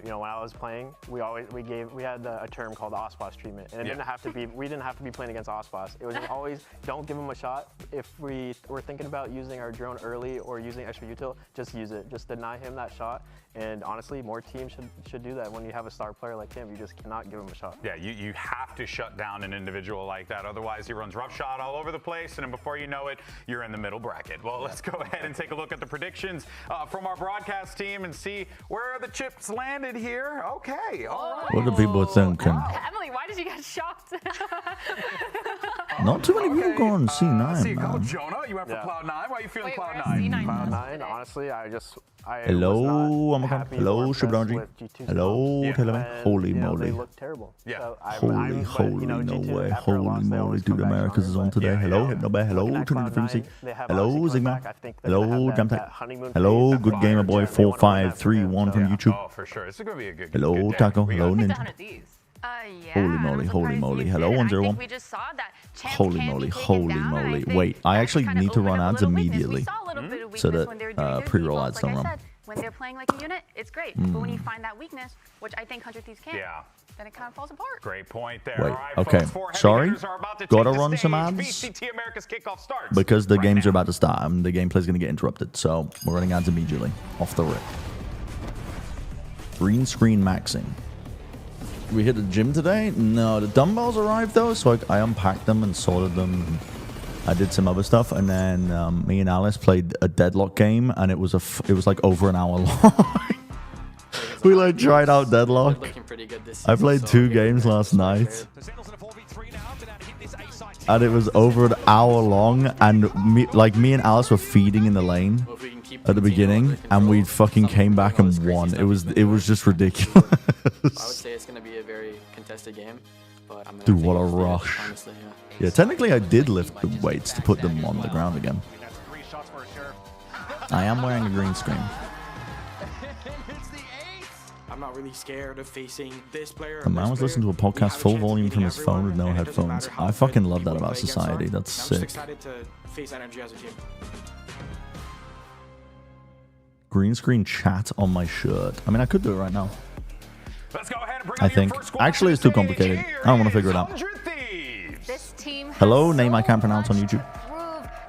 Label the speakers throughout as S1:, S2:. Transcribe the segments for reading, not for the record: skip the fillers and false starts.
S1: you know, when I was playing, we had a term called OSPOS treatment, and it didn't have to be. We didn't have to be playing against OSPOS. It was just always don't give them a shot. If we were thinking about using our drone early or using extra util, just use it. Just deny him that shot. And honestly, more teams should do that. When you have a star player like him, you just cannot give him a shot.
S2: Yeah, you have to shut down an individual like that. Otherwise, he runs roughshod all over the place, and then before you know it, you're in the middle bracket. Well, let's go ahead and take a look at the predictions from our broadcast team and see where the chips landed here. Okay, all right.
S3: What are people thinking?
S4: Emily, why did you get shocked?
S3: Not too many people go on C9,
S2: see a couple.
S3: man.
S2: Jonah, you went for Cloud9. Why are you feeling
S4: Wait,
S2: Cloud9?
S1: Cloud9, honestly,
S3: Hello, hello, Shibranji. Hello, Teleman. Holy moly.
S1: They look terrible.
S2: Yeah.
S1: So
S3: Holy, no way. Holy moly, dude, America's is on today. Hello, Hypnobear. Hello, Trinity the Freezy. Hello, Zigma. Hello, Jamtech. Hello, Good Gamer Boy 4531 from YouTube.
S2: Oh, for sure. This is going to be a good
S3: Hello,
S2: good day.
S3: Taco. Hello, Ninja.
S4: Yeah,
S3: Holy moly, holy moly. Hello, 101.
S4: We just saw that
S3: Holy moly, holy moly. Wait, I actually need to run ads immediately so that pre-roll ads don't run.
S4: When they're playing like a unit, it's great. But when you find that weakness, which I think 100 Thieves can, then it kind of falls apart.
S2: Great point there.
S3: Wait,
S2: All right,
S3: okay.
S2: folks,
S3: Sorry.
S2: gotta
S3: Gotta run some ads
S2: VCT America's kickoff starts
S3: because the
S2: right
S3: games
S2: now.
S3: are about to start and the gameplay's going to get interrupted. So we're running ads immediately off the rip. Green screen maxing. We hit the gym today? No, the dumbbells arrived though, so I unpacked them and sorted them. I did some other stuff, and then me and Alice played a deadlock game, and it was like over an hour long. We like tried out deadlock. I played 2 games last night, and it was over an hour long. And me and Alice were feeding in the lane at the beginning, and we fucking came back and won. It was just ridiculous.
S5: I would say it's gonna be a very contested game, but I'm
S3: Dude, what a rush!
S5: Honestly,
S3: Yeah, technically I did lift the weights to put them on the ground again. I am wearing a green screen.
S5: I'm not really scared of facing this player.
S3: A man was listening to a podcast full volume from his phone with no headphones. I fucking love that about society. That's sick.
S5: Excited to face energy as a team.
S3: Green screen chat on my shirt. I mean, I could do it right now.
S2: Let's go ahead and bring
S3: I
S2: out your
S3: think.
S2: first squad
S3: Actually, it's too complicated. I don't want to figure it out.
S2: 100 Thieves.
S4: This team
S3: Hello, name I can't pronounce on YouTube.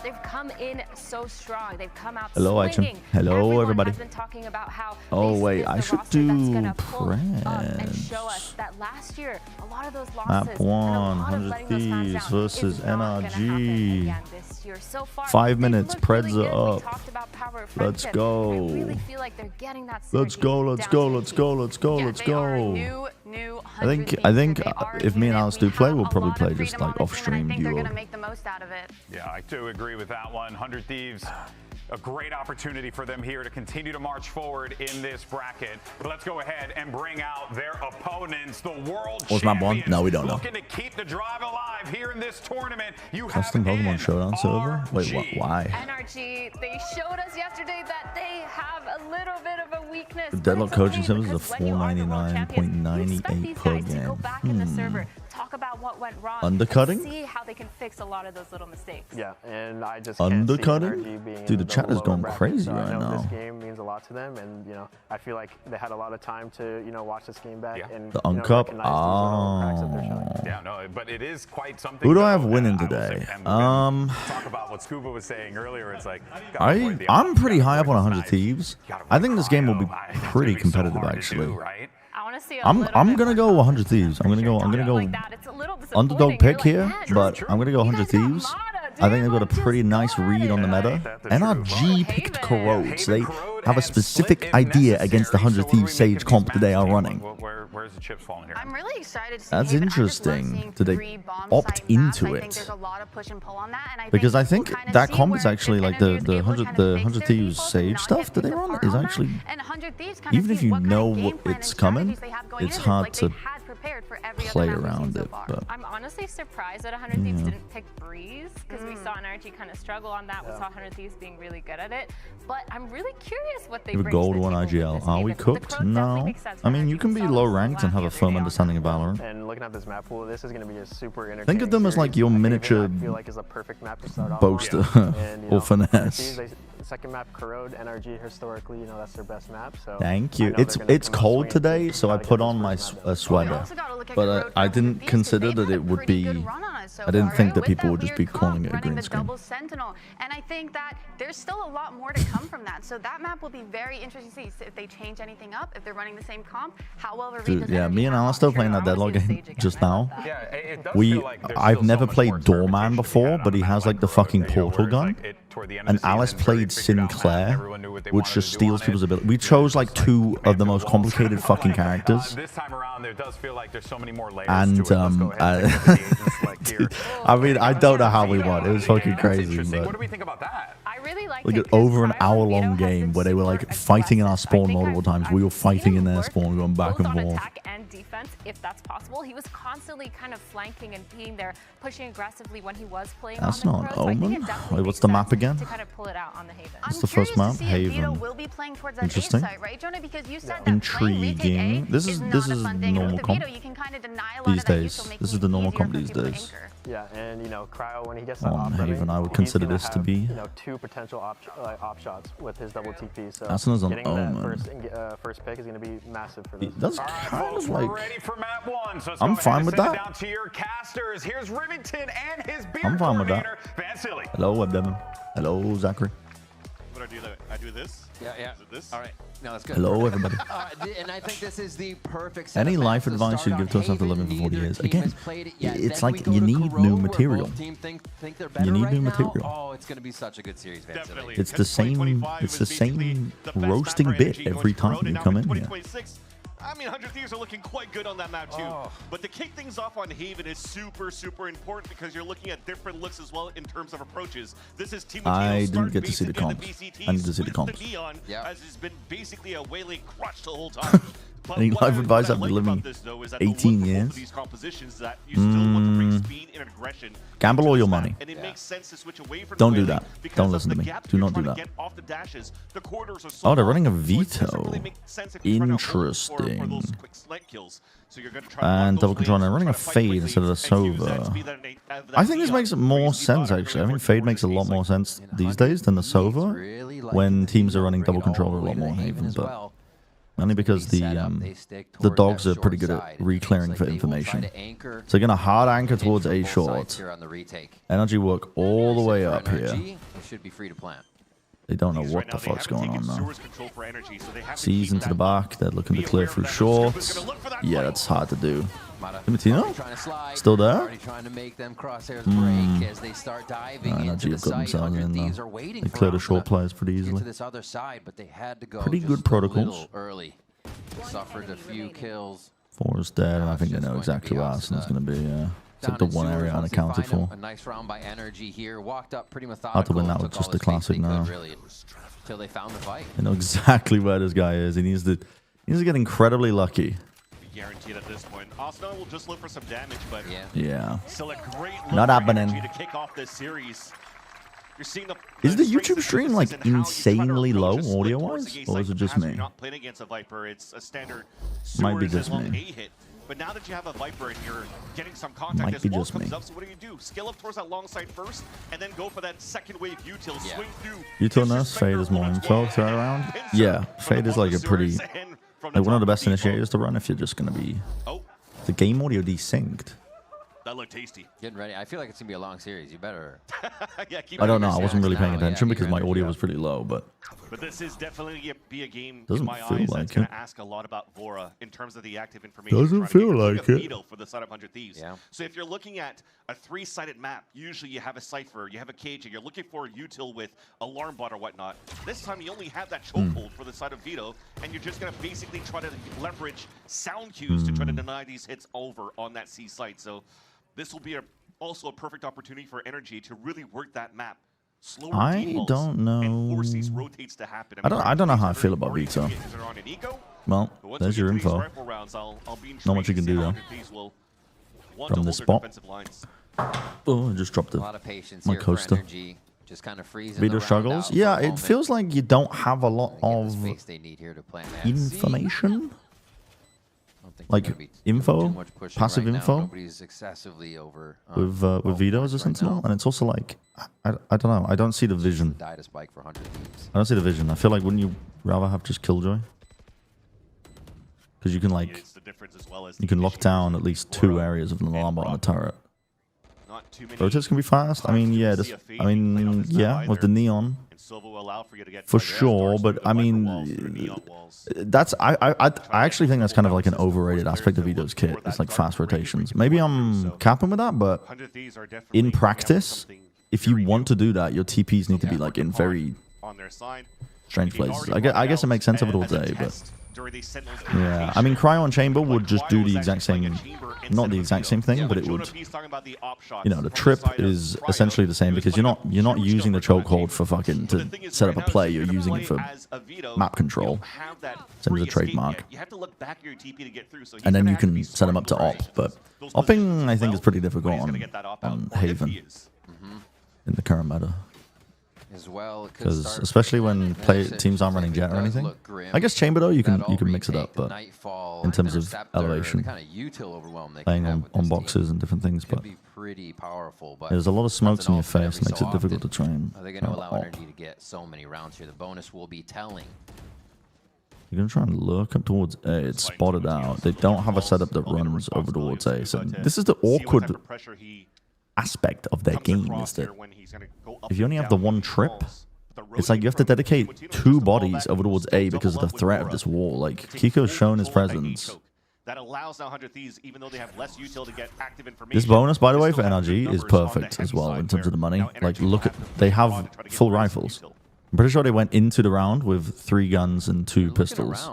S4: They've come in so strong. They've come out
S3: Hello, Aichin.
S4: swinging.
S3: Hello,
S4: Everyone
S3: everybody.
S4: has been talking about how
S3: Oh,
S4: this
S3: wait,
S4: is
S3: I
S4: the
S3: should
S4: roster that's
S3: do
S4: gonna pull up and
S3: Preds.
S4: show us that last year, a lot of those losses,
S3: Map
S4: and a
S3: 1,
S4: lot of
S3: 100
S4: letting those fans
S3: Thieves
S4: down
S3: versus
S4: is not gonna happen
S3: NRG.
S4: again this year. So far,
S3: 5
S4: they've
S3: minutes,
S4: looked
S3: Preds
S4: really
S3: are
S4: good. We
S3: up.
S4: talked about power of
S3: Let's
S4: friendship.
S3: go.
S4: I really feel like they're getting that
S3: Let's
S4: synergy
S3: go, let's
S4: down
S3: go,
S4: to a
S3: let's
S4: T.
S3: go, let's go,
S4: Yeah,
S3: let's
S4: they are a
S3: go.
S4: new
S3: I think if me and Alice do play, we'll probably play just like off stream
S4: I think they're
S3: duo.
S4: gonna make the most out of it.
S2: Yeah, I do agree with that one. 100 Thieves, a great opportunity for them here to continue to march forward in this bracket. But let's go ahead and bring out their opponents, the world
S3: What's map 1?
S2: champions.
S3: No, we don't know.
S2: Looking to keep the drive alive here in this tournament. You
S3: Custom
S2: have
S3: Pokemon Showdown server? Wait, what?
S2: NRG.
S3: Why?
S4: NRG, they showed us yesterday that they have a little bit of a weakness.
S3: The
S4: but
S3: Deadlock
S4: it's
S3: coaching
S4: okay
S3: service is a
S4: because when you are the world champion, we expect
S3: 499.98
S4: these
S3: per
S4: guys to go
S3: game.
S4: back in the server, talk about what went wrong,
S3: Undercutting?
S4: and see how they can fix a lot of those little mistakes.
S1: Yeah, and I just
S3: Undercutting?
S1: can't see NRG being
S3: Dude, the
S1: in
S3: chat is
S1: lower
S3: going
S1: bracket,
S3: crazy
S1: so
S3: right
S1: I know
S3: now.
S1: This game means a lot to them, and you know, I feel like they had a lot of time to watch this game back and
S3: The
S1: you know,
S3: Uncup?
S1: recognize these little cracks that they're showing.
S2: Yeah, no, but it is quite something.
S3: Who do I have
S2: though,
S3: winning
S2: that I will
S3: today?
S2: say, and we're gonna talk about what Scuba was saying earlier. It's like
S3: I'm pretty high up on 100 Thieves. I think this game will be pretty competitive actually.
S2: Right?
S4: I want to see
S3: I'm gonna go 100 Thieves. I'm gonna go underdog pick here, but I'm gonna go 100 Thieves. I think they've got a pretty nice read on the meta. NRG picked Corrodes. They have a specific idea against the 100 Thieves Sage comp that they are running.
S2: Where's the chips falling here?
S4: I'm really excited to see
S3: That's
S4: him, and I just love
S3: interesting.
S4: seeing
S3: Did they
S4: 3 bomb
S3: opt
S4: site maps.
S3: into
S4: I think
S3: it?
S4: there's a lot of push and pull on that, and
S3: Because I
S4: we'll
S3: think
S4: kinda
S3: that
S4: see
S3: comp is
S4: where
S3: actually
S4: if
S3: like
S4: NRG is
S3: the
S4: able to
S3: 100
S4: kinda
S3: the
S4: fix
S3: 100
S4: their
S3: Thieves
S4: defaults,
S3: Sage
S4: not
S3: stuff
S4: get
S3: that they
S4: picked
S3: run
S4: apart
S3: is
S4: on that,
S3: actually,
S4: and 100 Thieves kinda
S3: even if
S4: see
S3: you
S4: what kind
S3: know
S4: of game
S3: what
S4: plan
S3: it's
S4: and
S3: coming,
S4: strategies they have going
S3: it's
S4: into this.
S3: hard
S4: Like,
S3: to
S4: they've had prepared for every other
S3: play
S4: map we've
S3: around
S4: seen so
S3: it,
S4: far.
S3: but
S4: I'm honestly surprised that 100 Thieves didn't pick Breeze, because we saw NRG kind of struggle on that. We saw 100 Thieves being really good at it, but I'm really curious what they
S3: have a
S4: bring to
S3: gold
S4: the
S3: one
S4: table with
S3: IGL.
S4: this
S3: Are we
S4: even. The
S3: cooked?
S4: Crows definitely
S3: No.
S4: make sense
S3: I
S4: for
S3: mean,
S4: NRG.
S3: you can
S4: We
S3: be
S4: saw
S3: low
S4: them
S3: ranked and have a
S4: last
S3: firm
S4: year.
S3: understanding of Valorant.
S1: And looking at this map pool, this is going to be a super entertaining.
S3: Think of them as like your
S1: series.
S3: miniature
S1: I feel like is a perfect map to start off
S3: boaster
S1: on. And, you
S3: or
S1: know,
S3: finesse.
S1: second map, Corrode, NRG, historically, you know, that's their best map. So
S3: Thank
S1: I
S3: you.
S1: know they're gonna
S3: It's
S1: come out
S3: cold
S1: swinging
S3: today,
S1: deep,
S3: so I
S1: gotta get
S3: put
S1: this
S3: on my
S1: first map done.
S3: sweater. But I didn't consider that it would be. I didn't think that people would just be calling it a green screen.
S6: Sentinel, and I think that there's still a lot more to come from that. So that map will be very interesting to see if they change anything up, if they're running the same comp, how well
S3: Dude, yeah, me and Alistair playing that deadlock game just now.
S2: Yeah, it does feel like there's
S3: I've
S2: still
S3: never
S2: so much
S3: played
S2: more
S3: Doorman
S2: experimentation
S3: before,
S2: to be
S3: but he
S2: had on a
S3: has
S2: map
S3: like the
S2: Corrode
S3: fucking
S2: that, you know,
S3: portal
S2: whereas,
S3: gun.
S2: like, toward the end of
S3: And
S2: the season,
S3: Alice
S2: really
S3: played
S2: figured out
S3: Sinclair,
S2: map, everyone knew what they
S3: which
S2: wanted
S3: just
S2: to do
S3: steals
S2: on
S3: people's
S2: it.
S3: ability. We chose like two of the most complicated fucking characters.
S2: This time around, there does feel like there's so many more layers
S3: And
S2: to it. Let's go ahead and take a look at the agent select here.
S3: I mean, I don't know how we won. It was fucking
S2: That's
S3: crazy,
S2: interesting. What do
S3: but
S2: we think about that?
S4: I really like
S3: like an over an hour-long game where they were like fighting in our spawn multiple times. We were fighting in their spawn, going back and forth.
S4: Attack and defense, if that's possible. He was constantly kind of flanking and being there, pushing aggressively when he was playing.
S3: That's
S4: on the
S3: not
S4: Corrode, so I think
S3: Omen.
S4: it definitely
S3: Wait, what's
S4: makes
S3: the map
S4: sense
S3: again?
S4: To kind of pull it out on the Haven.
S3: It's the first map, Haven.
S6: Will be playing towards that
S3: Interesting.
S6: A site, right, Jonah? Because you said that
S3: Intriguing. This is normal comp
S6: you can kind of deny a lot
S3: these
S6: of that
S3: days.
S6: use,
S3: This is the normal comp these days.
S1: Yeah, and you know, Cryo, when he gets that
S3: On
S1: op running,
S3: Haven, I would
S1: he's
S3: consider
S1: gonna
S3: this to
S1: have,
S3: be.
S1: you know, 2 potential op shots with his double TP. So
S3: Asana's on
S1: getting that
S3: Omen.
S1: first pick is going to be massive for this.
S3: That's
S2: All right,
S3: kind
S2: folks,
S3: of
S2: we're
S3: like.
S2: ready for map 1. So let's
S3: I'm
S2: go ahead
S3: fine
S2: and
S3: with
S2: send it
S3: that.
S2: down to your casters. Here's Rivington and his beer
S3: I'm fine with that.
S2: coordinator, Vasily.
S3: Hello, WebDevin. Hello, Zachary.
S7: What do I do? I do this?
S8: Yeah.
S7: Is it this?
S8: All right. No, that's good.
S3: Hello, everybody.
S8: And I think this is the perfect
S3: Any
S8: setup
S3: life
S8: to
S3: advice
S8: start
S3: you'd give
S8: on
S3: to us after
S8: Haven.
S3: living for 40
S8: Neither
S3: years?
S8: team
S3: Again,
S8: has played it yet.
S3: it's
S8: Then
S3: like
S8: we
S3: you
S8: go to
S3: need
S8: Corrode,
S3: new
S8: where
S3: material.
S8: both teams think they're
S3: You
S8: better
S3: need
S8: right
S3: new
S8: now.
S3: material.
S8: Oh, it's going to be such a good series, Vasily.
S7: Definitely.
S3: It's the same. It's the same roasting bit every time you come in here.
S7: 2026. I mean, 100 Thieves are looking quite good on that map too. But to kick things off on Haven is super, super important because you're looking at different looks as well in terms of approaches. This is Team
S3: I
S7: Latino's
S3: didn't
S7: start
S3: get to see the
S7: basically on
S3: comps.
S7: VCTs
S3: I need to see the
S7: with
S3: comps.
S7: Neon,
S8: Yeah.
S7: as it's been basically a Waylay crush the whole time. But
S3: Any
S7: what
S3: life
S7: I
S3: advice
S7: like
S3: after living
S7: about this, though, is that the
S3: 18
S7: look for both
S3: years?
S7: of these compositions is that you still want to bring speed and aggression.
S3: Gamble
S7: into
S3: all
S7: this
S3: your
S7: map,
S3: money.
S7: And it makes sense to switch away from
S3: Don't do
S7: Waylay
S3: that.
S7: because
S3: Don't
S7: of
S3: listen
S7: the
S3: to me.
S7: gaps
S3: Do
S7: you're
S3: not do
S7: trying to
S3: that.
S7: get off the dashes. The corridors are so
S3: Oh, they're
S7: long,
S3: running a
S7: so it doesn't
S3: veto.
S7: really make sense if you're trying to hold for those
S3: Interesting.
S7: quick select kills. So you're gonna try to
S3: And
S7: block
S3: double
S7: those
S3: control.
S7: lanes,
S3: They're running a
S7: try to fight
S3: fade
S7: quickly
S3: instead of the
S7: and use that
S3: Sova.
S7: speed that
S3: I think this
S7: neon
S3: makes
S7: where
S3: more
S7: you see
S3: sense,
S7: bottom
S3: actually. I
S7: really
S3: think Fade
S7: working
S3: makes a
S7: towards
S3: lot
S7: the
S3: more
S7: A site.
S3: sense these days than the Sova
S8: Really like
S3: when
S8: it.
S3: teams are running
S8: Bring
S3: double
S8: it all
S3: control
S8: the
S3: a
S8: way
S3: lot
S8: to
S3: more in
S8: Haven
S3: Haven,
S8: as
S3: but
S8: well.
S3: only because
S8: Big setup. They stick
S3: the
S8: toward
S3: dogs
S8: that
S3: are pretty
S8: short
S3: good
S8: side.
S3: at re-clearing
S8: Looks
S3: for
S8: like they will try
S3: information.
S8: to anchor
S3: So they're going to hard anchor
S8: in
S3: towards
S8: from
S3: A
S8: both
S3: short.
S8: sides here on the retake.
S3: Energy work all the way
S8: For
S3: up
S8: NRG,
S3: here.
S8: you should be free to plant.
S3: They don't know
S7: These
S3: what
S7: right
S3: the
S7: now, they
S3: fuck's
S7: haven't
S3: going on
S7: taken
S3: now.
S7: Sewers control for energy, so they have to
S3: Sees
S7: keep
S3: into the
S7: that
S3: back. They're looking to
S7: Be
S3: clear
S7: aware
S3: through
S7: that Sewers is
S3: shorts.
S7: gonna look for that
S3: Yeah,
S7: fight.
S3: that's hard to do.
S8: Mata
S3: Limitino?
S8: already trying to slide,
S3: Still there?
S8: already trying to make them crosshairs break as they start diving into
S3: Energy
S8: the
S3: have got
S8: site.
S3: themselves
S8: 100
S3: in
S8: Thieves
S3: though.
S8: are waiting
S3: They
S8: for
S3: cleared the
S8: Alpha
S3: short players pretty
S8: to get
S3: easily.
S8: to this other side, but they had to go
S3: Pretty
S8: just
S3: good protocols.
S8: a little early. Suffered a few kills.
S3: 4 is dead, and I think they
S8: It's
S3: know
S8: going to
S3: exactly
S8: be
S3: where Arsenal's going to be. Yeah. It's like
S8: Down
S3: the
S8: in
S3: one area
S8: Sewers, once they
S3: unaccounted
S8: find
S3: for.
S8: A nice round by energy here. Walked up pretty methodical.
S3: Hard to win that
S8: and
S3: with
S8: took
S3: just
S8: all
S3: the
S8: the space
S3: classic
S8: they could,
S3: now.
S8: really, till they found the fight.
S3: They know exactly where this guy is. He needs to get incredibly lucky.
S7: Guaranteed at this point. Arsenal will just look for some damage, but
S8: Yeah.
S3: Yeah.
S7: still a great look
S3: Not
S7: for
S3: happening.
S7: energy to kick off this series. You're seeing
S3: Is the
S7: strengths
S3: YouTube
S7: and
S3: stream,
S7: weaknesses
S3: like,
S7: and how you try to
S3: insanely
S7: approach
S3: low
S7: a split
S3: audio-wise,
S7: towards the A
S3: or
S7: site
S3: is it just
S7: as
S3: me?
S7: You're not playing against a Viper. It's a standard
S3: Might be
S7: Sewers
S3: just
S7: and long
S3: me.
S7: A hit. But now that you have a Viper and you're getting some contact
S3: Might
S7: as
S3: be
S7: well
S3: just
S7: comes
S3: me.
S7: up, so what do? Scale up towards that long side first, and then go for that second wave util,
S8: Yeah.
S7: swing through.
S3: Util nurse,
S7: disrespect
S3: Fade
S7: your
S3: is more
S7: opponent's
S3: info
S7: wall,
S3: throw
S7: and
S3: around.
S7: pincer
S3: Yeah,
S7: from
S3: Fade
S7: the
S3: is like a
S7: bottom
S3: pretty,
S7: Sewers and from
S3: like one of the
S7: top
S3: best
S7: depot.
S3: initiators to run if you're just going to be.
S7: Oh,
S3: The game audio desynced.
S7: that looked tasty.
S8: Getting ready. I feel like it's gonna be a long series. You better.
S7: Yeah, keep
S3: I
S7: it
S3: don't know.
S7: up.
S3: I wasn't really paying
S8: Now, yeah,
S3: attention
S8: keep
S3: because
S8: your
S3: my
S8: energy
S3: audio
S8: up.
S3: was pretty low, but
S7: But this is definitely be a game
S3: Doesn't
S7: in my
S3: feel
S7: eyes
S3: like
S7: that's going
S3: it.
S7: to ask a lot about Vora in terms of the active information.
S3: Doesn't
S7: you're trying to
S3: feel
S7: get. It's
S3: like
S7: a
S3: it.
S7: veto for the side of 100 Thieves.
S8: Yeah.
S7: So if you're looking at a 3-sided map, usually you have a Cypher, you have a Cage, and you're looking for a util with Alarm Bot or whatnot. This time you only have that chokehold for the side of Veto, and you're just going to basically try to leverage sound cues to try to deny these hits over on that C site. So this will be also a perfect opportunity for Energy to really work that map. Slower
S3: I
S7: defaults
S3: don't know.
S7: and force these rotates to happen.
S3: I don't know how I feel about
S7: Already
S3: Vito.
S7: doing it 'cause they're on an eco.
S3: Well,
S7: But once
S3: there's
S7: we
S3: your
S7: get to these
S3: info.
S7: rifle rounds, I'll be
S3: Not much you can
S7: intrigued to
S3: do,
S7: see
S3: though.
S7: how 100 Thieves will want
S3: From
S7: to
S3: this
S7: hold their
S3: spot.
S7: defensive lines.
S3: Oh, I just dropped
S8: A
S3: it.
S8: lot of patience
S3: My
S8: here
S3: coaster.
S8: for energy. Just kind of freezing.
S3: Vito
S8: the round
S3: struggles.
S8: out for
S3: Yeah,
S8: a
S3: it
S8: moment.
S3: feels like you don't have a lot
S8: Get the
S3: of
S8: space they need here to plant that.
S3: information.
S8: think
S3: like
S8: they're gonna be
S3: info,
S8: too much pushing
S3: passive
S8: right now.
S3: info
S8: Nobody's excessively over
S3: with Vito as a
S8: right
S3: sentinel,
S8: now.
S3: and it's also like I don't know. I don't see the vision.
S8: Die to spike for 100 Thieves.
S3: I don't see the vision. I feel like wouldn't you rather have just Killjoy? Because you can like
S7: It's the difference as well as
S3: you can lock down at least 2 areas of an alarm bot on the turret.
S7: Not too many
S3: Rotates can be fast. I mean, yeah, with the neon.
S7: and Silva will allow for you to get
S3: For
S7: target
S3: sure,
S7: stars
S3: but
S7: through the
S3: I
S7: micro
S3: mean,
S7: walls, through neon walls.
S3: that's I actually think that's kind of like an overrated aspect of Vito's kit. It's like fast rotations. Maybe I'm capping with that, but
S7: 100 Thieves are definitely
S3: in
S7: coming out with
S3: practice,
S7: something
S3: if you
S7: very
S3: want
S7: new,
S3: to do that, your TPs need to be like in very
S7: on their side.
S3: strange
S7: They've
S3: places.
S7: already
S3: I guess it makes sense of it all
S7: as a
S3: day, but
S7: test during these Sentinels
S3: yeah. I mean, Cryo Chamber
S7: Like,
S3: would just do
S7: Cryo
S3: the
S7: is
S3: exact
S7: actually
S3: same,
S7: playing a chamber
S3: not
S7: instead
S3: the
S7: of
S3: exact
S7: Vito.
S3: same thing,
S7: Yeah,
S3: but
S7: when
S3: it would.
S7: Jonah P's talking about the op shots
S3: You know, the
S7: from
S3: trip
S7: side of
S3: is
S7: Cryo,
S3: essentially the same
S7: he was
S3: because you're
S7: putting
S3: not
S7: up huge
S3: using the
S7: numbers on that
S3: chokehold
S7: chamber.
S3: for fucking
S7: But the
S3: to
S7: thing is,
S3: set
S7: right
S3: up a
S7: now,
S3: play.
S7: if
S3: You're
S7: gonna
S3: using
S7: play
S3: it for
S7: as a Vito,
S3: map control.
S7: you don't have that
S3: Same as a
S7: free escape
S3: trademark.
S7: yet. You have to look back at your TP to get through. So he's
S3: And then
S7: gonna
S3: you
S7: have to be
S3: can set them up to
S7: smart
S3: op. But
S7: those
S3: opping,
S7: positions
S3: I
S7: as
S3: think,
S7: well,
S3: is pretty
S7: but
S3: difficult
S7: he's gonna get that op out,
S3: on
S7: or if he
S3: Haven
S7: is.
S3: in the current meta.
S8: As well,
S3: Because especially when teams aren't running jet or anything. I guess chamber though you can mix it up, but in terms of elevation, playing on boxes and different things, but
S8: be pretty powerful. But
S3: there's a lot of smokes in your
S8: every
S3: face, makes
S8: so
S3: it difficult to
S8: often,
S3: train.
S8: Are they going to allow energy to get so many rounds here? The bonus will be telling.
S3: You're gonna try and lurk up towards A. It's spotted out. They don't have a setup that runs over towards A. So this is the awkward aspect of their game, is that if you only have the one trip, it's like you have to dedicate 2 bodies over towards A because of the threat of this wall. Like, Kiko's shown his presence.
S7: That allows now 100 Thieves, even though they have less util to get active information.
S3: This bonus, by the way, for
S7: they still have
S3: NRG
S7: good
S3: is
S7: numbers on the
S3: perfect
S7: heavy
S3: as well
S7: side
S3: in terms of the
S7: where
S3: money.
S7: now
S3: Like,
S7: energy will
S3: look at,
S7: have to
S3: they
S7: move on
S3: have
S7: to try to get
S3: full
S7: more
S3: rifles.
S7: util.
S3: I'm pretty sure they went into the round with 3 guns and 2 pistols.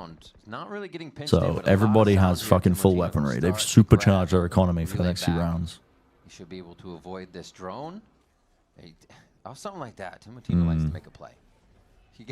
S8: Not really getting pinched
S3: So
S8: in, but
S3: everybody
S8: a lot of
S3: has
S8: sound
S3: fucking
S8: here.
S3: full
S8: Timotino
S3: weaponry.
S8: will
S3: They've
S8: start to
S3: supercharged
S8: grab
S3: their economy for the
S8: relay
S3: next few
S8: back.
S3: rounds.
S8: You should be able to avoid this drone. Something like that. Timotino likes to make a play. He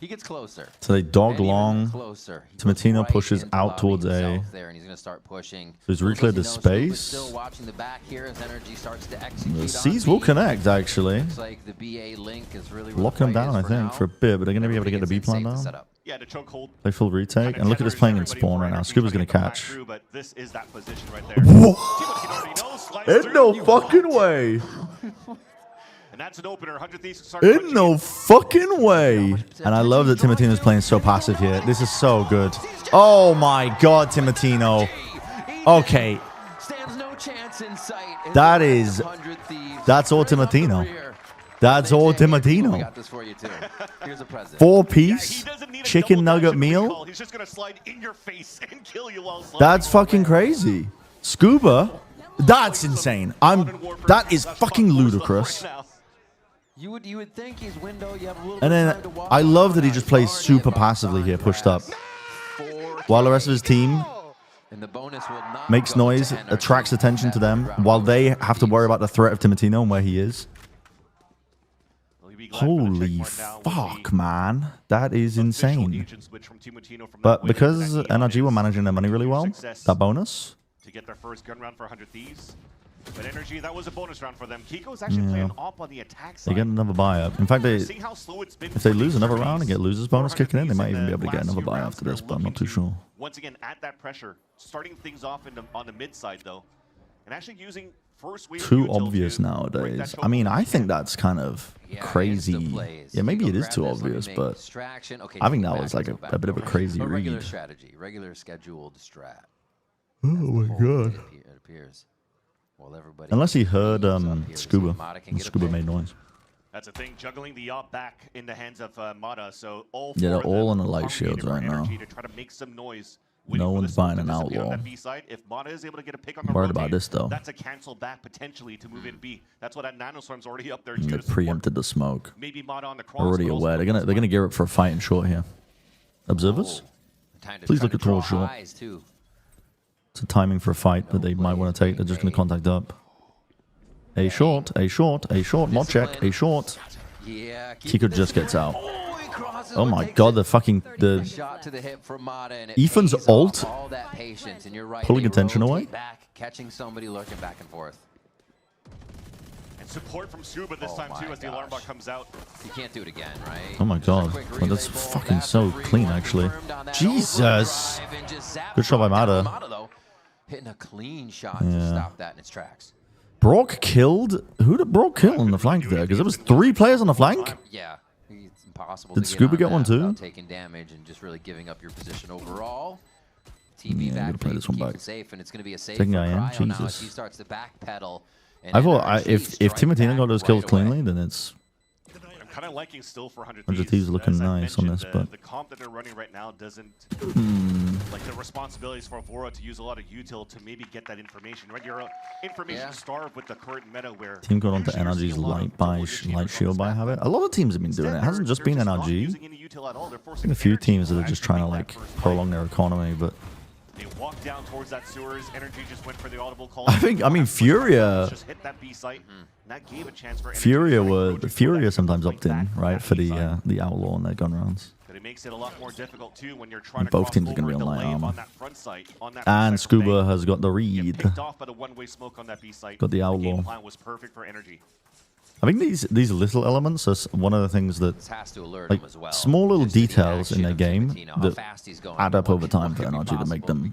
S8: gets closer.
S3: So they dog
S8: And even
S3: long.
S8: closer. He
S3: Timotino
S8: goes right
S3: pushes
S8: into
S3: out
S8: lobby
S3: towards A.
S8: himself there, and he's going to start pushing.
S3: So he's
S8: Looks
S3: recleared
S8: like
S3: the
S8: he knows Scuba's
S3: space.
S8: Still watching the back here as energy starts to execute.
S3: The
S8: on
S3: C's will
S8: B.
S3: connect, actually.
S8: Looks like the BA link is really where
S3: Lock
S8: the
S3: him
S8: play
S3: down,
S8: is
S3: I
S8: for
S3: think,
S8: now.
S3: for a bit, but they're going to be able to get the B
S8: Everybody
S3: plan
S8: gets safe to
S3: down.
S8: set up.
S7: Yeah, the chokehold.
S3: Play full retake, and look at this playing in spawn right now. Scuba's going to catch.
S7: But this is that position right there.
S3: In no fucking way.
S7: And that's an opener. 100 Thieves start
S3: In
S7: crunching
S3: no
S7: it.
S3: fucking way. And I love that Timotino's playing so passive here. This is so good. Oh my god, Timotino. Okay.
S8: Stands no chance in sight.
S3: That is... That's all Timotino. That's all
S8: We
S3: Timotino.
S8: got this for you too. Here's a present.
S3: 4-piece
S7: He doesn't need a
S3: chicken
S7: double
S3: nugget
S7: dash
S3: meal.
S7: recall. He's just gonna slide in your face and kill you while sliding.
S3: That's fucking crazy. Scuba? That's insane. That is fucking ludicrous.
S8: You would think he's window. You have a little
S3: And
S8: bit of
S3: then
S8: time to walk
S3: I love that he
S8: around.
S3: just
S8: He's
S3: plays
S8: already
S3: super
S8: at the
S3: passively here, pushed up.
S8: Four
S3: While the rest of his team
S8: and the bonus will not
S3: makes
S8: go
S3: noise,
S8: to energy.
S3: attracts attention to them, while they have to worry about the threat of Timotino and where he is. Holy fuck, man. That is insane. But because NRG were managing their money really well, that bonus...
S7: To get their first gun round for 100 Thieves. But energy, that was a bonus round for them. Kiko's actually playing op on the attack side.
S3: They get another buy up. In fact,
S7: Seeing how slow it's been
S3: if they
S7: for
S3: lose
S7: these
S3: another
S7: 100
S3: round and get
S7: Thieves,
S3: losers bonus
S7: 400
S3: kicking in, they
S7: Thieves
S3: might even be able to get
S7: last
S3: another
S7: few
S3: buy
S7: rounds,
S3: after
S7: they're
S3: this, but I'm not
S7: looking
S3: too
S7: to,
S3: sure.
S7: Once again, add that pressure, starting things off on the mid side though, and actually using first wave
S3: Too
S7: util
S3: obvious
S7: to break that
S3: nowadays.
S7: chokehold.
S3: I mean, I think that's kind of crazy.
S8: Insta-plays.
S3: Yeah, maybe
S8: You
S3: it
S8: go
S3: is
S8: grab
S3: too
S8: this, let me
S3: obvious,
S8: make
S3: but
S8: distraction. Okay,
S3: I think
S8: go
S3: that
S8: back,
S3: was like
S8: go
S3: a
S8: back.
S3: bit of a crazy
S8: A regular
S3: read.
S8: strategy, regular scheduled strat.
S3: Oh my god.
S8: It appears. Well, everybody
S3: Unless he heard
S8: moves up here to see
S3: Scuba.
S8: if Mata can
S3: And
S8: get a
S3: Scuba
S8: pick.
S3: made noise.
S7: That's a thing, juggling the op back in the hands of Mata. So all
S3: Yeah, they're
S7: four of
S3: all
S7: them
S3: on the light
S7: congregated
S3: shields
S7: for
S3: right now.
S7: energy to try to make some noise.
S3: No
S7: waiting for
S3: one's
S7: the smoke
S3: buying
S7: to
S3: an
S7: disappear on
S3: outlaw.
S7: that B side. If Mata is able to get a pick on the
S3: Worried about
S7: rotate,
S3: this, though.
S7: that's a cancel back potentially to move in B. That's why that nanostorm's already up there.
S3: And
S7: too,
S3: they
S7: to support.
S3: preempted the smoke.
S7: Maybe Mata on the cross.
S3: Already
S7: but also
S3: aware. They're
S7: on the
S3: gonna
S7: spot.
S3: gear up for a fight in short here. Observers?
S8: Time to
S3: Please
S8: try
S3: look
S8: to
S3: at Troll
S8: draw
S3: short.
S8: eyes, too.
S3: It's a timing for a fight that they might want to take. They're just going to contact up. A short, A short, A short, mod check, A short.
S8: Yeah,
S3: Kiko just gets out.
S8: he crosses,
S3: Oh
S8: but
S3: my
S8: takes
S3: god,
S8: it.
S3: the fucking...
S8: A shot to the hip from Mata, and it
S3: Ethan's
S8: pays off
S3: ult
S8: all that patience, and you're right,
S3: pulling
S8: they
S3: attention
S8: rotate
S3: away?
S8: back, catching somebody lurking back and forth.
S7: And support from Scuba this time too as the alarm bot comes out.
S8: You can't do it again, right?
S3: Oh my god. Well, that's fucking so clean, actually. Jesus. Good shot by Mata.
S8: Hitting a clean shot to stop that in its tracks.
S3: Brock killed? Who did Brock kill on the flank there? Because there was 3 players on the flank?
S8: Yeah, it's impossible.
S3: Did Scuba get one too?
S8: Taking damage and just really giving up your position overall. TV
S3: Yeah, I'm gonna play this one back.
S8: Safe, and it's going to be a safe
S3: Taking
S8: for
S3: IM?
S8: Cryo now as
S3: Jesus.
S8: he starts to backpedal.
S3: I thought if Timotina got those kills cleanly, then it's...
S7: I'm kind of liking still for 100
S3: 100 Thieves looking nice on this, but...
S7: The comp that they're running right now doesn't... Like, the responsibilities for VALORANT to use a lot of util to maybe get that information. Right? You're information starved with the current meta where...
S3: Team got onto NRG's light shield by habit. A lot of teams have been doing it. It hasn't just been NRG. There's been a few teams that are just trying to, like, prolong their economy, but...
S7: They walked down towards that sewers. Energy just went for the audible call.
S3: I mean, Furia...
S7: Just hit that B site. That gave a chance for
S3: Furia sometimes opt in, right, for the Outlaw and their gun rounds.
S7: But it makes it a lot more difficult too when you're trying to
S3: Both teams are going to be on light armor. And Scuba has got the read.
S7: Off by the one-way smoke on that B site.
S3: Got the Outlaw.
S7: Game plan was perfect for Energy.
S3: I think these little elements are one of the things that, like, small little details in their game that add up over time for NRG to make them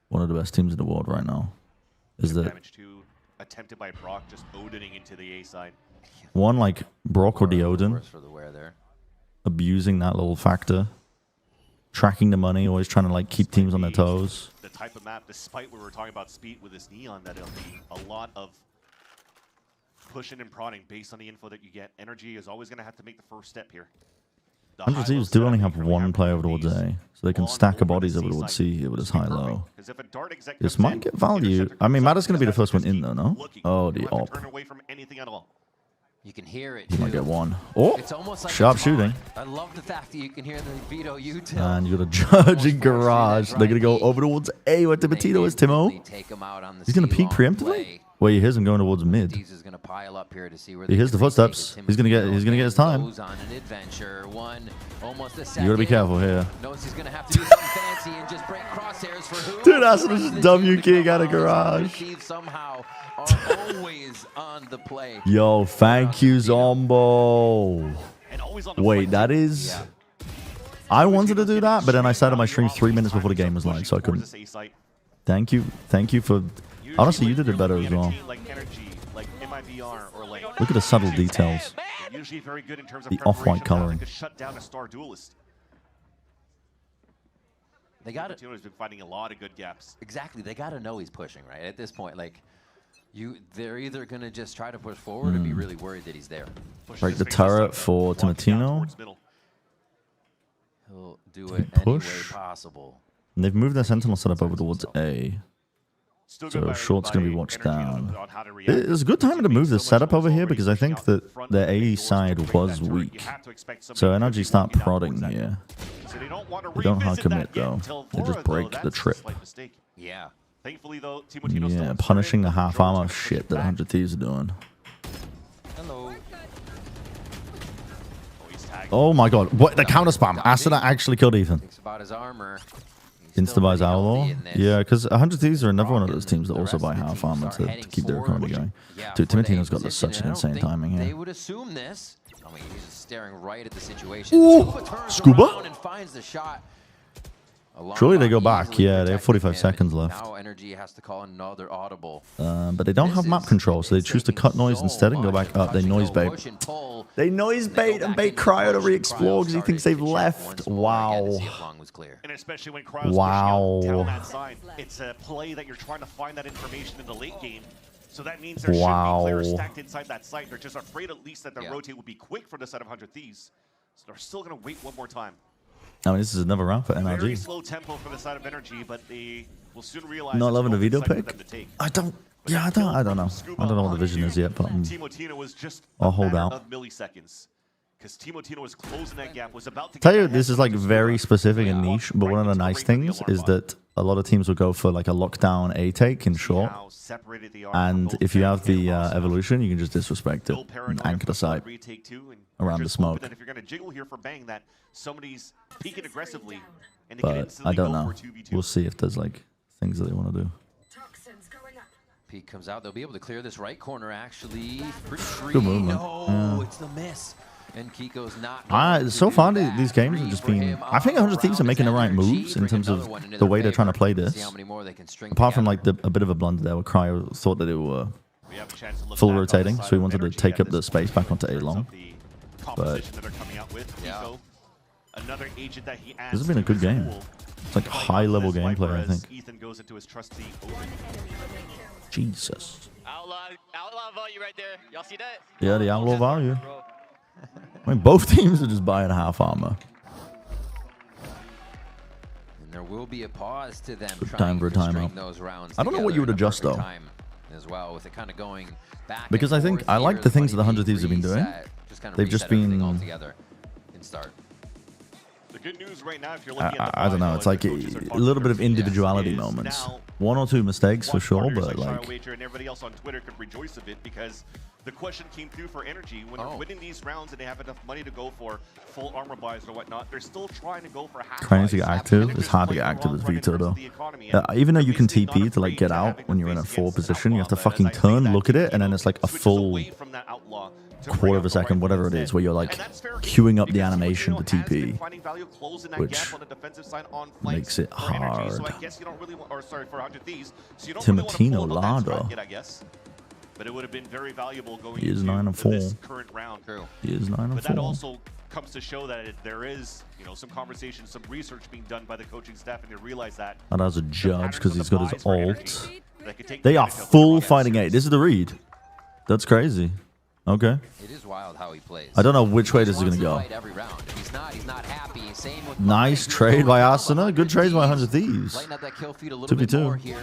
S3: one of the best teams in the world right now. Is that
S7: attempted by Brock, just Odining into the A side.
S3: One, like Brock or the Odin, abusing that little factor, tracking the money, always trying to like keep teams on their toes.
S7: The type of map, despite we were talking about speed with this Neon, that it'll be a lot of pushing and prodding based on the info that you get. Energy is always going to have to make the first step here.
S3: 100 Thieves do only have one player over towards A, so they can stack a bodies over towards C here with his high-low. This might get value. I mean, Mata's going to be the first one in, though, no? Oh, the op.
S8: You can hear it.
S3: He might get one. Oh,
S8: like
S3: sharp shooting.
S8: I love the fact that you can hear the veto util.
S3: And you got a judge in garage. They're going to go over towards A where Timotino is, Timo. He's going to peek preemptively. Well, he hears him going towards mid.
S8: He
S3: hears the footsteps. He's gonna get his time. You gotta be careful here. Dude, that's just W king out of garage. Yo, thank you, Zombo. Wait, that is... I wanted to do that, but then I started my stream 3 minutes before the game was live, so I couldn't. Thank you for... Honestly, you did it better as well. Look at the subtle details. The off-white coloring.
S8: They got it.
S7: Has been finding a lot of good gaps.
S8: Exactly. They got to know he's pushing, right? At this point, like, they're either going to just try to push forward or be really worried that he's there.
S3: Right, the turret for Timotino.
S8: He'll do it any way possible.
S3: And they've moved their sentinel setup over towards A. So short's going to be watched down. It's a good time to move the setup over here because I think that the A side was weak. So NRG start prodding here. They don't hard commit though. They just break the trip.
S8: Yeah.
S3: Yeah, punishing the half armor shit that 100 Thieves are doing.
S8: Hello.
S3: Oh my god, what the counter spam? Asuna actually killed Ethan.
S8: Thinks about his armor.
S3: Insta-buys Outlaw? Yeah, because 100 Thieves are another one of those teams that also buy half armor to keep their economy going. Dude, Timotino's got such an insane timing here.
S8: They would assume this. I mean, he's just staring right at the situation.
S3: Ooh, Scuba?
S8: And finds the shot.
S3: Surely they go back. Yeah, they have 45 seconds left.
S8: Now Energy has to call another audible.
S3: But they don't have map control, so they choose to cut noise instead and go back up. They noise bait. They noise bait and bait Cryo to re-explore because he thinks they've left. Wow.
S7: And especially when Cryo's pushing out down that side, it's a play that you're trying to find that information in the late game. So that means there should be players stacked inside that site. They're just afraid at least that the rotate will be quick for the side of 100 Thieves. So they're still going to wait one more time.
S3: I mean, this is another round for NRG.
S7: Very slow tempo for the side of Energy, but they will soon realize.
S3: Not loving the veto pick? I don't. Yeah, I don't know. I don't know what the vision is yet, but I'll hold out.
S7: Because Timotino was closing that gap, was about to
S3: tell you, this is like very specific and niche, but one of the nice things is that a lot of teams will go for like a lockdown A take in short. And if you have the evolution, you can just disrespect it and anchor the site around the smoke.
S7: If you're going to jiggle here for bang that somebody's peeking aggressively,
S3: but I don't know. We'll see if there's like things that they want to do.
S8: Peek comes out. They'll be able to clear this right corner, actually. Pretty free.
S3: Good movement.
S8: No, it's the miss. And Kiko's not.
S3: So far, these games have just been... I think 100 Thieves are making the right moves in terms of the way they're trying to play this. Apart from like a bit of a blunder there where Cryo thought that they were full rotating, so he wanted to take up the space back onto A-Long. But this has been a good game. It's like high-level gameplay, I think. Jesus.
S9: Outlaw value right there. Y'all see that?
S3: Yeah, the outlaw value. I mean, both teams are just buying half armor.
S8: And there will be a pause to them
S3: Time for a timeout.
S8: those rounds.
S3: I don't know what you would adjust though.
S8: As well, with it kind of going back
S3: because I think I like the things that the 100 Thieves have been doing. They've just been
S8: all together in start.
S7: The good news right now, if you're looking at
S3: I don't know. It's like a little bit of individuality moments. One or two mistakes for sure, but like.
S7: And everybody else on Twitter could rejoice of it because the question came through for Energy when they're winning these rounds and they have enough money to go for full armor buys or whatnot. They're still trying to go for half.
S3: Trying to get active. It's hard to get active with Vito though. Even though you can TP to like get out when you're in a 4 position, you have to fucking turn, look at it, and then it's like a full quarter of a second, whatever it is, where you're like queuing up the animation to TP, which makes it hard. Timotino Lada.
S7: But it would have been very valuable going
S3: He is
S7: into
S3: 9-4.
S7: this current round.
S3: He is 9-4.
S7: But that also comes to show that there is, some conversation, some research being done by the coaching staff, and they realize that.
S3: Not as a judge because he's got his ult. They are full fighting 8. This is the read. That's crazy. Okay.
S8: It is wild how he plays.
S3: I don't know which way this is going to go.
S8: He's not happy. Same with
S3: nice trade by Asuna. Good trades by 100 Thieves. 2v2.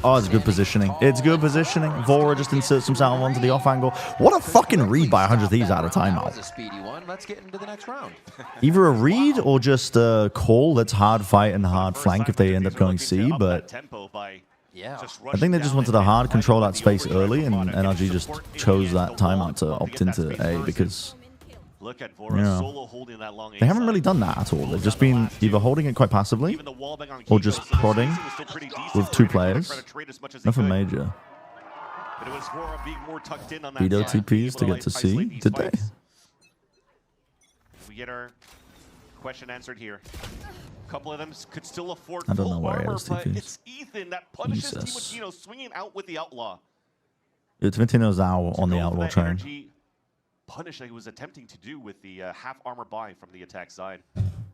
S3: Oh, it's good positioning. It's good positioning. Vora just inserts himself onto the off angle. What a fucking read by 100 Thieves out of timeout.
S8: A speedy one. Let's get into the next round.
S3: Either a read or just a call that's hard fight and hard flank if they end up going C, but...
S8: Yeah.
S3: I think they just wanted to hard control that space early, and NRG just chose that timeout to opt into A because they haven't really done that at all. They've just been either holding it quite passively or just prodding with 2 players. Nothing major. Vito TPs to get to C, did they?
S7: We get our question answered here. A couple of them could still afford
S3: I don't know
S7: full
S3: where
S7: armor,
S3: he
S7: but
S3: is.
S7: it's Ethan that punishes
S3: Jesus.
S7: Timotino swinging out with the outlaw.
S3: It's Timotino's out on the outlaw train.
S7: Punish like he was attempting to do with the half armor buy from the attack side.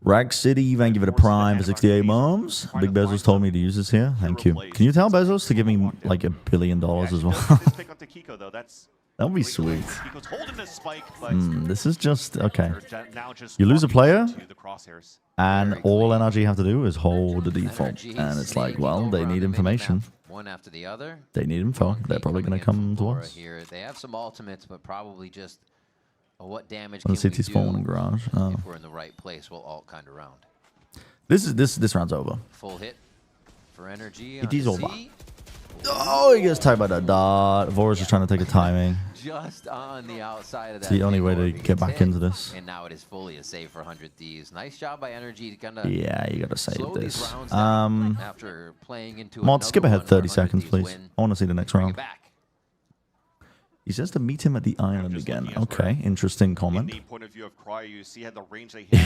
S3: Rag City, Van give it a prime for 68 moms. Big Bezos told me to use this here. Thank you. Can you tell Bezos to give me like $1 billion as well? That would be sweet. This is just okay. You lose a player, and all NRG have to do is hold the default. And it's like, well, they need information.
S8: One after the other.
S3: They need info. They're probably going to come to us.
S8: They have some ultimates, but probably just what damage
S3: Well,
S8: can we
S3: CT's falling in garage. Oh.
S8: If we're in the right place, we'll alt kind of round.
S3: This round's over.
S8: Full hit for Energy.
S3: It is over. Oh, he gets tied by that dot. Vora's just trying to take a timing.
S8: Just on the outside of that.
S3: It's the only way to get back into this.
S8: And now it is fully a save for 100 Thieves. Nice job by Energy to kind of
S3: yeah, you gotta save this.
S8: After playing into
S3: Mod, skip ahead 30 seconds, please. I want to see the next round. He says to meet him at the island again. Okay, interesting comment.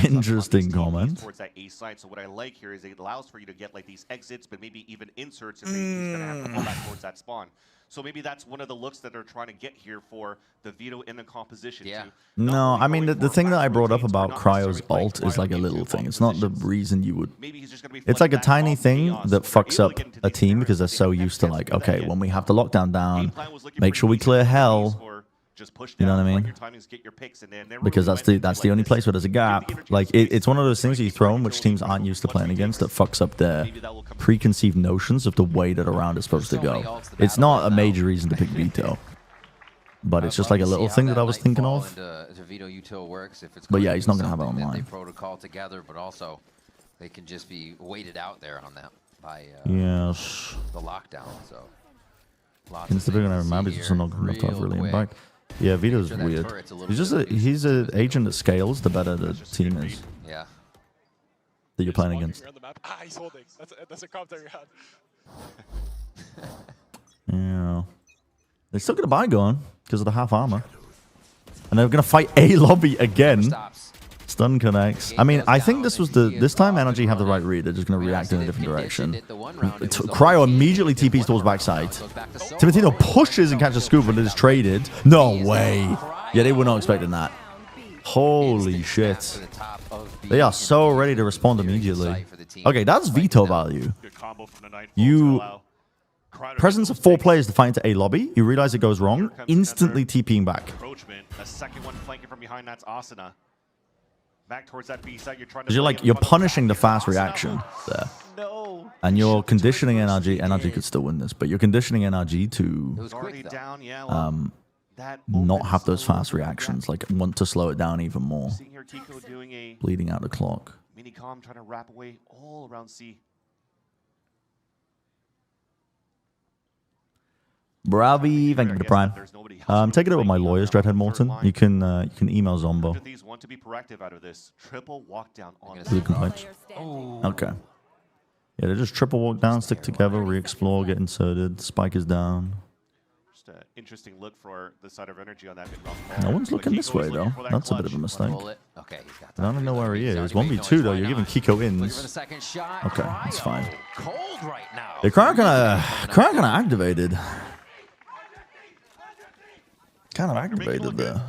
S3: Interesting comment.
S7: Towards that A side. So what I like here is it allows for you to get like these exits, but maybe even inserts if he's gonna have to fall back towards that spawn. So maybe that's one of the looks that they're trying to get here for the Vito in the composition.
S8: Yeah.
S3: No, I mean the thing that I brought up about Cryo's ult is like a little thing. It's not the reason you would. It's like a tiny thing that fucks up a team because they're so used to like, okay, when we have the lockdown down, make sure we clear hell. You know what I mean? Because that's the only place where there's a gap. Like it's one of those things you throw in which teams aren't used to playing against that fucks up their preconceived notions of the way that a round is supposed to go. It's not a major reason to pick Vito, but it's just like a little thing that I was thinking of. But yeah, he's not gonna have it online.
S8: Protocol together, but also they can just be waited out there on that by
S3: yes
S8: the lockdown. So
S3: instead of gonna map, he's just not enough to have really impact. Yeah, Vito's weird. He's an agent that scales the better the team is.
S8: Yeah.
S3: That you're playing against.
S9: He's holding. That's a commentary you had.
S3: Yeah. They're still going to buy going because of the half armor. And they're going to fight A lobby again. Stun connects. I mean, I think this time Energy have the right read. They're just going to react in a different direction. Cryo immediately TPs towards backside. Timotino pushes and catches Scuba, but it is traded. No way. Yeah, they were not expecting that. Holy shit. They are so ready to respond immediately. Okay, that's veto value. You... Presence of 4 players to fight into A lobby. You realize it goes wrong. Instantly TPing back.
S7: A second one flanking from behind, that's Asuna. Back towards that B side,
S3: you're punishing the fast reaction there.
S7: No.
S3: And you're conditioning NRG. NRG could still win this, but you're conditioning NRG to not have those fast reactions. Like, want to slow it down even more. Bleeding out the clock.
S7: Minicom trying to wrap away all around C.
S3: Bravi, thank you for the prime. Take it up with my lawyers, Dreadhead Morton. You can email Zombo.
S7: Want to be proactive out of this. Triple walk down on
S3: complaints. Okay. Yeah, they just triple walk down, stick together, re-explore, get inserted. Spike is down.
S7: Just an interesting look for the side of Energy on that mid.
S3: No one's looking this way though. That's a bit of a mistake. I don't know where he is. 1v2 though. You're giving Kiko ins. Okay, that's fine. The crowd kind of activated. Kind of activated there.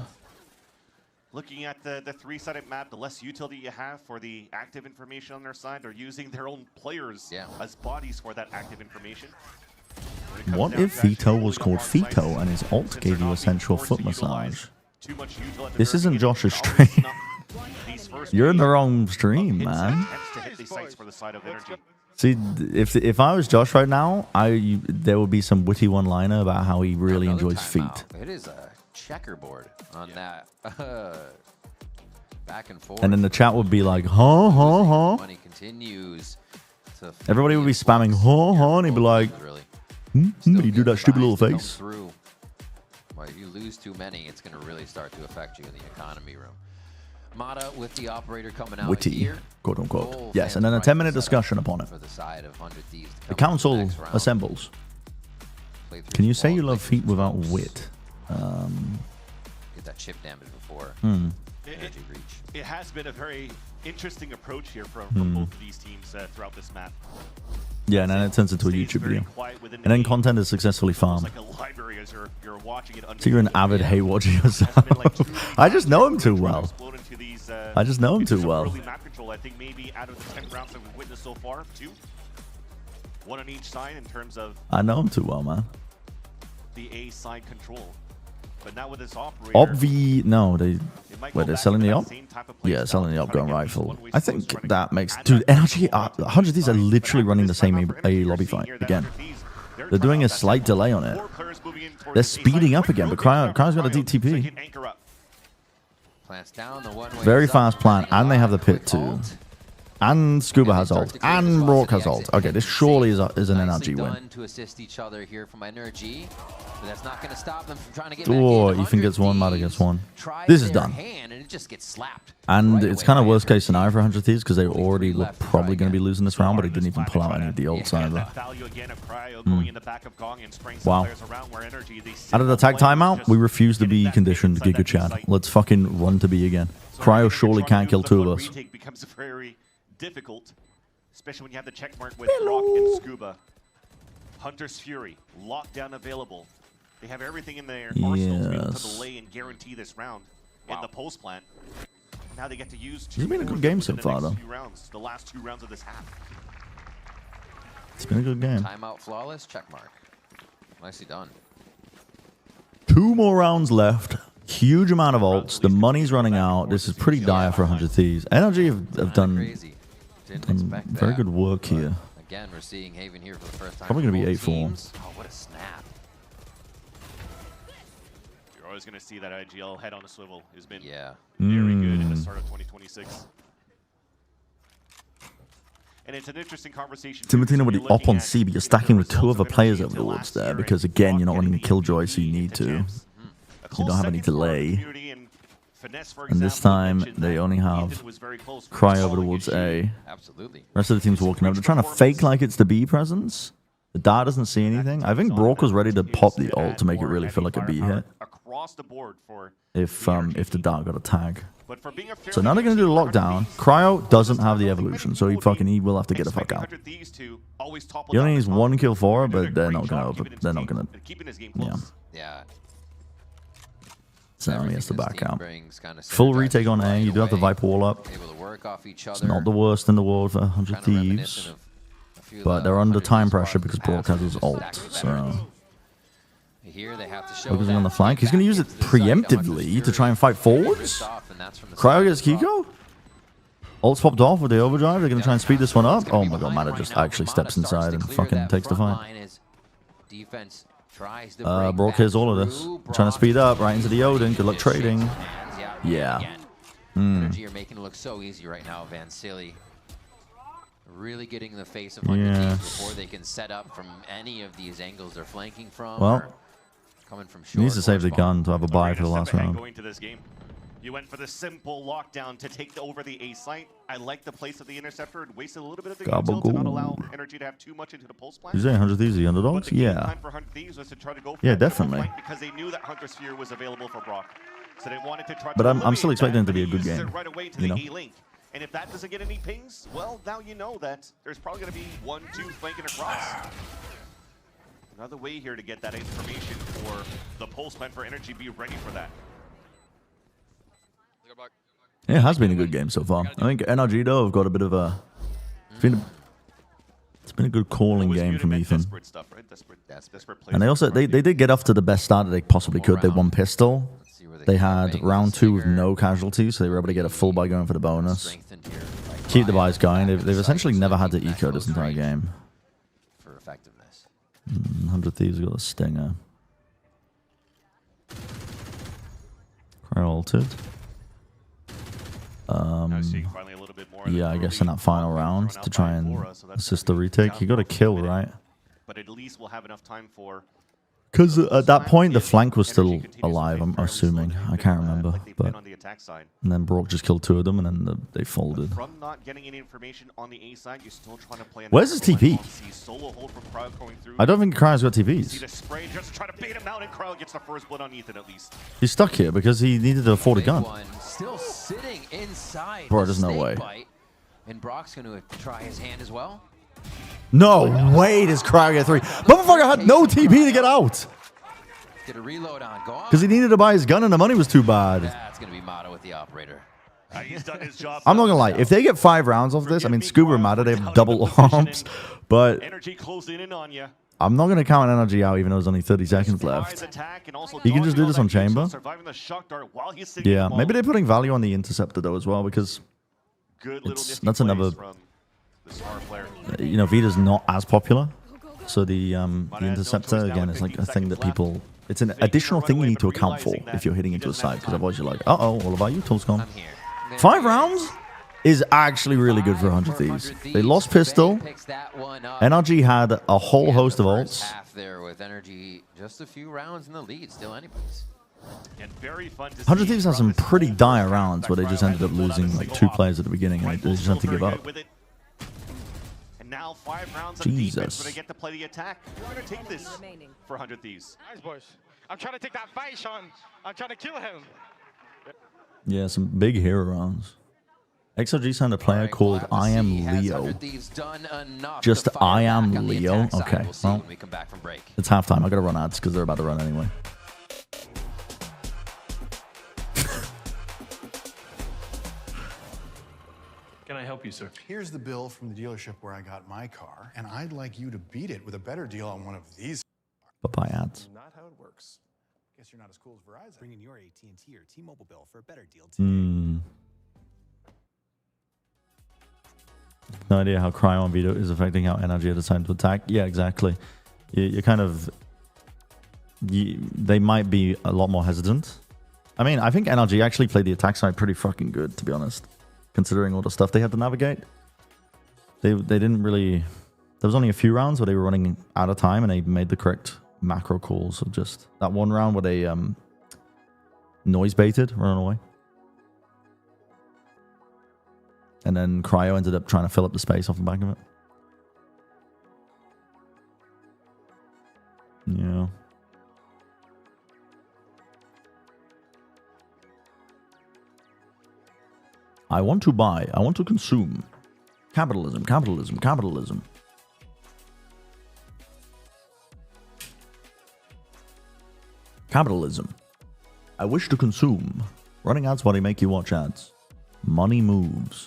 S7: Looking at the 3-sided map, the less utility you have for the active information on their side, they're using their own players as bodies for that active information.
S3: What if Vito was called Fito and his ult gave you a sensual foot massage? This isn't Josh's stream. You're in the wrong stream, man. See, if I was Josh right now, there would be some witty one-liner about how he really enjoys feet.
S8: It is a checkerboard on that. Back and forth.
S3: And then the chat would be like, huh, huh, huh.
S8: Money continues to
S3: everybody would be spamming, huh, huh, and he'd be like, you do that stupid little face.
S8: Well, if you lose too many, it's going to really start to affect you in the economy room. Mata with the operator coming out
S3: witty,
S8: here.
S3: quote unquote. Yes, and then a 10-minute discussion upon it.
S8: For the side of 100 Thieves
S3: the council assembles. Can you say you love feet without wit?
S8: Get that chip damage before energy reach.
S7: It has been a very interesting approach here from both of these teams throughout this map.
S3: Yeah, and then it turns into a YouTube video. And then content is successfully farmed.
S7: Like a library as you're watching it.
S3: So you're an avid hate watcher yourself. I just know him too well. I just know him too well.
S7: I think maybe out of the 10 rounds that we've witnessed so far, 2. 1 on each side in terms of...
S3: I know him too well, man.
S7: The A side control. But now with this operator...
S3: Obvi... No, they're selling the op? Yeah, selling the op gun rifle. I think that makes... Dude, NRG... 100 Thieves are literally running the same A lobby fight again. They're doing a slight delay on it. They're speeding up again, but Cryo's got a DTP. Very fast plant, and they have the pit too. And Scuba has ult. And Rourke has ult. Okay, this surely is an NRG win.
S8: To assist each other here from Energy, but that's not going to stop them from trying to get
S3: oh, Ethan gets one, Mata gets one. This is done.
S8: And it just gets slapped.
S3: And it's kind of worst case scenario for 100 Thieves because they already look probably going to be losing this round, but he didn't even pull out any of the ults either. Wow. Out of the tag timeout, we refuse to be conditioned, Giga Chad. Let's fucking run to B again. Cryo surely can't kill 2 of us.
S7: Difficult, especially when you have the check mark with Rock and Scuba. Hunter's Fury, lockdown available. They have everything in their arsenal to be able to delay and guarantee this round in the post plant. Now they get to use 2
S3: It's been a good game so far, though.
S7: The last 2 rounds of this half.
S3: It's been a good game.
S8: Timeout flawless, check mark. Nicely done.
S3: 2 more rounds left. Huge amount of ults. The money's running out. This is pretty dire for 100 Thieves. Energy have done very good work here.
S8: Again, we're seeing Haven here for the first time.
S3: Probably going to be 8-4.
S8: Oh, what a snap.
S7: You're always going to see that IGL head on a swivel has been very
S3: good
S7: in the start of 2026. And it's an interesting conversation.
S3: Timotino with the op on C, but you're stacking with 2 other players over the woods there because, again, you're not running a Killjoy, so you need to. You don't have any delay. And this time, they only have Cry over towards A.
S8: Absolutely.
S3: Rest of the team's walking over. They're trying to fake like it's the B presence. The Dart doesn't see anything. I think Brock was ready to pop the ult to make it really feel like a B hit.
S7: Across the board for
S3: If the Dart got a tag.
S7: But for being a
S3: So now they're going to do the lockdown. Cryo doesn't have the evolution, so he will have to get the fuck out. He only needs 1 kill for it, but they're not going to. They're not going to. Yeah.
S8: Yeah.
S3: So now he has to back out. Full retake on A. You do have the Viper wall up. It's not the worst in the world for 100 Thieves. But they're under time pressure because Brock has his ult. So
S8: here they have to show
S3: focusing on the flank. He's going to use it preemptively to try and fight forwards. Cryo gets Kiko. Ult's popped off with the overdrive. They're going to try and speed this one up. Oh my god, Mata just actually steps inside and fucking takes the fight. Brock hears all of this. Trying to speed up right into the Odin. Good luck trading. Yeah.
S8: Energy are making it look so easy right now, Van Silly. Really getting in the face of teams before they can set up from any of these angles they're flanking from.
S3: Well,
S8: coming from short,
S3: he needs to save the gun to have a buy for the last round.
S7: Going to this game. You went for the simple lockdown to take over the A site. I like the place of the interceptor. It wasted a little bit of the game to not allow energy to have too much into the pulse plan.
S3: You say 100 Thieves the underdogs? Yeah. Yeah, definitely.
S7: Because they knew that Hunter Sphere was available for Brock. So they wanted to try.
S3: But I'm still expecting it to be a good game.
S7: Right away to the A-Link. And if that doesn't get any pings, well, now you know that there's probably going to be 1, 2 flanking across. Another way here to get that information for the pulse plan for energy. Be ready for that.
S3: Yeah, it has been a good game so far. I think NRG though have got a bit of a. It's been a good calling game from Ethan. And they did get off to the best start that they possibly could. They won pistol. They had round 2 with no casualties, so they were able to get a full buy going for the bonus. Keep the buys going. They've essentially never had to eco this entire game.
S8: For effectiveness.
S3: 100 Thieves got a stinger. Cryo ulted. Yeah, I guess in that final round to try and assist the retake. He got a kill, right?
S7: But at least we'll have enough time for.
S3: Because at that point, the flank was still alive, I'm assuming. I can't remember. But and then Brock just killed 2 of them, and then they folded.
S7: From not getting any information on the A side, you're still trying to play.
S3: Where's his TP? I don't think Cryo's got TPs.
S7: Just try to bait him out, and Cryo gets the first blood on Ethan at least.
S3: He's stuck here because he needed to afford a gun.
S8: Still sitting inside.
S3: Bro, there's no way.
S8: And Brock's going to try his hand as well.
S3: No way does Cryo get 3. Motherfucker had no TP to get out.
S8: Get a reload on. Go on.
S3: Because he needed to buy his gun and the money was too bad.
S8: That's going to be Mata with the operator.
S7: He's done his job.
S3: I'm not going to lie. If they get 5 rounds off this, I mean, Scuba and Mata, they have double arms. But
S7: energy closing in on you.
S3: I'm not going to count energy out even though there's only 30 seconds left. He can just do this on chamber. Yeah, maybe they're putting value on the interceptor though as well because that's another. You know, Vita's not as popular, so the interceptor again is like a thing that people. It's an additional thing you need to account for if you're hitting into a side because otherwise you're like, all of our utils gone. 5 rounds is actually really good for 100 Thieves. They lost pistol. NRG had a whole host of ults.
S8: Half there with energy, just a few rounds in the lead, still anybody's.
S3: 100 Thieves had some pretty dire rounds where they just ended up losing like 2 players at the beginning and they just had to give up.
S7: Now 5 rounds
S3: Jesus.
S7: of defense, but they get to play the attack. You're going to take this for 100 Thieves.
S10: Nice, boys. I'm trying to take that fight, Sean. I'm trying to kill him.
S3: Yeah, some big hero rounds. XLG signed a player called I Am Leo. Just I Am Leo? Okay, well, it's halftime. I gotta run ads because they're about to run anyway.
S11: Can I help you, sir? Here's the bill from the dealership where I got my car, and I'd like you to beat it with a better deal on one of these.
S3: Bye-bye ads.
S11: Not how it works. Guess you're not as cool as Verizon. Bring in your AT&T or T-Mobile bill for a better deal today.
S3: No idea how Cryo on Vito is affecting how energy decided to attack. Yeah, exactly. You're kind of... they might be a lot more hesitant. I mean, I think NRG actually played the attack side pretty fucking good, to be honest. Considering all the stuff they had to navigate. They didn't really... There was only a few rounds where they were running out of time and they made the correct macro calls of just... That one round where they noise baited, running away. And then Cryo ended up trying to fill up the space off the back of it. Yeah. I want to buy. I want to consume. Capitalism, capitalism, capitalism. Capitalism. I wish to consume. Running ads while they make you watch ads. Money moves.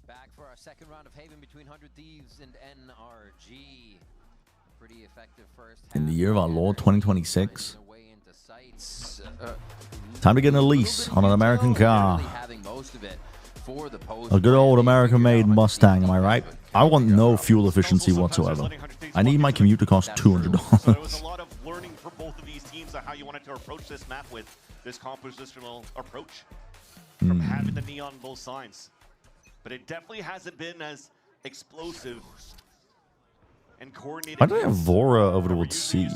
S8: Back for our second round of Haven between 100 Thieves and NRG. Pretty effective first half.
S3: In the year of our Lord 2026. Time to get a lease on an American car. A good old American-made Mustang, am I right? I want no fuel efficiency whatsoever. I need my commute to cost $200.
S7: So it was a lot of learning for both of these teams on how you wanted to approach this map with this compositional approach from having the neon on both sides. But it definitely hasn't been as explosive and coordinated.
S3: Why do they have Vora over towards C?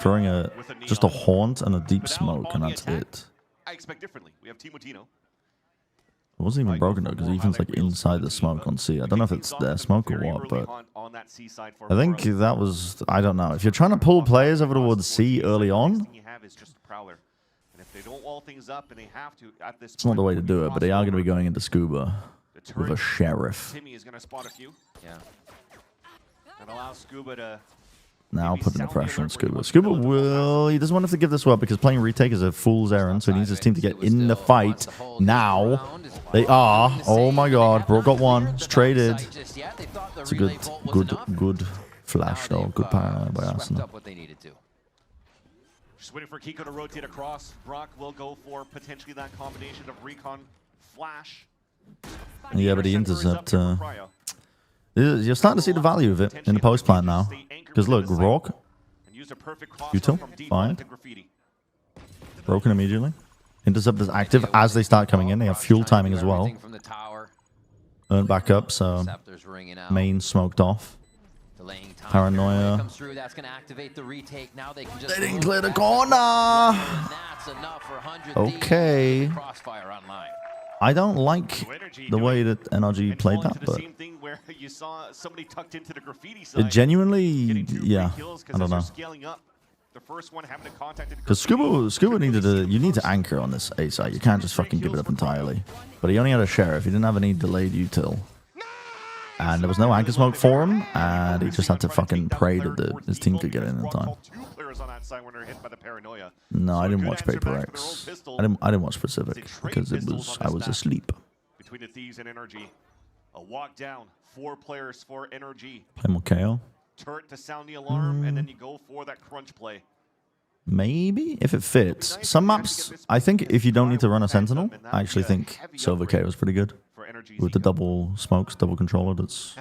S3: Throwing just a haunt and a deep smoke, and that's it.
S7: I expect differently. We have Team Latino.
S3: It wasn't even broken though, because Ethan's like inside the smoke on C. I don't know if it's their smoke or what, but I think that was, I don't know. If you're trying to pull players over towards C early on, it's not the way to do it, but they are going to be going into Scuba with a Sheriff.
S7: Timmy is going to spot a few. Yeah. And allow Scuba to
S3: now putting the pressure on Scuba. Scuba will... He doesn't want to have to give this up because playing retake is a fool's errand, so he needs his team to get in the fight now. They are. Oh my god. Bro got one. It's traded. It's a good flash, though. Good paranoia by Arsenal.
S7: Just waiting for Kiko to rotate across. Brock will go for potentially that combination of recon flash.
S3: Yeah, but the intercept... you're starting to see the value of it in the post plant now. Because look, Rock, util, fine. Broken immediately. Intercept is active as they start coming in. They have fuel timing as well. Earn back up, so main smoked off. Paranoia. They didn't clear the corner! Okay. I don't like the way that NRG played that, but it genuinely, yeah, I don't know. Because Scuba needed you need to anchor on this A site. You can't just fucking give it up entirely. But he only had a Sheriff. He didn't have any delayed util. And there was no anchor smoke for him, and he just had to fucking pray that his team could get in time. No, I didn't watch Paper X. I didn't watch Pacific because I was asleep.
S7: Between the Thieves and NRG, a walk down, 4 players for NRG.
S3: Play more KO.
S7: Turret to sound the alarm, and then you go for that crunch play.
S3: Maybe if it fits. Some maps, I think if you don't need to run a Sentinel, I actually think Silver KO is pretty good with the double smokes, double controller that's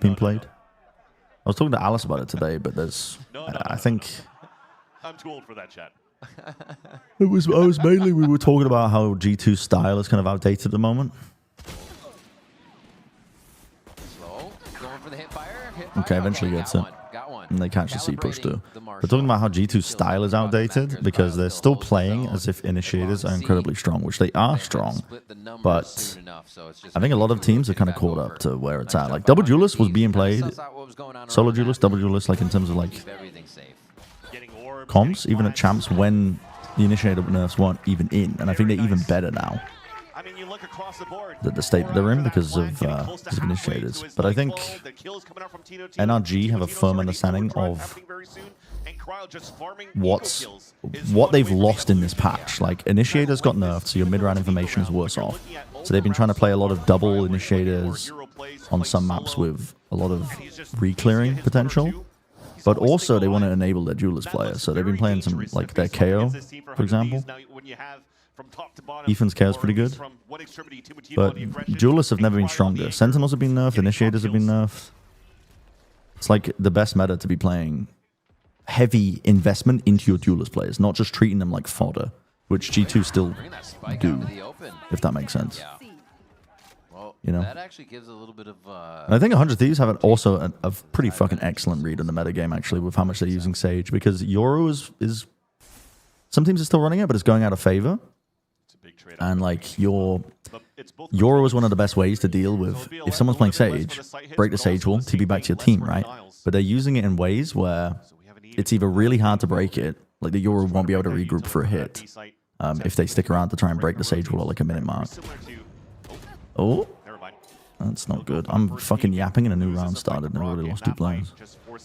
S3: being played. I was talking to Alice about it today, but there's, I think.
S7: I'm too old for that chat.
S3: I was mainly, we were talking about how G2 style is kind of outdated at the moment. Okay, eventually gets it. And they catch the C push too. We're talking about how G2 style is outdated because they're still playing as if initiators are incredibly strong, which they are strong. But I think a lot of teams are kind of caught up to where it's at. Like double duelist was being played. Solo duelist, double duelist, like in terms of like comps, even at champs when the initiator nerfs weren't even in. And I think they're even better now. The state that they're in because of initiators. But I think NRG have a firm understanding of what they've lost in this patch. Like, initiators got nerfed, so your mid-round information is worse off. So they've been trying to play a lot of double initiators on some maps with a lot of re-clearing potential. But also, they want to enable their duelist players. So they've been playing some, like, their KO, for example. Ethan's KO is pretty good. But duelists have never been stronger. Sentinels have been nerfed, initiators have been nerfed. It's like the best meta to be playing heavy investment into your duelist players, not just treating them like fodder, which G2 still do, if that makes sense. You know?
S8: That actually gives a little bit of.
S3: And I think 100 Thieves have also a pretty fucking excellent read in the metagame, actually, with how much they're using Sage, because Yoru is some teams are still running it, but it's going out of favor. And like Yoru is one of the best ways to deal with if someone's playing Sage, break the Sage wall, TP back to your team, right? But they're using it in ways where it's either really hard to break it, like the Yoru won't be able to regroup for a hit if they stick around to try and break the Sage wall at like a minute mark. Oh, that's not good. I'm fucking yapping and a new round started and I already lost 2 players.
S8: You're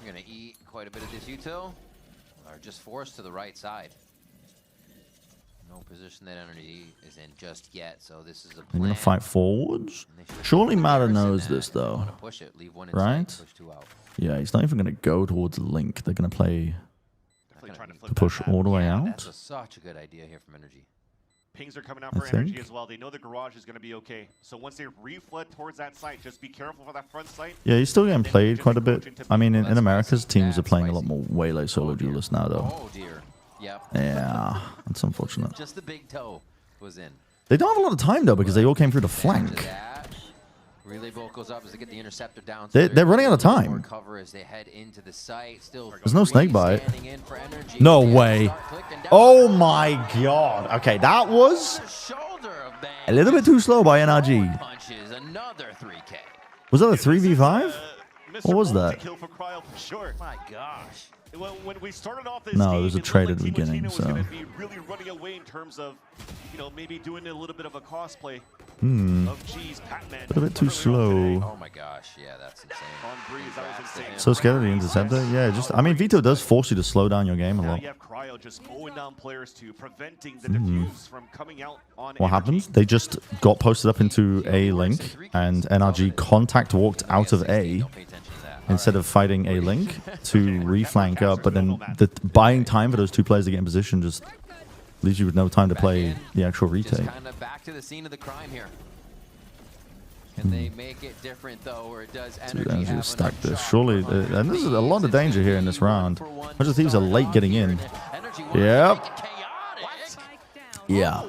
S8: gonna eat quite a bit of this util, or just force to the right side. No position that energy is in just yet, so this is a plan.
S3: They're gonna fight forwards. Surely Mata knows this though,
S8: push it, leave one
S3: right?
S8: inside, push 2 out.
S3: Yeah, he's not even gonna go towards Link. They're gonna play to push all the way out.
S8: That's such a good idea here from energy.
S7: Pings are coming out for energy as well. They know the garage is going to be okay. So once they reflood towards that site, just be careful for that front site.
S3: Yeah, he's still getting played quite a bit. I mean, in America's teams are playing a lot more Waylay solo duelists now, though.
S8: Oh dear. Yep.
S3: Yeah, that's unfortunate.
S8: Just the big toe was in.
S3: They don't have a lot of time though because they all came through the flank.
S8: Relay bolt goes up as they get the interceptor down.
S3: They're running out of time.
S8: Cover as they head into the site. Still
S3: there's no snake bite. No way. Oh my god. Okay, that was a little bit too slow by NRG. Was that a 3v5? What was that?
S8: My gosh.
S7: When we started off this
S3: no, it was a trade at the beginning, so.
S7: Really running away in terms of, maybe doing a little bit of a cosplay.
S3: A bit too slow.
S8: Oh my gosh, yeah, that's insane.
S3: So scared of the interceptor? Yeah, I mean, Vito does force you to slow down your game a lot.
S7: You have Cryo just mowing down players too, preventing the defuse from coming out on
S3: what happened? They just got posted up into A link, and NRG contact walked out of A instead of fighting A link to reflank up, but then the buying time for those 2 players to get in position just leaves you with no time to play the actual retake.
S8: Just kind of back to the scene of the crime here. Can they make it different though, or does energy have
S3: stack this? Surely, and this is a lot of danger here in this round. Bunch of thieves are late getting in. Yep. Yeah.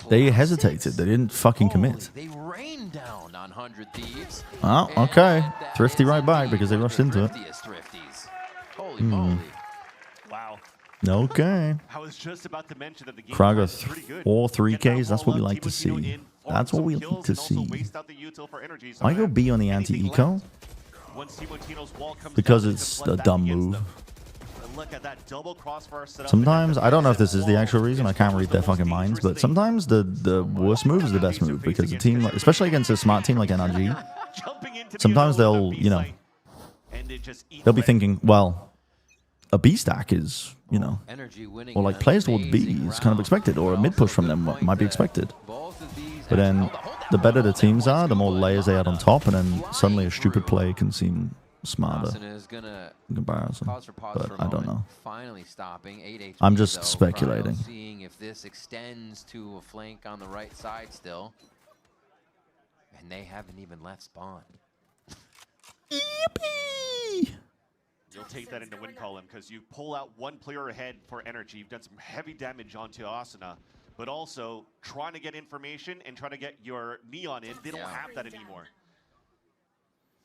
S3: They hesitated. They didn't fucking commit.
S8: They rained down on 100 Thieves.
S3: Oh, okay. Thrifty right back because they rushed into it.
S8: Holy moly.
S7: Wow.
S3: Okay.
S7: I was just about to mention that the game
S3: Kraga
S7: is pretty good.
S3: 4 3Ks. That's what we like to see. That's what we like to see. Why go B on the anti-eco? Because it's a dumb move. Sometimes, I don't know if this is the actual reason, I can't read their fucking minds, but sometimes the worst move is the best move because a team, especially against a smart team like NRG, sometimes they'll, they'll be thinking, well, a B stack is, or like players towards B is kind of expected, or a mid push from them might be expected. But then the better the teams are, the more layers they add on top, and then suddenly a stupid play can seem smarter in comparison. But I don't know.
S8: Finally stopping.
S3: I'm just speculating.
S8: Seeing if this extends to a flank on the right side still. And they haven't even left spawn.
S3: Yippee!
S7: You'll take that into win column because you pull out 1 player ahead for energy. You've done some heavy damage onto Asuna, but also trying to get information and trying to get your Neon in. They don't have that anymore.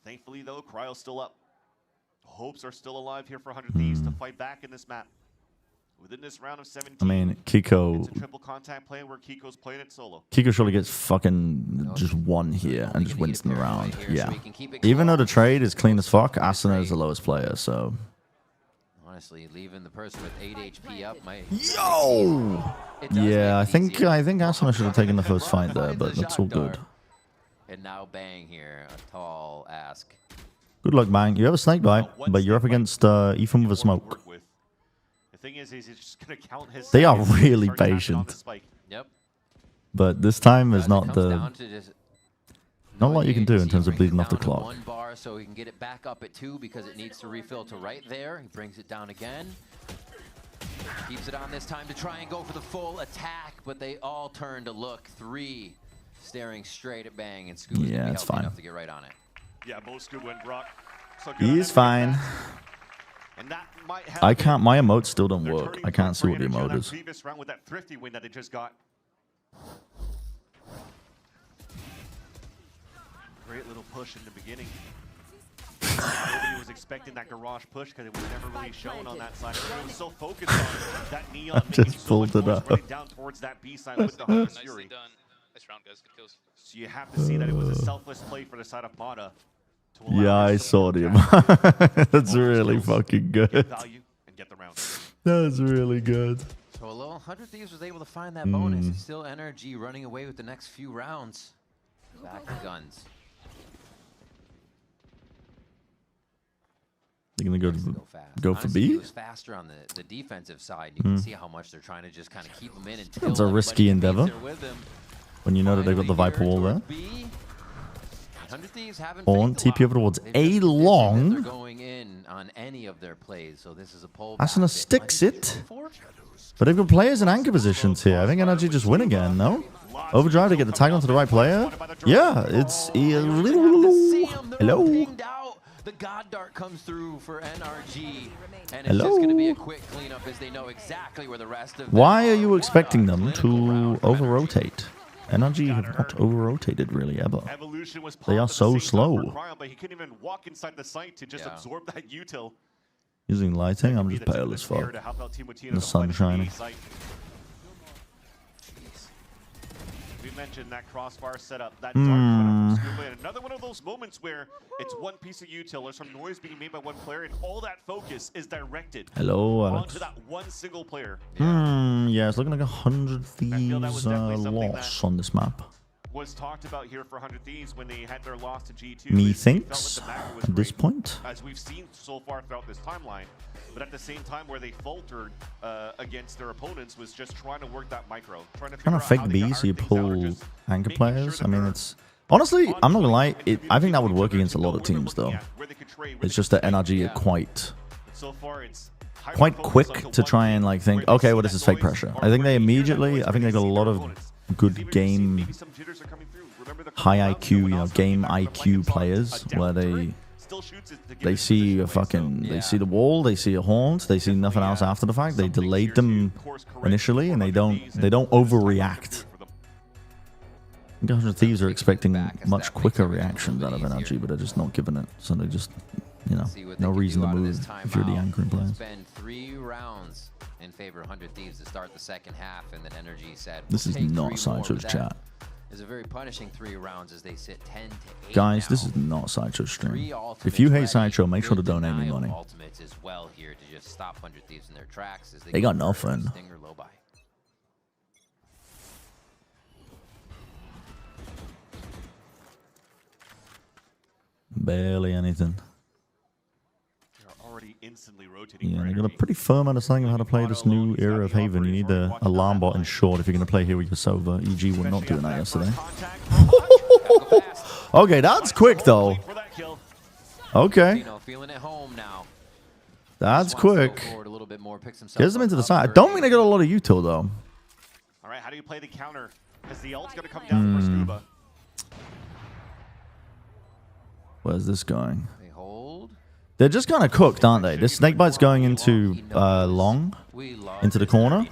S7: Thankfully, though, Cryo's still up. Hopes are still alive here for 100 Thieves to fight back in this map. Within this round of 17,
S3: I mean, Kiko.
S7: It's a triple contact play where Kiko's playing it solo.
S3: Kiko surely gets fucking just 1 here and just wins the round. Yeah. Even though the trade is clean as fuck, Asuna is the lowest player, so.
S8: Honestly, leaving the person with 8 HP up might.
S3: Yo! Yeah, I think Asuna should have taken the first fight there, but that's all good.
S8: And now Bang here, a tall ask.
S3: Good luck, Bang. You have a snake bite, but you're up against Ethan with a smoke.
S7: The thing is he's just gonna count his.
S3: They are really patient.
S8: Yep.
S3: But this time is not the. Not a lot you can do in terms of bleeding off the clock.
S8: 1 bar, so he can get it back up at 2 because it needs to refill to right there. He brings it down again. Keeps it on this time to try and go for the full attack, but they all turn to look. 3 staring straight at Bang, and Scuba's
S3: yeah, it's fine.
S8: enough to get right on it.
S7: Yeah, both Scuba and Brock. So
S3: he's fine.
S7: And that might
S3: I can't. My emotes still don't work. I can't see what the emote is.
S7: Previous round with that thrifty win that they just got. Great little push in the beginning. Nobody was expecting that garage push because it was never really shown on that side. Everyone was so focused on that neon
S3: Just pulled it up.
S7: running down towards that B side with the Hunter's Fury.
S9: Nice round, guys. Good kills.
S7: So you have to see that it was a selfless play for the side of Mata.
S3: Yeah, I saw him. That's really fucking good.
S7: Value and get the round.
S3: That's really good.
S8: So a little 100 Thieves was able to find that bonus. It's still NRG running away with the next few rounds. Back to guns.
S3: They're gonna go for
S8: Honestly,
S3: B.
S8: He was faster on the defensive side. You can see how much they're trying to just kind of keep him in until
S3: It's a risky
S8: everybody
S3: endeavor.
S8: thinks they're with him.
S3: When you know that they've got the Viper wall there.
S8: 100 Thieves haven't
S3: On
S8: faked a
S3: TP over
S8: lot.
S3: towards
S8: They've
S3: A
S8: just positioned that
S3: long.
S8: They're going in on any of their plays, so this is a pull.
S3: Asuna sticks it. But they've got players in anchor positions here. I think NRG just win again, no? Overdrive to get the tag onto the right player. Yeah, it's... Hello?
S8: The God Dart comes through for NRG, and it's
S3: Hello?
S8: just going to be a quick cleanup as they know exactly where the rest of
S3: Why are you expecting them to over-rotate? NRG have not over-rotated really ever. They are so slow.
S7: But he couldn't even walk inside the site to just absorb that util.
S3: Using lighting, I'm just pale as fuck. The sun shining.
S7: We mentioned that crossbar setup, that dark from Scuba, and another one of those moments where it's one piece of util, there's some noise being made by one player, and all that focus is directed onto that one single player.
S3: Yeah, it's looking like 100 Thieves loss on this map.
S7: Was talked about here for 100 Thieves when they had their loss to G2.
S3: Methinks, at this point.
S7: As we've seen so far throughout this timeline. But at the same time, where they faltered against their opponents was just trying to work that micro. Trying to
S3: Fake B so you pull anchor players. I mean, it's... Honestly, I'm not gonna lie. I think that would work against a lot of teams, though. It's just that NRG are quite quick to try and like think, okay, well, this is fake pressure. I think they got a lot of good game, high IQ, you know, game IQ players where they see a they see the wall, they see a haunt, they see nothing else after the fact. They delayed them initially, and they don't overreact. 100 Thieves are expecting much quicker reactions out of NRG, but they're just not giving it. So they just, you know, no reason to move if you're the anchoring players.
S8: Spend 3 rounds in favor of 100 Thieves to start the second half, and then NRG said,
S3: This is not Sideshow's chat.
S8: Is a very punishing 3 rounds as they sit 10 to 8.
S3: Guys, this is not Sideshow's stream. If you hate Sideshow, make sure to donate me money.
S8: Ultimates as well here to just stop 100 Thieves in their tracks as
S3: they got nothing. Barely anything. Yeah, they got a pretty firm understanding of how to play this new era of Haven. You need the alarm bot in short if you're going to play here with your Sova. EG would not do that yesterday. Okay, that's quick though. Okay. That's quick. Gets them into the side. I don't think they got a lot of util though.
S7: All right, how do you play the counter? Because the ult's going to come down for Scuba.
S3: Where's this going? They're just kind of cooked, aren't they? This snakebite's going into long, into the corner.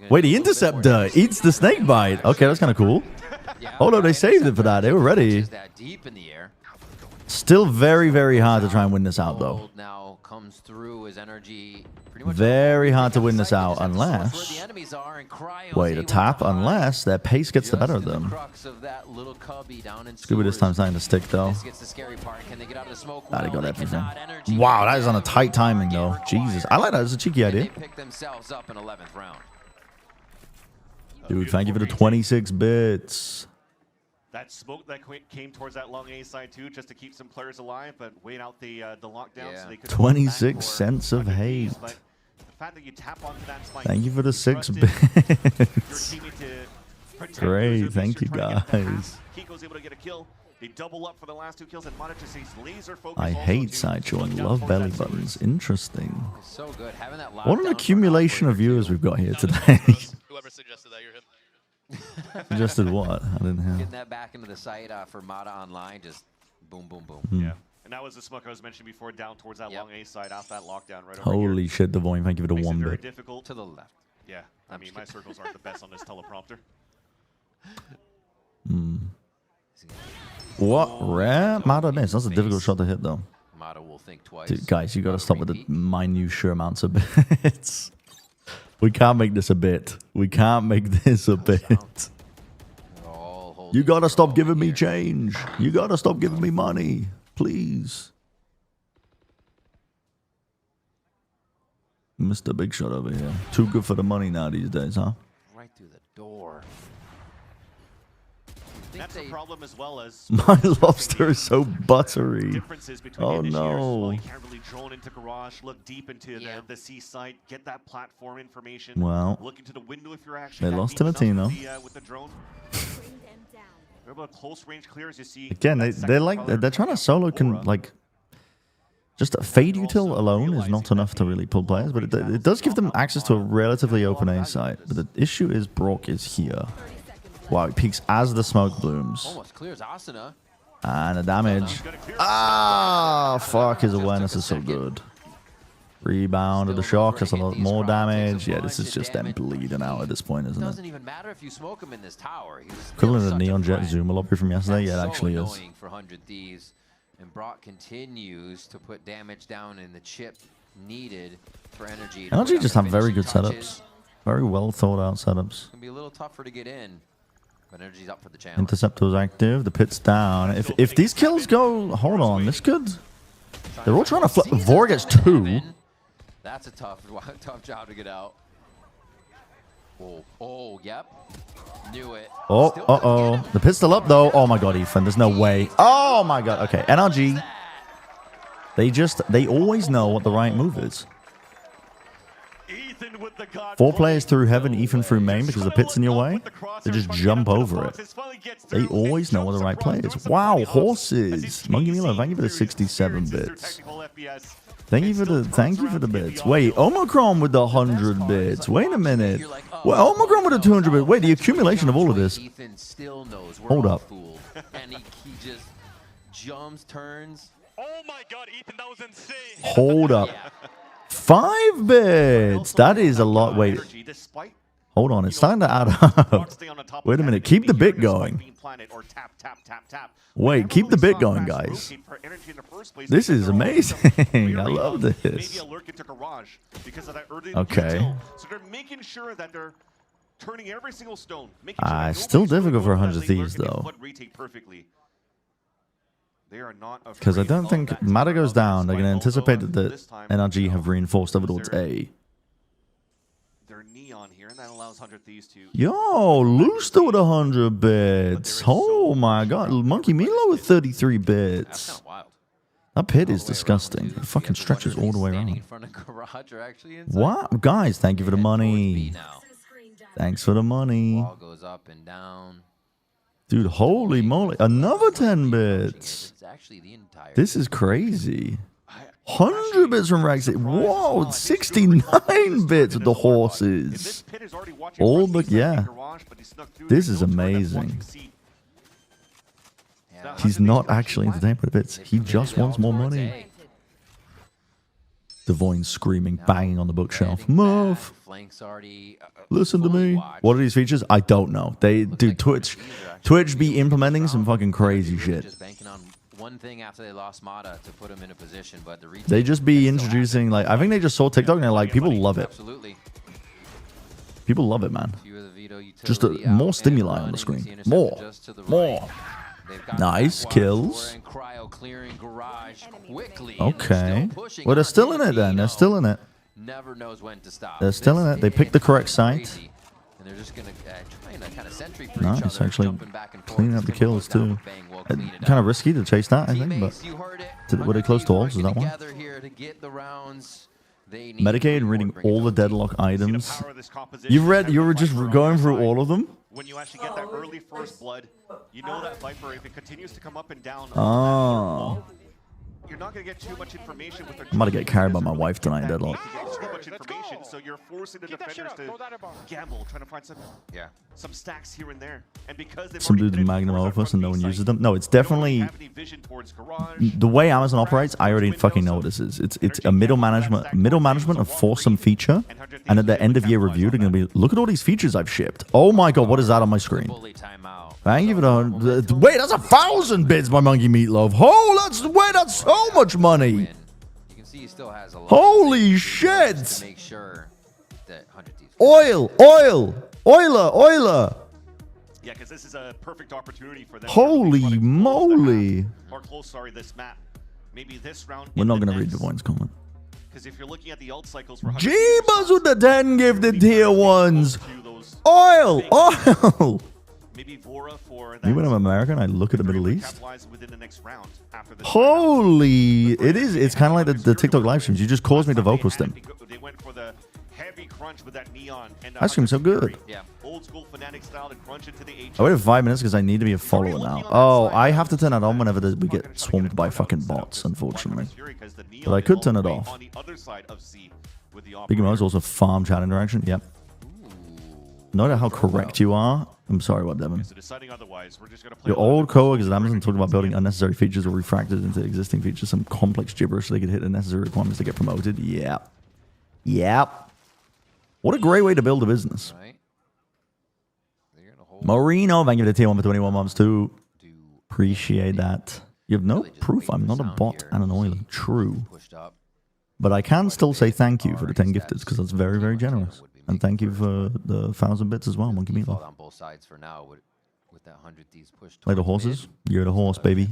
S3: Wait, the interceptor eats the snakebite. Okay, that's kind of cool. Oh no, they saved it for that. They were ready. Still very, very hard to try and win this out, though. Very hard to win this out unless... Wait, a tap unless their pace gets the better of them. Scuba this time starting to stick, though. Ah, they got everything. Wow, that is on a tight timing, though. Jesus. I like that. It's a cheeky idea. Dude, thank you for the 26 bits.
S7: That smoke that came towards that long A side too, just to keep some players alive, but wait out the lockdown so they could
S3: 26 cents of hate.
S7: But the fact that you tap onto that spike,
S3: thank you for the 6 bits. Great, thank you guys.
S7: Kiko's able to get a kill. They double up for the last 2 kills, and Monitor stays laser focused.
S3: I hate Sideshow and love belly buttons. Interesting.
S8: So good. Having that
S3: what an accumulation of viewers we've got here today.
S9: Whoever suggested that, you're him.
S3: Suggested what? I didn't hear.
S8: Getting that back into the site for Mata Online, just boom, boom, boom.
S7: Yeah, and that was the smoke I was mentioning before, down towards that long A side, off that lockdown right over
S3: Holy shit, Devoin, thank you for the 1 bit.
S7: Difficult
S8: to the left.
S7: Yeah, I mean, my circles aren't the best on this teleprompter.
S3: What? Rare? Mado miss. That's a difficult shot to hit, though.
S8: Mado will think twice.
S3: Dude, guys, you got to stop with the minutiae amounts of bits. We can't make this a bit. We can't make this a bit. You got to stop giving me change. You got to stop giving me money. Please. Mr. Big Shot over here. Too good for the money now these days, huh?
S8: Right through the door.
S7: That's the problem as well as
S3: my lobster is so buttery. Oh no.
S7: You can't really drone into garage, look deep into the seaside, get that platform information.
S3: Well,
S7: look into the window if you're actually
S3: they lost to Latino.
S7: With the drone. They're about close range clear as you see.
S3: Again, they're trying to solo just a fade util alone is not enough to really pull players, but it does give them access to a relatively open A site. But the issue is Brock is here. Wow, it peaks as the smoke blooms.
S8: Almost clears Asuna.
S3: And the damage. Ah, fuck, his awareness is so good. Rebound of the shock, that's a lot more damage. Yeah, this is just them bleeding out at this point, isn't it?
S8: Doesn't even matter if you smoke him in this tower.
S3: Equivalent of Neon Jet Zuma lobby from yesterday? Yeah, it actually is.
S8: For 100 Thieves. And Brock continues to put damage down in the chip needed for energy.
S3: Energy just have very good setups. Very well thought out setups.
S8: It's going to be a little tougher to get in. But energy's up for the challenge.
S3: Interceptor's active. The pit's down. If these kills go... Hold on. This could... They're all trying to flip. Vor gets 2.
S8: That's a tough job to get out. Oh, yep. Knew it.
S3: Oh, uh-oh. The pit's still up, though. Oh, my God, Ethan. There's no way. Oh, my God. Okay, NRG. They always know what the right move is. 4 players through heaven, Ethan through main because the pit's in your way. They just jump over it. They always know what the right play is. Wow, horses. Monkey Milo, thank you for the 67 bits. Thank you for the bits. Wait, Omicron with the 100 bits. Wait a minute. Well, Omicron with the 200 bits. Wait, the accumulation of all of this. Hold up.
S8: And he just jumps, turns.
S10: Oh my God, Ethan, that was insane.
S3: Hold up. 5 bits. That is a lot. Wait. Hold on. It's starting to add up. Wait a minute. Keep the bit going. Wait. Keep the bit going, guys. This is amazing. I love this. Okay.
S7: So they're making sure that they're turning every single stone.
S3: Still difficult for 100 Thieves, though. Because I don't think Mata goes down. They're going to anticipate that the NRG have reinforced over towards A.
S7: They're neon here, and that allows 100 Thieves to.
S3: Yo, Looster with 100 bits. Oh my God, Monkey Milo with 33 bits. That pit is disgusting. It fucking stretches all the way around. What, guys? Thank you for the money. Thanks for the money.
S8: Wall goes up and down.
S3: Dude, holy moly. Another 10 bits. This is crazy. 100 bits from Rex. Whoa, 69 bits with the horses. All but, yeah. This is amazing. He's not actually entertained by the bits. He just wants more money. Devoyne screaming, banging on the bookshelf. Move. Listen to me. What are these features? I don't know. Dude, Twitch be implementing some fucking crazy shit.
S8: Just banking on one thing after they lost Mata to put him in a position, but
S3: they just be introducing, like, I think they just saw TikTok and they're like, people love it.
S8: Absolutely.
S3: People love it, man. Just more stimuli on the screen. More. Nice kills. Okay. Well, they're still in it then. They're still in it.
S8: Never knows when to stop.
S3: They're still in it. They picked the correct site.
S8: And they're just going to try and kind of sentry for
S3: nice,
S8: each other,
S3: actually cleaning up the kills too. Kind of risky to chase that, I think, but were they close to walls? Is that one? Medicaid reading all the deadlock items. You were just going through all of them?
S7: When you actually get that early first blood, you know that Viper, if it continues to come up and down, you're not going to get too much information with their.
S3: I'm about to get carried by my wife tonight in deadlock.
S7: Too much information, so you're forcing the defenders to gamble, trying to find some stacks here and there. And because
S3: some dudes Magnum Opus and no one uses them. No, it's definitely the way Amazon operates. I already fucking know what this is. It's a middle management of force some feature, and at the end of year review, they're gonna be look at all these features I've shipped. Oh my God, what is that on my screen? Thank you for the... Wait, that's 1,000 bits by Monkey Meatloaf. Oh, that's so much money.
S8: You can see he still has a lot
S3: Holy shit.
S8: to make sure that 100 Thieves.
S3: Oiler.
S7: Yeah, because this is a perfect opportunity for them.
S3: Holy moly.
S7: Or close, sorry, this map. Maybe this round.
S3: We're not going to read the points comment.
S7: Because if you're looking at the ult cycles for
S3: Jeebus with the 10 gifted tier 1s. Oil.
S7: Maybe Vora for
S3: Maybe when I'm American, I look at the Middle East.
S7: within the next round after this
S3: Holy. It's kind of like the TikTok live streams. You just caused me to vocal stim.
S7: They went for the heavy crunch with that neon. And
S3: Ice cream so good.
S7: Yeah. Old school Fnatic style to crunch into the H.
S3: I waited 5 minutes because I need to be a follower now. Oh, I have to turn that on whenever we get swarmed by fucking bots, unfortunately. But I could turn it off. Big Mo's also farm chat interaction. Yep. No matter how correct you are. I'm sorry about Devin. Your old coworkers at Amazon talking about building unnecessary features or refractors into existing features, some complex gibberish so they could hit the necessary requirements to get promoted. Yep. What a great way to build a business. Marino, thank you for the tier 1 for 21 months too. Appreciate that. You have no proof I'm not a bot and an oiler. True. But I can still say thank you for the 10 gifteds because that's very, very generous. And thank you for the 1,000 bits as well, Monkey Meatloaf.
S8: On both sides for now with that 100 Thieves push.
S3: Play the horses. You're the horse, baby.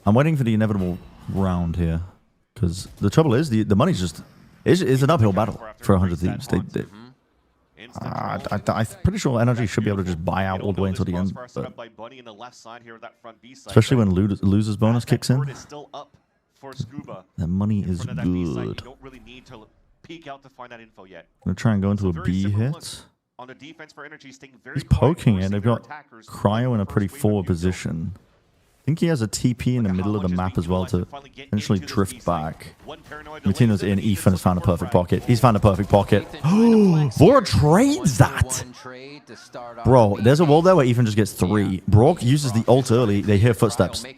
S3: I'm waiting for the inevitable round here. Because the trouble is, the money's just... It's an uphill battle for 100 Thieves. I'm pretty sure NRG should be able to just buy out all the way until the end. But especially when losers bonus kicks in. That money is good.
S7: Peek out to find that info yet.
S3: I'm going to try and go into a B hit.
S7: On the defense for Energy, staying very
S3: He's poking it. They've got Cryo in a pretty forward position. I think he has a TP in the middle of the map as well to eventually drift back. Martino's in. Ethan has found a perfect pocket. He's found a perfect pocket. Vora trades that. Bro, there's a wall there where Ethan just gets 3. Brock uses the ult early. They hear footsteps. They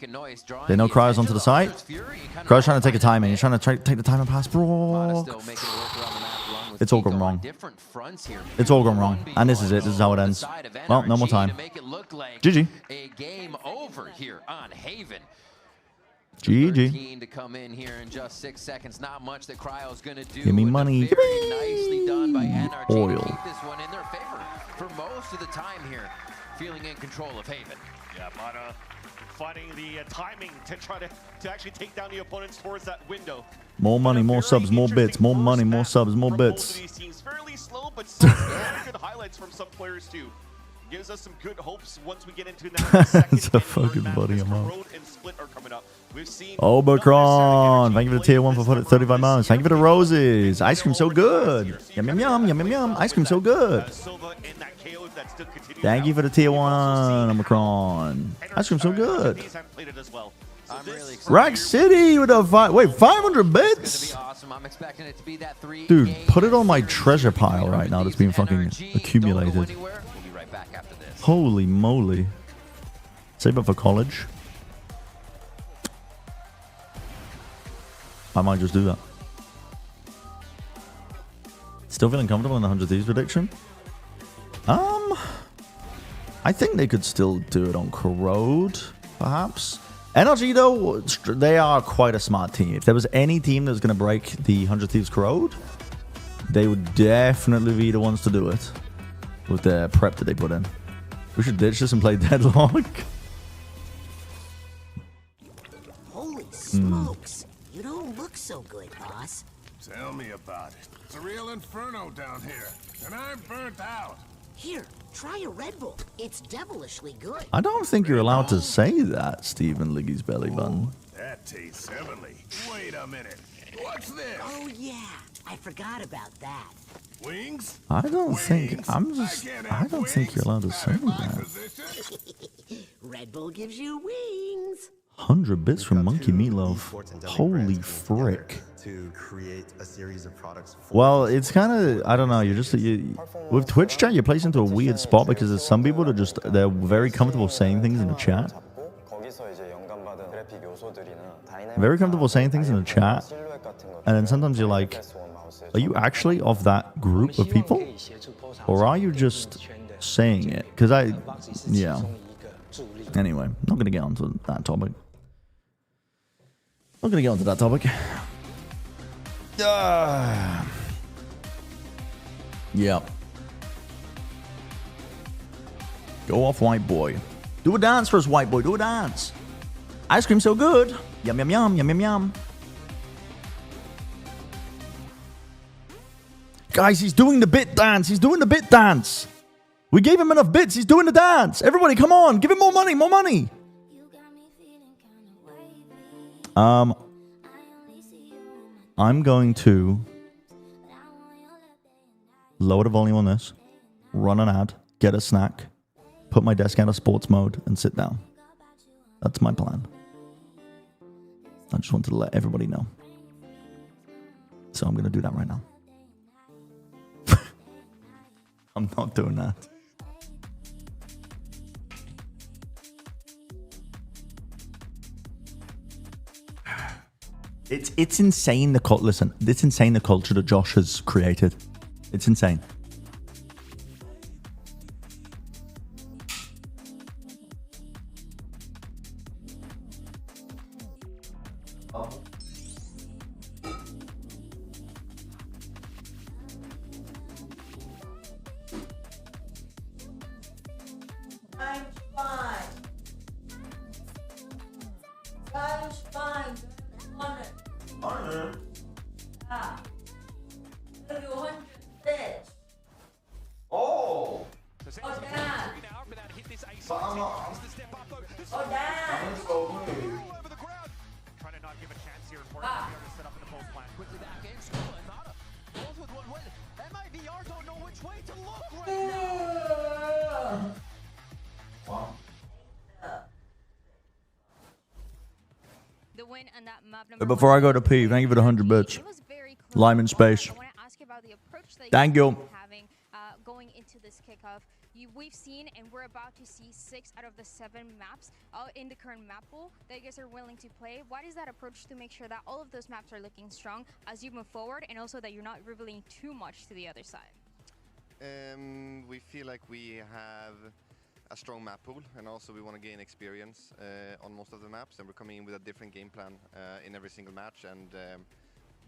S3: know Cryo's onto the side. Cryo's trying to take a timing. He's trying to take the timing pass. Brock. It's all gone wrong. It's all gone wrong. And this is it. This is how it ends. Well, no more time. GG.
S8: A game over here on Haven.
S3: GG.
S8: To come in here in just 6 seconds. Not much that Cryo's going to do.
S3: Give me money.
S8: Very nicely done by NRG.
S3: Oil.
S8: To keep this one in their favor for most of the time here. Feeling in control of Haven.
S7: Yeah, Mana finding the timing to try to actually take down the opponents towards that window.
S3: More money, more subs, more bits. More money, more subs, more bits.
S7: Fairly slow, but still good highlights from some players too. Gives us some good hopes once we get into that.
S3: That's a fucking buddy of mine. Omicron, thank you for the tier 1 for 35 months. Thank you for the roses. Ice cream so good. Yum, yum, yum, yum, yum, yum. Ice cream so good. Thank you for the tier 1, Omicron. Ice cream so good. Rack City with a 500 bits? Dude, put it on my treasure pile right now that's being fucking accumulated. Holy moly. Save up for college. I might just do that. Still feeling comfortable in the 100 Thieves prediction? I think they could still do it on Corrode, perhaps. NRG, though, they are quite a smart team. If there was any team that was going to break the 100 Thieves Corrode, they would definitely be the ones to do it with the prep that they put in. We should ditch this and play Deadlock.
S12: Holy smokes. You don't look so good, boss.
S13: Tell me about it. It's a real inferno down here, and I'm burnt out.
S12: Here, try a Red Bull. It's devilishly good.
S3: I don't think you're allowed to say that, Stephen Liggy's belly button.
S13: That tastes heavenly. Wait a minute. What's this?
S12: Oh, yeah. I forgot about that.
S13: Wings?
S3: I don't think you're allowed to say that.
S12: Red Bull gives you wings.
S3: 100 bits from Monkey Meatloaf. Holy frick.
S14: To create a series of products.
S3: Well, it's kind of, I don't know, with Twitch chat, you're placed into a weird spot because there's some people that they're very comfortable saying things in the chat. Very comfortable saying things in the chat. And then sometimes you're like, are you actually of that group of people? Or are you just saying it because yeah. Anyway, not gonna get onto that topic. Not gonna get onto that topic. Yeah. Go off, white boy. Do a dance for us, white boy. Do a dance. Ice cream so good. Yum, yum, yum, yum, yum, yum. Guys, he's doing the bit dance. He's doing the bit dance. We gave him enough bits. He's doing the dance. Everybody, come on. Give him more money. More money. I'm going to lower the volume on this, run an ad, get a snack, put my desk out of sports mode, and sit down. That's my plan. I just wanted to let everybody know. So I'm going to do that right now. I'm not doing that. It's insane it's insane the culture that Josh has created. It's insane. But before I go to pee, thank you for the 100 bits. Lyman Space. Thank you.
S15: Going into this kickoff, we've seen and we're about to see 6 out of the 7 maps in the current map pool that you guys are willing to play. What is that approach to make sure that all of those maps are looking strong as you move forward, and also that you're not revealing too much to the other side?
S16: We feel like we have a strong map pool, and also we want to gain experience on most of the maps, and we're coming in with a different game plan in every single match, and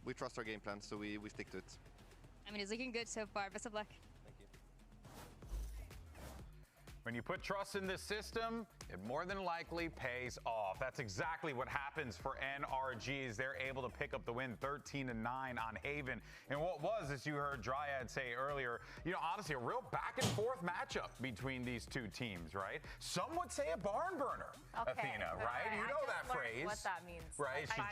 S16: we trust our game plan, so we stick to it.
S15: I mean, it's looking good so far. Best of luck.
S2: When you put trust in this system, it more than likely pays off. That's exactly what happens for NRGs. They're able to pick up the win 13-9 on Haven. And what was, as you heard Dryad say earlier, honestly, a real back and forth matchup between these two teams, right? Some would say a barn burner, Athena, right? You know that phrase.
S4: What that means.
S2: Right? She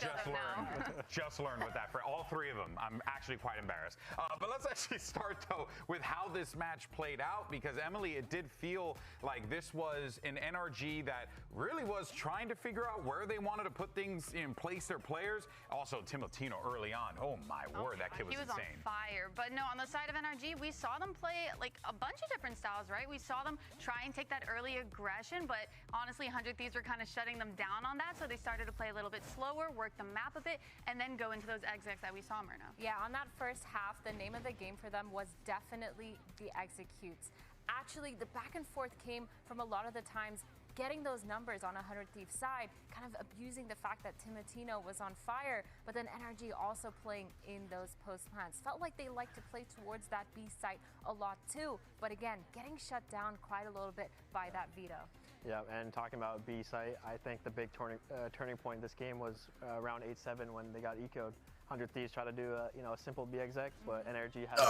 S2: just learned what that phrase. All three of them. I'm actually quite embarrassed. But let's actually start, though, with how this match played out, because Emily, it did feel like this was an NRG that really was trying to figure out where they wanted to put things in place, their players. Also, Timotino early on. Oh my word, that kid was insane.
S6: He was on fire. But no, on the side of NRG, we saw them play like a bunch of different styles, right? We saw them try and take that early aggression, but honestly, 100 Thieves were kind of shutting them down on that, so they started to play a little bit slower, work the map a bit, and then go into those execs that we saw, Myrna.
S4: Yeah, on that first half, the name of the game for them was definitely the executes. Actually, the back and forth came from a lot of the times getting those numbers on 100 Thieves side, kind of abusing the fact that Timotino was on fire, but then NRG also playing in those post plants. Felt like they liked to play towards that B site a lot too, but again, getting shut down quite a little bit by that veto.
S1: Yeah, and talking about B site, I think the big turning point this game was around 8-7 when they got eco'd. 100 Thieves try to do a simple B exec, but NRG has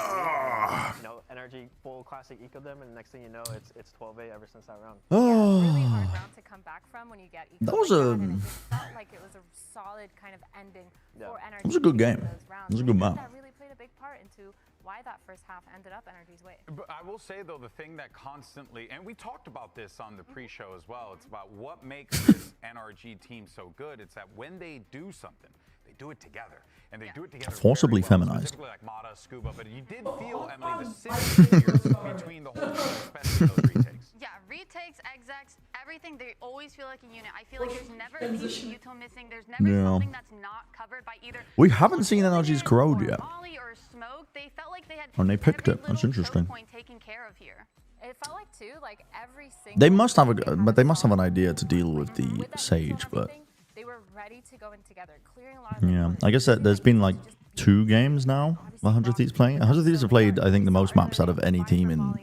S1: NRG full classic eco them, and next thing you know, it's 12-8 ever since that round.
S4: Yeah, really hard round to come back from when you get eco.
S3: That was a.
S4: And it just felt like it was a solid kind of ending for NRG.
S3: It was a good game. It was a good map.
S4: That really played a big part into why that first half ended up NRG's way.
S2: But I will say, though, the thing that constantly, and we talked about this on the pre-show as well, it's about what makes this NRG team so good. It's that when they do something, they do it together. And they do it together
S3: forcibly
S2: very well,
S3: feminized.
S2: Specifically like Mata, Scuba, but you did feel, Emily, the synergy between the whole team, especially those retakes.
S6: Yeah, retakes, execs, everything, they always feel like a unit. I feel like there's never a piece of util missing. There's never something that's not covered by either.
S3: We haven't seen NRG's corrode yet.
S6: Molly or smoke. They felt like they had
S3: and they picked it. That's interesting.
S6: point taken care of here.
S4: It felt like too, like every single.
S3: They must have but they must have an idea to deal with the Sage, but
S4: they were ready to go in together, clearing a lot of.
S3: yeah, I guess that there's been like 2 games now. 100 Thieves playing. 100 Thieves have played, I think, the most maps out of any team in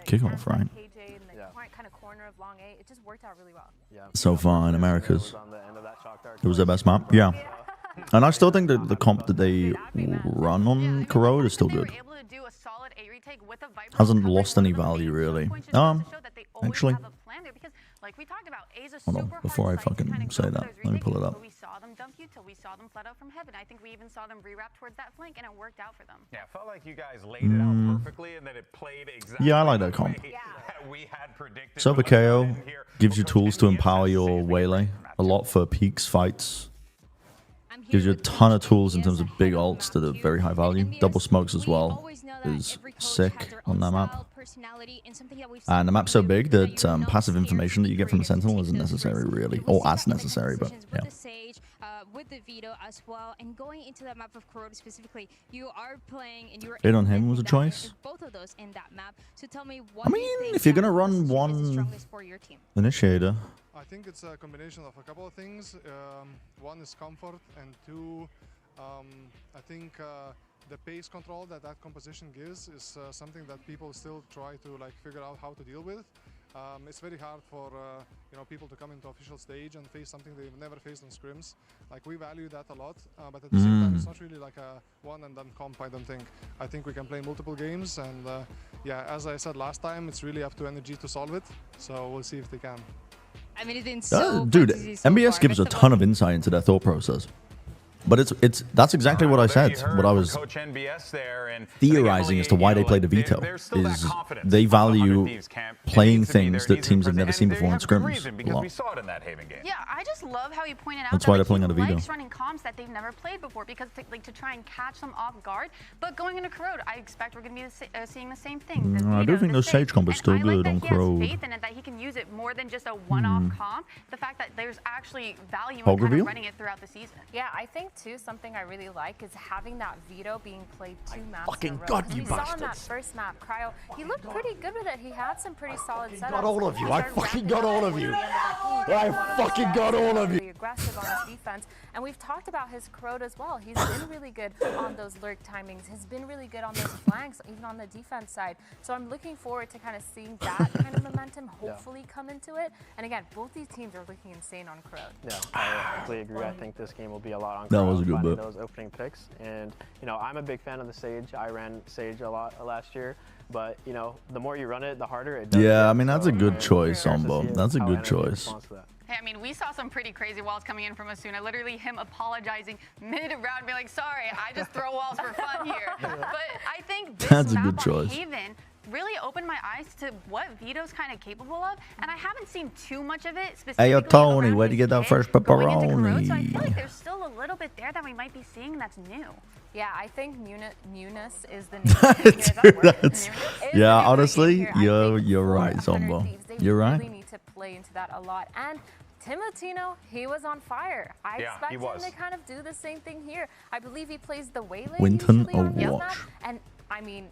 S3: kickoff, right?
S4: Kind of corner of long A. It just worked out really well.
S3: So far in Americas, it was their best map. Yeah, and I still think that the comp that they run on Corrode is still good. Hasn't lost any value really. Actually, hold on, before I fucking say that, let me pull it up.
S6: We saw them dump you till we saw them flood out from heaven. I think we even saw them rewrap towards that flank, and it worked out for them.
S2: Yeah, it felt like you guys laid it out perfectly, and that it played exactly.
S3: Yeah, I like that comp.
S2: That we had predicted.
S3: Silver KO gives you tools to empower your Waylay. A lot for peaks, fights. Gives you a ton of tools in terms of big ults that are very high value. Double smokes as well is sick on that map. And the map's so big that passive information that you get from the Sentinel isn't necessary, really. Or as necessary, but yeah.
S15: With the veto as well, and going into that map of Corrode specifically, you are playing and you're
S3: Bid on him was a choice.
S15: both of those in that map. So tell me what
S3: I mean, if you're gonna run one initiator,
S17: I think it's a combination of a couple of things. One is comfort, and 2, I think the pace control that composition gives is something that people still try to like figure out how to deal with. It's very hard for people to come into official stage and face something they've never faced on scrims. Like, we value that a lot, but at the same time, it's not really like a one and done comp. I don't think. I think we can play multiple games, and yeah, as I said last time, it's really up to NRG to solve it. So we'll see if they can.
S15: I mean, it's been so
S3: dude,
S15: so
S3: MBS
S15: far.
S3: gives a ton of insight into their thought process. But that's exactly what I said. What I was theorizing as to why they play the veto is they value playing things that teams have never seen before in scrims a lot.
S6: Yeah, I just love how you pointed out
S3: That's
S6: that
S3: why they're playing on a veto.
S6: likes running comps that they've never played before because to try and catch them off guard. But going into Corrode, I expect we're going to be seeing the same thing.
S3: I do think the Sage comp is still good on Corrode.
S6: Faith in it that he can use it more than just a one-off comp. The fact that there's actually value in
S3: Hog
S6: kind
S3: reveal?
S6: of running it throughout the season.
S4: Yeah, I think too something I really like is having that veto being played 2 maps
S3: fucking
S4: in a row.
S3: got
S4: 'Cause
S3: you
S4: we saw on that
S3: bastards.
S4: first map, Cryo, he looked pretty good with it. He had some pretty solid setups.
S3: got all of you.
S4: He
S3: I
S4: started
S3: fucking
S4: ramping
S3: got
S4: up
S3: all
S4: at
S3: of
S4: the
S3: you.
S4: end of that game.
S3: I fucking got all of you.
S4: Very aggressive on his defense, and we've talked about his Corrode as well. He's been really good on those lurk timings. He's been really good on those flanks, even on the defense side. So I'm looking forward to kind of seeing that kind of momentum hopefully come into it. And again, both these teams are looking insane on Corrode.
S1: Yeah, I completely agree. I think this game will be a lot on
S3: That
S1: Corrode,
S3: was a good
S1: finding
S3: bit.
S1: those opening picks. And, I'm a big fan of the Sage. I ran Sage a lot last year. But, the more you run it, the harder it does.
S3: Yeah, I mean, that's a good choice, Ombo. That's a good choice.
S6: Hey, I mean, we saw some pretty crazy walls coming in from Asuna. Literally him apologizing mid-round, being like, sorry, I just throw walls for fun here. But I think this
S3: That's a
S6: map
S3: good
S6: on
S3: choice.
S6: Haven really opened my eyes to what Vito's kind of capable of, and I haven't seen too much of it specifically.
S3: Hey, yo, Tony, where'd you get that first
S6: Corrode, so I feel like
S3: pepperoni?
S6: there's still a little bit there that we might be seeing that's new.
S4: Yeah, I think newness is the new.
S3: Yeah, honestly, you're right, Zombo. You're
S4: They
S3: right.
S4: really need to play into that a lot. And Timotino, he was on fire. I expect him to kind of do the same thing here. I believe he plays the Waylay
S3: Winton
S4: usually on his
S3: Overwatch.
S4: map. And I mean,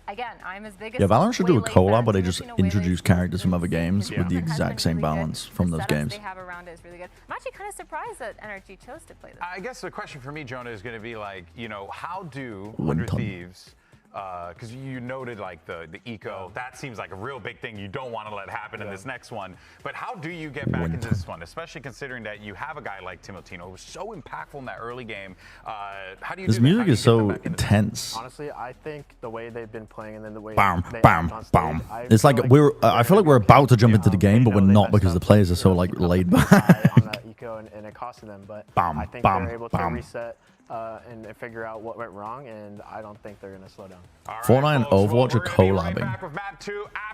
S4: again, I'm his biggest
S3: Yeah, Valorant should do a
S4: Waylay
S3: collab
S4: fan.
S3: where they just
S4: Timotino
S3: introduce
S4: Waylay's
S3: characters from other games with the
S4: has been
S3: exact same
S4: really good.
S3: balance from
S4: The
S3: those
S4: setups
S3: games.
S4: they have around it is really good. I'm actually kind of surprised that NRG chose to play this.
S2: I guess the question for me, Jonah, is going to be like, how do
S3: Winton.
S2: 100 Thieves, because you noted like the eco, that seems like a real big thing you don't want to let happen in this next one. But how do you get back into this one, especially considering that you have a guy like Timotino who was so impactful in that early game? How do you
S3: This
S2: do that? How
S3: music
S2: do you
S3: is
S2: get them
S3: so
S2: back into this?
S3: tense.
S1: Honestly, I think the way they've been playing and then the way
S3: Bam,
S1: they
S3: bam,
S1: act on stage,
S3: bam.
S1: I
S3: It's
S1: feel
S3: like I feel like we're about to jump into the game, but we're
S1: they
S3: not
S1: messed
S3: because the
S1: up
S3: players are so like laid back.
S1: on that eco and it costed them. But
S3: Bam,
S1: I think
S3: bam,
S1: they're able
S3: bam.
S1: to reset and figure out what went wrong, and I don't think they're going to slow down.
S3: Fortnite and Overwatch are collabing.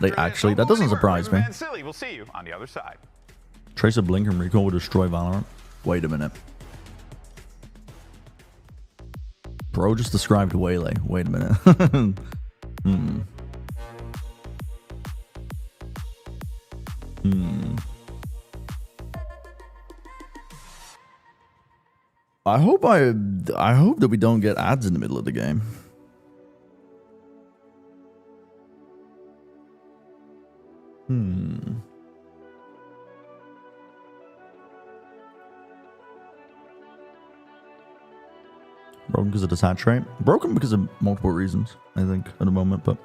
S3: They actually, that doesn't surprise me.
S2: We'll see you on the other side.
S3: Tracer Blink and Recall will destroy Valorant. Wait a minute. Bro just described Waylay. Wait a minute. I hope that we don't get ads in the middle of the game. Broken because of the attach rate. Broken because of multiple reasons, I think, at the moment, but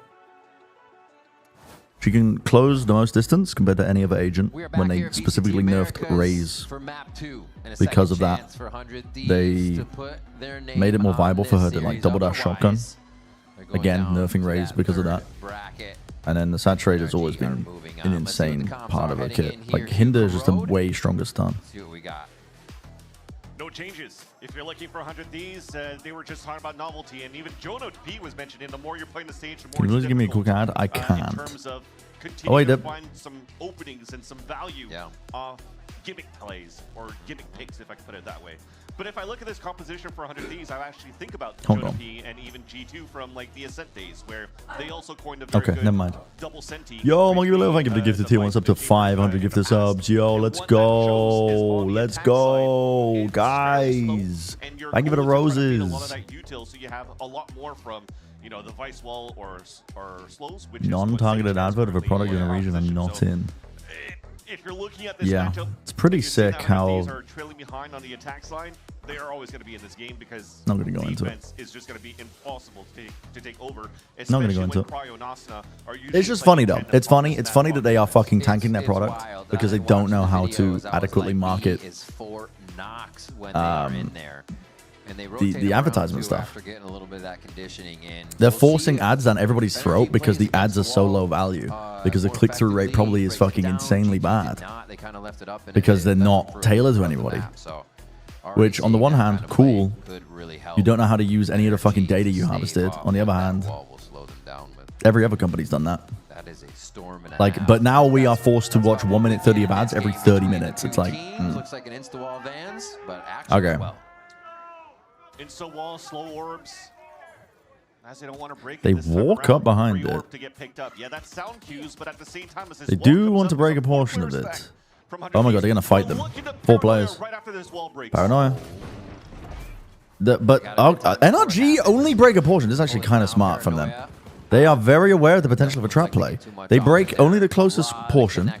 S3: she can close the most distance compared to any other agent when they specifically nerfed Raze. Because of that, they made it more viable for her to like double dash shotgun. Again, nerfing Raze because of that. And then the saturate has always been an insane part of her kit. Like Hinder is just a way stronger stun.
S7: No changes. If you're looking for 100 Thieves, they were just talking about novelty, and even Jono P was mentioning the more you're playing the stage, the more
S3: Can you please give me a quick ad? I
S7: in
S3: can't.
S7: terms of
S3: Oh,
S7: continuing
S3: wait,
S7: to
S3: Dip.
S7: find some openings and some value off gimmick plays or gimmick picks, if I can put it that way. But if I look at this composition for 100 Thieves, I actually think about Jono P and even G2 from like the Ascent days, where they also coined a very good
S3: never mind.
S7: double senti.
S3: Yo, I'm gonna give a little thank you for the gifted tier ones up to 500 gifted subs. Yo, let's go. Let's go, guys. Thank you for the roses.
S7: So you have a lot more from, you know, the Vice Wall or slows, which
S3: Non-targeted advert of a product in a region I'm not in.
S7: If you're looking at this
S3: Yeah,
S7: matchup,
S3: it's pretty sick how
S7: these are trailing behind on the attacks line. They are always going to be in this game because
S3: not gonna go into
S7: defense is just going to be impossible to take over.
S3: Not gonna go into it.
S7: Cryo and Asuna are usually
S3: It's just funny though. It's funny. It's funny that they are fucking tanking their product because they don't know how to adequately market the advertisement stuff. They're forcing ads down everybody's throat because the ads are so low value. Because the click-through rate probably is fucking insanely bad. Because they're not tailored to anybody. Which, on the one hand, cool. You don't know how to use any of the fucking data you harvested. On the other hand, every other company's done that. Like, but now we are forced to watch 1 minute 30 of ads every 30 minutes. It's like, okay.
S7: Insta wall, slow orbs. As they don't want to break
S3: They walk up behind it.
S7: to get picked up. Yeah, that's sound cues, but at the same time, as this
S3: They
S7: wall
S3: do
S7: comes
S3: want
S7: up,
S3: to break a
S7: there's
S3: portion of
S7: player
S3: it.
S7: stack from
S3: Oh my god, they're gonna fight them. 4 players.
S7: right after this wall breaks.
S3: Paranoia. But NRG only break a portion. This is actually kind of smart from them. They are very aware of the potential of a trap play. They break only the closest portion.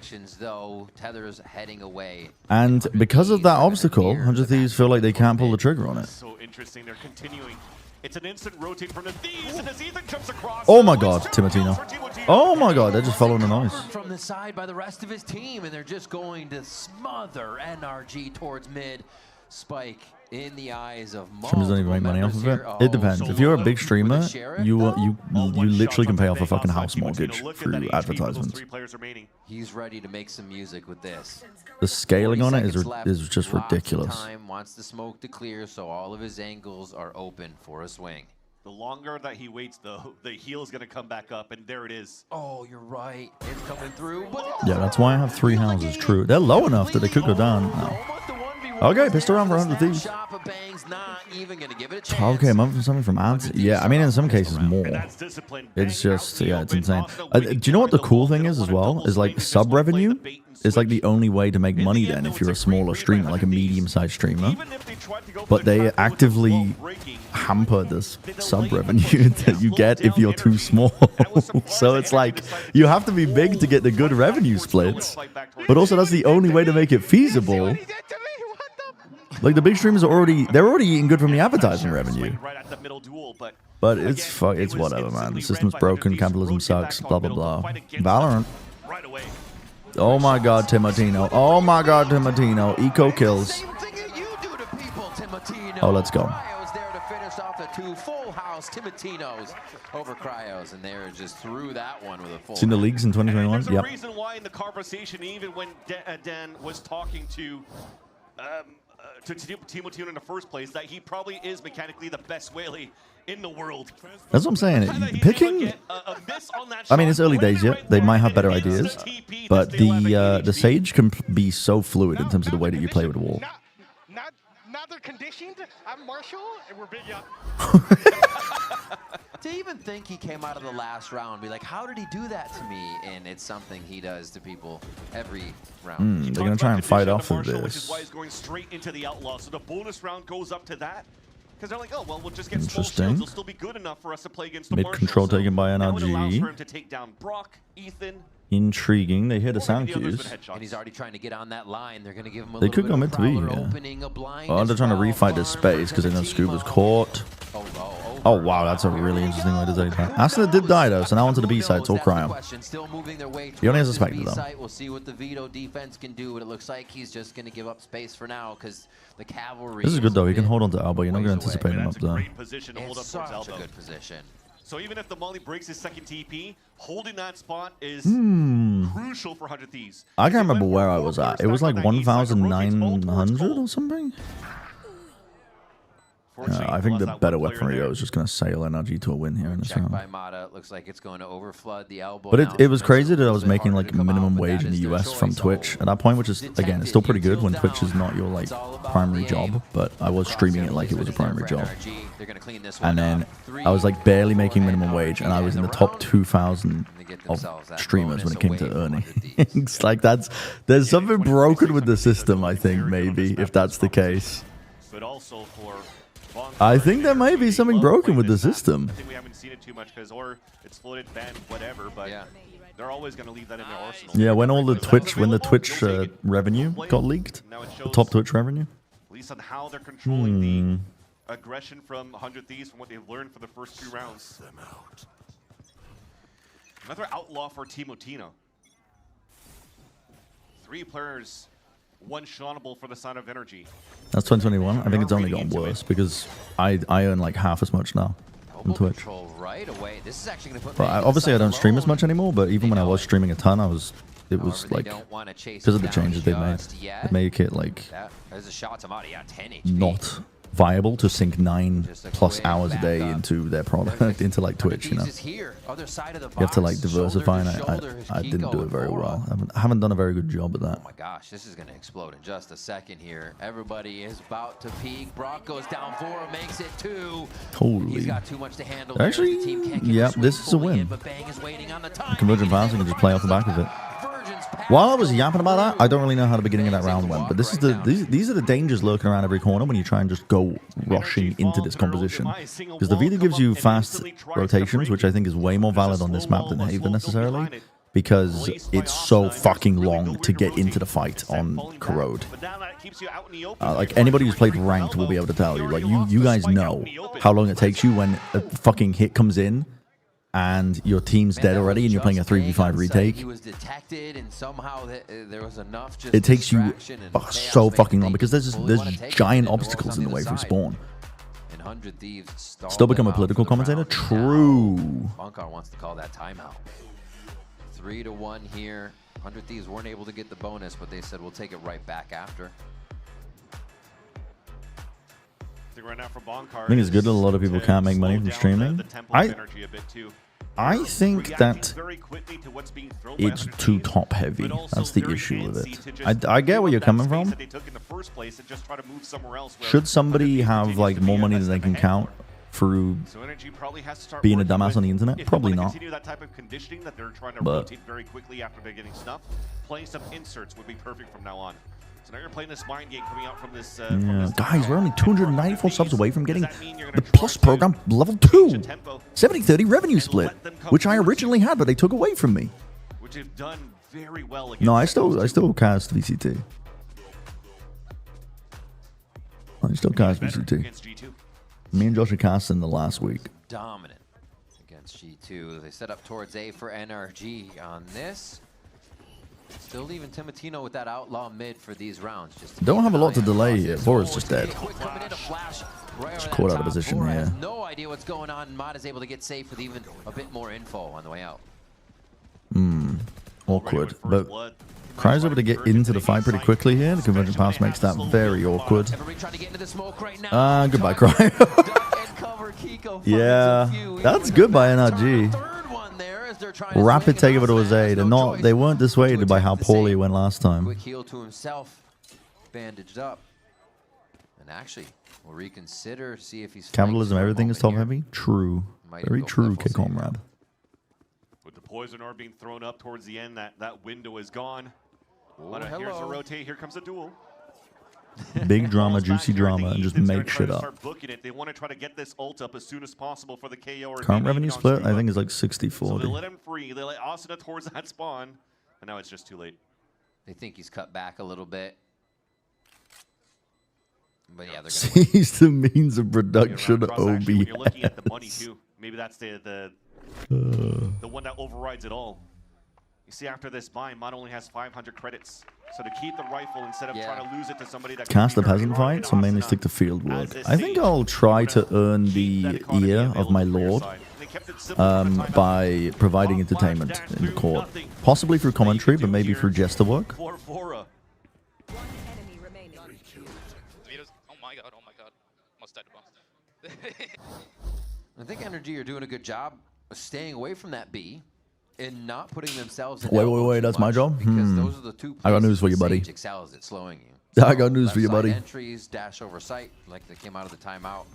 S3: And because of that obstacle, 100 Thieves feel like they can't pull the trigger on it.
S7: So interesting. They're continuing. It's an instant rotate from the Thieves, and as Ethan comes across.
S3: Oh my god, Timotino. Oh my god, they're just following the noise.
S8: From the side by the rest of his team, and they're just going to smother NRG towards mid. Spike in the eyes of
S3: Streamers don't even make money off of it. It depends. If you're a big streamer, you literally can pay off a fucking house mortgage through advertisements.
S8: He's ready to make some music with this.
S3: The scaling on it is just ridiculous.
S8: Time wants the smoke to clear, so all of his angles are open for a swing.
S7: The longer that he waits, though, the heel is going to come back up, and there it is.
S8: Oh, you're right. It's coming through.
S3: Yeah, that's why I have 3 houses. True. They're low enough that they could go down. No. Okay, pissed around for 100 Thieves. 12k a month for something from ads? Yeah, I mean, in some cases, more. It's just, yeah, it's insane. Do you know what the cool thing is as well? Is like sub revenue is like the only way to make money then if you're a smaller streamer, like a medium-sized streamer. But they actively hamper this sub revenue that you get if you're too small. So it's like, you have to be big to get the good revenue splits. But also, that's the only way to make it feasible. Like, the big streamers are already eating good from the advertising revenue. But it's whatever, man. The system's broken, capitalism sucks, blah, blah, blah. Valorant. Oh my god, Timotino. Oh my god, Timotino. Eco kills. Oh, let's go.
S8: Two full house Timotinos over Cryos, and they're just through that one with a full.
S3: Seen the leagues in 2021?
S7: Yep. Reason why in the conversation, even when Dan was talking to Timotino in the first place, that he probably is mechanically the best whaley in the world.
S3: That's what I'm saying. Picking. I mean, it's early days yet. They might have better ideas, but the Sage can be so fluid in terms of the way that you play with the wall.
S10: Now they're conditioned. I'm Marshall, and we're big up.
S8: To even think he came out of the last round, be like, how did he do that to me? And it's something he does to people every round.
S3: They're gonna try and fight off of this.
S7: Which is why he's going straight into the outlaw. So the bonus round goes up to that. Because they're like, oh, well, we'll just get small shields. They'll still be good enough for us to play against the
S3: Mid control taken by
S7: NRG. Now it allows for him
S3: NRG.
S7: to take down Brock, Ethan,
S3: Intriguing. They hear the sound cues.
S8: And he's already trying to get on that line. They're going to give him a
S3: They
S8: little
S3: could go mid to B,
S8: opening, a blind
S3: Oh, they're trying to
S8: well.
S3: refight this space because they know Scuba's caught. Oh, wow, that's a really interesting way to take that. Asuna did die, though, so now onto the B side, so cryo.
S8: Still moving their way
S3: He only has a
S8: towards
S3: Spectre,
S8: his B
S3: though.
S8: site. We'll see what the Vito defense can do, but it looks like he's just going to give up space for now because the cavalry.
S3: This is good, though. He can hold on to Elbow. You're not going to anticipate him up there.
S7: Great position to hold up
S8: It's
S7: towards
S8: such a
S7: Elbow.
S8: good position.
S7: So even if the Molly breaks his second TP, holding that spot is crucial for 100 Thieves.
S3: I can't remember where I was at. It was like 1,900 or something? I think the better weaponry is just going to sail NRG to a win here in this
S8: Check
S3: round.
S8: by Mata. Looks like it's going to overflood the elbow.
S3: But
S8: now.
S3: it was crazy that I was making like minimum wage in the US from Twitch at that point, which is, again, it's still pretty good when Twitch is not your like primary job, but I was streaming it like it was a primary job. And then I was like barely making minimum wage, and I was in the top 2,000 of streamers when it came to earning. It's like there's something broken with the system, I think, maybe, if that's the case.
S7: But also for
S3: I think there may be something broken with the system.
S7: I think we haven't seen it too much because or it's floated, banned, whatever, but they're always going to leave that in their arsenal.
S3: Yeah, when all the Twitch, revenue got leaked, the top Twitch revenue.
S7: At least on how they're controlling the aggression from 100 Thieves from what they've learned for the first 2 rounds. Another outlaw for Timotino. 3 players, 1 shotable for the Sign of Energy.
S3: That's 2021. I think it's only gotten worse because I earn like half as much now on Twitch.
S8: Right away. This is actually going to put
S3: But obviously I don't stream as much anymore. But even when I was streaming a ton, it was like because of the changes they made. They make it like
S8: There's a shot to Mata. Yeah, 10 HP.
S3: not viable to sink 9+ hours a day into their product, into like Twitch, you know. You have to like diversify, and I didn't do it very well. I haven't done a very good job at that.
S8: Oh my gosh, this is going to explode in just a second here. Everybody is about to peak. Brock goes down 4, makes it 2.
S3: Holy.
S8: He's got too much to handle.
S3: Actually, yeah, this is a win. Convergent Fast, you can just play off the back of it. While I was yapping about that, I don't really know how the beginning of that round went, but this is these are the dangers lurking around every corner when you try and just go rushing into this composition. Because the Vita gives you fast rotations, which I think is way more valid on this map than Haven necessarily, because it's so fucking long to get into the fight on Corrode. Like anybody who's played ranked will be able to tell you. Like you guys know how long it takes you when a fucking hit comes in and your team's dead already and you're playing a 3v5 retake.
S8: He was detected and somehow there was enough just
S3: it takes you so fucking long because there's giant obstacles in the way through spawn. Still become a political commentator? True.
S8: Bunkar wants to call that timeout. 3-1 here. 100 Thieves weren't able to get the bonus, but they said we'll take it right back after.
S7: Right now for Bonkar,
S3: I think it's good that a lot of people can't make money from streaming. I think that it's too top heavy. That's the issue with it. I get where you're coming from. Should somebody have like more money than they can count through being a dumbass on the internet? Probably not. But
S7: very quickly after they're getting stuffed, playing some inserts would be perfect from now on. So now you're playing this mind game coming out from this.
S3: Guys, we're only 294 subs away from getting the Plus program level 2. 70-30 revenue split, which I originally had, but they took away from me.
S7: Which have done very well.
S3: No, I still cast VCT. I still cast VCT. Me and Josh are casting the last week.
S8: Dominant against G2. They set up towards A for NRG on this. Still leaving Timotino with that outlaw mid for these rounds. Just
S3: Don't have a lot to delay here. Vora's just dead. Just caught out of position here.
S8: No idea what's going on. Mod is able to get safe with even a bit more info on the way out.
S3: Awkward. But Cryo's able to get into the fight pretty quickly here. The convergent pass makes that very awkward. Goodbye, Cryo. Yeah, that's good by NRG. Rapid takeover to Azay. They weren't dissuaded by how poorly it went last time.
S8: Quick heal to himself, bandaged up, and actually will reconsider, see if he's
S3: capitalism. Everything is top heavy. True, very true. Kick comrade.
S7: With the poison orb being thrown up towards the end, that window is gone.
S8: Ooh,
S7: Here's a rotate. Here comes a duel.
S3: Big drama, juicy drama, and just make shit up.
S7: Start booking it. They want to try to get this ult up as soon as possible for the KO. Or
S3: Current revenue split, I think, is like 60-40.
S7: So they let him free. They let Asuna towards that spawn, and now it's just too late.
S8: They think he's cut back a little bit. But yeah, they're gonna
S3: Seize the means of production, OB.
S7: When you're looking at the money too, maybe that's the one that overrides it all. You see, after this buy, Mod only has 500 credits. So to keep the rifle instead of trying to lose it to somebody that
S3: Cast the peasant fight, so mainly stick to field work. I think I'll try to earn the ear of my lord by providing entertainment in the court. Possibly through commentary, but maybe through jester work.
S8: I think Energy are doing a good job of staying away from that B and not putting themselves in
S3: Wait, that's my job?
S8: because those are the two
S3: I got news for you, buddy.
S8: Sage excels at slowing you.
S3: I got news for you,
S8: Left side
S3: buddy.
S8: Entries, dash over sight, like they came out of the timeout.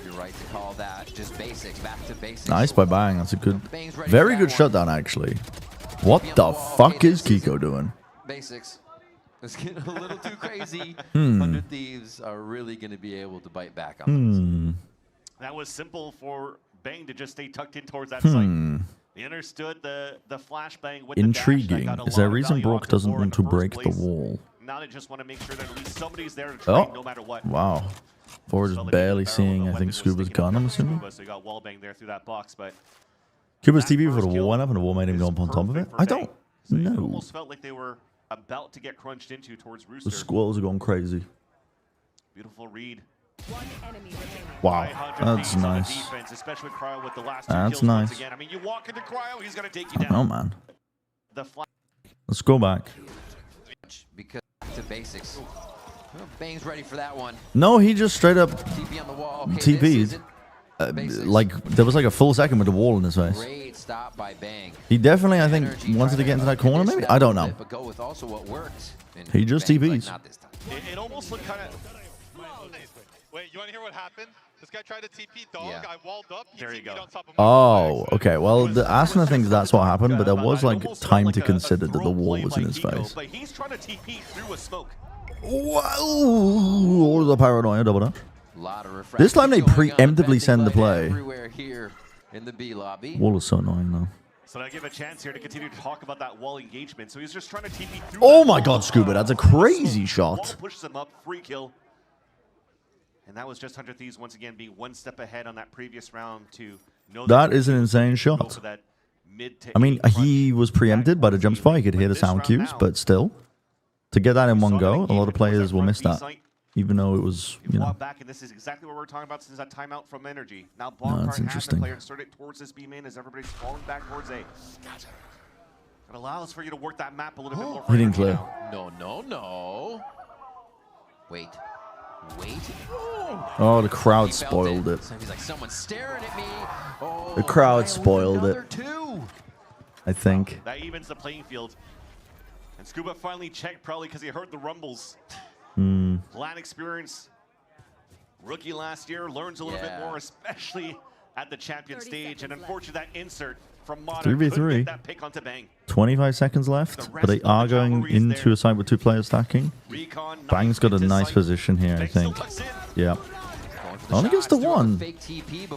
S8: You're right to call that just basics, back to basics.
S3: Nice by Bang. That's a good, very good shutdown, actually. What the fuck is Kiko doing?
S8: Basics. It's getting a little too crazy. 100 Thieves are really going to be able to bite back on this.
S7: That was simple for Bang to just stay tucked in towards that site. They understood the flashbang with
S3: Intriguing.
S7: The dash.
S3: Is there a reason Brock doesn't want to break the wall?
S7: Now they just want to make sure that at least somebody's there to train no matter what.
S3: Wow. Forward is barely seeing, I think, Scuba's gun, I'm assuming.
S7: So you got wall bang there through that box, but
S3: Cuba's TV for the wall went up and the wall made him jump on top of it? I don't know.
S7: almost felt like they were about to get crunched into towards Rooster.
S3: The squirrels are going crazy.
S7: Beautiful read.
S3: Wow, that's nice.
S7: Defense, especially with Cryo with the last two
S3: That's
S7: kills
S3: nice.
S7: once again. I mean, you walk into Cryo, he's going to take you down.
S3: Oh, man.
S7: The
S3: Let's go back.
S8: Because to basics. Bang's ready for that one.
S3: No, he just straight up
S8: TP on the wall. Okay,
S3: TP'd. Like, there was like a full second with the wall in his face.
S8: Great stop by Bang.
S3: He definitely, I think, wanted to get into that corner, maybe? I don't know.
S8: But go with also what worked.
S3: He just TPs.
S8: Not this time.
S7: It almost looked kind of...
S10: Wait, you want to hear what happened? This guy tried to TP dog, I walled up,
S7: there you go.
S3: Oh, okay. Well, the Asuna thinks that's what happened, but there was like time to consider that the wall was in his face.
S7: But he's trying to TP through a smoke.
S3: Whoa! The paranoia, double up. This time they preemptively send the play.
S8: Everywhere here in the B lobby.
S3: Wall is so annoying though.
S7: So I give a chance here to continue to talk about that wall engagement. So he's just trying to TP through.
S3: Oh my God, Scuba! That's a crazy shot.
S7: Wall pushes him up, free kill. And that was just 100 Thieves once again being one step ahead on that previous round to know
S3: that is an insane shot. I mean, he was preempted by the jump spot. He could hear the sound cues, but still, to get that in one go, a lot of players will miss that, even though it was, you know.
S7: Back, and this is exactly what we're talking about since that timeout from Energy. Now,
S3: that's interesting.
S7: Player started towards this B main as everybody's falling back towards A. It allows for you to work that map a little bit more.
S3: He didn't clear.
S8: No. Wait.
S3: Oh, the crowd spoiled it.
S8: He's like, someone's staring at me. Oh,
S3: the crowd spoiled it. I think.
S7: That evens the playing field. And Scuba finally checked, probably because he heard the rumbles. Land experience. Rookie last year, learns a little bit more, especially at the champion stage. And unfortunately, that insert from Modern
S3: 3v3.
S7: couldn't get that pick onto Bang.
S3: 25 seconds left, but they are going into a side with 2 players stacking. Bang's got a nice position here, I think. Yeah. Only gets the 1.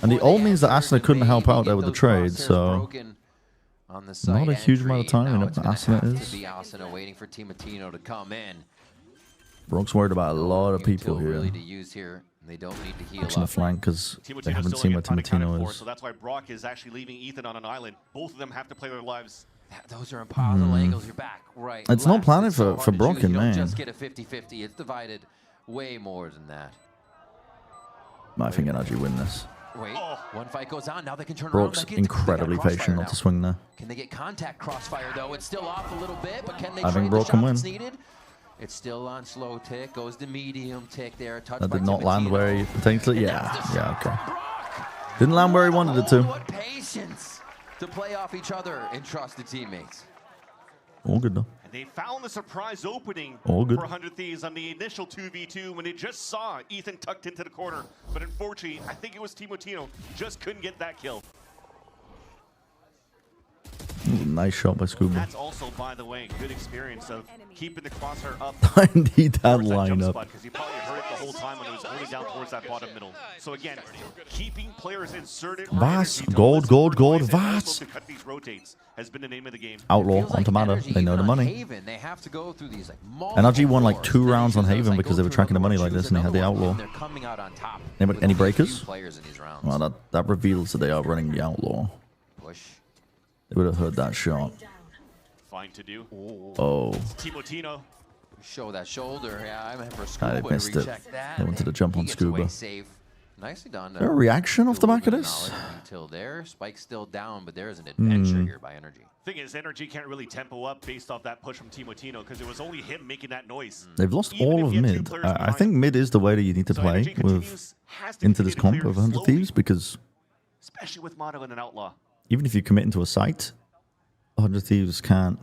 S3: And the ult means that Asuna couldn't help out there with the trade, so not a huge amount of time, you know what Asuna is.
S8: Waiting for Timatino to come in.
S3: Brock's worried about a lot of people here.
S8: They don't need to heal
S3: Pushing the flank because they haven't seen where Timatino is.
S7: So that's why Brock is actually leaving Ethan on an island. Both of them have to play their lives.
S8: Those are impossible angles. You're back. Right.
S3: It's not planning for Brock and man.
S8: Just get a 50-50. It's divided way more than that.
S3: I think Energy win this.
S8: Wait, one fight goes on. Now they can turn
S3: Brock's
S8: around.
S3: incredibly patient not to swing there.
S8: Can they get contact crossfire though? It's still off a little bit, but can they
S3: I think
S8: trade
S3: Brock
S8: the
S3: can
S8: shot
S3: win.
S8: that's needed? It's still on slow tick. Goes to medium tick there. Touch
S3: That
S8: by
S3: did not land
S8: Timatino.
S3: where he potentially. Yeah, okay. Didn't land where he wanted it to.
S8: What patience to play off each other and trust the teammates.
S3: All good though.
S7: And they found the surprise opening
S3: All good.
S7: for 100 Thieves on the initial 2v2 when they just saw Ethan tucked into the corner. But unfortunately, I think it was Timotino just couldn't get that kill.
S3: Nice shot by Scuba.
S7: That's also, by the way, good experience of keeping the crosshair up.
S3: I need that lineup.
S7: Because you probably heard it the whole time when it was only down towards that bottom middle. So again, keeping players inserted.
S3: Vas, gold, gold, gold, Vas.
S7: To cut these rotates has been the name of the game.
S3: Outlaw on Tomato. They know the money.
S8: Haven, they have to go through these, like,
S3: NRG won like 2 rounds on Haven because they were tracking the money like this and they had the Outlaw.
S8: They're coming out on top.
S3: Any breakers?
S8: Players in these rounds.
S3: Well, that reveals that they are running the Outlaw.
S8: Push.
S3: They would have heard that shot.
S7: Fine to do.
S3: Oh.
S7: Timotino.
S8: Show that shoulder. Yeah, I remember Scuba.
S3: They missed it. They wanted to jump on Scuba.
S8: Safe. Nicely done.
S3: Is there a reaction off the back of this?
S8: Until there, Spike's still down, but there is an adventure here by Energy.
S7: Thing is, Energy can't really tempo up based off that push from Timotino because it was only him making that noise.
S3: They've lost all of mid. I think mid is the way that you need to play with into this comp of 100 Thieves because
S7: especially with Motto and an Outlaw.
S3: Even if you commit into a site, 100 Thieves can't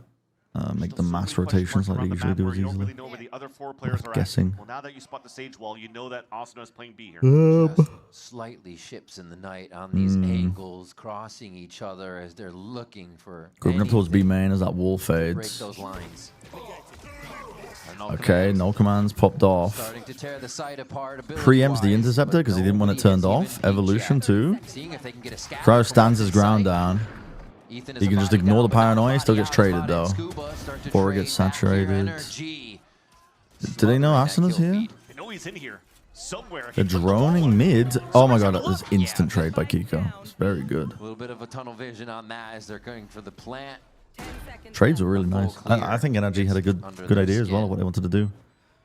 S3: make the mass rotations like they usually do as easily.
S7: Really know where the other 4 players are
S3: guessing.
S7: Well, now that you spot the Sage Wall, you know that Asuna is playing B here.
S8: Slightly ships in the night on these angles, crossing each other as they're looking for.
S3: Grouping up towards B main as that wall
S8: break
S3: fades.
S8: those lines.
S3: Okay, no commands popped off.
S8: Starting to tear the site apart.
S3: Preempts the interceptor because he didn't want it turned off. Evolution too. Cryo stands his ground down. He can just ignore the paranoia, still gets traded though. Before it gets saturated. Do they know Asuna's here?
S7: They know he's in here somewhere.
S3: They're droning mid. Oh my god, that was instant trade by Kiko. It's very good.
S8: A little bit of a tunnel vision on that as they're going for the plant.
S3: Trades were really nice. I think NRG had a good idea as well of what they wanted to do.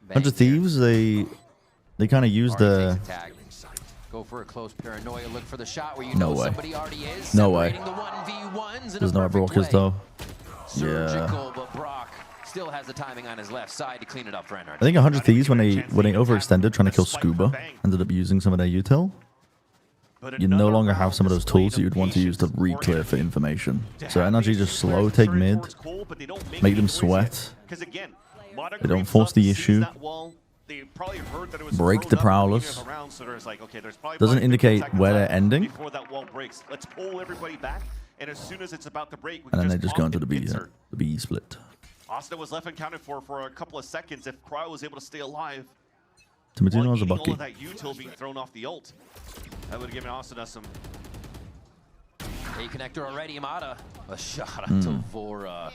S3: 100 Thieves, they kind of used the...
S8: Go for a close paranoia, look for the shot where you
S3: No
S8: know
S3: way.
S8: somebody already is.
S3: No way.
S8: The 1v1s
S3: There's no Brock is though.
S8: Surgical,
S3: Yeah.
S8: but Brock still has the timing on his left side to clean it up for NRG.
S3: I think 100 Thieves, when they overextended trying to kill Scuba, ended up using some of their util. You no longer have some of those tools that you'd want to use to re-clear for information. So NRG just slow take mid, make them sweat. They don't force the issue. Break the prowlers. Doesn't indicate where they're ending.
S7: Let's pull everybody back, and as soon as it's about to break, we
S3: And then they
S7: can
S3: just go into the B split.
S7: Asuna was left uncounted for a couple of seconds. If Cryo was able to stay alive,
S3: Timotino was a
S7: all
S3: bucky.
S7: of that util being thrown off the ult, that would have given Asuna some.
S8: A connector already, Amada. A shot onto Vora.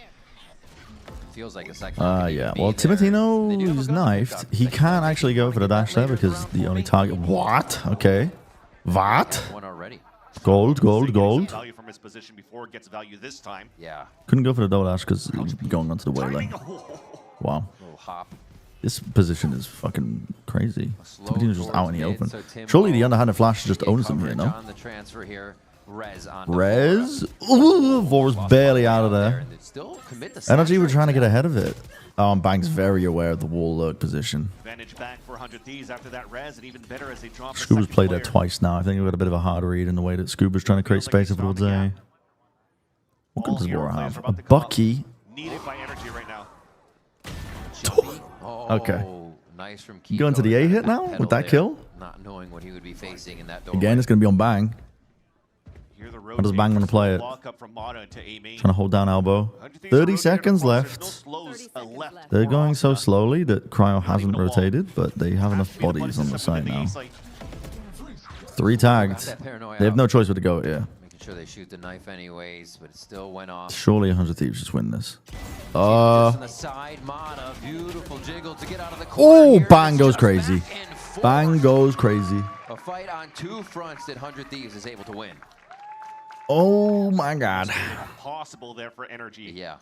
S8: Feels like a second.
S3: Yeah. Well, Timotino is knifed. He can't actually go for the dash there because the only target. What? Okay. What?
S8: One already.
S3: Gold, gold, gold.
S7: Value from his position before it gets value this time.
S8: Yeah.
S3: Couldn't go for the double dash because going onto the waylay. Wow.
S8: Little hop.
S3: This position is fucking crazy. Timotino's just out in the open. Surely the underhanded flash just owns him here, no?
S8: On the transfer here. Rez on
S3: Rez? Ooh, Vora's barely out of there.
S8: Still commit the
S3: NRG were trying to get ahead of it. Bang's very aware of the wall lurk position.
S7: Advantage back for 100 Thieves after that Rez, and even better as they drop the
S3: Scuba's
S7: second
S3: played there
S7: player.
S3: twice now. I think we've got a bit of a hard read in the way that Scuba's trying to create space up towards A. What gun does Vora have? A Bucky.
S7: Needed by Energy right now.
S3: Okay.
S8: Nice from
S3: Going to the A hit now with that kill?
S8: Not knowing what he would be facing in that door.
S3: Again, it's going to be on Bang. How does Bang want to play it? Trying to hold down elbow. 30 seconds left. They're going so slowly that Cryo hasn't rotated, but they have enough bodies on the side now. 3 tagged. They have no choice but to go here.
S8: Making sure they shoot the knife anyways, but it still went off.
S3: Surely 100 Thieves just win this.
S8: Just on the side, Mata, beautiful jiggle to get out of the corner.
S3: Oh,
S8: Here,
S3: Bang
S8: it's
S3: goes
S8: just
S3: crazy.
S8: back and forth.
S3: Bang goes crazy.
S8: A fight on 2 fronts that 100 Thieves is able to win.
S3: Oh my god.
S7: Possible there for Energy.
S8: Yeah.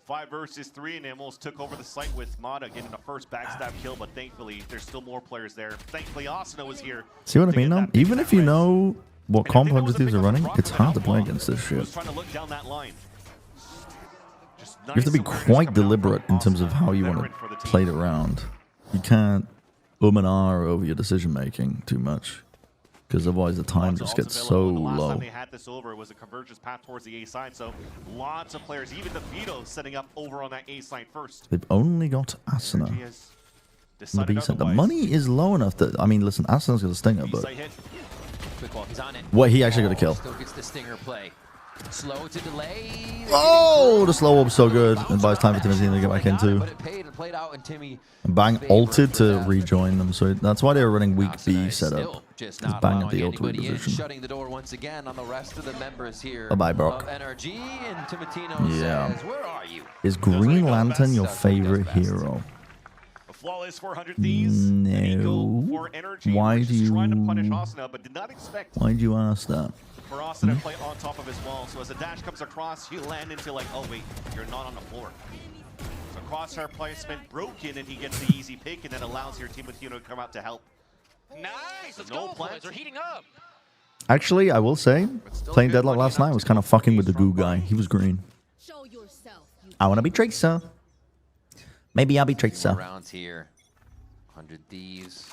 S7: 5 versus 3, and they almost took over the site with Mata getting the first backstab kill, but thankfully there's still more players there. Thankfully Asuna was here.
S3: See what I mean though? Even if you know what comp 100 Thieves are running, it's hard to play against this shit.
S7: Trying to look down that line.
S3: You have to be quite deliberate in terms of how you want to play it around. You can't and ah over your decision making too much, because otherwise the time just gets so
S7: Last
S3: low.
S7: time they had this over, it was a convergence path towards the A side, so lots of players, even the Vito setting up over on that A side first.
S3: They've only got Asuna.
S7: Energy has
S3: On the
S7: decided
S3: B side. The
S7: otherwise.
S3: money is low enough that, I mean, listen, Asuna's got a stinger, but
S8: Quick walk, he's on it.
S3: what, he actually got a kill.
S8: Still gets the stinger play. Slow to delay.
S3: Oh, the slow up's so good. And buys time for Timothy to get back into.
S8: But it paid and played out, and Timmy.
S3: And Bang ulted to rejoin them, so that's why they were running weak B setup.
S8: Just
S3: Is
S8: not
S3: Bang at
S8: allowing
S3: the ultimate
S8: anybody in,
S3: position.
S8: shutting the door once again on the rest of the members here.
S3: Bye-bye, Brock.
S8: Of NRG, and Timotino
S3: Yeah.
S8: says, "Where are you?"
S3: Is Green Lantern your favorite hero?
S7: A flawless 400 Thieves.
S3: No.
S7: For energy,
S3: Why
S7: which
S3: do
S7: is
S3: you?
S7: trying to punish Asuna, but did not expect
S3: Why do you ask that?
S7: for Asuna to play on top of his wall. So as the dash comes across, you land into like, oh wait, you're not on the floor. So crosshair placement broken, and he gets the easy pick, and then allows your team with to come out to help.
S9: Nice, let's
S7: No
S9: go,
S7: plant.
S9: boys. We're heating up.
S3: Actually, I will say, playing Deadlock last night was kind of fucking with the goo guy. He was green. I want to be Tracer. Maybe I'll be Tracer.
S8: Rounds here. 100 Thieves.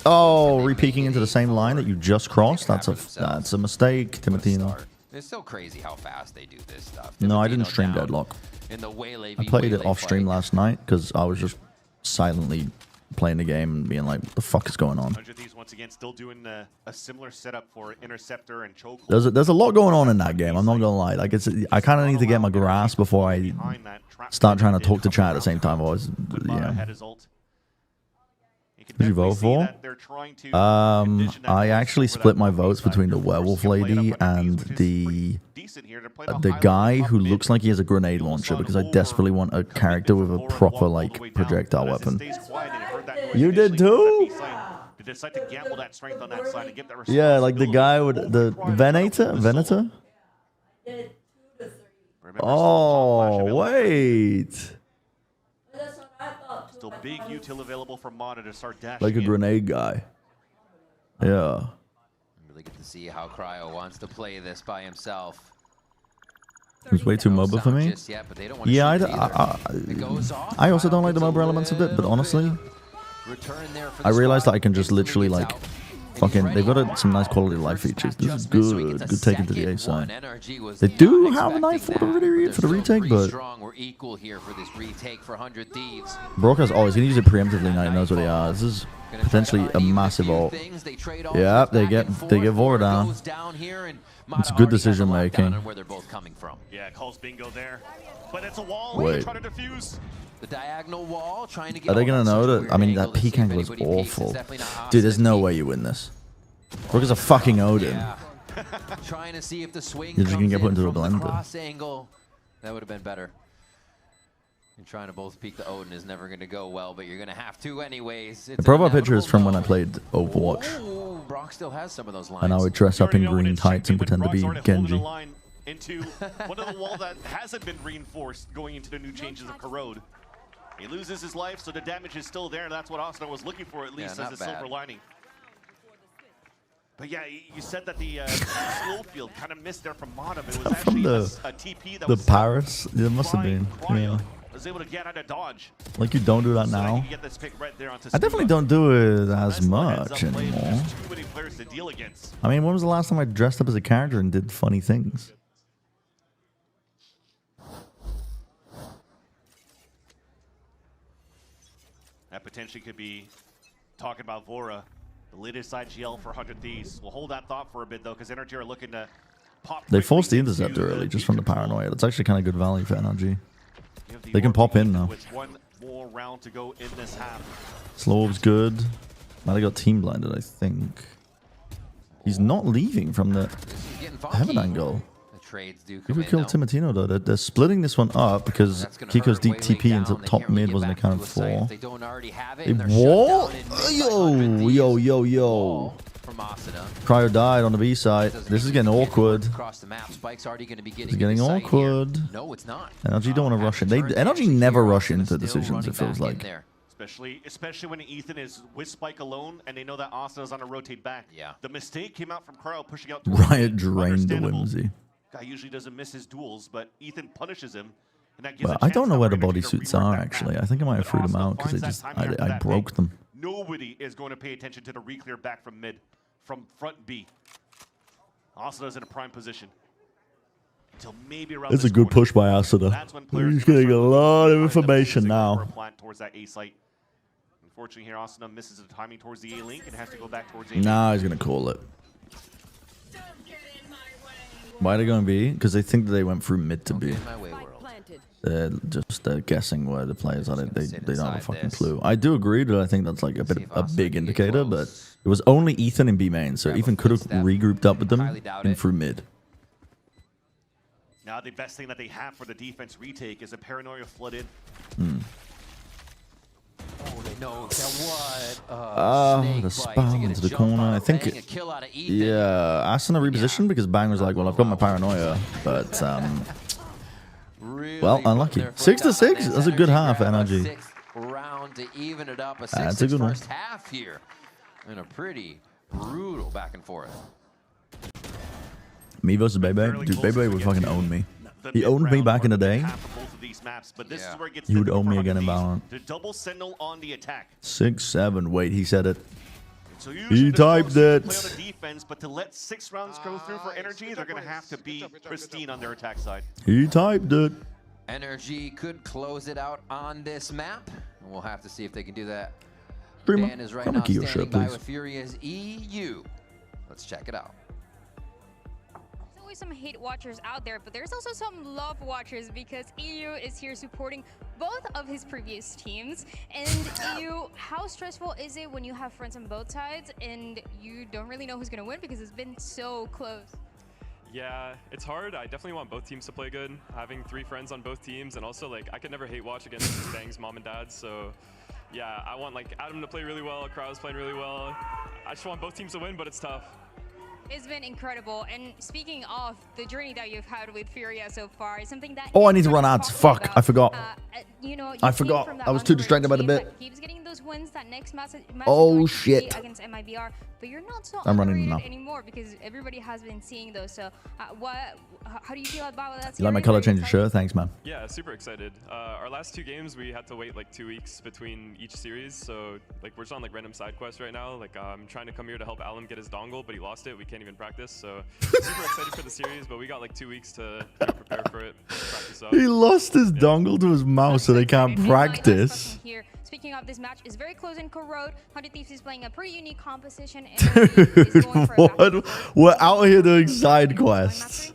S3: Oh, re-peeking into the same line that you just crossed? That's a mistake, Timotino.
S8: It's so crazy how fast they do this stuff.
S3: No, I
S8: Timotino
S3: didn't stream
S8: down
S3: Deadlock.
S8: in the Waylay
S3: I
S8: v.
S3: played it
S8: Waylay
S3: off stream
S8: fight.
S3: last night because I was just silently playing the game and being like, what the fuck is going on?
S7: 100 Thieves once again still doing a similar setup for Interceptor and Choke.
S3: There's a lot going on in that game. I'm not gonna lie. Like I kind of need to get my grasp before I start trying to talk to chat at the same time. Otherwise, yeah. Who'd you vote for? I actually split my votes between the werewolf lady and the guy who looks like he has a grenade launcher because I desperately want a character with a proper like projectile weapon. You did too? Yeah, like the guy with the Venator? Oh, wait.
S7: Still big util available from Mana to start dashing.
S3: Like a grenade guy. Yeah.
S8: Really get to see how Cryo wants to play this by himself.
S3: It was way too mobile for me. Yeah, I also don't like the mobile elements of it, but honestly, I realized that I can just literally like fucking, they've got some nice quality of life features. This is good. Good take into the A side. They do have a knife for the retake, but Brock has always going to use it preemptively now he knows what they are. This is potentially a massive ult. Yeah, they get Vora down. It's good decision making.
S7: Yeah, calls bingo there. But it's a wall.
S3: Wait.
S7: Trying to defuse.
S8: The diagonal wall, trying to get.
S3: Are they going to know that? I mean, that peek angle is awful. Dude, there's no way you win this. Brook is a fucking Odin.
S8: Trying to see if the swing
S3: You're just going to get put into a
S8: from the
S3: blender.
S8: cross angle. That would have been better. And trying to both peek the Odin is never going to go well, but you're going to have to anyways.
S3: The profile picture is from when I played Overwatch.
S8: Ooh, Brock still has some of those lines.
S3: And I would dress up in green tights and pretend to be Genji.
S7: Into one of the wall that hasn't been reinforced going into the new changes of Corrode. He loses his life, so the damage is still there. That's what Asuna was looking for, at least as a silver lining. But yeah, you said that the slow field kind of missed there from Modem. It was actually a TP that was
S3: Paris? It must have been. Yeah.
S7: Was able to get out of dodge.
S3: Like you don't do that now. I definitely don't do it as much anymore. I mean, when was the last time I dressed up as a character and did funny things?
S7: That potentially could be talking about Vora. The latest IGL for 100 Thieves. We'll hold that thought for a bit, though, because Energy are looking to pop.
S3: They forced the interceptor early just from the paranoia. That's actually kind of good value for NRG. They can pop in now.
S7: With one more round to go in this half.
S3: Slow's good. Now they got team blinded, I think. He's not leaving from the heaven angle.
S8: Trades do
S3: If we kill Timotino, though, they're splitting this one up because Kiko's deep TP into top mid wasn't accounted for. What? Yo. Cryo died on the B side. This is getting awkward. It's getting awkward.
S8: No, it's not.
S3: NRG don't want to rush in. NRG never rush into decisions, it feels like.
S7: Especially when Ethan is with Spike alone and they know that Asuna's on a rotate back.
S8: Yeah.
S7: The mistake came out from Cryo pushing out.
S3: Riot drained the Whimsy.
S7: Guy usually doesn't miss his duels, but Ethan punishes him. And that gives
S3: Well, I don't know where the bodysuits are, actually. I think I might have threw them out because I broke them.
S7: Nobody is going to pay attention to the re-clear back from mid, from front B. Asuna's in a prime position. Until maybe around
S3: It's a good push by Asuna. He's getting a lot of information now.
S7: Towards that A site. Unfortunately here, Asuna misses the timing towards the A link and has to go back towards A.
S3: Nah, he's going to call it. Why are they going B? Because they think that they went through mid to B. They're just guessing where the players are. They don't have a fucking clue. I do agree that I think that's like a big indicator, but it was only Ethan in B main, so Ethan could have regrouped up with them and through mid.
S7: Now the best thing that they have for the defense retake is a Paranoia flooded.
S8: Oh, they know what?
S3: The spam into the corner. I think, yeah, Asuna repositioned because Bang was like, well, I've got my Paranoia, but, well, unlucky. 6-6, that's a good half, NRG.
S8: Round to even it up.
S3: That's a good one.
S8: First half here. And a pretty brutal back and forth.
S3: Me versus Bebe? Dude, Bebe would fucking own me. He owned me back in the day. He would own me again in VALORANT.
S7: The double signal on the attack.
S3: 6-7. Wait, he said it.
S7: So
S3: He typed it.
S7: Play on the defense, but to let 6 rounds go through for Energy, they're going to have to be pristine on their attack side.
S3: He typed it.
S8: Energy could close it out on this map. And we'll have to see if they can do that.
S3: Prima,
S8: Dan is right
S3: come
S8: now
S3: and key your
S8: standing
S3: shirt,
S8: by
S3: please.
S8: with Furia's EU. Let's check it out.
S15: There's always some hate watchers out there, but there's also some love watchers because EU is here supporting both of his previous teams. And EU, how stressful is it when you have friends on both sides and you don't really know who's going to win because it's been so close?
S18: Yeah, it's hard. I definitely want both teams to play good. Having 3 friends on both teams, and also like I could never hate watch against Bang's mom and dad. So yeah, I want like Adam to play really well, Krau's playing really well. I just want both teams to win, but it's tough.
S15: It's been incredible. And speaking of the journey that you've had with Furia so far, is something that
S3: Oh, I need to run ads. Fuck, I forgot.
S15: You know,
S3: I forgot. I was too distracted by the bit.
S15: Keeps getting those wins. That next match
S3: Oh shit!
S15: Against MIBR, but you're not so
S3: I'm running now
S15: anymore because everybody has been seeing those. So, how do you feel about that?
S3: You like my color changing shirt? Thanks, man.
S18: Yeah, super excited. Our last 2 games, we had to wait like 2 weeks between each series. So like we're just on like random side quests right now. Like I'm trying to come here to help Alan get his dongle, but he lost it. We can't even practice. So super excited for the series, but we got like 2 weeks to prepare for it. Practice up.
S3: He lost his dongle to his mouse, so they can't practice.
S15: Here, speaking of this match, is very close in Corrode. 100 Thieves is playing a pretty unique composition.
S3: What? We're out here doing side quests.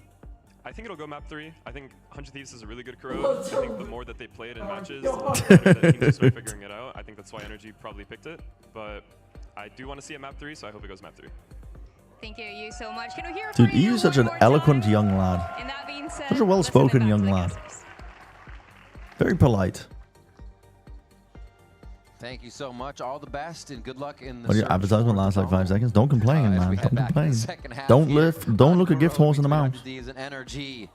S18: I think it'll go map 3. I think 100 Thieves is a really good Corrode. I think the more that they play it in matches, the better the teams start figuring it out. I think that's why Energy probably picked it. But I do want to see it map 3, so I hope it goes map 3.
S15: Thank you so much. Can we hear
S3: Dude, he is such an eloquent young lad.
S15: And that being said,
S3: Such a well-spoken young lad. Very polite.
S8: Thank you so much. All the best and good luck in the
S3: Well, your advertisement lasts like 5 seconds. Don't complain, man. Don't complain.
S8: Don't
S3: look a gift horse in the mouth.
S8: Energy.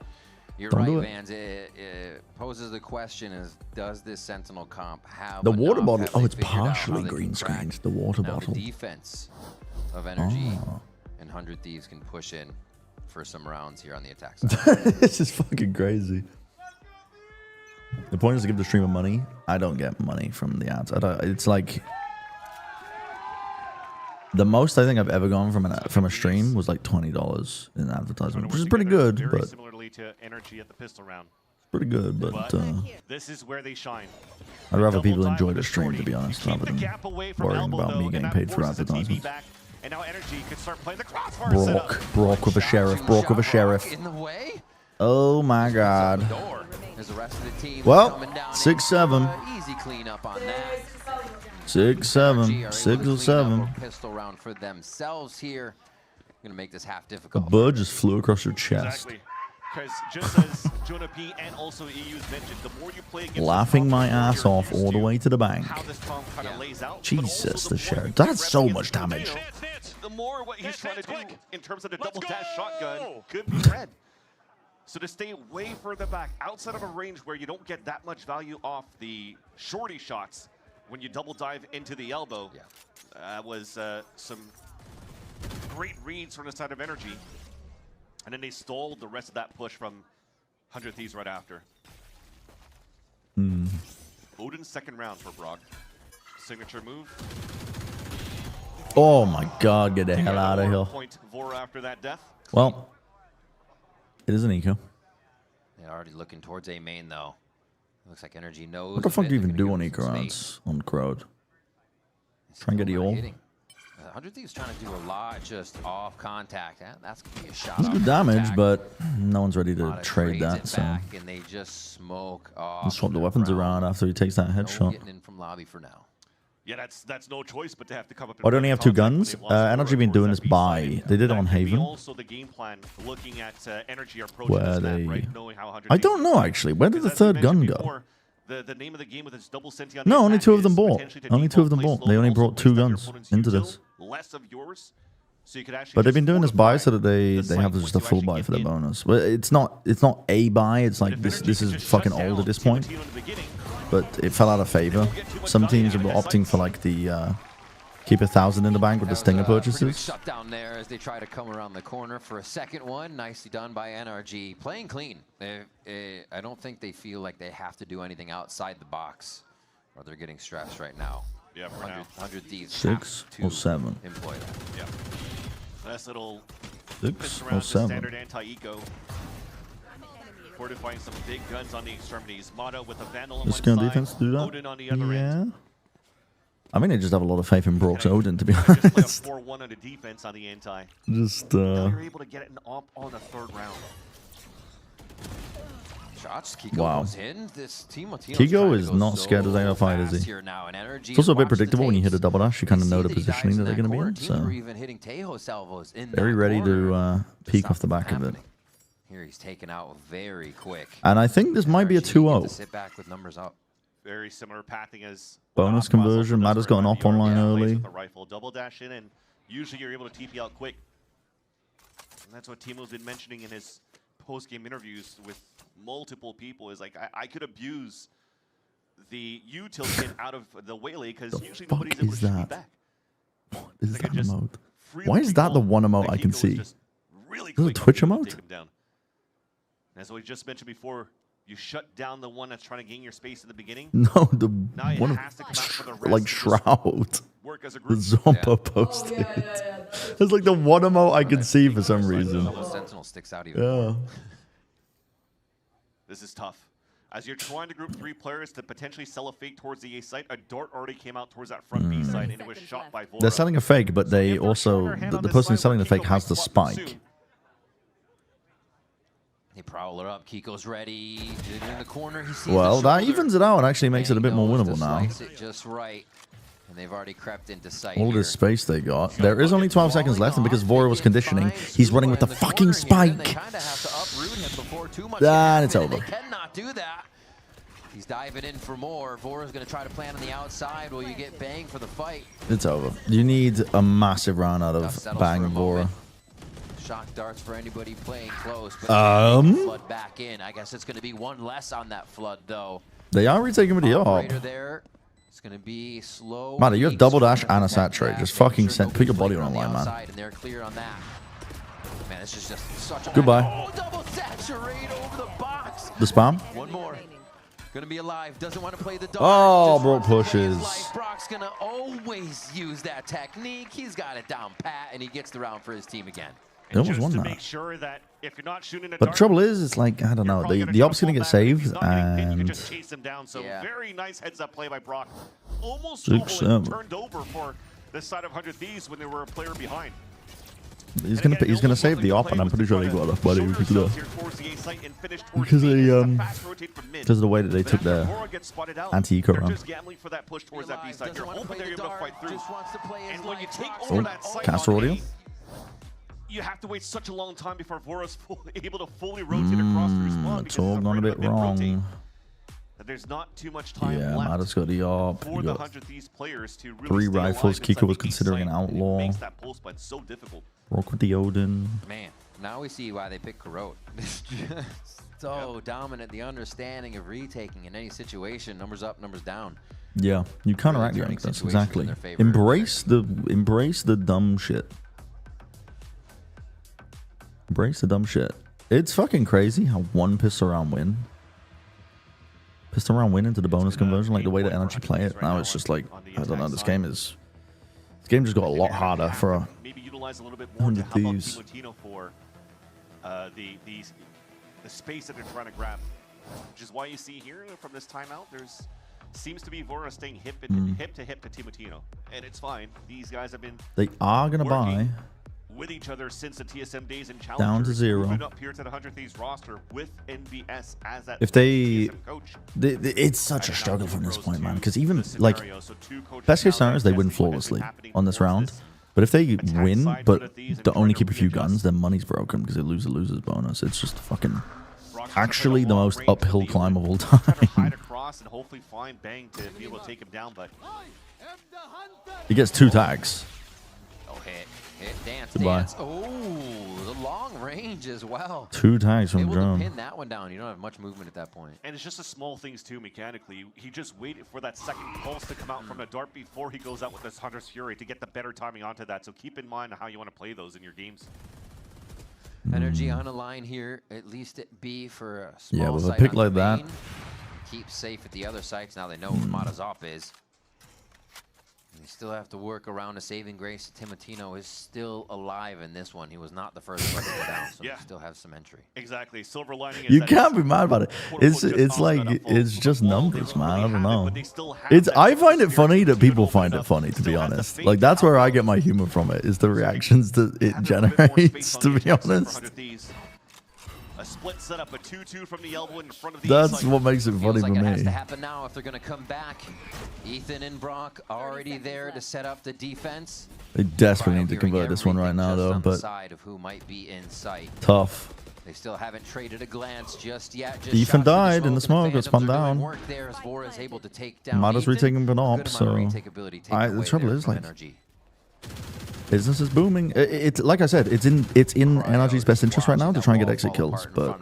S8: You're
S3: Don't
S8: right,
S3: do it.
S8: Vans. It poses the question: is does this Sentinel comp have
S3: The water
S8: enough?
S3: bottle.
S8: Have
S3: Oh,
S8: they
S3: it's
S8: figured out how
S3: partially
S8: they can
S3: green
S8: crack
S3: screened. The water
S8: now
S3: bottle.
S8: The defense of Energy
S3: Oh.
S8: and 100 Thieves can push in for some rounds here on the attack side.
S3: This is fucking crazy. The point is to give the streamer money. I don't get money from the ads. It's like the most I think I've ever gone from a stream was like $20 in advertisement, which is pretty good,
S7: Very
S3: but
S7: similarly to Energy at the pistol round.
S3: pretty good. But
S7: This is where they shine.
S3: I'd rather people enjoy the stream, to be honest, rather than worrying about me getting paid for advertisements.
S7: And now Energy could start playing the crossfire setup.
S3: Brock with a sheriff. Brock with a sheriff.
S8: In the way.
S3: Oh my God.
S8: As the rest of the team
S3: Well,
S8: coming down
S3: 6-7.
S8: easy cleanup on that.
S3: 6-7. 6 or 7.
S8: Pistol round for themselves here. Gonna make this half
S3: A
S8: difficult.
S3: bird just flew across your chest.
S7: Exactly. Because just as Jonah P and also EU's mentioned, the more you play against
S3: Laughing my ass off all the way to the bank.
S7: how this comp kind of lays out.
S3: Jesus, the sheriff. That's so much damage.
S7: The more what he's trying to do in terms of the double dash shotgun could be red. So to stay way further back, outside of a range where you don't get that much value off the shorty shots, when you double dive into the elbow, was some great reads from the side of Energy. And then they stole the rest of that push from 100 Thieves right after. Odin's second round for Brock. Signature move.
S3: Oh my God, get the hell out of here.
S7: Point Vora after that death.
S3: Well, it is an eco.
S8: They're already looking towards A main though. Looks like Energy knows.
S3: What the fuck do you even do on
S8: eco
S3: eco rounds on crowd? Try and get the all.
S8: 100 Thieves trying to do a lot just off contact. That's going to be a shot.
S3: It's good damage, but no one's ready to trade that, so.
S8: And they just smoke off.
S3: He'll swap the weapons around after he takes that headshot.
S8: Getting in from lobby for now.
S7: Yeah, that's no choice but to have to come up.
S3: Why don't he have two guns? Energy been doing this by. They did it on Haven.
S7: Also, the game plan looking at Energy approach
S3: Where
S7: map,
S3: they.
S7: right? Knowing how 100
S3: I don't know actually. Where did the third gun go?
S7: The name of the game with its double senti on
S3: No,
S7: the
S3: only
S7: attack
S3: two of them
S7: is
S3: bought.
S7: potentially to
S3: Only two of them
S7: default
S3: bought.
S7: play
S3: They only
S7: slow,
S3: brought
S7: also
S3: two
S7: waste up your
S3: guns
S7: opponent's
S3: into
S7: util,
S3: this.
S7: less of yours, so you could actually
S3: But they've been doing this buy so that they
S7: site
S3: have just a full buy for their bonus. But it's not a buy. It's like this is fucking old at this point. But it fell out of favor. Some teams are opting for like the keep 1,000 in the bank with the stinger purchases.
S8: Shut down there as they try to come around the corner for a second one. Nicely done by NRG. Playing clean. I don't think they feel like they have to do anything outside the box, or they're getting stressed right now.
S7: Yeah, for
S8: 100 Thieves.
S3: 6 or 7.
S7: Yeah. Nice little
S3: 6
S7: around
S3: or
S7: the
S3: 7.
S7: standard anti-eco. Fortifying some big guns on the extremities. Motto with a Vandal on
S3: This
S7: one
S3: kind of
S7: side,
S3: defense do that?
S7: Odin on the other end.
S3: Yeah. I mean, they just have a lot of faith in Brock's Odin, to be
S7: Just play a
S3: honest.
S7: 4-1 on the defense on the anti.
S3: Just,
S7: Now you're able to get an op on the third round.
S8: Shots. Kiko
S3: Wow.
S8: goes in. This team
S3: Kiko is not scared of Zayla fight, is he? It's also a bit predictable when you hit a double dash. You kind of know the positioning that they're going to be in. So
S8: even hitting Tejo salvos in
S3: very
S8: that
S3: ready
S8: corner.
S3: to peek off the back of it.
S8: Here he's taken out very quick.
S3: And I think this might be a 2-0.
S8: Sit back with numbers up.
S7: Very similar pathing as
S3: Bonus conversion. Matt has got an op online early.
S7: with the rifle. Double dash in, and usually you're able to TP out quick. And that's what Timo's been mentioning in his post-game interviews with multiple people. Is like, I could abuse the util kit out of the Waylay because usually nobody's able to shoot me back.
S3: What is
S7: Like,
S3: that
S7: just
S3: emote?
S7: freely
S3: Why is that the
S7: recall
S3: one emote
S7: that
S3: I can
S7: Kiko was
S3: see?
S7: just really
S3: Is it a
S7: quick
S3: Twitch
S7: to
S3: emote?
S7: take him down. And as we just mentioned before, you shut down the one that's trying to gain your space in the beginning.
S3: No, the
S7: Now it
S3: one
S7: has to come out for the
S3: of
S7: rest
S3: like
S7: to just
S3: Shroud.
S7: work as a
S3: The
S7: group.
S3: Zombo posted. It's like the one emote I can see for some reason.
S8: Sentinel sticks out even
S3: Yeah.
S8: more.
S7: This is tough. As you're trying to group 3 players to potentially sell a fake towards the A site, a dart already came out towards that front B side, and it was shot by Vora.
S3: They're selling a fake, but they also the person who's selling the fake has the spike.
S8: They prowl her up. Kiko's ready. In the corner. He sees
S3: Well,
S8: the
S3: that
S8: shoulder.
S3: evens it out and actually makes it a bit more
S8: Knows to
S3: winnable now.
S8: slice it just right. And they've already crept into sight
S3: All
S8: here.
S3: this space they got. There is only 12 seconds left, and because Vora was conditioning, he's running with the fucking spike. And it's over.
S8: They cannot do that. He's diving in for more. Vora's going to try to plan on the outside. Will you get bang for the fight?
S3: It's over. You need a massive round out of Bang and Vora.
S8: Shock darts for anybody playing close. But flood back in. I guess it's going to be one less on that flood, though.
S3: They are retaking with the AWP.
S8: Operator there. It's going to be slow.
S3: Man, you have double dash and a saturate. Just fucking put your body on the line, man.
S8: And they're clear on that. Man, this is just such a
S3: Goodbye.
S8: Oh, double saturate over the box.
S3: The spam?
S8: One more. Gonna be alive. Doesn't want to play the dart.
S3: Oh, Brock pushes.
S8: Brock's gonna always use that technique. He's got it down pat, and he gets the round for his team again.
S3: They almost
S7: Just
S3: won
S7: to
S3: that.
S7: make sure that if you're not shooting a
S3: But the
S7: dart,
S3: trouble is, it's like, I don't know, the op's going to get saved,
S7: you can
S3: and
S7: just chase him down. So very nice heads-up play by Brock. Almost
S3: 6-7.
S7: turned over for the side of 100 Thieves when they were a player behind.
S3: he's gonna save the op, and I'm pretty sure they got enough money because of the way that they took their anti-eco round.
S7: Just gambling for that push towards that B side. You're hoping they're able to fight through. And when you take
S3: Oh,
S7: over that site,
S3: caster audio.
S7: you have to wait such a long time before Vora's able to fully rotate across the respawn.
S3: It's all gone a bit wrong.
S7: There's not too much time
S3: Yeah,
S7: left
S3: Matt's got the op.
S7: for
S3: You
S7: the
S3: got
S7: 100 Thieves players to really
S3: 3
S7: stay
S3: rifles.
S7: alive inside
S3: Kiko was
S7: the
S3: considering an
S7: site. It
S3: outlaw.
S7: makes that pulse fight so difficult.
S3: Rock with the Odin.
S8: Man, now we see why they picked Corrode. It's just so dominant. The understanding of retaking in any situation. Numbers up, numbers down.
S3: Yeah, you counteract the
S8: turning
S3: that's
S8: situations in
S3: exactly.
S8: their favor.
S3: Embrace the dumb shit. Embrace the dumb shit. It's fucking crazy how one pistol round win. Pistol round win into the bonus conversion, like the way that Energy play it. Now it's just like, I don't know, this game just got a lot harder for
S7: Maybe utilize a little bit more to
S3: 100
S7: help out
S3: Thieves.
S7: Timo for the space that they're trying to grab. Which is why you see here from this timeout, there's seems to be Vora staying hip to hip to Timotino, and it's fine. These guys have been
S3: They are going to buy
S7: with each other since the TSM days and Challengers.
S3: down to 0.
S7: Moving up here to the 100 Thieves roster with NBS as that
S3: If they,
S7: TSM coach.
S3: it's such a struggle from this point, man. Because even like best case scenario is they win flawlessly on this round. But if they win, but they only keep a few guns, then money's broken because they lose the losers bonus. It's just fucking actually the most uphill climb of all time.
S7: Across and hopefully find Bang to be able to take him down, but
S3: He gets 2 tags.
S8: Oh, hit, dance,
S3: Goodbye.
S8: dance. Oh, the long range as well.
S3: 2 tags from
S8: Able
S3: drone.
S8: to pin that one down. You don't have much movement at that point.
S7: And it's just the small things too, mechanically. He just waited for that second pulse to come out from the dart before he goes out with this Hunter's Fury to get the better timing onto that. So keep in mind how you want to play those in your games.
S8: Energy on a line here, at least at B for a small
S3: Yeah, with a
S8: site
S3: pick
S8: on
S3: like
S8: the
S3: that.
S8: main. Keep safe at the other sites. Now they know where Mata's op is. And they still have to work around a saving grace. Timotino is still alive in this one. He was not the first one to go down, so they still have some entry.
S7: Exactly. Silver lining is
S3: You
S7: that
S3: can't be mad about it. It's like it's just numbers, man. I don't know. I find it funny that people find it funny, to be honest. Like that's where I get my humor from. It is the reactions that it generates. To be honest,
S7: a split setup, a 2-2 from the elbow in front of the
S3: that's what makes it funny
S8: Feels like
S3: for
S8: it has to
S3: me.
S8: happen now if they're going to come back. Ethan and Brock already there to set up the defense.
S3: They desperately need to convert this one right now, though. But
S8: Side of who might be in sight.
S3: tough.
S8: They still haven't traded a glance just yet.
S3: Ethan died in the smoke. Got spun down. Mata's retaking an op, so the trouble is like business is booming. It's like I said, it's in NRG's best interest right now to try and get exit kills, but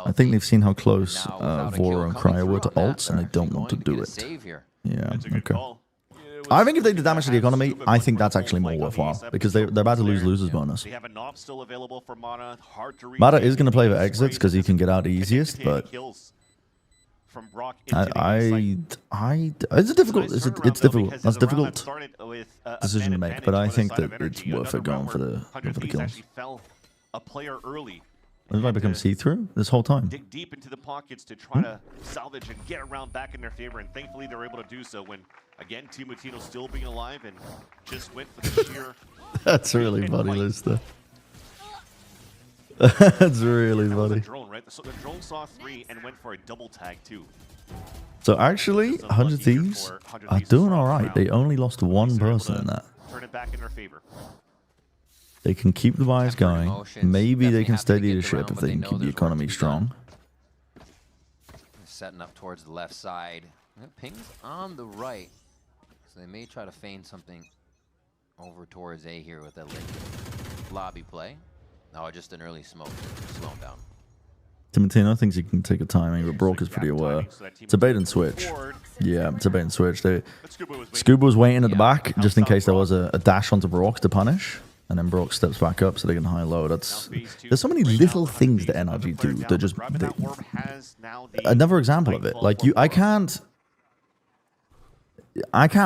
S3: I think they've seen how close Vora and Cryo were to ults, and they don't want to do it. Yeah, okay. I think if they did damage to the economy, I think that's actually more worthwhile because they're about to lose losers bonus.
S7: They have a knob still available for Mata. Hard to reach.
S3: Mata is going to play for exits because he can get out easiest, but it's difficult. It's difficult. That's a difficult decision to make, but I think that it's worth it going for the kills.
S7: A player early.
S3: What did I become see-through this whole time?
S7: Dig deep into the pockets to try to salvage and get around back in their favor, and thankfully they're able to do so when, again, Timotino still being alive and just went for the sheer...
S3: That's really funny, Lister. That's really funny.
S7: Drone, right? So the drone saw 3 and went for a double tag, too.
S3: So actually, 100 Thieves are doing all right. They only lost 1 person in that.
S7: Turn it back in their favor.
S3: They can keep the buys going. Maybe they can steady the ship if they can keep the economy strong.
S8: Setting up towards the left side. Ping's on the right. So they may try to feign something over towards A here with that lobby play. No, just an early smoke. Slow him down.
S3: Timotino thinks he can take a timing, but Brock is pretty aware. It's a bait and switch. Yeah, it's a bait and switch. Scuba was waiting at the back just in case there was a dash onto Brock to punish. And then Brock steps back up so they can high-low. There's so many little things that NRG do that just... another example of it. Like, I can't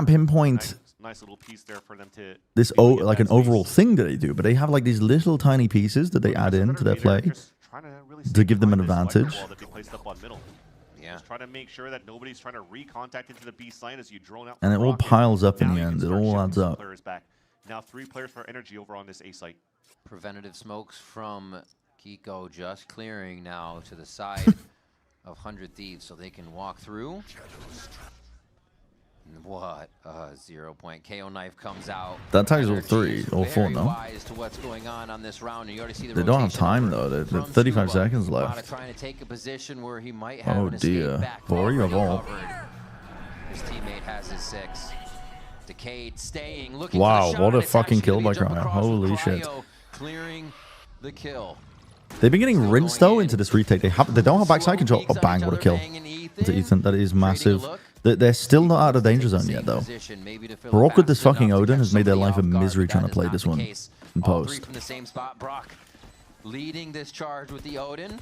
S3: pinpoint this like an overall thing that they do, but they have like these little tiny pieces that they add into their play to give them an advantage.
S7: Just try to make sure that nobody's trying to recontact into the B side as you drone out.
S3: And it all piles up in the end. It all adds up.
S7: Now 3 players for energy over on this A site.
S8: Preventative smokes from Kiko just clearing now to the side of 100 Thieves so they can walk through. What? 0 point. KO knife comes out.
S3: That tags all 3 or 4 now.
S8: To what's going on this round. You already see the
S3: they don't have time though. They're 35 seconds left.
S8: Trying to take a position where he might have
S3: oh dear. Bory of all.
S8: His teammate has his 6. Decade staying, looking
S3: wow,
S8: for the
S3: what a
S8: shot,
S3: fucking kill by Cryo. Holy shit.
S8: Clearing the kill.
S3: They've been getting rinsed though into this retake. They don't have backside control. Oh bang, what a kill. To Ethan, that is massive. They're still not out of danger zone yet though. Brock with this fucking Odin has made their life a misery trying to play this one in post.
S8: From the same spot, Brock leading this charge with the Odin.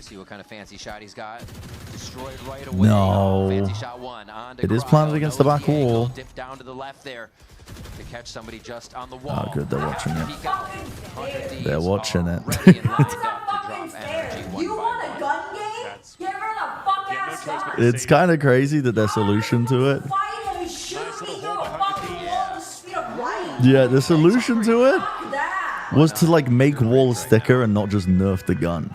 S8: See what kind of fancy shot he's got. Destroyed right away.
S3: No.
S8: Fancy shot 1.
S3: It is planted against the back wall.
S8: Dip down to the left there to catch somebody just on the wall.
S3: Oh, good. They're watching it. They're watching it.
S19: You want a gun game? Get rid of fuck ass
S3: It's kind of crazy that their solution to it. Yeah, the solution to it was to like make walls thicker and not just nerf the gun.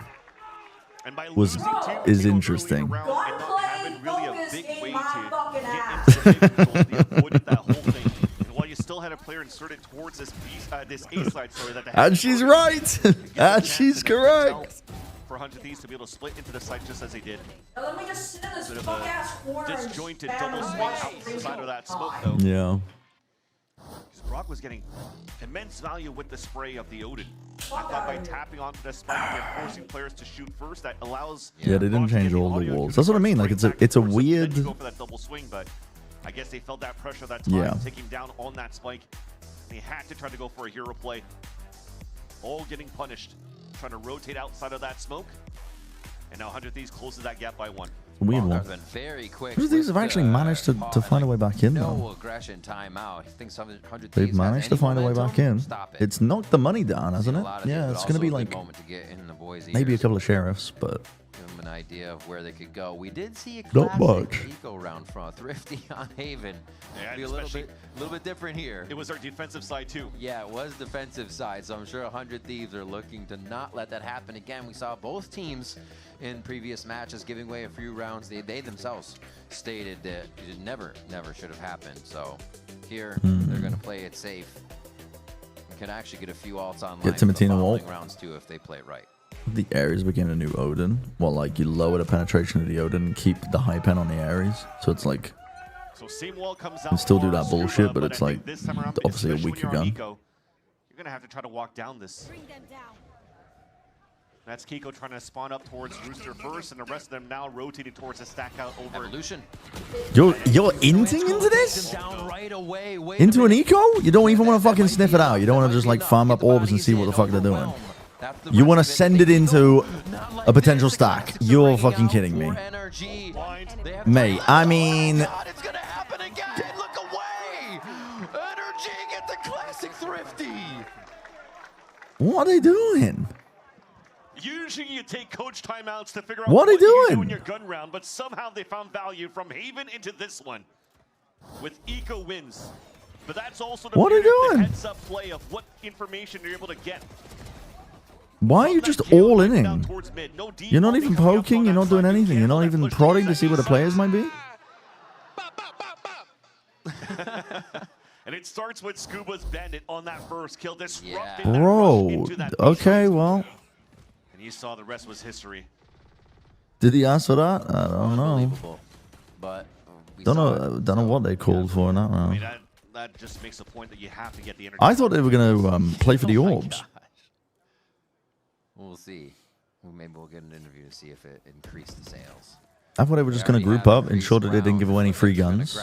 S3: Is interesting.
S7: Still had a player inserted towards this A side, sorry, that
S3: and she's right. And she's correct.
S7: For 100 Thieves to be able to split into the site just as they did. Let me just sit in this disjointed double swing outside of that smoke, though.
S3: Yeah.
S7: Because Brock was getting immense value with the spray of the Odin. I thought by tapping onto the spike and forcing players to shoot first, that allows.
S3: Yeah, they didn't change all the walls. That's what I mean. Like it's a weird.
S7: Go for that double swing, but I guess they felt that pressure that time, taking down on that spike. They had to try to go for a hero play. All getting punished. Trying to rotate outside of that smoke. And now 100 Thieves closes that gap by 1.
S3: Weird one.
S8: Very quick.
S3: 100 Thieves have actually managed to find a way back in, though.
S8: No aggression timeout. I think 100
S3: They've managed to find a way back in. It's knocked the money down, hasn't it? Yeah, it's going to be like maybe a couple of sheriffs, but
S8: give them an idea of where they could go. We did see a
S3: not much
S8: eco round from Thrifty on Haven.
S7: Yeah,
S8: be a little bit different here.
S7: It was our defensive side too.
S8: Yeah, it was defensive side, so I'm sure 100 Thieves are looking to not let that happen again. We saw both teams in previous matches giving away a few rounds. They themselves stated that it never should have happened. So here they're going to play it safe. Can actually get a few ults online.
S3: Get Timothina ult
S8: rounds too if they play it right.
S3: The Ares begin a new Odin. Well, like you lower the penetration of the Odin and keep the high pen on the Ares. So it's like
S7: so same wall comes out.
S3: You can still do that bullshit, but it's like obviously a weaker gun.
S7: You're gonna have to try to walk down this. That's Kiko trying to spawn up towards Rooster first, and the rest of them now rotating towards the stack out over
S8: Evolution.
S3: You're inting into this? Into an eco? You don't even want to fucking sniff it out. You don't want to just like farm up orbs and see what the fuck they're doing. You want to send it into a potential stack. You're fucking kidding me. Mate, I mean...
S8: It's gonna happen again. Look away. Energy get the classic Thrifty.
S3: What are they doing?
S7: Usually you take coach timeouts to figure out
S3: what are they
S7: you do in
S3: doing?
S7: your gun round, but somehow they found value from Haven into this one with eco wins. But that's also the heads up play of what information you're able to get.
S3: Why are you just all inning? You're not even poking, you're not doing anything, you're not even prodding to see what the players might be?
S7: And it starts with Scuba's Bandit on that first kill.
S3: Bro, okay, well.
S7: And you saw the rest was history.
S3: Did he ask for that? I don't know.
S8: But
S3: don't know what they called for in that round.
S7: I mean, that just makes the point that you have to get the energy.
S3: I thought they were going to play for the orbs.
S8: We'll see. Maybe we'll get an interview to see if it increased the sales.
S3: I thought they were just going to group up, ensure that they didn't give away any free guns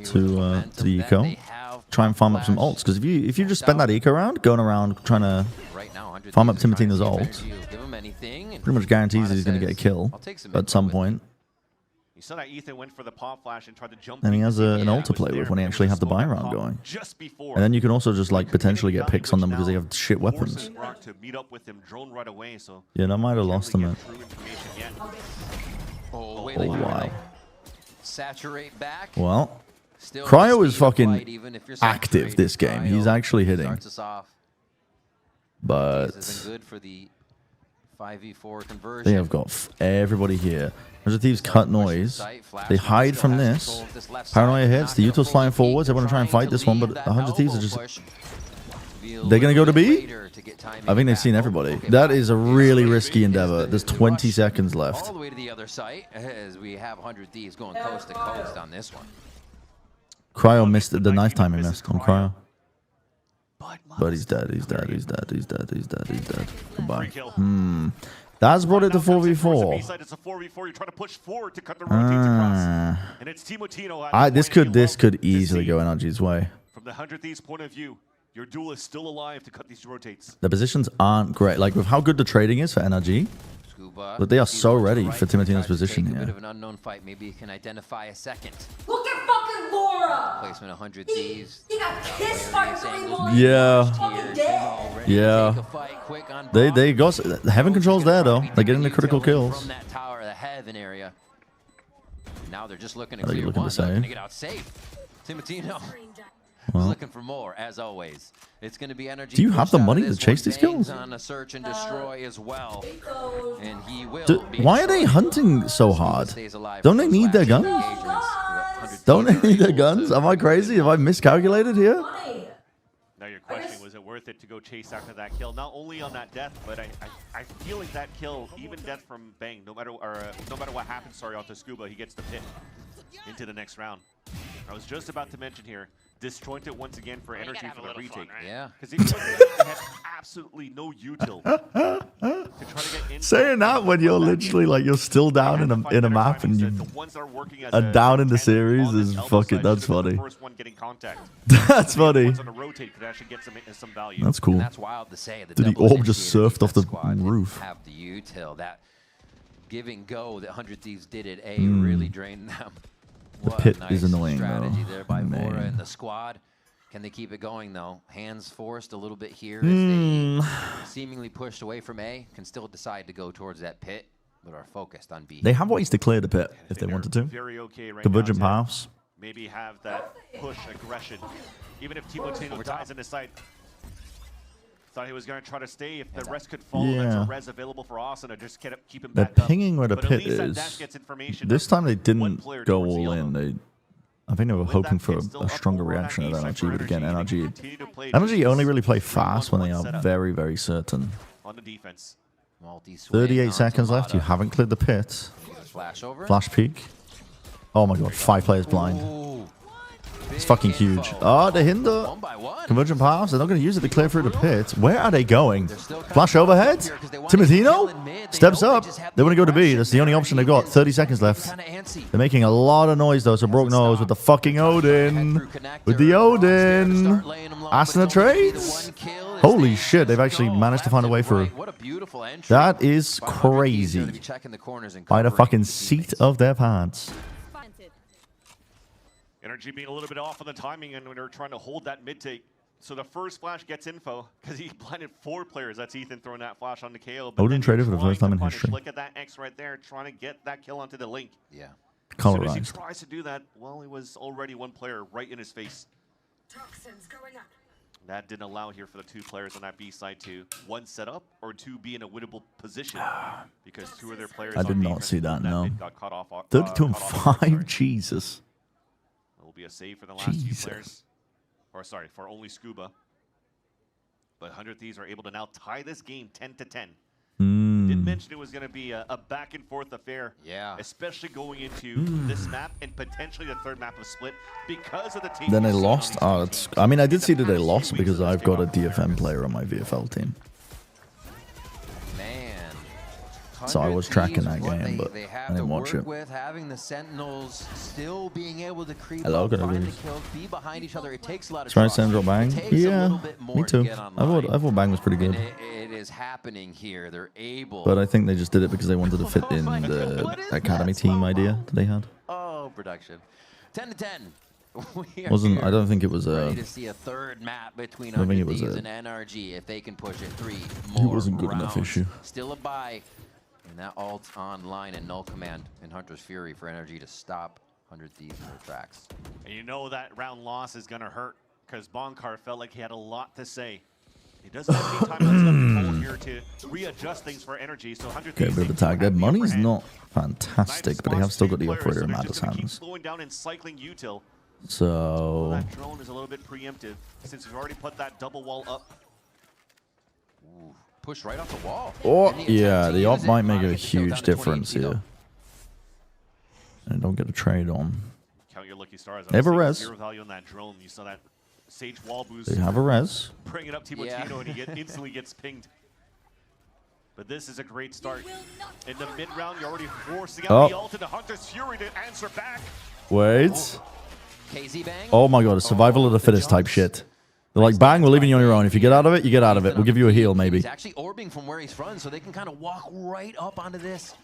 S3: to the eco. Try and farm up some ults, because if you just spend that eco round going around trying to farm up Timothina's ult, pretty much guarantees that he's going to get a kill at some point.
S7: You saw that Ethan went for the pop flash and tried to jump.
S3: And he has an ult to play with when he actually have the buy round going. And then you can also just like potentially get picks on them because they have shit weapons. Yeah, that might have lost them.
S8: Oh,
S3: a while.
S8: Saturate back.
S3: Well, Cryo is fucking active this game. He's actually hitting. But
S8: good for the 5v4 conversion.
S3: They have got everybody here. There's a Thieves cut noise. They hide from this. Paranoia hits. The Util's flying forwards. They want to try and fight this one, but 100 Thieves are just... They're going to go to B? I think they've seen everybody. That is a really risky endeavor. There's 20 seconds left.
S8: All the way to the other site as we have 100 Thieves going coast to coast on this one.
S3: Cryo missed the knife time he missed on Cryo. But he's dead. He's dead. He's dead. He's dead. He's dead. He's dead. Goodbye. That's brought it to 4v4.
S7: It's a 4v4. You're trying to push forward to cut the rotates across. And it's Timothina.
S3: This could easily go NRG's way.
S7: From the 100 Thieves point of view, your duel is still alive to cut these rotates.
S3: The positions aren't great. Like with how good the trading is for NRG, but they are so ready for Timothina's position here.
S8: A bit of an unknown fight. Maybe you can identify a second.
S12: Look at fucking Laura!
S8: Placement 100 Thieves.
S12: He got kissed by Green.
S3: Yeah. Yeah. They got the heaven controls there though. They're getting the critical kills.
S8: From that tower, the heaven area. now they're just looking to
S3: Are you
S8: clear
S3: looking
S8: one.
S3: to
S8: They're looking to
S3: save?
S8: get out safe. Timotino
S3: Well.
S8: is looking for more, as always. It's going to be energy.
S3: Do you have the
S8: pushed out of
S3: money to
S8: this
S3: chase
S8: one.
S3: these kills?
S8: Bangs on a search and destroy as well. And he will be
S3: Why are they hunting so hard? Don't they need their guns? Don't they need their guns? Am I crazy? Have I miscalculated here?
S7: Now your question, was it worth it to go chase after that kill? Not only on that death, but I feel like that kill, even death from Bang, no matter what happens, sorry, onto Scuba, he gets the pit into the next round. I was just about to mention here, disjointed once again for energy for the retake.
S8: Fun, right? Yeah.
S7: Because if you had absolutely no util to try to get in.
S3: Saying that when you're literally like you're still down in a map and you are down in the series is fucking. That's funny. That's funny. That's cool.
S8: And that's wild to say.
S3: Did the orb just surfed off the roof?
S8: Have the util. That give and go that 100 Thieves did at A really drained them.
S3: The
S8: What
S3: pit
S8: a nice
S3: is annoying
S8: strategy
S3: though.
S8: there by Vora and the squad. Can they keep it going though? Hands forced a little bit here as they seemingly pushed away from A. Can still decide to go towards that pit, but are focused on B.
S3: They have ways to clear the pit if they wanted to.
S7: Very okay right
S3: Convergent
S7: now to
S3: paths.
S7: maybe have that push aggression. Even if Timotino dies in his side. Thought he was going to try to stay. If the rest could follow, that's a res available for Austin to just keep him
S3: They're
S7: back up.
S3: pinging where the
S7: But at
S3: pit
S7: least that
S3: is.
S7: dash gets information
S3: This
S7: of
S3: time they didn't
S7: player
S3: go
S7: towards
S3: all
S7: yellow.
S3: in. I think they were hoping for a stronger reaction at NRG, but again, NRG only really play fast when they are very, very certain.
S7: On the defense.
S3: 38 seconds left. You haven't cleared the pit.
S8: Flash over.
S3: Flash peek. Oh my god, 5 players blind. It's fucking huge. Oh, the hinder. Convergent paths. They're not going to use it to clear through the pit. Where are they going? Flash overhead. Timotino steps up. They want to go to B. That's the only option they've got. 30 seconds left. They're making a lot of noise though. So Broke knows with the fucking Odin. With the Odin. Asking the trades. Holy shit. They've actually managed to find a way through. That is crazy. By the fucking seat of their pants.
S7: Energy being a little bit off on the timing, and when they're trying to hold that mid take. So the first flash gets info because he blinded 4 players. That's Ethan throwing that flash on the KO.
S3: Odin traded for the first time in history.
S7: Look at that X right there, trying to get that kill onto the link.
S8: Yeah.
S7: As soon as he tries to do that, well, it was already 1 player right in his face.
S12: Toxins going up.
S7: That didn't allow here for the 2 players on that B side to 1 set up or 2 be in a winnable position because 2 of their players.
S3: I did not see that, no.
S7: Got caught off,
S3: 32 and 5, Jesus.
S7: Will be a save for the last few players. Or sorry, for only Scuba. But 100 Thieves are able to now tie this game 10-10. Did mention it was going to be a back and forth affair.
S8: Yeah.
S7: Especially going into this map and potentially the 3rd map of Split because of the team.
S3: Then they lost. I mean, I did see that they lost because I've got a DFM player on my VFL team. So I was tracking that game, but I didn't watch it.
S8: With having the Sentinels still being able to creep
S3: Hello,
S8: up,
S3: good
S8: find the
S3: evening.
S8: kills, be behind each other. It takes a lot of
S3: Trying
S8: trust.
S3: to send Bang?
S8: It takes a
S3: Yeah,
S8: little bit more
S3: me too.
S8: to get
S3: I
S8: online.
S3: thought Bang was pretty good.
S8: And it is happening here. They're able.
S3: But I think they just did it because they wanted to fit in the academy team idea that they had.
S8: Oh, production. 10-10.
S3: I don't think it was
S8: ready to see a 3rd map between
S3: I don't think it
S8: 100
S3: was
S8: Thieves
S3: a-
S8: and NRG if they can push it 3
S3: It
S8: more
S3: wasn't good enough
S8: rounds.
S3: issue.
S8: Still a buy. And that ult online and null command in Hunter's Fury for energy to stop 100 Thieves in their tracks.
S7: And you know that round loss is going to hurt because Bonkar felt like he had a lot to say. He doesn't have any time left here to readjust things for energy. So 100
S3: Okay, a bit of a tag. Their money's not fantastic, but they have still got the operator in Matter's hands.
S7: slowing down and cycling util.
S3: So
S7: That drone is a little bit preemptive since we've already put that double wall up.
S8: Ooh, push right off the wall.
S3: Oh, yeah, the op might make a huge difference here. And don't get a trade on.
S7: Count your lucky stars.
S3: They have a res.
S7: 0 value on that drone. You saw that Sage wall boost.
S3: They have a res.
S7: Bring it up Timotino and he instantly gets pinged. But this is a great start. In the mid round, you're already forcing out the ult into Hunter's Fury to answer back.
S3: Wait.
S8: KZ Bang.
S3: Oh my god, a survival of the fittest type shit. They're like, Bang, we're leaving you on your own. If you get out of it, you get out of it. We'll give you a heal, maybe.
S8: He's actually orbing from where he's from, so they can kind of walk right up onto this.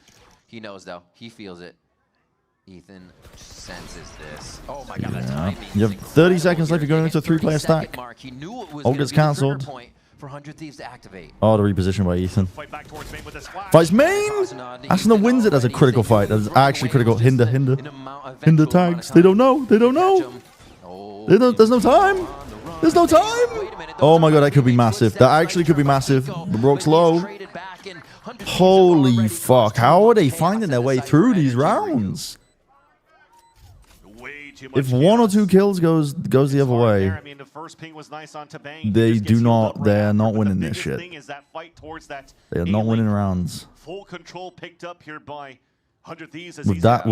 S8: He knows, though. He feels it. Ethan senses this. Oh my god, that timing.
S3: You have 30 seconds left. You're going into a 3-player stack.
S8: He knew it was
S3: Ult gets cancelled.
S8: for 100 Thieves to activate.
S3: Oh, the reposition by Ethan.
S7: Fight back towards main with this flash.
S3: Fights main! Asuna wins it as a critical fight. That's actually critical. Hinder tags. They don't know. They don't know. There's no time. There's no time. Oh my god, that could be massive. That actually could be massive. The Rock's low. Holy fuck. How are they finding their way through these rounds? If 1 or 2 kills goes the other way, they do not. They are not winning this shit. They are not winning rounds.
S7: Full control picked up here by 100 Thieves
S3: With that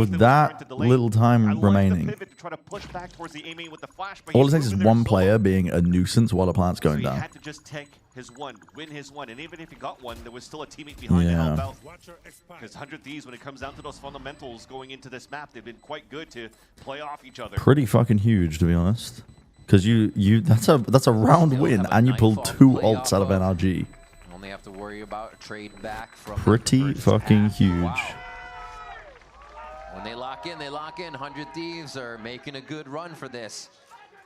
S3: little time remaining, all it takes is one player being a nuisance while the plant's going down.
S7: He had to just take his one, win his one, and even if he got one, there was still a teammate behind to help out. Because 100 Thieves, when it comes down to those fundamentals going into this map, they've been quite good to play off each other.
S3: Pretty fucking huge, to be honest. Because that's a round win, and you pulled 2 ults out of NRG.
S8: Only have to worry about a trade back from
S3: Pretty fucking huge.
S8: Wow. When they lock in, they lock in. 100 Thieves are making a good run for this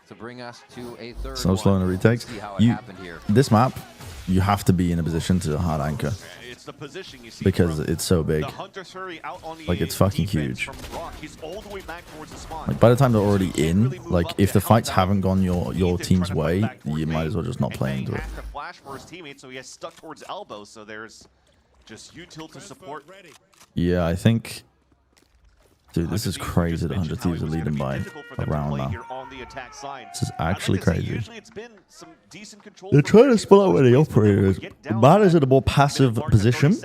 S8: to bring us to a third.
S3: So slow in the retakes. This map, you have to be in a position to hard anchor.
S7: It's the position you see
S3: because it's so big. Like, it's fucking huge. Like, by the time they're already in, like, if the fights haven't gone your team's way, you might as well just not play into it.
S7: Flash for his teammate, so he has stuck towards elbow, so there's just util to support.
S3: Yeah, I think... Dude, this is crazy that 100 Thieves are leading by a round now. This is actually crazy. They're trying to spell out where the operator is. The man is in a more passive position.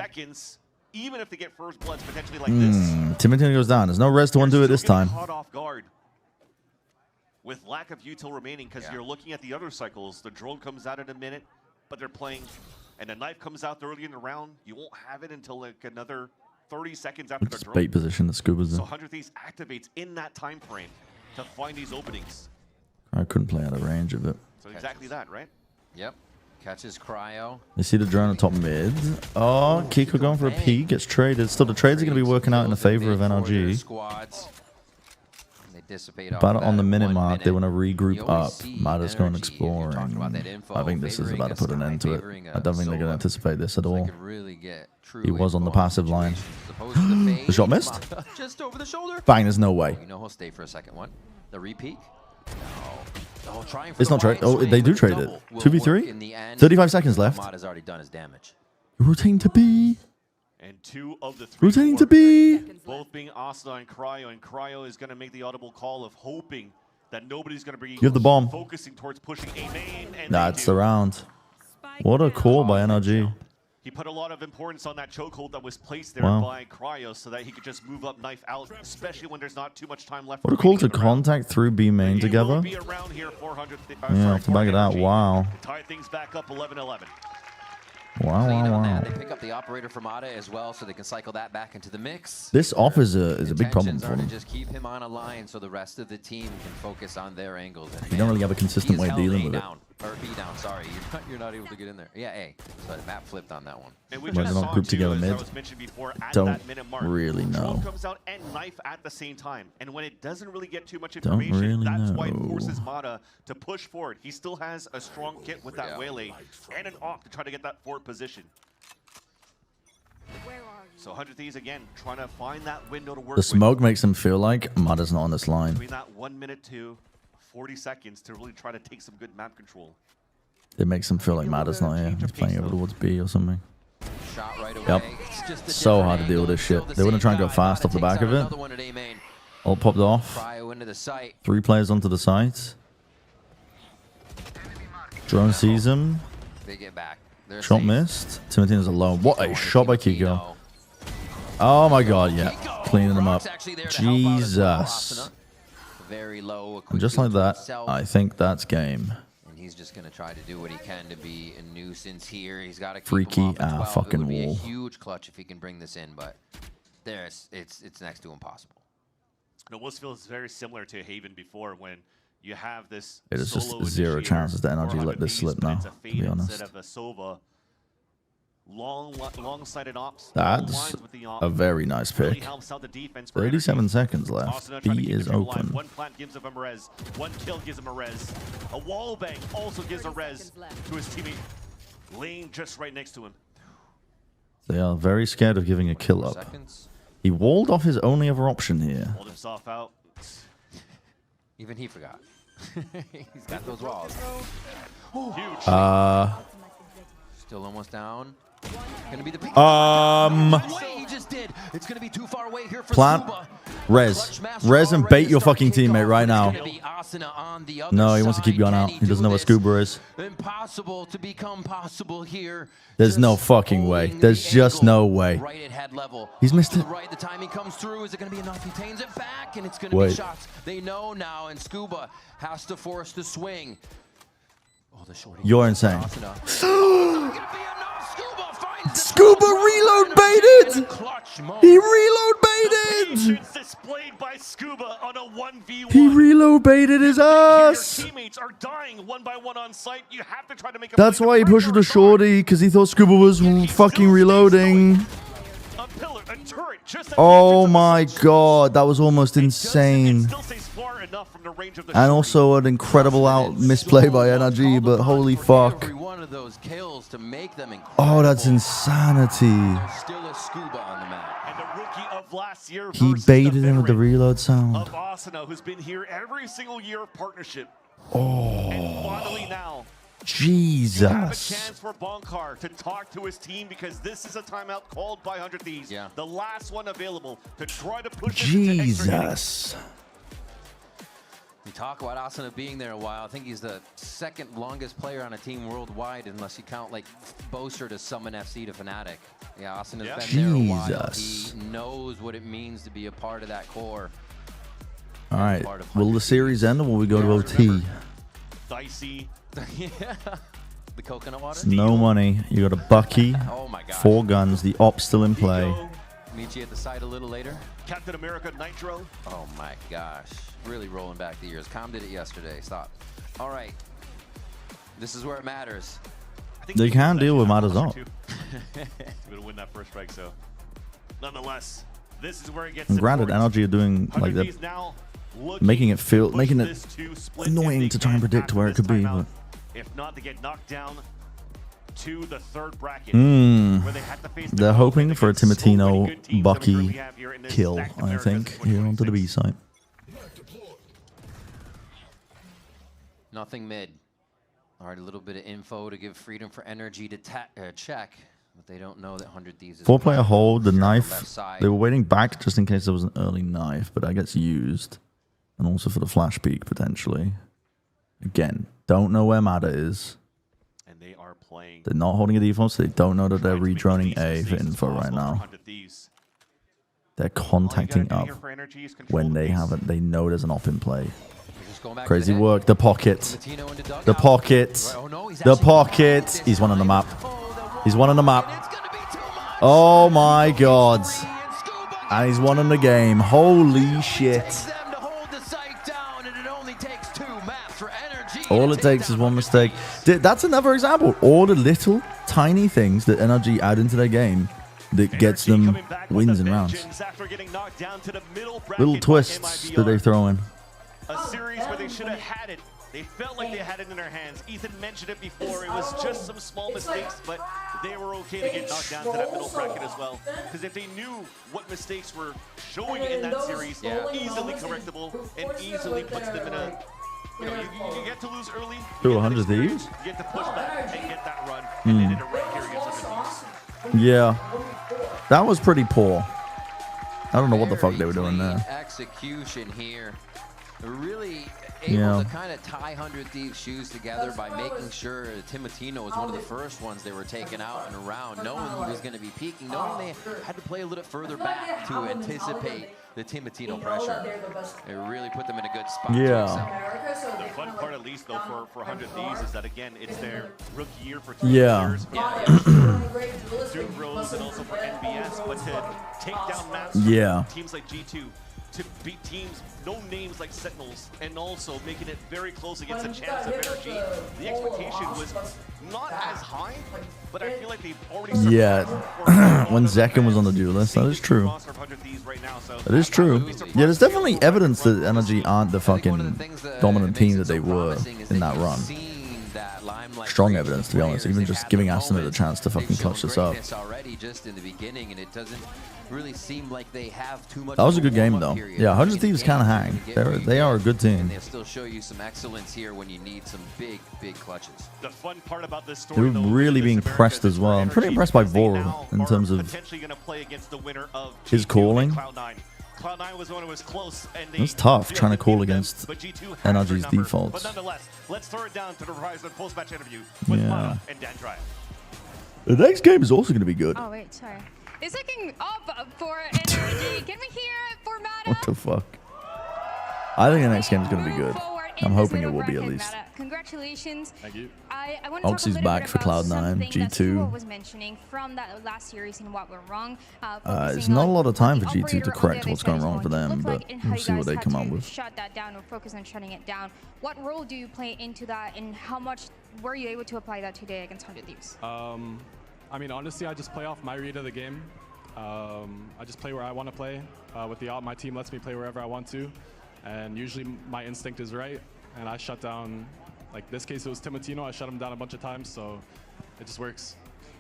S7: Even if they get first bloods potentially like this.
S3: Timothy goes down. There's no res to undo it this time.
S7: Caught off guard with lack of util remaining, because you're looking at the other cycles. The drone comes out in a minute, but they're playing, and the knife comes out early in the round. You won't have it until like another 30 seconds after the drone.
S3: Bait position that Scuba's in.
S7: So 100 Thieves activates in that time frame to find these openings.
S3: I couldn't play out of range of it.
S7: So exactly that, right?
S8: Yep. Catches Cryo.
S3: You see the drone at top mid. Oh, Kiko going for a peek. Gets traded. Still, the trades are going to be working out in the favor of NRG. But on the minute mark, they want to regroup up. Mada's going exploring. I think this is about to put an end to it. I don't think they're going to anticipate this at all. He was on the passive line. The shot missed?
S8: Just over the shoulder.
S3: Bang, there's no way.
S8: You know he'll stay for a second one. The repeat. No.
S3: It's not trade. Oh, they do trade it. 2v3? 35 seconds left.
S8: Mod has already done his damage.
S3: Rotating to B.
S7: And 2 of the 3
S3: rotating to B.
S7: Both being Asuna and Cryo is going to make the audible call of hoping that nobody's going to be
S3: You have the bomb.
S7: focusing towards pushing a main. And
S3: that's the round. What a call by NRG.
S7: He put a lot of importance on that chokehold that was placed there by Cryo so that he could just move up knife out, especially when there's not too much time left.
S3: What a call to contact through B main together. Yeah, off the back of that, wow.
S7: Tie things back up 11-11.
S3: Wow.
S8: They pick up the operator from Ada as well, so they can cycle that back into the mix.
S3: This off is a big problem for them.
S8: Just keep him on a line so the rest of the team can focus on their angles. And
S3: you don't really have a consistent way of dealing with it.
S8: Or B down, sorry. You're not able to get in there. Yeah, A. So the map flipped on that one.
S7: And we
S3: just not grouped together mid. Don't really know.
S7: Comes out and knife at the same time. And when it doesn't really get too much information, that's why it forces Mata to push forward. He still has a strong kit with that Waylay and an op to try to get that forward position. So 100 Thieves again trying to find that window to work.
S3: The smoke makes them feel like Mata's not on this line.
S7: Between that 1 minute to 40 seconds to really try to take some good map control.
S3: It makes them feel like Mata's not here. He's playing over towards B or something.
S8: Shot right away.
S3: Yep. So hard to deal with this shit. They want to try and go fast off the back of it. All popped off. 3 players onto the site. Drone sees him.
S8: They get back.
S3: Shot missed. Timothy's alone. What a shot by Kiko. Oh my god, yeah. Cleaning him up. Jesus.
S8: Very low.
S3: And just like that, I think that's game.
S8: And he's just going to try to do what he can to be a nuisance here. He's got to keep
S3: Freaky
S8: him off the 12.
S3: fucking
S8: It would be
S3: wall.
S8: a huge clutch if he can bring this in, but it's next to impossible.
S7: No, this feels very similar to Haven before when you have this.
S3: It is just 0 chances that NRG let this slip now, to be honest.
S7: Instead of a Sova. Long-sighted ops.
S3: That's a very nice pick. 37 seconds left. B is open.
S7: One plant gives him a res. One kill gives him a res. A wall bang also gives a res to his teammate. laying just right next to him.
S3: They are very scared of giving a kill up. He walled off his only other option here.
S7: Hold himself out.
S8: Even he forgot. He's got those walls.
S7: Huge.
S8: Still almost down. Gonna be the he just did. It's gonna be too far away here for
S3: Plant.
S8: Scuba.
S3: Res and bait your fucking teammate right now. No, he wants to keep going out. He doesn't know what Scuba is.
S8: Impossible to become possible here.
S3: There's no fucking way. There's just no way.
S8: Right at head level.
S3: He's missed it.
S8: Right, the timing comes through. Is it gonna be enough? He tains it back, and it's gonna be shots. They know now, and Scuba has to force the swing. Oh, the shorty.
S3: You're insane. Scuba reload baited! He reload baited!
S7: Displayed by Scuba on a 1v1.
S3: He reload baited his ass!
S7: Your teammates are dying one by one on site. You have to try to make a
S3: That's why he pushed with the shorty, because he thought Scuba was fucking reloading.
S7: A pillar, a turret, just
S3: Oh my god, that was almost insane. And also an incredible out misplay by NRG, but holy fuck. Oh, that's insanity. He baited him with the reload sound.
S7: Of Asuna, who's been here every single year of partnership.
S3: Oh,
S7: and finally now,
S3: Jesus.
S7: you have a chance for Bonkar to talk to his team because this is a timeout called by 100 Thieves.
S8: Yeah.
S7: The last one available to try to push
S3: Jesus.
S8: We talk about Asuna being there a while. I think he's the second longest player on a team worldwide, unless you count like Boaster to summon FC to Fnatic. Yeah, Asuna's been there a while. He knows what it means to be a part of that core.
S3: All right. Will the series end or will we go to OT?
S7: Dicey.
S8: Yeah. The coconut water?
S3: No money. You got a Bucky,
S8: Oh my God.
S3: 4 guns, the op still in play.
S8: Meet you at the site a little later.
S7: Captain America Nitro.
S8: Oh my gosh. Really rolling back the years. Com did it yesterday. Stop. All right. This is where it matters.
S3: They can deal with matters up.
S7: Going to win that first strike, so nonetheless, this is where it gets.
S3: And granted, NRG are doing like they're making it annoying to try and predict where it could be. But
S7: if not, they get knocked down to the third bracket. Where they had to face
S3: they're hoping for a Timatino Bucky kill, I think, here onto the B site.
S8: Nothing mid. All right, a little bit of info to give Freedom for Energy to check, but they don't know that 100 Thieves is
S3: 4-player hold, the knife. They were waiting back just in case there was an early knife, but that gets used. And also for the flash peek, potentially. Again, don't know where Mada is.
S7: And they are playing.
S3: They're not holding a default, so they don't know that they're redroning A for info right now. They're contacting up when they haven't. They know there's an op in play. Crazy work. The pocket. The pocket. The pocket. He's one on the map. He's one on the map. Oh my god. And he's one in the game. Holy shit. All it takes is one mistake. That's another example. All the little tiny things that NRG add into their game that gets them wins and rounds. Little twists that they throw in.
S7: A series where they should have had it. They felt like they had it in their hands. Ethan mentioned it before. It was just some small mistakes, but they were okay to get knocked down to that middle bracket as well. Because if they knew what mistakes were showing in that series, easily correctable and easily puts them in a... You know, you get to lose early.
S3: To 100 Thieves?
S7: You get to push back and get that run, and they did it right here against 100 Thieves.
S3: Yeah. That was pretty poor. I don't know what the fuck they were doing there.
S8: Execution here. Really able to kind of tie 100 Thieves' shoes together by making sure Timatino was one of the first ones they were taking out and around, knowing he was going to be peaking, knowing they had to play a little further back to anticipate the Timatino pressure. It really put them in a good spot.
S3: Yeah.
S7: The fun part, at least, though, for 100 Thieves is that, again, it's their rookie year for 2
S3: years.
S7: Doom Bros and also for NBS, but to take down maps teams like G2, to beat teams, no names like Sentinels, and also making it very close against a chance of energy. The expectation was not as high, but I feel like they've already
S3: when Zekken was on the duel list, that is true. That is true. Yeah, there's definitely evidence that NRG aren't the fucking dominant team that they were in that run.
S8: that limelight.
S3: Strong evidence, to be honest. Even just giving Aston a chance to fucking clutch this up.
S8: Already just in the beginning, and it doesn't really seem like they have too much.
S3: That was a good game, though. Yeah, 100 Thieves can hang. They are a good team.
S8: And they'll still show you some excellence here when you need some big clutches.
S7: The fun part about this story,
S3: They're really being pressed as well. I'm pretty impressed by Voro in terms of his calling.
S7: Cloud9 was one who was close, and
S3: It's tough trying to call against NRG's defaults.
S7: But nonetheless, let's throw it down to the Horizon post-match interview with Mana and Dandrya.
S3: The next game is also going to be good.
S15: Oh wait, sorry. It's looking up for NRG. Can we hear it for Mana?
S3: What the fuck? I think the next game is going to be good. I'm hoping it will be at least.
S15: Congratulations.
S18: Thank you.
S15: I want to talk a
S3: Oxy's
S15: little
S3: back
S15: bit
S3: for
S15: about
S3: Cloud9,
S15: something that
S3: G2.
S15: Suho was mentioning from that last series and what went wrong.
S3: It's not a lot of time for G2 to correct what's going wrong for them, but we'll see what they come up with.
S15: Shut that down or focus on shutting it down. What role do you play into that, and how much were you able to apply that today against 100 Thieves?
S18: I mean, honestly, I just play off my read of the game. I just play where I want to play. My team lets me play wherever I want to, and usually my instinct is right, and I shut down. Like this case, it was Timotino. I shut him down a bunch of times, so it just works.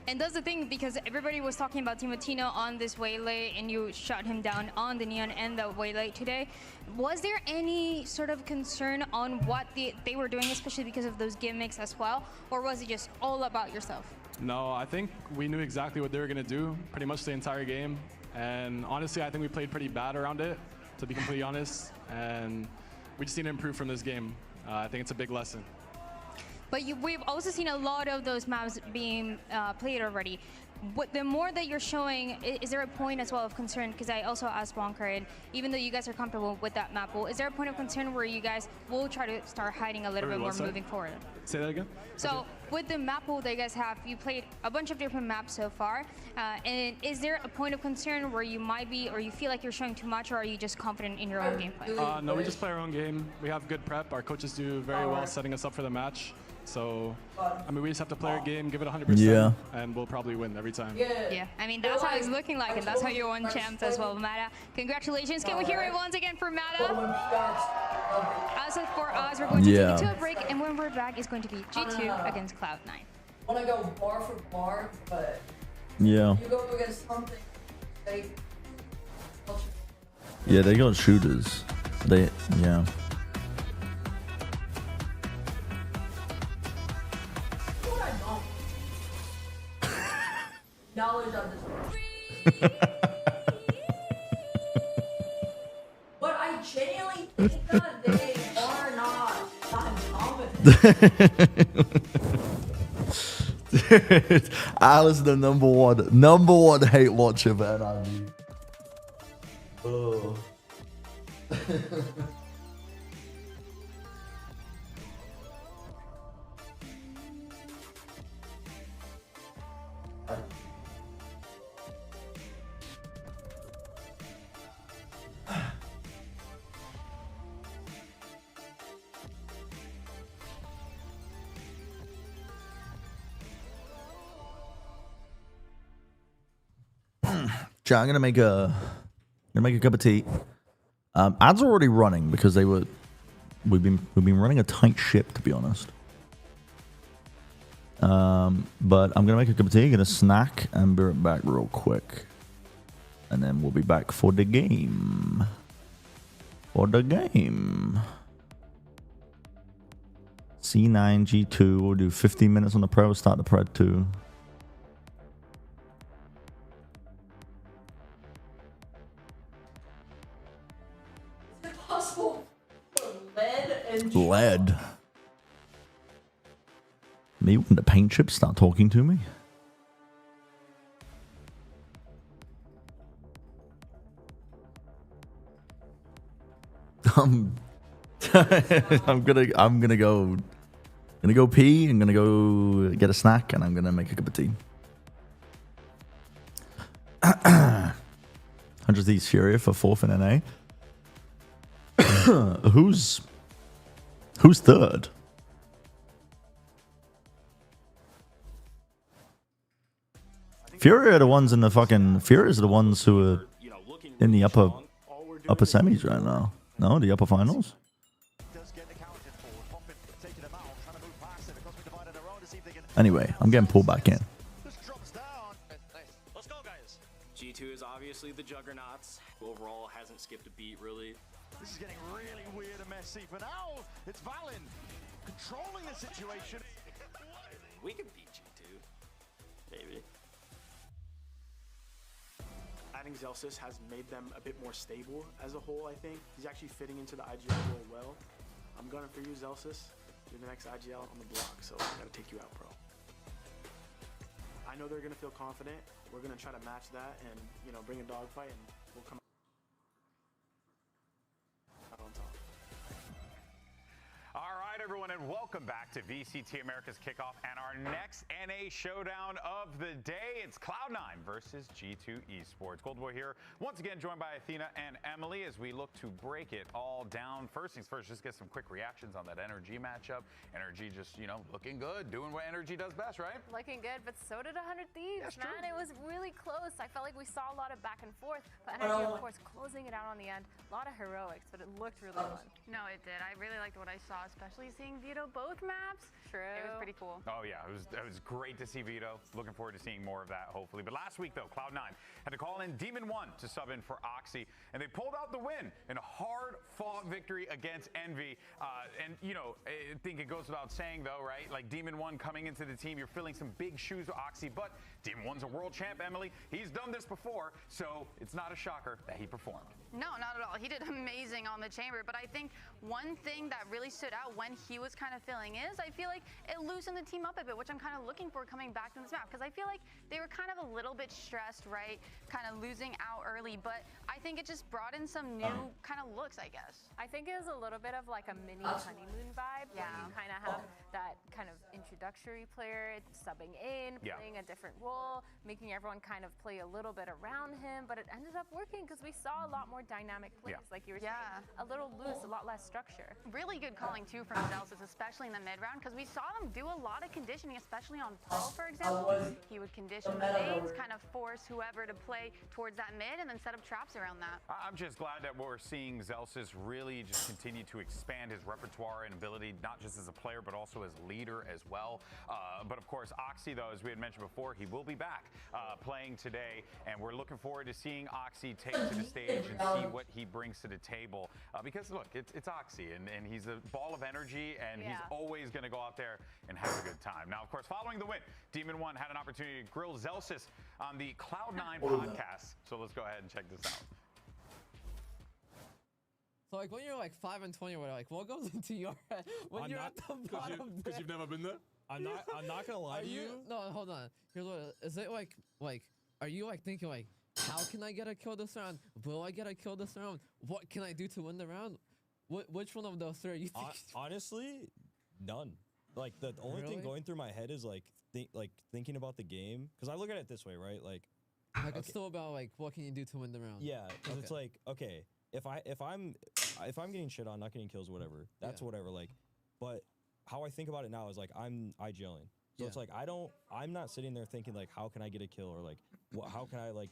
S15: And that's the thing, because everybody was talking about Timotino on this waylay, and you shut him down on the Neon and the waylay today. Was there any sort of concern on what they were doing, especially because of those gimmicks as well, or was it just all about yourself?
S18: No, I think we knew exactly what they were going to do pretty much the entire game. And honestly, I think we played pretty bad around it, to be completely honest. And we just need to improve from this game. I think it's a big lesson.
S15: But we've also seen a lot of those maps being played already. The more that you're showing, is there a point as well of concern? Because I also asked Bonker, and even though you guys are comfortable with that map pool, is there a point of concern where you guys will try to start hiding a little bit more moving forward?
S18: Say that again?
S15: So with the map pool that you guys have, you played a bunch of different maps so far. And is there a point of concern where you might be, or you feel like you're showing too much, or are you just confident in your own gameplay?
S18: No, we just play our own game. We have good prep. Our coaches do very well setting us up for the match. So, I mean, we just have to play our game, give it 100%, and we'll probably win every time.
S15: Yeah, I mean, that's how it's looking like, and that's how you won champs as well, Mata. Congratulations. Can we hear it once again for Mata? As for us, we're going to take it to a break, and when we're back, it's going to be G2 against Cloud9.
S19: I want to go bar for bar, but
S3: yeah.
S19: you go against something.
S3: Yeah, they got shooters. Yeah.
S19: Knowledge of this. But I genuinely think that they are not competent.
S3: Dude, Alice, the number one hate watcher, man. I mean. Oh. Chat, I'm gonna make a cup of tea. Ads are already running because we've been running a tight ship, to be honest. But I'm gonna make a cup of tea, gonna snack, and be right back real quick, and then we'll be back for the game. C9 G2. We'll do 15 minutes on the pro. Start the pred 2. Lead. Me when the paint chips start talking to me. I'm gonna go pee. I'm gonna go get a snack, and I'm gonna make a cup of tea. 100 Thieves Furia for 4th in NA. Who's third? Fury are the ones in the fucking. Furies are the ones who are in the upper semis right now. No, the upper finals. Anyway, I'm getting pulled back in.
S20: Let's go, guys. G2 is obviously the juggernauts. Overall, hasn't skipped a beat, really.
S21: This is getting really weird and messy for now. It's Valen controlling the situation.
S20: We can beat G2. Maybe.
S22: Adding Zelsis has made them a bit more stable as a whole, I think. He's actually fitting into the IGL role well. I'm gunning for you, Zelsis. You're the next IGL on the block, so I gotta take you out, bro. I know they're gonna feel confident. We're gonna try to match that and, you know, bring a dogfight, and we'll come out on top.
S2: All right, everyone, and welcome back to VCT America's Kickoff and our next NA showdown of the day. It's Cloud9 versus G2 Esports. Goldboy here, once again joined by Athena and Emily as we look to break it all down. First things first, just get some quick reactions on that NRG matchup. NRG just, you know, looking good, doing what NRG does best, right?
S4: Looking good, but so did 100 Thieves, man. It was really close. I felt like we saw a lot of back and forth, but NRG, of course, closing it out on the end. A lot of heroics, but it looked really fun.
S6: No, it did. I really liked what I saw, especially seeing Vito both maps.
S4: True.
S6: It was pretty cool.
S2: Oh yeah, it was great to see Vito. Looking forward to seeing more of that, hopefully. But last week, though, Cloud9 had to call in Demon1 to sub in for Oxy, and they pulled out the win in a hard-fought victory against Envy. And, you know, I think it goes without saying, though, right? Like, Demon1 coming into the team, you're filling some big shoes with Oxy, but Demon1's a world champ, Emily. He's done this before, so it's not a shocker that he performed.
S6: No, not at all. He did amazing on the chamber, but I think one thing that really stood out when he was kind of filling is I feel like it loosened the team up a bit, which I'm kind of looking for coming back to this map, because I feel like they were kind of a little bit stressed, right? Kind of losing out early, but I think it just brought in some new kind of looks, I guess.
S4: I think it was a little bit of like a mini honeymoon vibe.
S6: Yeah.
S4: Where you kind of have that kind of introductory player subbing in, playing a different role, making everyone kind of play a little bit around him, but it ended up working because we saw a lot more dynamic plays, like you were saying. A little loose, a lot less structure.
S6: Really good calling too from Zelsis, especially in the mid round, because we saw them do a lot of conditioning, especially on Paul, for example. He would condition the lanes, kind of force whoever to play towards that mid and then set up traps around that.
S2: I'm just glad that we're seeing Zelsis really just continue to expand his repertoire and ability, not just as a player, but also as leader as well. But of course, Oxy, though, as we had mentioned before, he will be back playing today, and we're looking forward to seeing Oxy take to the stage and see what he brings to the table. Because look, it's Oxy, and he's a ball of energy, and he's always going to go out there and have a good time. Now, of course, following the win, Demon1 had an opportunity to grill Zelsis on the Cloud9 podcast. So let's go ahead and check this out.
S23: So like when you're like 5 and 20, like what goes into your head when you're at the bottom?
S24: Because you've never been there. I'm not gonna lie to you.
S23: No, hold on. Here's what is it like? Are you like thinking like, how can I get a kill this round? Will I get a kill this round? What can I do to win the round? Which one of those three are you think?
S24: Honestly, none. Like the only thing going through my head is like thinking about the game, because I look at it this way, right? Like
S23: it's still about like what can you do to win the round?
S24: Yeah, because it's like, okay, if I'm getting shit on, not getting kills, whatever, that's whatever. Like, but how I think about it now is like I'm IGLing, so it's like I'm not sitting there thinking like how can I get a kill, or like how can I like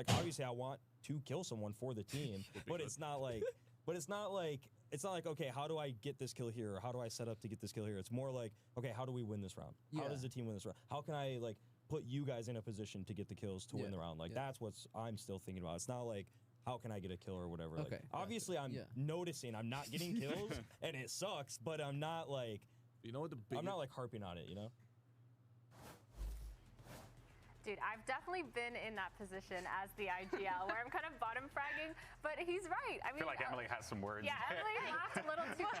S24: obviously I want to kill someone for the team, but it's not like okay, how do I get this kill here, or how do I set up to get this kill here? It's more like, okay, how do we win this round? How does the team win this round? How can I like put you guys in a position to get the kills to win the round? Like that's what I'm still thinking about. It's not like how can I get a kill or whatever.
S23: Okay,
S24: like, obviously I'm noticing I'm not getting kills and it sucks, but I'm not like, you know what, I'm not like harping on it, you know?
S4: Dude, I've definitely been in that position as the IGL where I'm kind of bottom fragging, but he's right. I
S2: feel like Emily has some words.
S4: Yeah, Emily laughed a little too much.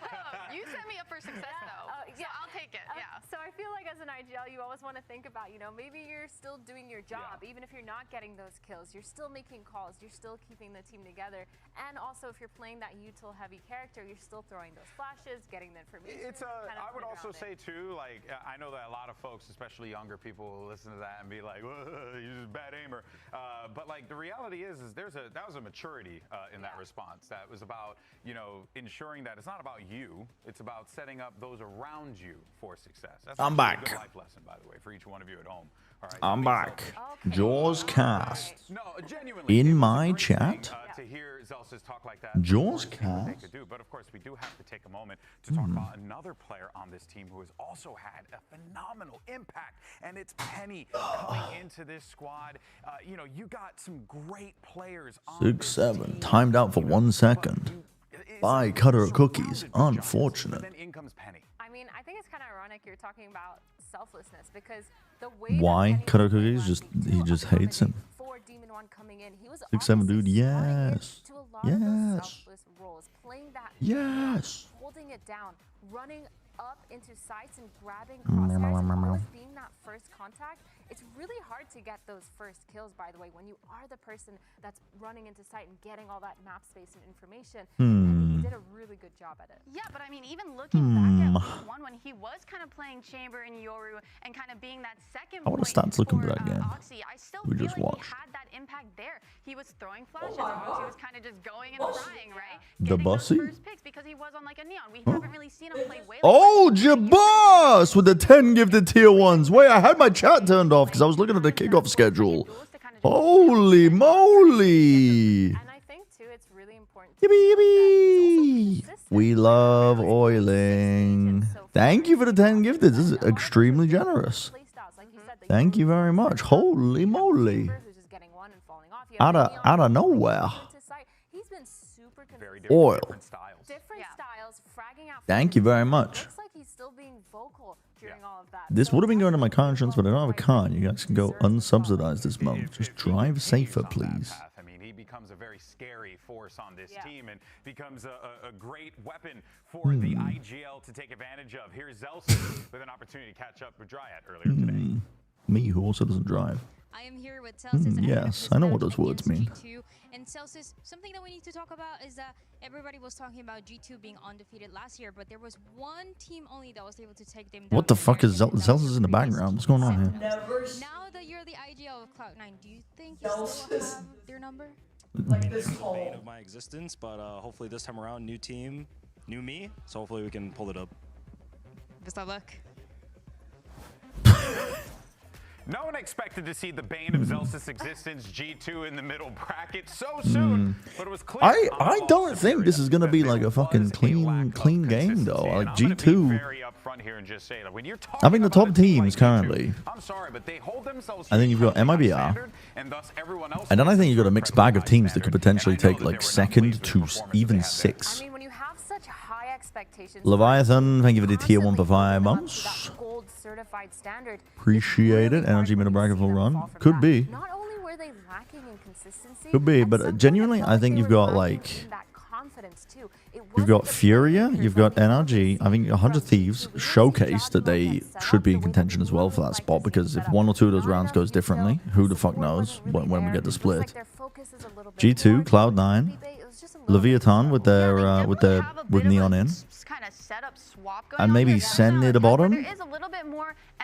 S6: You set me up for success, though. So I'll take it.
S4: So I feel like as an IGL, you always want to think about, you know, maybe you're still doing your job. Even if you're not getting those kills, you're still making calls. You're still keeping the team together. And also, if you're playing that util heavy character, you're still throwing those flashes, getting the information.
S2: I would also say, too, like, I know that a lot of folks, especially younger people, will listen to that and be like, you're just a bad aimer. But like the reality is that was a maturity in that response. That was about, you know, ensuring that it's not about you, it's about setting up those around you for success. That's
S3: I'm
S2: a
S3: back.
S2: good life lesson, by the way, for each one of you at home. All right,
S3: I'm back. Jaws cast.
S2: No, genuinely.
S3: In my chat.
S2: To hear Zelsis Zelsis talk like that,
S3: Jaws
S2: they what they
S3: cast.
S2: could do. But of course, we do have to take a moment to talk about another player on this team who has also had a phenomenal impact, and it's Penny coming into this squad. You know, you got some great players on
S3: 6-7. Timed out for 1 second. By Cutter Cookies. Unfortunate.
S2: Then in comes Penny.
S4: I mean, I think it's kind of ironic you're talking about selflessness because the way
S3: Why Cutter Cookies? He just hates him.
S4: for Demon One coming in, he was
S3: 6-7, dude. Yes.
S4: to a lot of those
S3: Yes.
S4: selfless roles, playing that
S3: Yes.
S4: holding it down, running up into sights and grabbing crosshairs and always being that first contact. It's really hard to get those first kills, by the way, when you are the person that's running into sight and getting all that map space and information. And he did a really good job at it.
S6: Yeah, but I mean, even looking back at week 1 when he was kind of playing Chamber and Yoru and kind of being that second
S3: How are the
S6: point
S3: stats looking for that game?
S6: Oxy, I still
S3: We
S6: feel
S3: just
S6: like
S3: watched.
S6: he had that impact there. He was throwing flashes, and Oxy was kind of just going and frying, right?
S3: The Bussy?
S6: First picks because he was on like a Neon. We haven't really seen him play way.
S3: Oh, Jabos with the 10 gifted tier 1s. Wait, I had my chat turned off because I was looking at the kickoff schedule. Holy moly.
S4: And I think, too, it's really important
S3: Yippee, yippee. We love oiling. Thank you for the 10 gifted. This is extremely generous. Thank you very much. Holy moly. Out of nowhere.
S4: He's been super
S3: Oil.
S4: different styles, fragging out.
S3: Thank you very much.
S4: Looks like he's still being vocal during all of that.
S3: This would have been going to my conscience, but I don't have a car. You guys can go unsubsidized this month. Just drive safer, please.
S2: I mean, he becomes a very scary force on this team and becomes a great weapon for the IGL to take advantage of. Here's Zelsis with an opportunity to catch up with Dryad earlier today.
S3: Me, who also doesn't drive.
S15: I am here with Celsius.
S3: Yes, I know what those words mean.
S15: G2. And Celsius, something that we need to talk about is that everybody was talking about G2 being undefeated last year, but there was one team only that was able to take them down.
S3: What the fuck is Zelsis in the background? What's going on here?
S15: Now that you're the IGL of Cloud9, do you think you still have their number?
S21: Like this is the bane of my existence, but hopefully this time around, new team, new me, so hopefully we can pull it up.
S15: Best of luck.
S2: No one expected to see the bane of Zelsis' existence, G2 in the middle bracket so soon, but it was clear.
S3: I don't think this is gonna be like a fucking clean game though. Like G2. I think the top teams currently.
S2: I'm sorry, but they hold themselves.
S3: I think you've got MIBR, and then I think you've got a mixed bag of teams that could potentially take like second to even 6.
S4: I mean, when you have such high expectations.
S3: Leviathan, thank you for the tier 1 for 5 months.
S4: Gold certified standard.
S3: Appreciate it. Energy middle bracket full run. Could be.
S4: Not only were they lacking in consistency,
S3: Could be, but genuinely, I think you've got like. You've got Furia, you've got NRG. I think 100 Thieves showcase that they should be in contention as well for that spot, because if 1 or 2 of those rounds goes differently, who the fuck knows when we get the split. G2, Cloud9, Leviathan with their with Neon in, and maybe Sen near the bottom.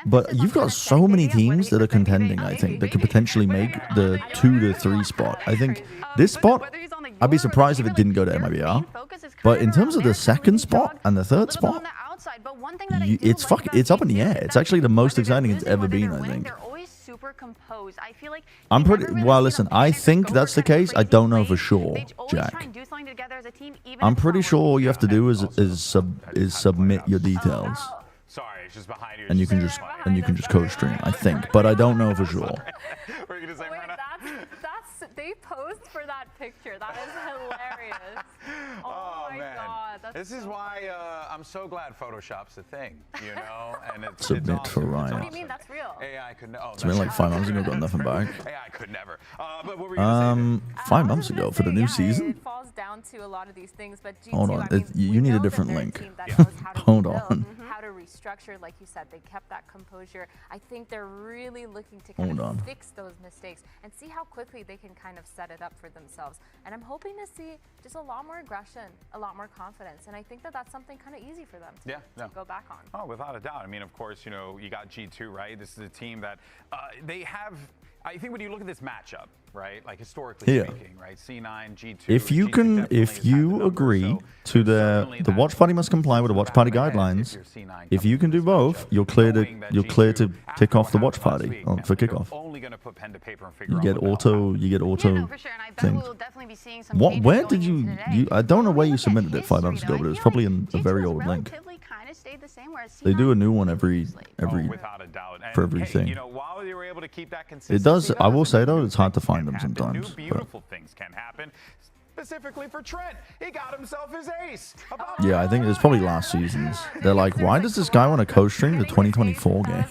S3: But you've got so many teams that are contending, I think, that could potentially make the 2 to 3 spot. I think this spot, I'd be surprised if it didn't go to MIBR. But in terms of the second spot and the third spot, it's up in the air. It's actually the most exciting it's ever been, I think. I'm pretty well. Listen, I think that's the case. I don't know for sure, Jack. I'm pretty sure all you have to do is submit your details.
S2: Sorry, it's just behind you.
S3: And you can just co-stream, I think, but I don't know for sure.
S4: They posed for that picture. That is hilarious. Oh my god.
S2: This is why I'm so glad Photoshop's a thing, you know? And it's
S3: Submit for Riot.
S4: What do you mean that's real?
S2: AI could never.
S3: It's been like 5 months ago, got nothing back.
S2: AI could never. But what were you gonna say?
S3: 5 months ago for the new season.
S4: It falls down to a lot of these things, but G2,
S3: Hold on,
S4: I mean,
S3: you need a different link. Hold on.
S4: How to restructure, like you said, they kept that composure. I think they're really looking to kind of fix those mistakes and see how quickly they can kind of set it up for themselves. And I'm hoping to see just a lot more aggression, a lot more confidence, and I think that that's something kind of easy for them to go back on.
S2: Oh, without a doubt. I mean, of course, you know, you got G2, right? This is a team that they have. I think when you look at this matchup, right, like historically
S3: Yeah.
S2: speaking, right, C9, G2.
S3: If you can, if you agree to the watch party must comply with the watch party guidelines. If you can do both, you're clear to kick off the watch party for kickoff.
S2: Only going to put pen to paper and figure
S3: You
S2: out
S3: get auto. You get auto.
S6: Yeah, no, for sure. And I bet
S3: things.
S6: we'll definitely be seeing some
S3: What?
S6: changes
S3: Where
S6: going
S3: did you?
S6: into today.
S3: I don't know where you submitted it 5 months ago, but it was probably in a very old link.
S6: Kind of stayed the same, whereas
S3: They do a new one every
S2: without a doubt.
S3: for everything.
S2: You know, while they were able to keep that
S3: It
S2: consistency,
S3: does. I will say though, it's hard to find them sometimes.
S2: New
S3: But
S2: beautiful things can happen. Specifically for Trent, he got himself his ace.
S3: yeah, I think it was probably last season's. They're like, why does this guy want to co-stream the 2024 game?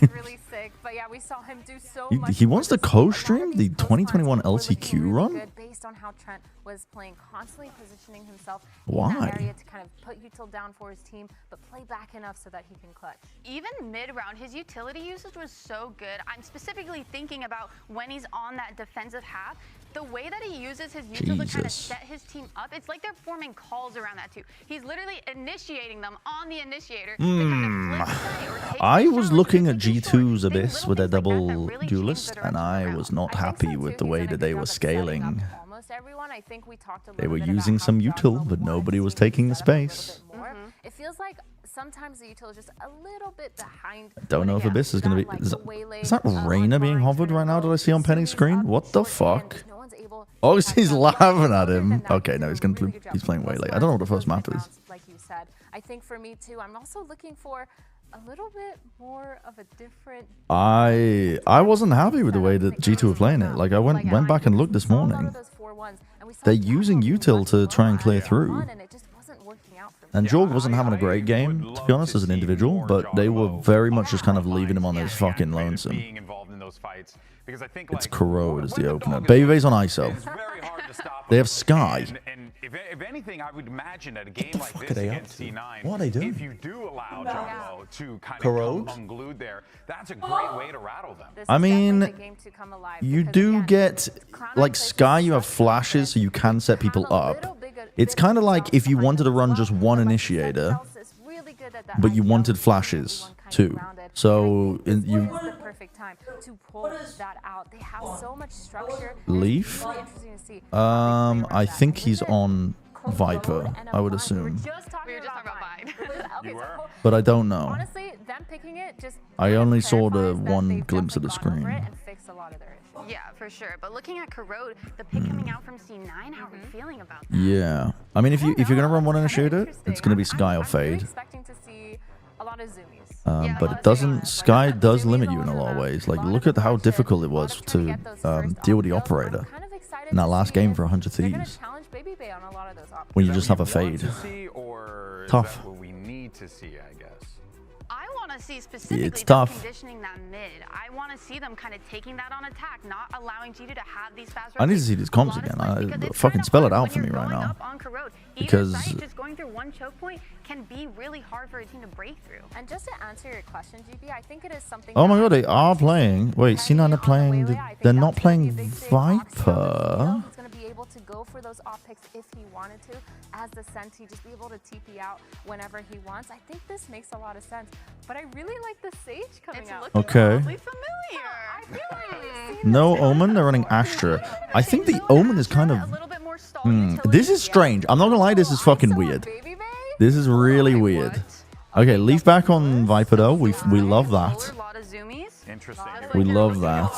S4: But yeah, we saw him do so
S3: He wants to co-stream the 2021 LCQ run?
S4: good based on how Trent was playing, constantly positioning himself
S3: Why?
S4: in that area to kind of put util down for his team, but play back enough so that he can clutch.
S6: Even mid-round, his utility usage was so good. I'm specifically thinking about when he's on that defensive half. The way that he uses his util to kind of set his team up, it's like they're forming calls around that too. He's literally initiating them on the initiator.
S3: I was looking at G2's Abyss with their double duelist, and I was not happy with the way that they were scaling.
S4: Almost everyone, I think we talked a
S3: They
S4: little
S3: were
S4: bit
S3: using
S4: about
S3: some
S4: how
S3: util, but nobody was taking the space.
S4: more. It feels like sometimes the util is just a little bit behind.
S3: Don't know if Abyss is going to be... Is that Reyna being hovered right now? Did I see on Penny's screen? What the fuck? Oh, he's laughing at him. Okay, no, he's playing Waylay. I don't know what the first map is.
S4: Like you said, I think for me too, I'm also looking for a little bit more of a different.
S3: I wasn't happy with the way that G2 were playing it. Like, I went back and looked this morning. They're using util to try and clear through. And Jorg wasn't having a great game, to be honest, as an individual, but they were very much just kind of leaving him on his fucking lonesome. It's Corrode as the opener. Baby's on ISO. They have Sky.
S2: And if anything, I would imagine at a game like this
S3: are they
S2: against
S3: up to?
S2: C9,
S3: What are they doing?
S2: if you do allow Jumbo to kind of
S3: Corrode?
S2: come unglued there, that's a great way to rattle them.
S3: I mean, you do get, like Sky, you have flashes, so you can set people up. It's kind of like if you wanted to run just one initiator, but you wanted flashes too. So you Leaf? I think he's on Viper, I would assume. But I don't know. I only saw the one glimpse of the screen.
S6: Yeah, for sure. But looking at Corrode, the pick coming out from C9, how are we feeling about that?
S3: Yeah. I mean, if you're gonna run one initiator, it's gonna be Sky or Fade. But it doesn't. Sky does limit you in a lot of ways. Like, look at how difficult it was to deal with the operator in that last game for 100 Thieves. When you just have a fade. Tough.
S2: What we need to see, I guess.
S6: I want to see specifically
S3: It's tough.
S6: conditioning that mid. I want to see them kind of taking that on attack, not allowing G2 to have these fast
S3: I need to see these comps again. Fucking spell it out for me right now. Because
S6: just going through one choke point can be really hard for a team to break through.
S4: And just to answer your question, GB, I think it is something.
S3: oh my god, they are playing. Wait, C9 are playing. They're not playing Viper.
S4: He's going to be able to go for those off picks if he wanted to. As the Senti, just be able to TP out whenever he wants. I think this makes a lot of sense. But I really like the Sage coming out.
S3: Okay.
S6: Familiar.
S4: I feel like we've seen
S3: No Omen, they're running Astra. I think the Omen is kind of... This is strange. I'm not gonna lie, this is fucking weird. This is really weird. Okay, leave back on Viper though. We love that.
S2: Interesting.
S3: We love that.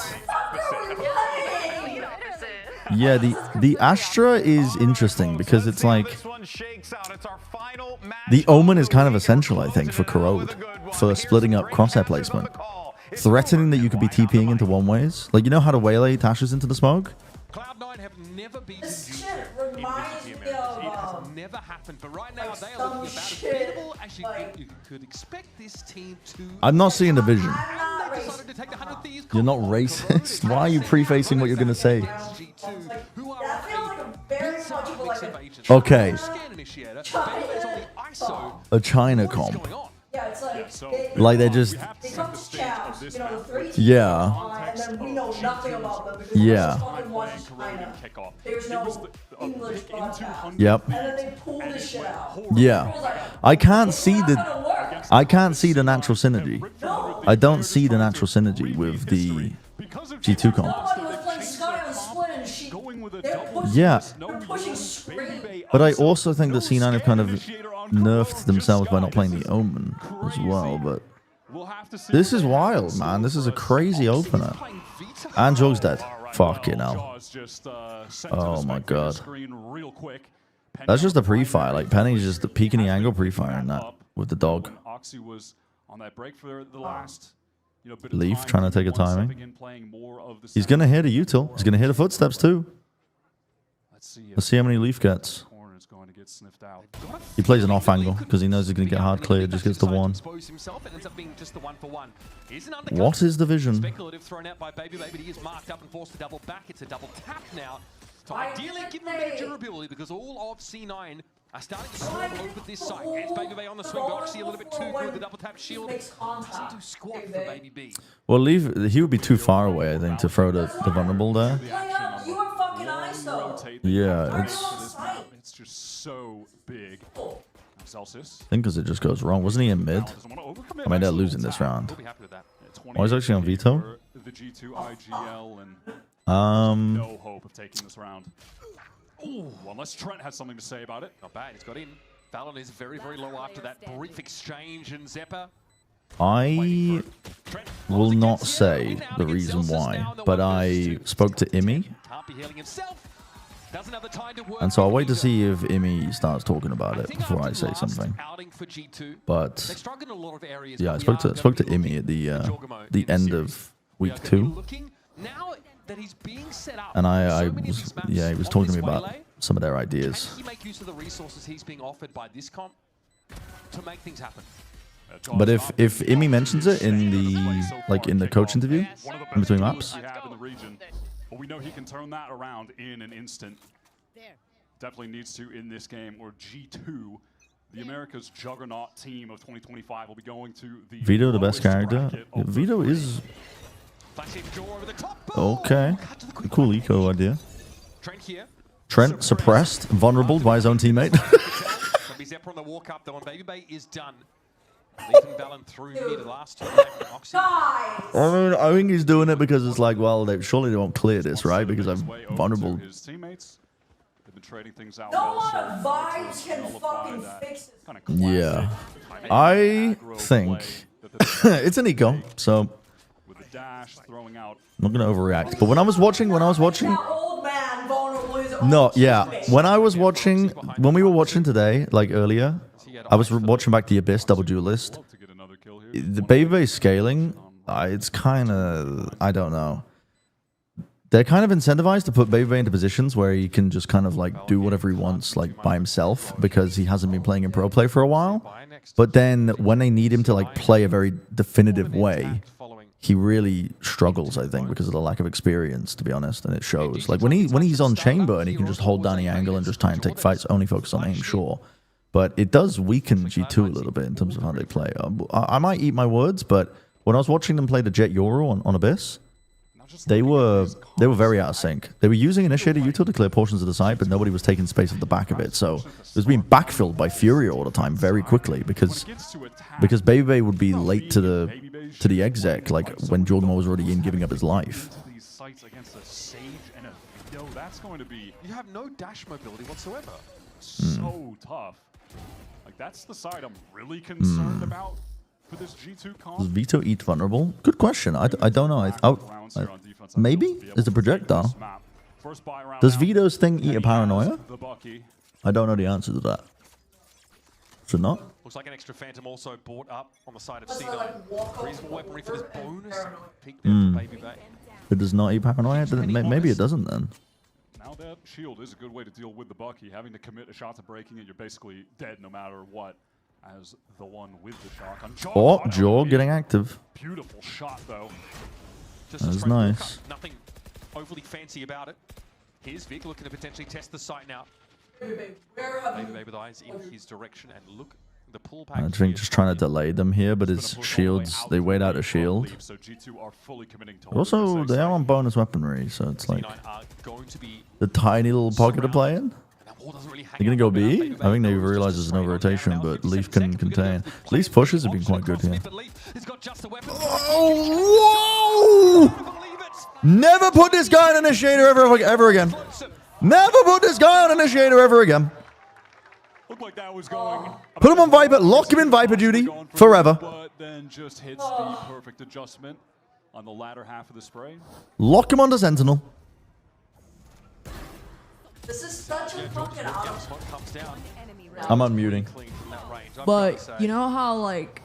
S3: Yeah, the Astra is interesting because it's like... The Omen is kind of essential, I think, for Corrode. For splitting up crosshair placement. Threatening that you could be TPing into one-ways. Like, you know how to waylay Tashes into the smoke?
S19: This shit reminds me of
S5: never happened, but right now they are looking about as beatable as you could expect this team to.
S3: I'm not seeing the vision. You're not racist? Why are you prefacing what you're going to say? Okay. A China comp.
S19: Yeah, it's
S3: like they're just...
S19: They come to Chow, you know, the 3 teams,
S3: yeah.
S19: and then we know nothing about them because
S3: yeah.
S19: we just fucking watch China. There's no English broadcast.
S3: Yep.
S19: And then they pull this shit out.
S3: Yeah. I can't see the natural synergy. I don't see the natural synergy with the G2 comp. Yeah.
S19: They're pushing straight.
S3: But I also think the C9 have kind of nerfed themselves by not playing the Omen as well. But this is wild, man. This is a crazy opener. And Jog's dead. Fucking hell. Oh my god. That's just a pre-fire. Like, Penny's just peeking the angle pre-firing that with the dog. Leaf trying to take a timing. He's going to hit a util. He's going to hit a footsteps too. Let's see how many Leaf gets. He plays an off angle because he knows he's going to get hard clear. Just gets the one. What is the vision?
S5: Speculative thrown out by Baby. He is marked up and forced to double back. It's a double tap now. To ideally give him a bit of durability because all of C9 are starting to swarm over this side. Gets Baby on the swing, but Oxy a little bit too good. The double tap shield doesn't do squat for Baby B.
S3: Well, Leaf, he would be too far away, I think, to throw the vulnerable there.
S19: You are fucking ISO.
S3: Yeah,
S11: it's just so big. Celsius.
S3: I think because it just goes wrong. Wasn't he in mid? I mean, they're losing this round. Oh, he's actually on veto?
S11: The G2 IGL and no hope of taking this round. Ooh, unless Trent has something to say about it.
S5: Not bad, he's got in. Valorant is very, very low after that brief exchange, and Zeppa.
S3: I will not say the reason why, but I spoke to Imi. And so I'll wait to see if Imi starts talking about it before I say something. But yeah, I spoke to Imi at the end of week 2. And he was talking to me about some of their ideas.
S5: Can he make use of the resources he's being offered by this comp to make things happen?
S3: But if Imi mentions it in the coach interview in between maps,
S11: but we know he can turn that around in an instant. Definitely needs to in this game, or G2, the America's Juggernaut team of 2025 will be going to the
S3: Vito, the best character. Vito is okay. Cool eco idea. Trent suppressed, vulnerable by his own teammate.
S5: on the walk up though, and Baby Bay is done. Leaving Valen through mid last time.
S3: I think he's doing it because it's like, well, surely they won't clear this, right? Because I'm vulnerable.
S11: His teammates, they've been trading things out.
S19: No one of vibes can fucking fix it.
S3: Yeah, I think it's an eco, so I'm not gonna overreact. But when I was watching, no, yeah, when we were watching today, like earlier, I was watching back the Abyss double duelist. The Baby Bay scaling, it's kind of, I don't know. They're kind of incentivized to put Baby Bay into positions where he can just kind of like do whatever he wants, like by himself, because he hasn't been playing in pro play for a while. But then when they need him to like play a very definitive way, he really struggles, I think, because of the lack of experience, to be honest, and it shows. Like when he's on chamber and he can just hold down the angle and just try and take fights, only focus on aim, sure. But it does weaken G2 a little bit in terms of how they play. I might eat my words, but when I was watching them play the Jet Yoru on Abyss, they were very out of sync. They were using Initiator util to clear portions of the site, but nobody was taking space at the back of it. So it was being backfilled by Fury all the time very quickly because Baby Bay would be late to the exec, like when Jorgamo was already in giving up his life.
S5: You have no dash mobility whatsoever.
S11: So tough. Like that's the side I'm really concerned about for this G2 comp.
S3: Does Vito eat vulnerable? Good question. I don't know. Maybe? Is the projectile? Does Vito's thing eat a paranoia? I don't know the answer to that. Should not?
S5: Looks like an extra Phantom also bought up on the side of C9. Reasonable weaponry for this bonus. Peek there for Baby Bay.
S3: It does not eat paranoia? Maybe it doesn't then.
S11: Now that shield is a good way to deal with the Bucky. Having to commit a shot to breaking it, you're basically dead no matter what. As the one with the shock on Jaw.
S3: Oh, Jaw getting active.
S11: Beautiful shot though.
S3: That's nice.
S5: Nothing overly fancy about it. Here's Vic looking to potentially test the site now. Baby with eyes in his direction, and look, the pull back.
S3: I think just trying to delay them here, but his shields, they wait out a shield. Also, they are on bonus weaponry, so it's like the tiny little pocket to play in. They're going to go B? I think they realize there's no rotation, but Leaf can contain. Leaf's pushes have been quite good here. Oh, whoa! Never put this guy in Initiator ever again. Never put this guy on initiator ever again.
S11: Looked like that was going.
S3: Put him on Viper. Lock him in Viper duty forever.
S11: But then just hits the perfect adjustment on the latter half of the spray.
S3: Lock him onto Sentinel.
S19: This is such a fucking auto.
S3: I'm unmuting.
S13: But you know how like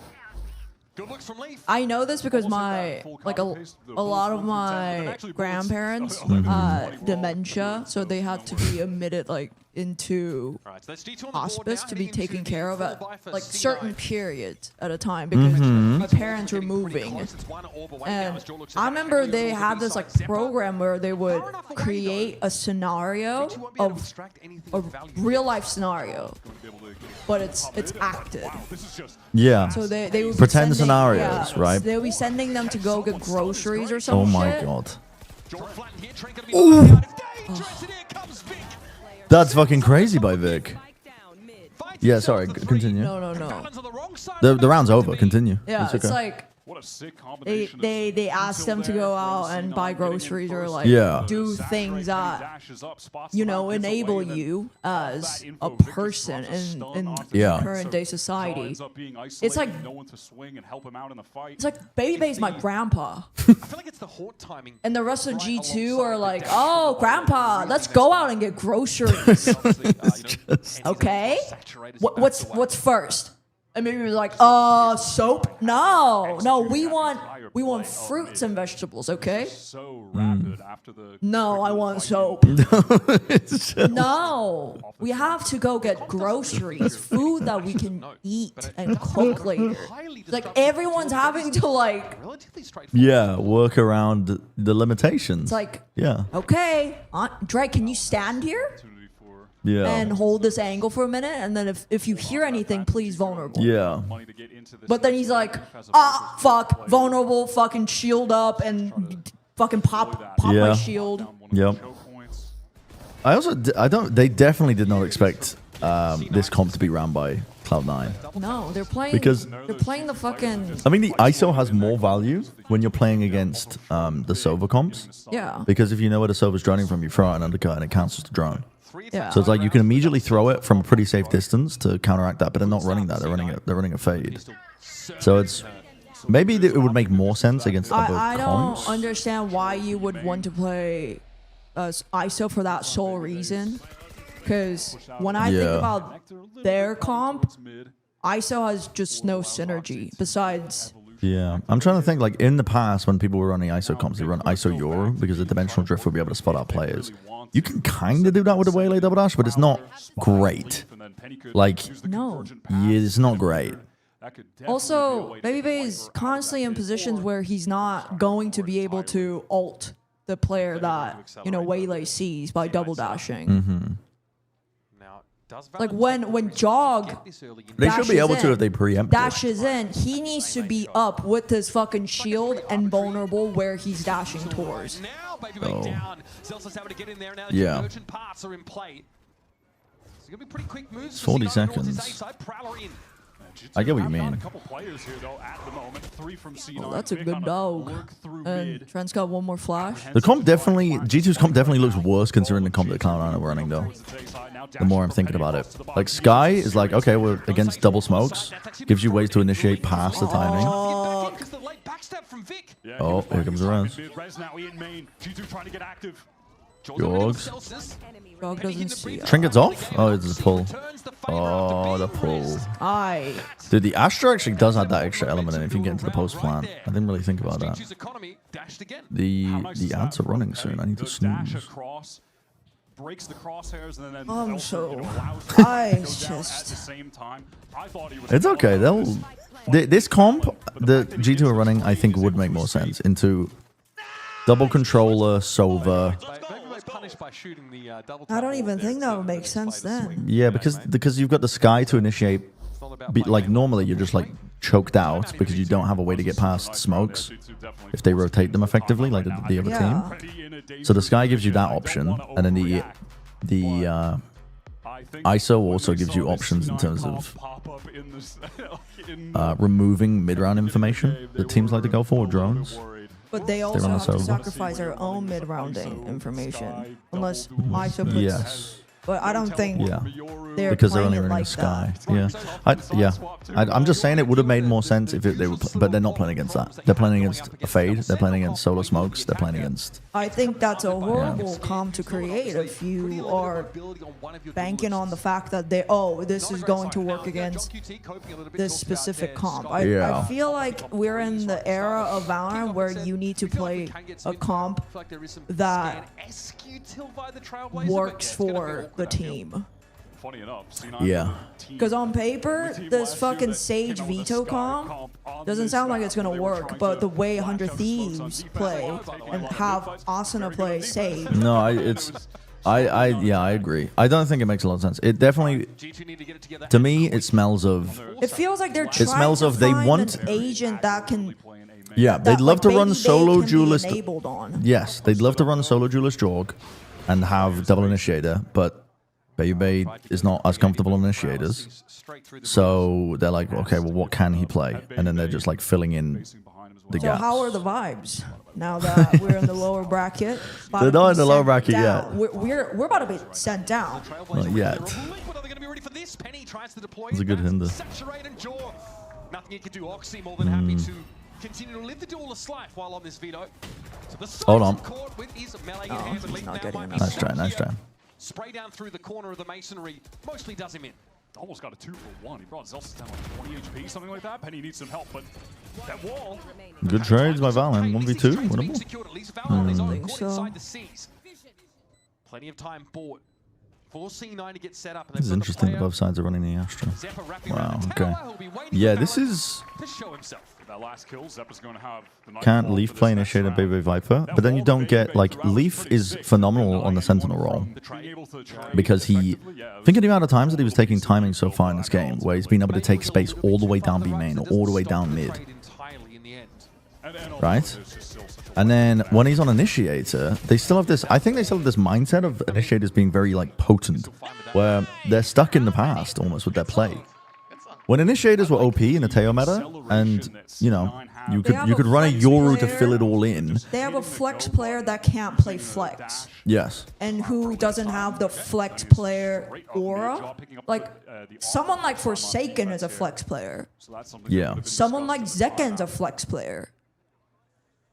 S13: I know this because my like a lot of my grandparents dementia, so they had to be admitted like into hospice to be taken care of at like certain periods at a time because my parents were moving. And I remember they had this like program where they would create a scenario of a real life scenario, but it's acted.
S3: Yeah.
S13: So they would
S3: pretend
S13: be sending,
S3: scenarios, right?
S13: They'll be sending them to go get groceries or something.
S3: Oh my god. Ooh. That's fucking crazy by Vic. Yeah, sorry, continue.
S13: No.
S3: The round's over, continue.
S13: Yeah,
S3: it's
S13: it's
S3: okay.
S13: like they ask them to go out and buy groceries or like do things that enable you as a person in current day society. It's like Baby's my grandpa.
S5: I feel like it's the horde timing.
S13: And the rest of G2 are like, oh, grandpa, let's go out and get groceries. Okay, what's first? And maybe we're like, soap? No, we want fruits and vegetables, okay? No, I want soap. No, we have to go get groceries, food that we can eat and cook later. Like everyone's having to like,
S3: work around the limitations.
S13: it's like,
S3: yeah.
S13: okay, Drake, can you stand here?
S3: Yeah.
S13: And hold this angle for a minute, and then if you hear anything, please vulnerable.
S3: Yeah.
S13: But then he's like, fuck, vulnerable, fucking shield up, and fucking pop my shield.
S3: Yep. They definitely did not expect this comp to be ran by Cloud9.
S13: No, they're playing the fucking.
S3: I mean, the ISO has more value when you're playing against the Sova comps.
S13: Yeah.
S3: Because if you know where the Sova's droning from, you throw out an undercut and it counts as the drone.
S13: Yeah.
S3: So it's like you can immediately throw it from a pretty safe distance to counteract that, but they're not running that. They're running a fade. So it's maybe it would make more sense against other comps.
S13: I don't understand why you would want to play ISO for that sole reason. Because when I think about their comp, ISO has just no synergy besides.
S3: Yeah, I'm trying to think, like, in the past, when people were running ISO comps, they run ISO Euro, because the dimensional drift would be able to spot out players. You can kind of do that with the Waylay double dash, but it's not great. Like,
S13: no.
S3: Yeah, it's not great.
S13: Also, Baby is constantly in positions where he's not going to be able to ult the player that, Waylay sees by double dashing.
S3: Mm-hmm.
S13: Like when Jog
S3: they should be able to if they preempt
S13: dashes in, he needs to be up with his fucking shield and vulnerable where he's dashing towards.
S3: Yeah. 40 seconds. I get what you mean.
S13: Oh, that's a good dog. And Trent's got one more flash.
S3: The comp definitely, G2's comp definitely looks worse considering the comp that Cloud9 are running though. The more I'm thinking about it. Like Sky is like, okay, we're against double smokes. Gives you ways to initiate past the timing. Oh, here comes the res. Jorgs.
S13: Jog doesn't see us.
S3: Trinket's off? Oh, it's a pull. Oh, the pull.
S13: Aye.
S3: Dude, the Astra actually does add that extra element in if you can get into the post plan. I didn't really think about that. The ads are running soon. I need to snooze.
S11: Breaks the crosshairs and then
S13: I'm so.
S3: It's okay. This comp that G2 are running, I think, would make more sense into double controller, Sova.
S13: I don't even think that would make sense then.
S3: Yeah, because you've got the Sky to initiate. Like normally, you're just like choked out because you don't have a way to get past smokes if they rotate them effectively, like the other team. So the Sky gives you that option, and then the ISO also gives you options in terms of removing mid-round information that teams like to go for with drones.
S13: But they also have to sacrifice their own mid-rounding information, unless ISO puts.
S3: Yes.
S13: But I don't think they're
S3: because they're
S13: playing
S3: only
S13: it
S3: running
S13: like
S3: Sky.
S13: that.
S3: Yeah, I'm just saying it would have made more sense if they were, but they're not playing against that. They're playing against a Fade. They're playing against Solar Smokes. They're playing against.
S13: I think that's a horrible comp to create if you are banking on the fact that this is going to work against this specific comp. I feel like we're in the era of Valorant where you need to play a comp that works for the team.
S11: Funny enough,
S3: Yeah.
S13: Because on paper, this fucking Sage Veto comp doesn't sound like it's gonna work, but the way 100 Thieves play and have Asuna play Sage.
S3: No, I agree. I don't think it makes a lot of sense. It definitely, to me, it smells of.
S13: It feels like they're trying
S3: smells
S13: to
S3: of they
S13: find
S3: want
S13: an agent that can.
S3: Yeah, they'd love to run solo duelist.
S13: On.
S3: Yes, they'd love to run solo duelist Jorg, and have double initiator, but Baby is not as comfortable on initiators. So they're like, okay, well, what can he play? And then they're just like filling in the gaps.
S13: So how are the vibes now that we're in the lower bracket?
S3: They're not in the lower bracket yet.
S13: We're about to be sent down.
S3: Not yet. It's a good hinder.
S5: Nothing you can do. Oxy more than happy to continue to live the duelist life while on this Vito. So
S3: hold on.
S5: Nice
S3: try, nice try.
S5: Spray down through the corner of the masonry mostly does him in.
S11: Almost got a 2-for-1. He brought Zelsis down like 20 HP, something like that. Penny needs some help, but that wall.
S3: Good trades by Valen. 1v2. Winnable.
S13: I think so.
S5: Plenty of time bought for C9 to get set up.
S3: This is interesting that both sides are running the Astra. Wow, okay. Yeah, this is.
S11: That last kill, Zeppa's going to have the
S3: Can't Leaf play Initiator Baby Viper, but then you don't get, like, Leaf is phenomenal on the Sentinel role. Because think of the amount of times that he was taking timing so far in this game, where he's been able to take space all the way down B main, or all the way down mid. Right? And then when he's on Initiator, they still have this, I think they still have this mindset of Initiators being very, like, potent, where they're stuck in the past, almost, with their play. When Initiators were OP in the Teo meta, and, you know, you could run a Yoru to fill it all in.
S13: They have a flex player that can't play flex.
S3: Yes.
S13: And who doesn't have the flex player aura. Like, someone like Forsaken is a flex player.
S3: Yeah.
S13: Someone like Zekken's a flex player.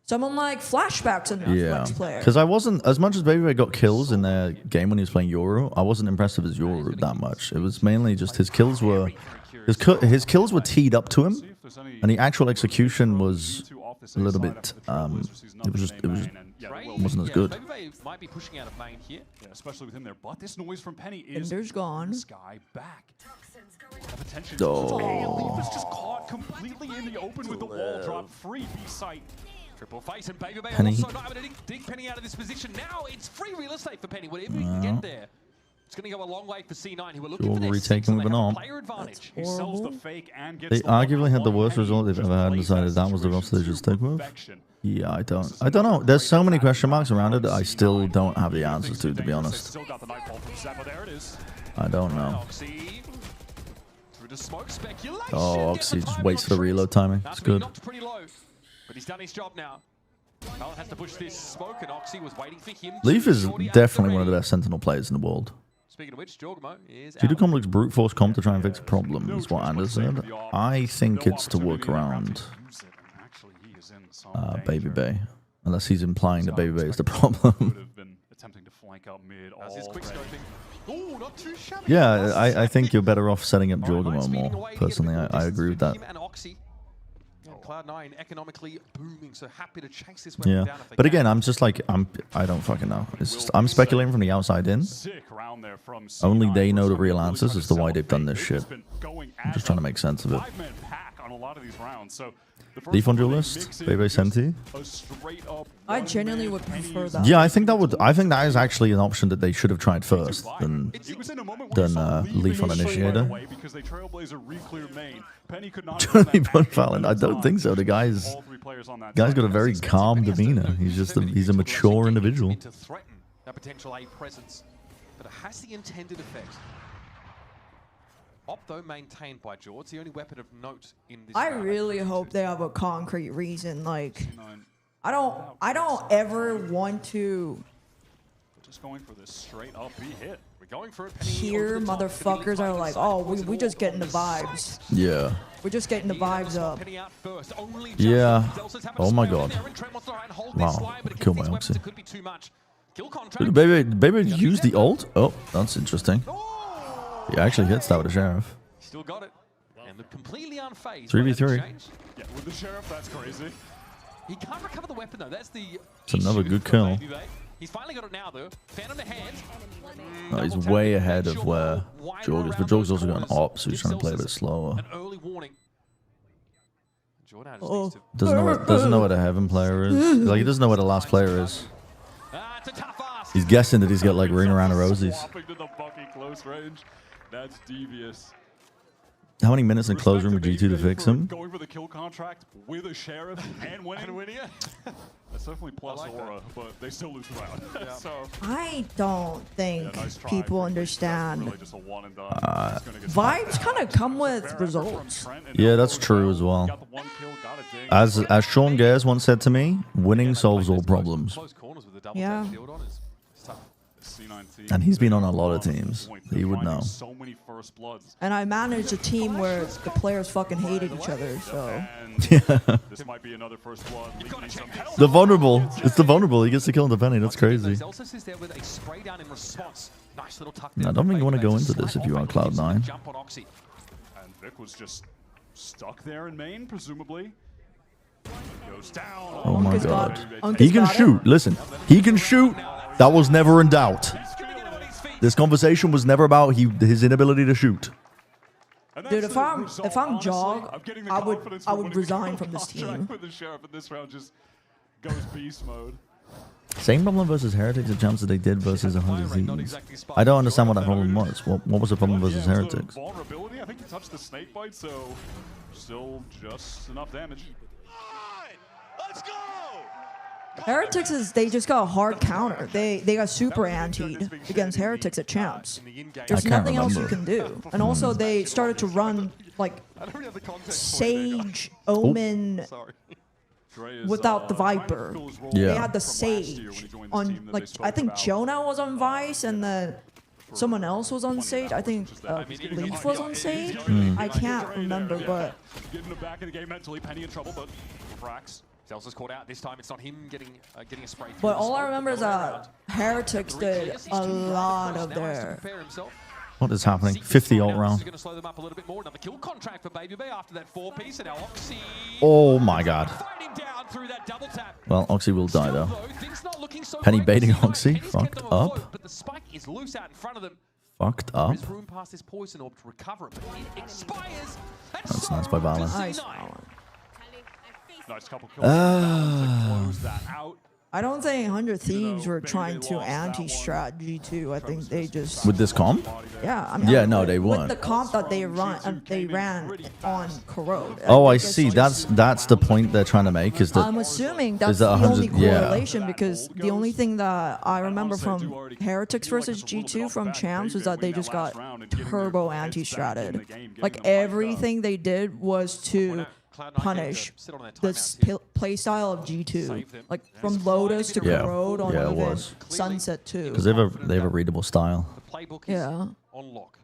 S13: Someone like Flashback's a flex player.
S3: Because I wasn't, as much as Baby got kills in their game when he was playing Yoru, I wasn't impressed with his Yoru that much. It was mainly just his kills were... His kills were teed up to him, and the actual execution was a little bit. It wasn't as good.
S5: Might be pushing out of main here,
S11: especially with him there. But this noise from Penny is
S13: Ender's gone.
S11: Sky back.
S3: Oh.
S11: Leaf is just caught completely in the open with the wall drop free B site.
S5: Triple face and Baby
S3: Penny.
S5: also not able to dig Penny out of this position. Now it's free real estate for Penny. Whatever he can get there. It's going to go a long way for C9, who are looking for their
S3: retaken with an arm.
S5: player advantage.
S11: He sells the fake and gets
S3: They arguably had the worst result they've ever had and decided that was the roster they should stick with. Yeah, I don't know. There's so many question marks around it that I still don't have the answers to be honest. I don't know. Oh, Oxy just waits for the reload timing. It's good.
S5: But he's done his job now. Valorant has to push this smoke, and Oxy was waiting for him.
S3: Leaf is definitely one of the best Sentinel players in the world.
S5: Speaking of which, Jorgmo is
S3: Do Comp looks brute force comp to try and fix a problem, is what Anders said. I think it's to work around Baby Bay. Unless he's implying that Baby Bay is the problem. Yeah, I think you're better off setting up Jorgmo more. Personally, I agree with that.
S5: Cloud9 economically booming, so happy to chase this
S3: Yeah,
S5: down if they
S3: but
S5: can.
S3: again, I'm just like I don't fucking know. It's just, I'm speculating from the outside in. Only they know the real answers as to why they've done this shit. I'm just trying to make sense of it. Leaf on Duelist, Bebe Senti.
S13: I genuinely would prefer that.
S3: Yeah, I think that is actually an option that they should have tried first than Leaf on Initiator. Johnny Bunfallon, I don't think so. The guy's got a very calm demeanor. He's just he's a mature individual.
S5: To threaten that potential A presence, but it has the intended effect. Op, though, maintained by Jaw. It's the only weapon of note in this
S13: I
S5: round.
S13: really hope they have a concrete reason, like I don't ever want to
S11: Just going for this straight up B hit.
S5: We're going for it.
S13: hear motherfuckers are like, oh, we just getting the vibes.
S3: Yeah.
S13: We're just getting the vibes up.
S3: Yeah. Oh my god. Wow. Kill my Oxy. Did Baby use the ult? Oh, that's interesting. He actually hits that with a Sheriff.
S5: Still got it. And look completely unfazed.
S3: 3v3.
S11: Yeah, with the Sheriff, that's crazy.
S5: He can't recover the weapon though. That's the
S3: It's another good kill.
S5: He's finally got it now though. Phantom to hand.
S3: No, he's way ahead of where Jorg is, but Jorg's also got an op, so he's trying to play a bit slower.
S5: An early warning. Jordan just
S13: Oh.
S5: needs to
S3: Doesn't know where the heaven player is. Like he doesn't know where the last player is. He's guessing that he's got like ring around the rosies.
S11: Swapping to the Bucky close range. That's devious.
S3: How many minutes in close room with G2 to fix him?
S11: Going for the kill contract with a Sheriff and winning. That's definitely plus aura, but they still lose the round. So
S13: I don't think people understand.
S11: really just a one and done.
S13: Vibes kind of come with results.
S3: Yeah, that's true as well. As Sean Gares once said to me, winning solves all problems.
S13: Yeah.
S3: And he's been on a lot of teams. He would know.
S13: And I managed a team where the players fucking hated each other, so.
S3: Yeah.
S11: This might be another first blood.
S3: The vulnerable. It's the vulnerable. He gets to kill the penny. That's crazy. I don't think you want to go into this if you are Cloud9.
S11: And Vic was just stuck there in main, presumably. Goes down.
S3: Oh my god. He can shoot. Listen, he can shoot. That was never in doubt. This conversation was never about his inability to shoot.
S13: Dude, if I'm Jog, I would resign from this team.
S11: The Sheriff in this round just goes beast mode.
S3: Same problem versus Heretics and Champs that they did versus 100 Thieves. I don't understand what that problem was. What was the problem versus Heretics?
S11: Vulnerability, I think he touched the snake bite, so still just enough damage.
S9: Let's go!
S13: Heretics they just got a hard counter. They got super antied against Heretics at Champs. There's nothing else you can do. And also they started to run like Sage, Omen without the Viper.
S3: Yeah.
S13: They had the Sage on, like, I think Jonah was on Vice and then someone else was on Sage. I think Leaf was on Sage. I can't remember, but
S11: Getting the back of the game mentally, Penny in trouble, but Frax.
S5: Zelsa's caught out. This time it's not him getting a spray through.
S13: But all I remember is that Heretics did a lot of their.
S3: What is happening? 50 ult round.
S5: Going to slow them up a little bit more. Another kill contract for Baby Bay after that 4-piece, and now Oxy
S3: Oh my god.
S5: fighting down through that double tap.
S3: Well, Oxy will die though.
S5: Things not looking so
S3: Penny
S5: great.
S3: baiting
S5: C9,
S3: Oxy.
S5: Penny's kept
S3: Fucked
S5: them
S3: up.
S5: afloat, but the spike is loose out in front of them.
S3: Fucked up.
S5: There's room past this poison orb to recover it, but it expires.
S3: That's nice by Valor.
S13: Nice.
S11: Nice couple kills. Close that out.
S13: I don't think 100 Thieves were trying to anti-strat G2. I think they just.
S3: With this comp?
S13: Yeah, I mean.
S3: Yeah, no, they
S13: With
S3: weren't.
S13: the comp that they ran on Corrode.
S3: Oh, I see. That's the point they're trying to make. Is that
S13: I'm assuming that's
S3: is that
S13: the only
S3: 100 yeah.
S13: correlation because the only thing that I remember from Heretics versus G2 from Champs was that they just got turbo anti-stratted. Like everything they did was to punish the playstyle of G2, like from Lotus to
S3: Yeah.
S13: Corrode on
S3: Yeah, it
S13: even
S3: was.
S13: Sunset 2.
S3: Because they have a readable style.
S13: Yeah.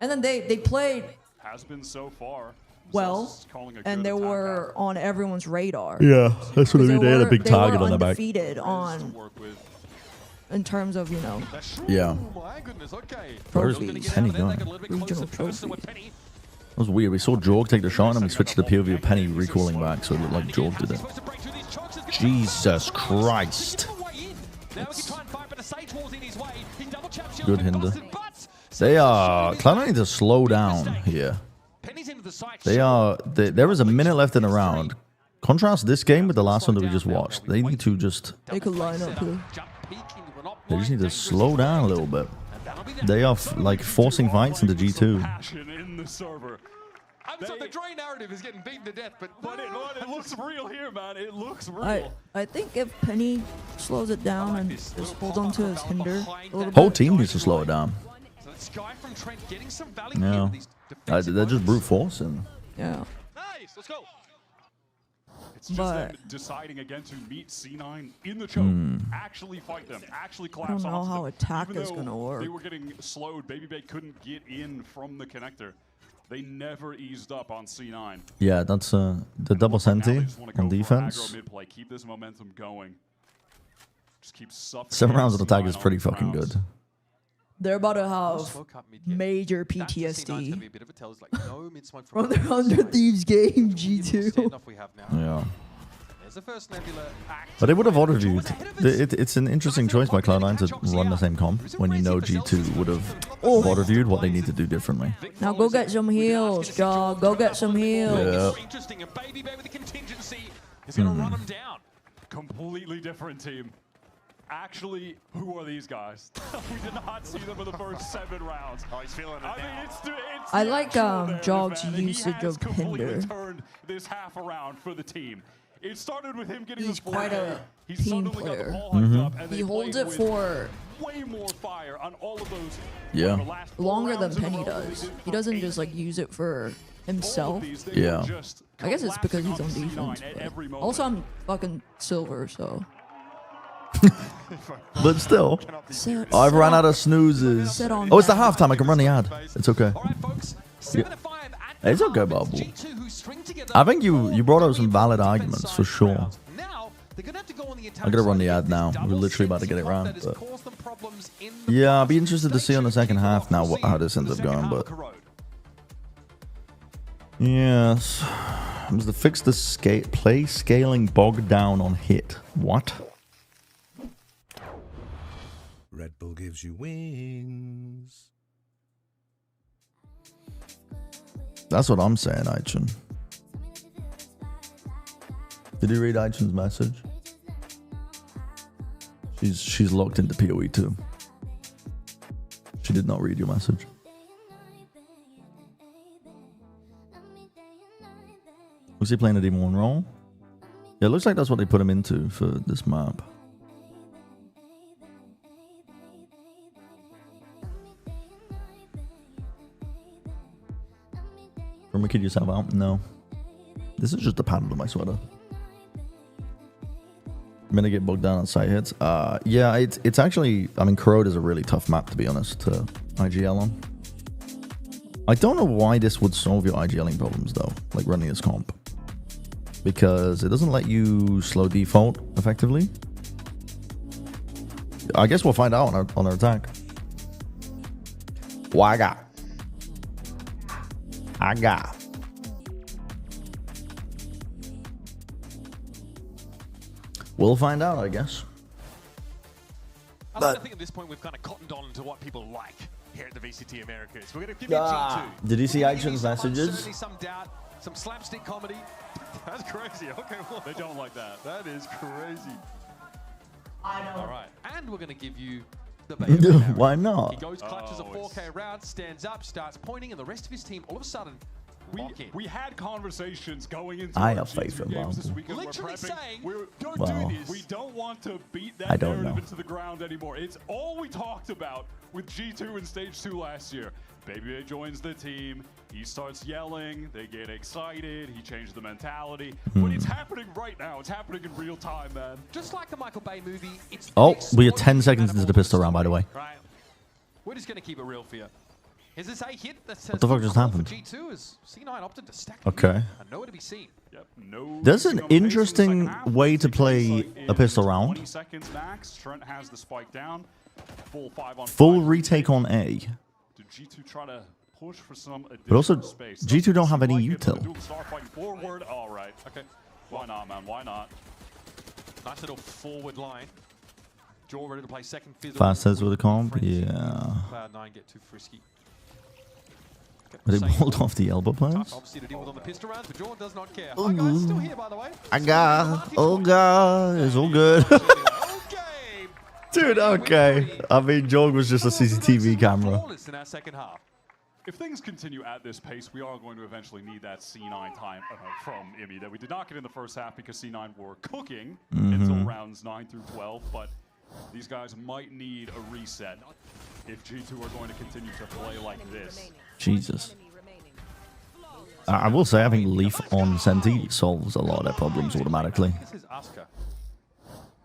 S13: And then they played
S11: Has been so far.
S13: well, and they were on everyone's radar.
S3: Yeah, that's what I mean. They had a big
S13: They
S3: target
S13: were
S3: on their back.
S13: undefeated on, in terms of, you know,
S3: Yeah.
S5: My goodness, okay.
S3: Where's Penny going?
S13: regional trophies.
S3: That was weird. We saw Jorg take the shot and then we switched to the POV of Penny recalling back, so it looked like Jorg did it. Jesus Christ. Good hinder. They are... Cloud9 need to slow down here. There is a minute left in the round. Contrast this game with the last one that we just watched. They need to just...
S13: They could line up here.
S3: They just need to slow down a little bit. They are like forcing fights into G2.
S11: In the server.
S5: I'm sorry, the Dre narrative is getting beaten to death, but
S11: it looks real here, man. It looks real.
S13: I think if Penny slows it down and just holds on to his hinder a little
S3: Whole
S13: bit.
S3: team needs to slow it down.
S5: So it's Sky from Trent getting some value
S3: No.
S5: here with these defensive
S3: They're just brute forcing.
S13: Yeah.
S9: Nice, let's go.
S11: It's just them deciding again to meet C9 in the choke, actually fight them, actually collapse
S13: I don't know
S11: onto
S13: how
S11: them.
S13: attack
S11: Even
S13: is
S11: though
S13: gonna work.
S11: They were getting slowed. Baby Bay couldn't get in from the connector. They never eased up on C9.
S3: Yeah, that's the double senti on defense.
S11: Mid-play. Keep this momentum going. Just keep suffocating.
S3: 7 rounds of attack
S11: C9
S3: is pretty
S11: on
S3: fucking
S11: rounds.
S3: good.
S13: They're about to have major PTSD from their 100 Thieves game, G2.
S3: Yeah. But they would have auto-viewed. It's an interesting choice by Cloud9 to run the same comp when you know G2 would have auto-viewed what they need to do differently.
S13: Now go get some heals, Jog. Go get some heals.
S3: Yeah.
S5: Interesting. And Baby Bay with the contingency is going to run him down.
S11: Completely different team. Actually, who are these guys? We did not see them in the first 7 rounds.
S10: Oh, he's feeling it now.
S11: I mean, it's
S13: I like Jog's
S11: man.
S13: usage of Hinder.
S11: Turned this half around for the team. It started with him getting
S13: He's
S11: the
S13: quite a
S11: He
S13: team
S11: suddenly got the
S13: player.
S11: ball hyped up, and
S13: He
S11: they
S13: holds
S11: played
S13: it for
S11: way more fire on all of those.
S3: Yeah.
S11: the last 4
S13: longer than
S11: rounds in a
S13: Penny
S11: row than they
S13: does.
S11: did
S13: He
S11: for
S13: doesn't
S11: 8.
S13: just like use it for himself.
S3: Yeah.
S13: I guess it's because he's on
S11: collapsing
S13: defense.
S11: at every
S13: But
S11: moment.
S13: also, I'm fucking silver, so.
S3: But still,
S13: Sit-
S3: I've
S13: sit
S3: ran
S13: on-
S3: out of snoozes.
S13: sit on
S3: Oh, it's the
S13: that.
S3: halftime. I can run the ad. It's okay. Yeah. It's okay, Bubble. I think you brought up some valid arguments for sure. I gotta run the ad now. We're literally about to get it round. But yeah, I'll be interested to see on the second half now how this ends up going. But yes, it was to fix the play scaling bogged down on hit. What?
S1: Red Bull gives you wings.
S3: That's what I'm saying, Aichin. Did you read Aichin's message? She's locked into PoE too. She did not read your message. Was he playing a Demon 1 role? Yeah, it looks like that's what they put him into for this map. From a kid yourself out? No. This is just a pattern on my sweater. I'm gonna get bogged down on site hits. Yeah, it's actually, I mean, Corrode is a really tough map, to be honest, to IGL on. I don't know why this would solve your IGLing problems, though, like running this comp. Because it doesn't let you slow default effectively. I guess we'll find out on our attack. Waga. Aga. We'll find out, I guess.
S5: I think at this point we've kind of cottoned on to what people like here at the VCT Americas. We're going to give you G2.
S3: Did you see
S5: We're gonna give you
S3: Aichin's
S5: some
S3: messages?
S5: uncertainty, some doubt, some slapstick comedy. That's crazy. Okay, well,
S11: They don't like that.
S5: that is crazy.
S19: I know.
S5: All right, and we're going to give you the Baby.
S3: Why not?
S5: He goes, clutches a 4K round, stands up, starts pointing, and the rest of his team all of a sudden lock in.
S11: We had conversations going into
S3: I
S11: our
S3: have faith
S11: G2
S3: in
S11: games this
S3: Blanco.
S11: weekend.
S5: Literally
S11: We're prepping.
S5: saying,
S11: Don't
S3: Well,
S11: do this. We don't want to beat that
S3: I don't
S11: narrative
S3: know.
S11: into the ground anymore. It's all we talked about with G2 and Stage 2 last year. Baby A joins the team. He starts yelling. They get excited. He changed the mentality. But it's happening right now. It's happening in real time, man.
S5: Just like the Michael Bay movie, it's
S3: Oh, we are 10 seconds into the pistol round, by the way.
S5: right. We're just going to keep it real for you. Is this a hit?
S3: What the fuck just happened?
S5: G2 is C9 opted to stack
S3: Okay.
S5: and nowhere to be seen.
S11: Yep, no
S3: There's an
S11: missing on the pace in the
S3: interesting
S11: second half.
S3: way to play a pistol
S11: 20
S3: round.
S11: seconds max. Trent has the spike down. Full 5 on 5.
S3: Full retake on A.
S11: Did G2 try to push for some additional
S3: But also,
S11: space?
S3: G2 don't have any
S11: Like it, but
S3: util.
S11: the dual star fighting forward. All right. Okay. Why not, man? Why not?
S5: Nice little forward line. Jaw ready to play second fiddle.
S3: Fast heads with a comp, yeah.
S5: Cloud9 get too frisky.
S3: But they walled off the elbow players.
S5: Tough, obviously, to deal with on the pistol rounds, but Jaw does not care. Hi guys, still here by the way.
S3: I got, oh god, it's all good. Dude, okay. I mean, Jog was just a CCTV camera.
S5: In our second half.
S11: If things continue at this pace, we are going to eventually need that C9 time from IMI that we did not get in the first half because C9 were cooking until rounds 9 through 12. But these guys might need a reset if G2 are going to continue to play like this.
S3: Jesus. I will say, I think Leaf on Senti solves a lot of their problems automatically.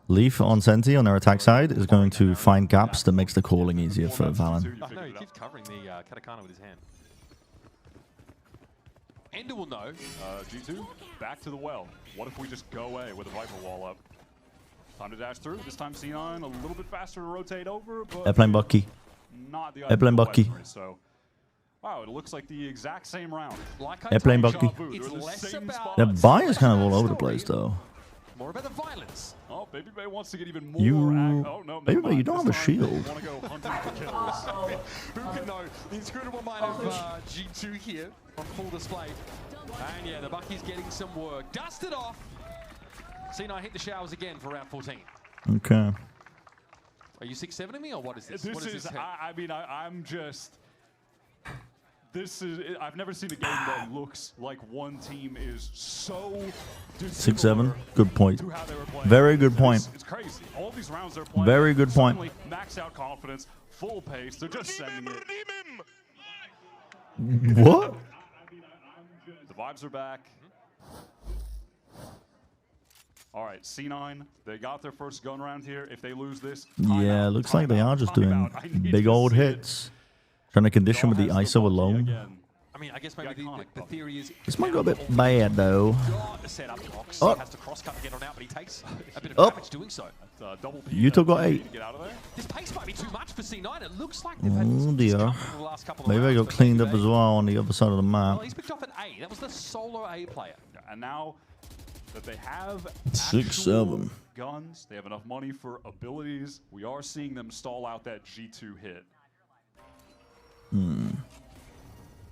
S3: Leaf on Senti on their attack side is going to find gaps that makes the calling easier for Valen.
S5: Oh, no, he keeps covering the katakana with his hand. Ender will know.
S11: G2, back to the well. What if we just go away with a Viper wall up? Time to dash through. This time C9 a little bit faster to rotate over, but
S3: They're playing Bucky.
S11: not the
S3: They're playing Bucky.
S11: weaponry, so wow, it looks like the exact same round.
S3: They're playing Bucky.
S5: It's less about
S3: Their buy is kind of all over the place, though.
S5: more about the violence.
S11: Oh, Baby Bay wants to get even more.
S3: You,
S11: no,
S3: Baby Bay, you don't have a shield.
S11: Want to go hunting for kills.
S5: Who can know the inscrutable mind of G2 here on full display. And yeah, the Bucky's getting some work. Dusted off. C9 hit the showers again for round 14.
S3: Okay.
S5: Are you 6-7ing me, or what is this?
S11: This
S5: what
S11: is, I mean, I'm just... This is... I've never seen a game that looks like one team is so...
S3: 6-7. Good point.
S11: to how they were playing.
S3: Very good point.
S11: It's crazy. All these rounds they're playing.
S3: Very good point.
S11: Suddenly, max out confidence, full pace. They're just sending it.
S3: What?
S11: The vibes are back. All right, C9, they got their first gun round here. If they lose this,
S3: Yeah, looks like they are just doing big old hits. Trying to condition with the ISO alone.
S5: I mean, I guess maybe the theory is...
S3: This might go a bit bad, though.
S5: The setup box.
S3: Oh.
S5: He has to cross-cut and get on out, but he takes a bit of damage doing so.
S3: Yuto got 8.
S5: This pace might be too much for C9. It looks like they've had
S3: Oh
S5: some
S3: dear.
S5: discomfort in the last couple of
S3: Maybe I
S5: rounds,
S3: got
S5: but
S3: cleaned
S5: maybe
S3: up as well on the other side of the map.
S5: Well, he's picked off an A. That was the solo A player.
S11: And now that they have
S3: 6-7.
S11: guns, they have enough money for abilities, we are seeing them stall out that G2 hit.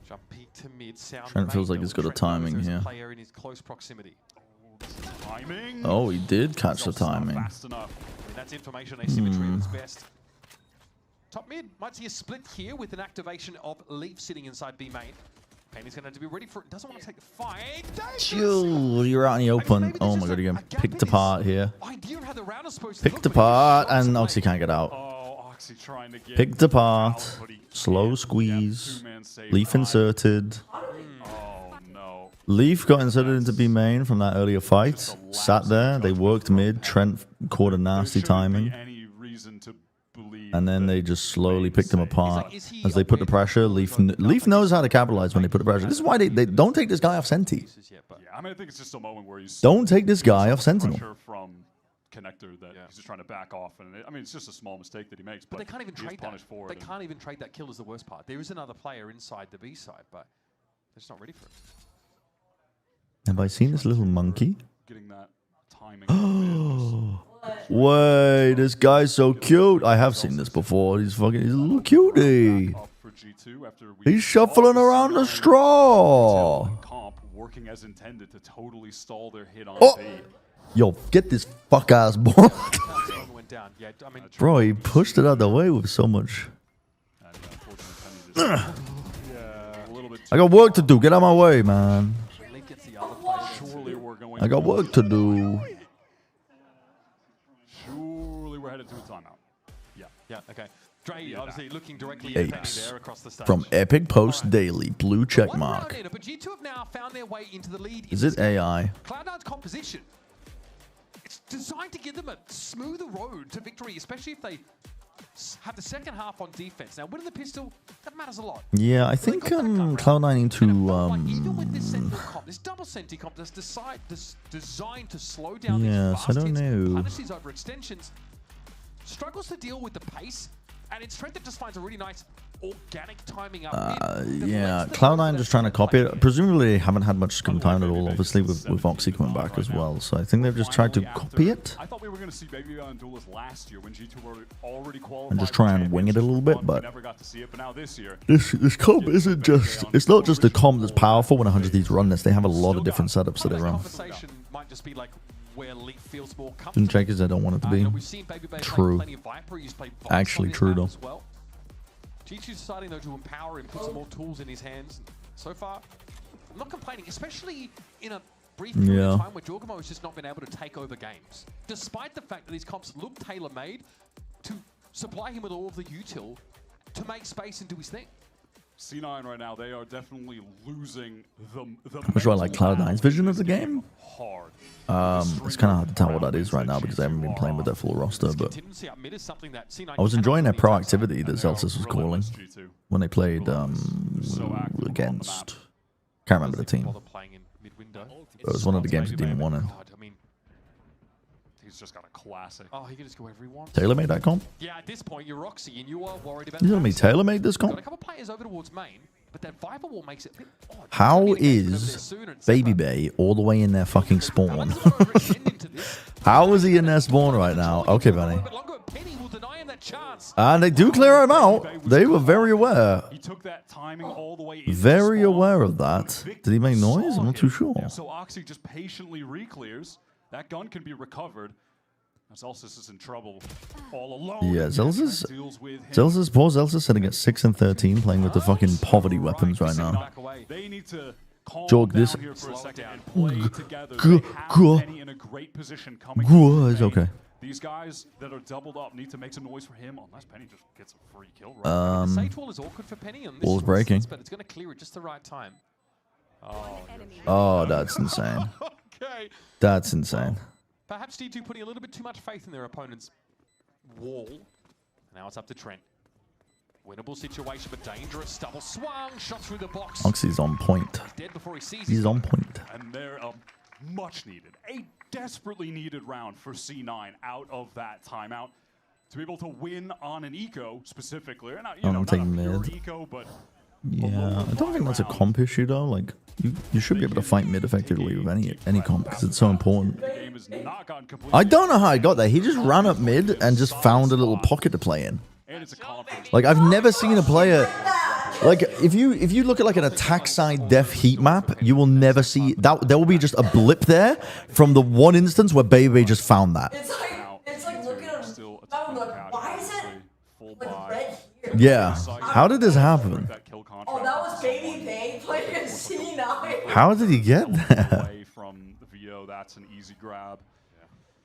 S5: Jump peak to mid. Sound
S3: Trent feels like he's got a timing here.
S5: Player in his close proximity.
S11: Timing.
S3: Oh, he did catch the timing.
S11: Fast enough.
S5: I mean, that's information asymmetry at its best. Top mid might see a split here with an activation of Leaf sitting inside B main. Penny's going to have to be ready for it. Doesn't want to take the fight.
S3: Chill, you're out in the open. Oh my god, you're getting picked apart here.
S5: Idea of how the round is supposed to
S3: Picked
S5: look, but
S3: apart, and Oxy can't get out.
S11: Oh, Oxy trying to get
S3: Picked apart. Slow squeeze. Leaf inserted.
S11: Oh no.
S3: Leaf got inserted into B main from that earlier fight. Sat there. They worked mid. Trent caught a nasty timing.
S11: Any reason to believe
S3: And then they just slowly picked him apart as they put the pressure. Leaf knows how to capitalize when they put the pressure. This is why they don't take this guy off Senti.
S11: Yeah, I mean, I think it's just a moment where he's
S3: Don't take this guy off Sentinel.
S11: pressure from connector that he's just trying to back off, and I mean, it's just a small mistake that he makes,
S5: But they can't even
S11: he is
S5: trade that.
S11: punished for
S5: They
S11: it.
S5: can't even trade that kill is the worst part. There is another player inside the B side, but they're just not ready for it.
S3: Have I seen this little monkey?
S11: Getting that timing.
S3: Wait, this guy's so cute. I have seen this before. He's a little cutie. He's shuffling around the straw.
S11: Comp working as intended to totally stall their hit on
S3: Oh.
S11: B.
S3: Yo, get this fuck ass ball.
S5: Went down. Yeah, I mean,
S3: Bro, he pushed it out the way with so much.
S11: A little bit
S3: I got work to do. Get out of my way, man.
S11: surely we're going.
S3: I got work to do.
S11: Surely we're headed to a timeout. Yeah.
S5: Yeah, okay. Dre obviously looking directly
S3: Apes.
S5: at Penny there across the stage.
S3: From Epic Post Daily, blue check
S5: One
S3: mark.
S5: round in, but G2 have now found their way into the lead.
S3: Is it AI?
S5: Cloud9's composition. It's designed to give them a smoother road to victory, especially if they have the second half on defense. Now, winning the pistol, that matters a lot.
S3: Yeah, I think Cloud9 need to
S5: Even with this central comp, this double senti comp that's designed to slow down these
S3: Yes, I
S5: fast
S3: don't
S5: hits,
S3: know.
S5: punish these overextensions, struggles to deal with the pace, and it's Trent that just finds a really nice organic timing up mid.
S3: Yeah, Cloud9 just trying to copy it. Presumably, they haven't had much scum time at all, obviously, with Oxy coming back as well. So I think they've just tried to copy it
S11: I thought we were going to see Baby on Duelist last year when G2 were already qualified.
S3: and just try and wing it a little bit.
S11: We
S3: But
S11: never got to see it, but now this year.
S3: this comp isn't just, it's not just a comp that's powerful when 100 Thieves run this. They have a lot of different setups that they run.
S5: Conversation might just be like where Leaf feels more comfortable.
S3: Didn't check as I don't want it to be.
S5: We've seen Baby Bay play
S3: True.
S5: plenty of Viper. He's played Vox
S3: Actually
S5: on his
S3: true,
S5: map
S3: though.
S5: as well. G2's deciding though to empower him, put some more tools in his hands. So far, I'm not complaining, especially in a brief period of time where Jorgamo has just not been able to take over games. Despite the fact that these comps look tailor-made to supply him with all of the util to make space and do his thing.
S11: C9 right now, they are definitely losing the
S3: How much do I like Cloud9's vision of the game?
S11: hard.
S3: It's kind of hard to tell what that is right now because I haven't been playing with their full roster, but I was enjoying their proactivity that Celsius was calling when they played against... Can't remember the team. It was one of the games that didn't want to.
S11: He's just got a classic.
S5: Oh, he can just go wherever he wants.
S3: Tailor-made that comp?
S5: Yeah, at this point, you're Roxy, and you are worried about...
S3: You telling me tailor-made this comp?
S5: Got a couple players over towards main, but that Viper wall makes it a bit odd.
S3: How is Baby Bay all the way in their fucking spawn? How is he in their spawn right now? Okay, Benny. And they do clear him out. They were very aware.
S11: He took that timing all the way
S3: Very aware of that. Did he make noise? I'm not too sure.
S11: So Oxy just patiently re-clears. That gun can be recovered. Zelsis is in trouble all alone.
S3: Yeah, Zelsis, poor Zelsis sitting at 6 and 13, playing with the fucking poverty weapons right now.
S11: They need to
S3: Jog this.
S11: here for a second and play together. They have Penny in a great position coming.
S3: It's okay.
S11: These guys that are doubled up need to make some noise for him, unless Penny just gets a free kill. Right
S5: the Sage wall is awkward for Penny on this
S3: wall's breaking.
S5: but it's going to clear at just the right time.
S3: Oh, that's insane.
S5: Okay.
S3: That's insane.
S5: Perhaps D2 putting a little bit too much faith in their opponent's wall. Now it's up to Trent. Winnable situation, but dangerous. Double swung, shot through the box.
S3: Oxy's on point.
S5: Dead before he sees
S3: He's on point.
S11: And they're much needed, a desperately needed round for C9 out of that timeout to be able to win on an eco specifically. Not,
S3: I'm taking
S11: not a pure
S3: mid.
S11: eco, but
S3: Yeah, I don't think that's a comp issue though. Like you should be able to fight mid effectively with any comp because it's so important. I don't know how I got there. He just ran up mid and just found a little pocket to play in. Like I've never seen a player. Like if you look at like an attack side def heat map, you will never see that. There will be just a blip there from the one instance where Baby just found that.
S19: It's like looking at him. I'm like, why is it like red here?
S3: Yeah. How did this happen?
S19: Oh, that was Baby Bay playing a C9.
S3: How did he get there?
S11: From Vito, that's an easy grab.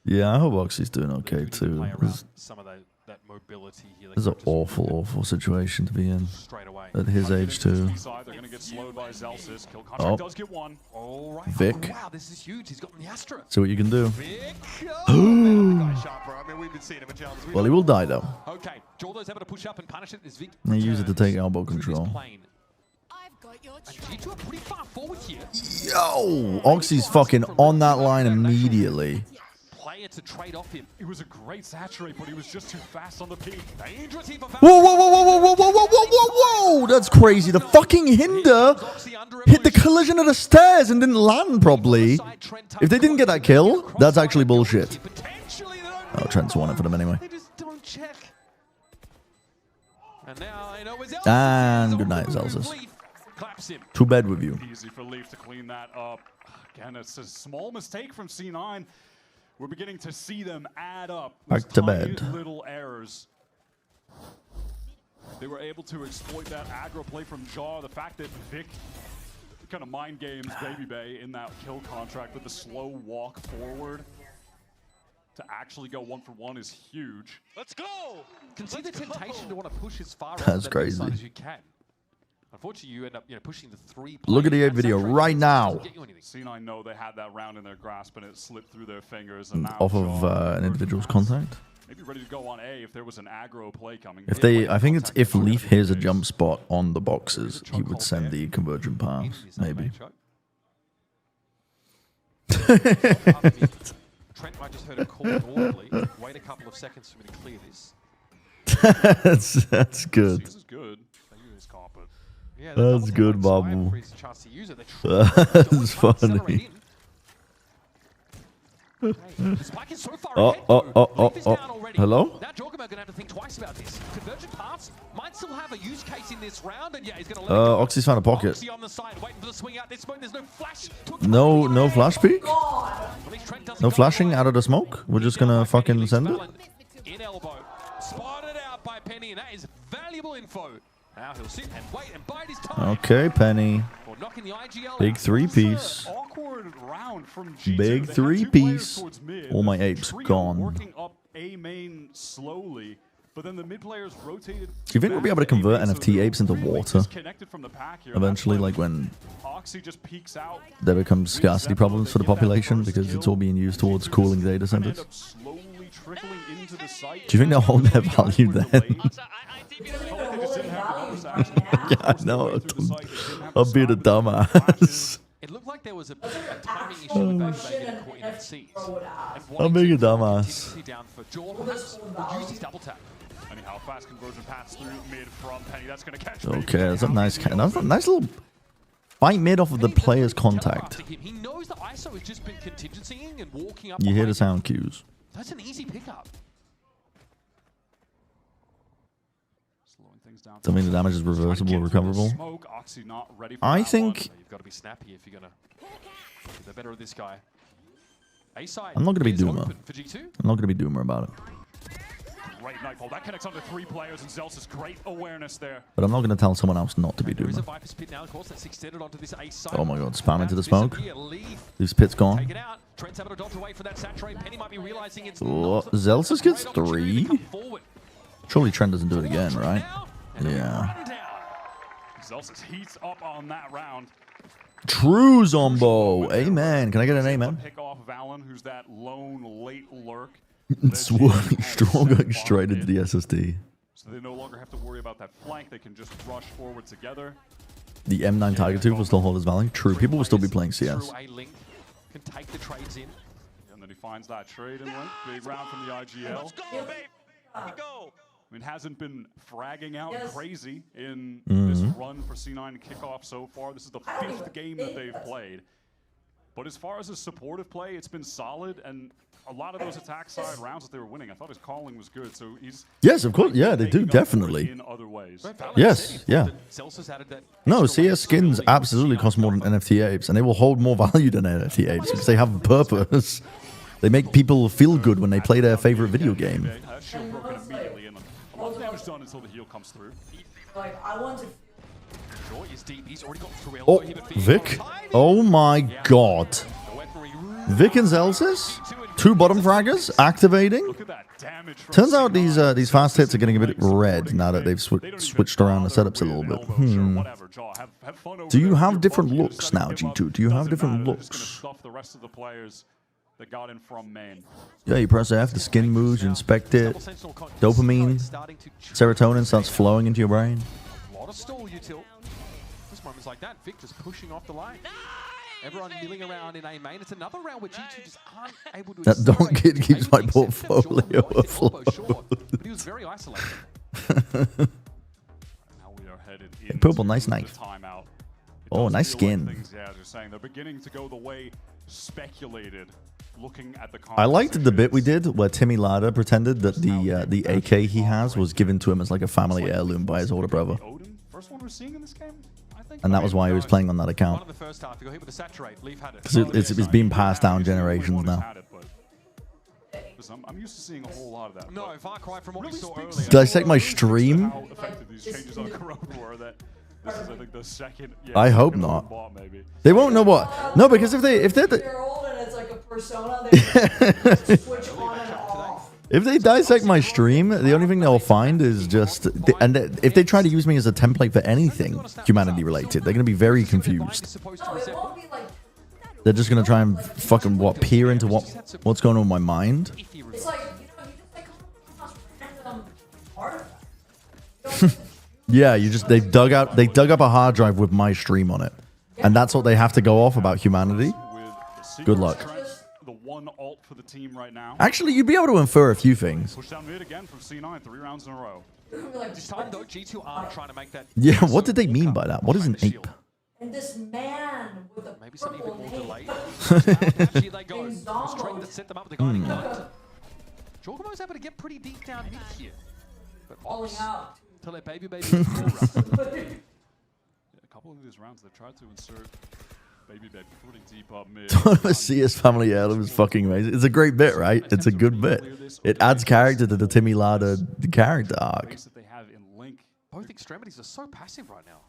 S3: Yeah, I hope Oxy's doing okay too.
S5: Some of that mobility here.
S3: This is an awful situation to be in at his age too. Oh, Vic.
S5: Wow, this is huge. He's got the Astra.
S3: See what you can do. Well, he will die though.
S5: Okay, Jordo's able to push up and punish it. Vic
S3: They use it to take elbow control.
S5: G2 are pretty far forward here.
S3: Yo, Oxy's fucking on that line immediately.
S5: Player to trade off him.
S11: It was a great saturate, but he was just too fast on the peak.
S5: Dangerous here for
S3: Whoa, whoa, whoa, whoa, whoa, whoa, whoa, whoa, whoa, whoa! That's crazy. The fucking hinder hit the collision of the stairs and didn't land properly. If they didn't get that kill, that's actually bullshit. Oh, Trent's won it for them anyway.
S5: They just don't check. And now I know
S3: And good night, Zelsis. To bed with you.
S11: Easy for Leaf to clean that up. Again, it's a small mistake from C9. We're beginning to see them add up.
S3: Back to bed.
S11: Little errors. They were able to exploit that aggro play from Jaw. The fact that Vic kind of mind games Baby Bay in that kill contract with the slow walk forward to actually go 1-for-1 is huge.
S10: Let's go!
S5: Can see the temptation to want to push as far out
S3: That's
S5: the
S3: crazy.
S5: side as you can. Unfortunately, you end up pushing the 3.
S3: Look at the video right now.
S11: C9 know they had that round in their grasp and it slipped through their fingers. And now
S3: Off of an individual's contact.
S11: Maybe ready to go on A if there was an aggro play coming.
S3: If they, I think it's if Leaf hears a jump spot on the boxes, he would send the convergent pass. Maybe.
S5: Trent might just heard a call audibly. Wait a couple of seconds for me to clear this.
S3: That's good.
S11: This is good. They use this carpet.
S5: Yeah,
S3: that's good, Babu. That's funny. Hello?
S5: Now Jorgamo gonna have to think twice about this. Convergent paths might still have a use case in this round, and yeah, he's gonna let it go.
S3: Oxy's found a pocket.
S5: Oxy on the side, waiting for the swing out. This smoke, there's no flash.
S3: No flash peek? No flashing out of the smoke? We're just gonna fucking send it?
S5: In elbow. Spotted out by Penny, and that is valuable info. Now he'll sit and wait and bide his time.
S3: Okay, Penny. Big 3-piece. Big 3-piece. All my apes gone.
S11: Working up A main slowly. But then the mid players rotated.
S3: Do you think we'll be able to convert NFT apes into water eventually, like when there becomes scarcity problems for the population because it's all being used towards cooling data centers? Do you think they'll hold their value then? Yeah, I know. I'll be the dumbass.
S5: It looked like there was a timing issue with Baby getting caught in FCs.
S3: I'm being a dumbass.
S5: Down for Jaw, perhaps will use his double tap.
S11: Anyhow, fast conversion pass through mid from Penny. That's going to catch.
S3: Okay, that's a nice little fight mid off of the player's contact.
S5: He knows that ISO has just been contingencying and walking up.
S3: You hear the sound cues.
S5: That's an easy pickup.
S3: I mean, the damage is reversible, recoverable. I think
S5: You've got to be snappy if you're gonna be the better of this guy.
S3: I'm not gonna be Doomer. I'm not gonna be Doomer about it.
S11: Great nightfall. That connects onto 3 players, and Zelsa's great awareness there.
S3: But I'm not gonna tell someone else not to be Doomer. Oh my god, spam into the smoke. This pit's gone. Oh, Zelsa's gets 3. Surely Trent doesn't do it again, right? Yeah.
S11: Zelsa's heats up on that round.
S3: True Zombo. Amen. Can I get an amen?
S11: Pick off Valen, who's that lone late lurk.
S3: Strong going straight into the SSD.
S11: So they no longer have to worry about that flank. They can just rush forward together.
S3: The M9 Tiger 2 will still hold his value. True. People will still be playing CS.
S5: Can take the trades in.
S11: And then he finds that trade in link. Big round from the IGL. Let's go, baby. Go. I mean, hasn't been fragging out crazy in this run for C9 kickoff so far. This is the 5th game that they've played. But as far as his supportive play, it's been solid, and a lot of those attack side rounds that they were winning, I thought his calling was good. So he's
S3: yes, of course, yeah, they do definitely.
S11: In other ways.
S3: Yes, yeah. No, CS skins absolutely cost more than NFT apes, and they will hold more value than NFT apes because they have a purpose. They make people feel good when they play their favorite video game.
S11: Done until the heal comes through.
S19: Like, I want to.
S3: Oh, Vic. Oh my god. Vic and Zelsis? 2 bottom fraggers activating. Turns out these fast hits are getting a bit red now that they've switched around the setups a little bit. Do you have different looks now, G2? Do you have different looks?
S11: That got in from main.
S3: Yeah, you press F, the skin moves, you inspect it. Dopamine, serotonin starts flowing into your brain.
S5: A lot of stall util. Just moments like that, Vic just pushing off the line. Everyone milling around in A main. It's another round where G2 just aren't able to.
S3: That Don Kid keeps my portfolio afloat.
S5: But he was very isolated.
S11: Now we are headed into
S3: Purple, nice knife. Oh, nice skin.
S11: Yeah, they're saying they're beginning to go the way speculated. Looking at the
S3: I liked the bit we did where Timmy Lada pretended that the AK he has was given to him as like a family heirloom by his older brother.
S11: First one we're seeing in this game, I think.
S3: And that was why he was playing on that account. Because it's been passed down generations now.
S11: I'm used to seeing a whole lot of that.
S5: No, Far Cry from what we saw earlier.
S3: Dissect my stream?
S11: How effective these changes on Corona were that this is, I think, the second. Yeah,
S3: I hope not. They won't know what. No, because if they're
S19: persona, they switch on and off.
S3: If they dissect my stream, the only thing they'll find is just, if they try to use me as a template for anything humanity related, they're gonna be very confused. They're just gonna try and fucking peer into what's going on in my mind.
S19: It's like, you just random artifact.
S3: Yeah, they dug up a hard drive with my stream on it, and that's what they have to go off about humanity. Good luck.
S11: The one ult for the team right now.
S3: Actually, you'd be able to infer a few things.
S11: Push down mid again from C9, 3 rounds in a row.
S5: This time though, G2 aren't trying to make that.
S3: Yeah, what did they mean by that? What is an ape?
S19: And this man with the
S5: maybe something a bit more delayed. Actually, they go. Straight to set them up with the guiding light. Jorgamo's able to get pretty deep down mid here, but
S19: falling out
S5: to let baby.
S11: A couple of these rounds they've tried to insert. Baby bed putting deep up mid.
S3: CS family heirloom is fucking amazing. It's a great bit, right? It's a good bit. It adds character to the Timmy Lada character arc.
S5: Both extremities are so passive right now.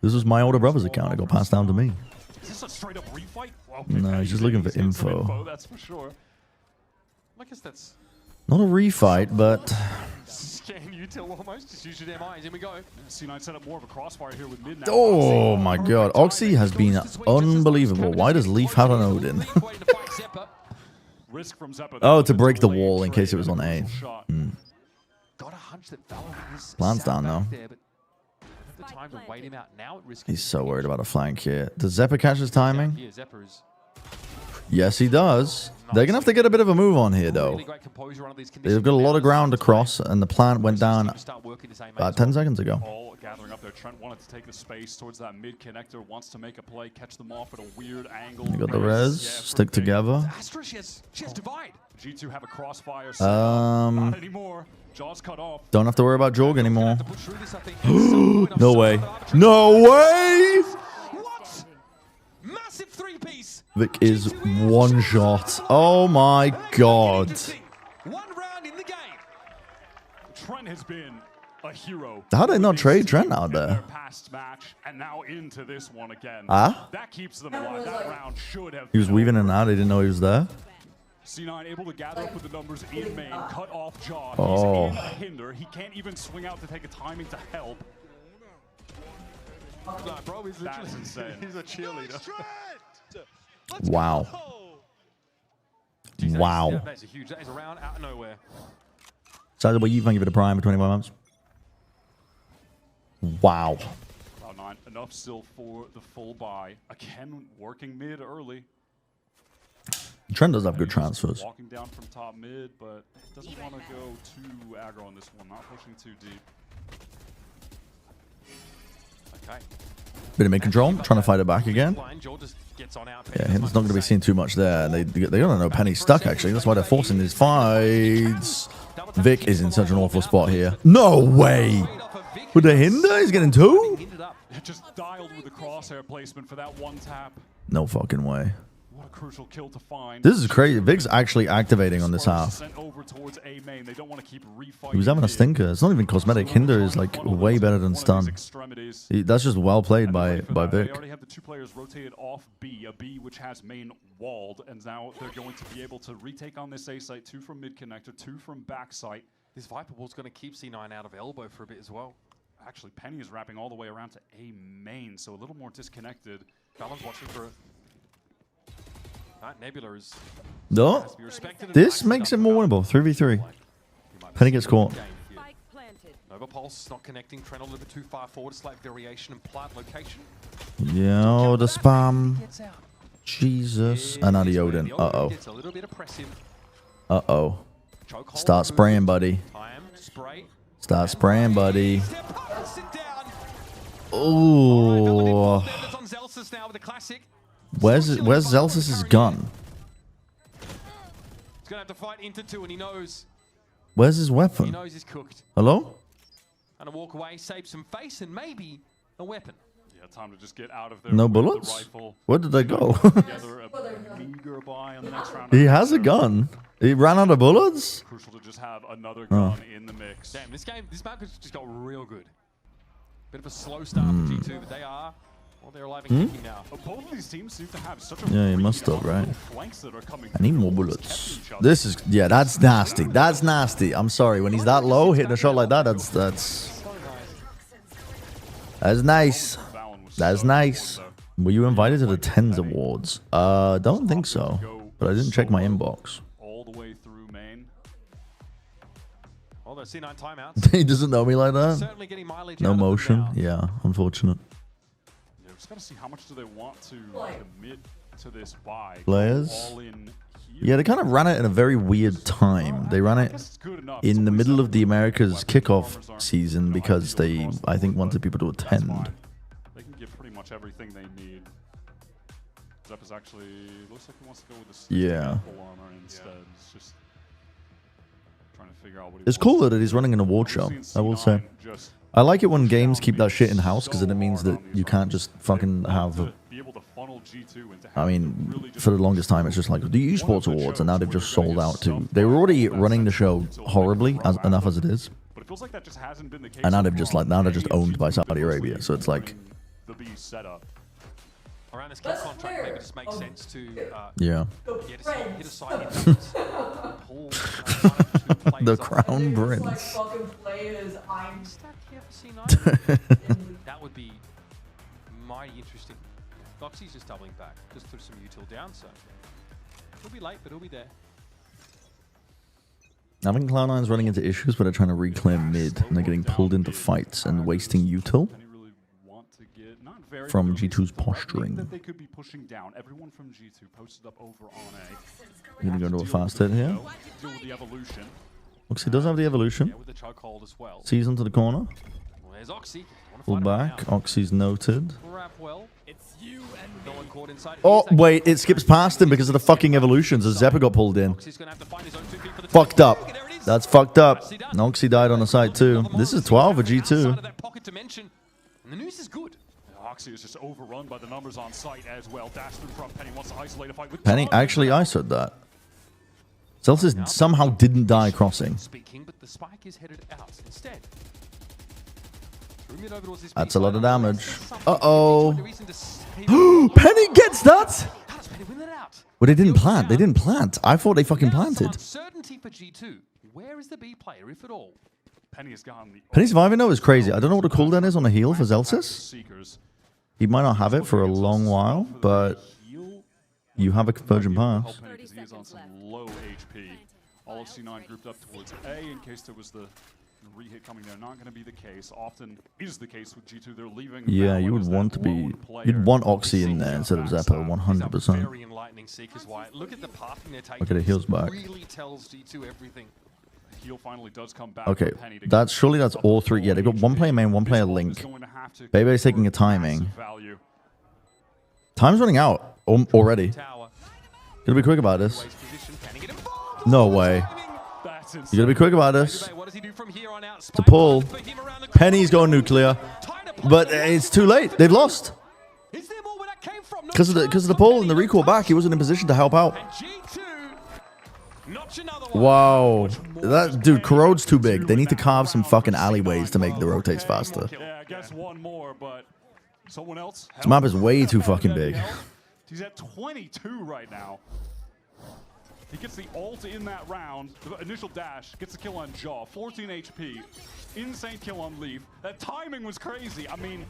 S3: This was my older brother's account. It got passed down to me.
S11: Is this a straight up refight? Well,
S3: no, he's just looking for info.
S11: That's for sure.
S5: I guess that's
S3: Not a refight, but
S5: Scan util almost. Just use your MIs. Here we go.
S11: C9 set up more of a crossfire here with mid now.
S3: oh my god, Oxy has been unbelievable. Why does Leaf have an Odin?
S11: Risk from Zeppa.
S3: Oh, to break the wall in case it was on A.
S5: Got a hunch that Valorant is
S3: Plan's
S5: sat
S3: down
S5: back
S3: now.
S5: there, but the time to wait him out now at risk.
S3: He's so worried about a flank here. Does Zeppa catch his timing?
S5: Yeah, Zeppa is
S3: Yes, he does. They're going to have to get a bit of a move on here, though. They've got a lot of ground to cross, and the plant went down about 10 seconds ago.
S11: All gathering up there. Trent wanted to take the space towards that mid connector, wants to make a play, catch them off at a weird angle.
S3: You got the res, stick together.
S5: Astra, she has divide.
S11: G2 have a crossfire.
S3: Not
S11: anymore. Jaws cut off.
S3: Don't have to worry about Jorg anymore. No way. No way!
S5: Massive three-piece.
S3: Vic is one shot. Oh my god.
S5: One round in the game.
S11: Trent has been a hero.
S3: How did they not trade Trent out there?
S11: Past match and now into this one again.
S3: Ah?
S11: That keeps them alive. That round should have.
S3: He was weaving in and out. They didn't know he was there.
S11: C9 able to gather up with the numbers in main, cut off Jaw.
S3: Oh.
S11: He's in a hinder. He can't even swing out to take a timing to help.
S5: No, bro, he's
S11: That's insane.
S5: He's a cheerleader.
S3: Wow. Wow.
S5: That's a huge. That is a round out of nowhere.
S3: Sizable, you thank you for the prime for 25 months. Wow.
S11: Round 9, enough still for the full buy. Again, working mid early.
S3: Trent does have good transfers.
S11: Walking down from top mid, but doesn't want to go too aggro on this one. Not pushing too deep.
S5: Okay.
S3: Bit of mid-control, trying to fight it back again. Yeah, Hint's not going to be seeing too much there. They don't know Penny's stuck, actually. That's why they're forcing these fights. Vic is in such an awful spot here. No way! With the hinder, he's getting two?
S11: Just dialed with the crosshair placement for that one tap.
S3: No fucking way.
S11: What a crucial kill to find.
S3: This is crazy. Vic's actually activating on this half.
S11: Sent over towards A main. They don't want to keep refighting.
S3: He was having a stinker. It's not even cosmetic. Hinder is like way better than stun. That's just well played by Vic.
S11: They already have the two players rotated off B, a B which has main walled, and now they're going to be able to retake on this A site. 2 from mid connector, 2 from back site.
S5: This Viper Wall's going to keep C9 out of elbow for a bit as well.
S11: Actually, Penny is wrapping all the way around to A main, so a little more disconnected.
S5: Fallon's watching for it. Nebula is
S3: No. This makes it more winnable. 3v3. Penny gets caught.
S5: Nova Pulse not connecting. Trent a little bit too far forward. Slight variation in plant location.
S3: Yo, the spam. Jesus. And now the Odin. Uh-oh.
S5: It's a little bit oppressive.
S3: Uh-oh. Start spraying, buddy. Start spraying, buddy. Oh. Where's Zelsis' gun?
S5: He's gonna have to fight into 2, and he knows.
S3: Where's his weapon?
S5: He knows he's cooked.
S3: Hello?
S5: Gonna walk away, save some face, and maybe a weapon.
S11: Yeah, time to just get out of there.
S3: No bullets? Where did they go? He has a gun. He ran out of bullets?
S11: Crucial to just have another gun in the mix.
S5: Damn, this map has just got real good. Bit of a slow start for G2, but they are. Well, they're alive and kicking now.
S11: Both of these teams seem to have such a
S3: Yeah, he must have, right?
S11: flanks that are coming.
S3: I need more bullets. This is, yeah, that's nasty. That's nasty. I'm sorry. When he's that low, hitting a shot like that, that's nice. That's nice. Were you invited to the TENS Awards? Don't think so. But I didn't check my inbox.
S11: All the way through main.
S5: Well, there's C9 timeouts.
S3: He doesn't know me like that.
S5: Certainly getting mileage
S3: No
S5: out of them
S3: motion.
S5: now.
S3: Yeah, unfortunate.
S11: Yeah, just gotta see how much do they want to commit to this buy.
S3: Players.
S11: All in
S3: Yeah, they kind of ran it in a very weird time. They ran it in the middle of the Americas kickoff season because they, I think, wanted people to attend.
S11: They can give pretty much everything they need. Zeppa's actually looks like he wants to go with the full armor instead. It's just trying to figure out what he
S3: It's cool that he's running an award show, I will say. I like it when games keep that shit in-house because then it means that you can't just fucking have... I mean, for the longest time, it's just like the esports awards, and now they've just sold out to... They were already running the show horribly, enough as it is. And now they've just like, now they're just owned by Saudi Arabia, so it's like...
S5: Around this kill contract, maybe it just makes sense to
S3: yeah.
S5: hit aside pull
S3: The Crown Prince.
S13: Like fucking players, I'm
S5: stuck here for C9. That would be mighty interesting. Foxy's just doubling back. Just threw some util down, so he'll be late, but he'll be there.
S3: I think Cloud9's running into issues, but they're trying to reclaim mid, and they're getting pulled into fights and wasting util from G2's posturing.
S11: That they could be pushing down. Everyone from G2 posted up over on A.
S3: You're gonna go into a fast hit here.
S11: Deal with the evolution.
S3: Looks he does have the evolution.
S11: With the chokehold as well.
S3: Sees into the corner.
S5: Well, there's Oxy.
S3: Pull back. Oxy's noted.
S5: Grab well. It's you and no one caught inside.
S3: Oh, wait, it skips past him because of the fucking evolutions as Zephyr got pulled in. Fucked up. That's fucked up. Oxy died on the side too. This is 12 for G2.
S5: And the news is good.
S11: Oxy is just overrun by the numbers on site as well. Dashed in front. Penny wants to isolate a fight with
S3: Penny actually ISO'd that. Celsius somehow didn't die crossing.
S5: But the spike is headed out instead.
S3: That's a lot of damage. Uh-oh. Penny gets that? Well, they didn't plant. They didn't plant. I thought they fucking planted.
S5: Uncertainty for G2. Where is the B player, if at all?
S11: Penny is gone.
S3: Penny surviving though is crazy. I don't know what the cooldown is on a heal for Celsius. He might not have it for a long while, but you have a convergent pass.
S11: He is on some low HP. All of C9 grouped up towards A in case there was the re-hit coming there. Not going to be the case. Often is the case with G2. They're leaving.
S3: Yeah, you would want to be. You'd want Oxy in there instead of Zephyr, 100%.
S5: Look at the pathing they're taking.
S3: Look at the heals back.
S5: Really tells G2 everything.
S11: Heal finally does come back.
S3: Okay, that's surely that's all three. Yeah, they've got one player main, one player link. Bebe's taking a timing. Time's running out already. Gotta be quick about this. No way. You gotta be quick about this. To pull. Penny's going nuclear, but it's too late. They've lost. Because of the pull and the recall back, he wasn't in position to help out. Wow. That dude, Corrode's too big. They need to carve some fucking alleyways to make the rotates faster.
S11: Yeah, I guess one more, but someone else.
S3: This map is way too fucking big.
S11: He's at 22 right now. He gets the ult in that round. The initial dash gets the kill on Jaw. 14 HP. Insane kill on Leaf. That timing was crazy. I mean,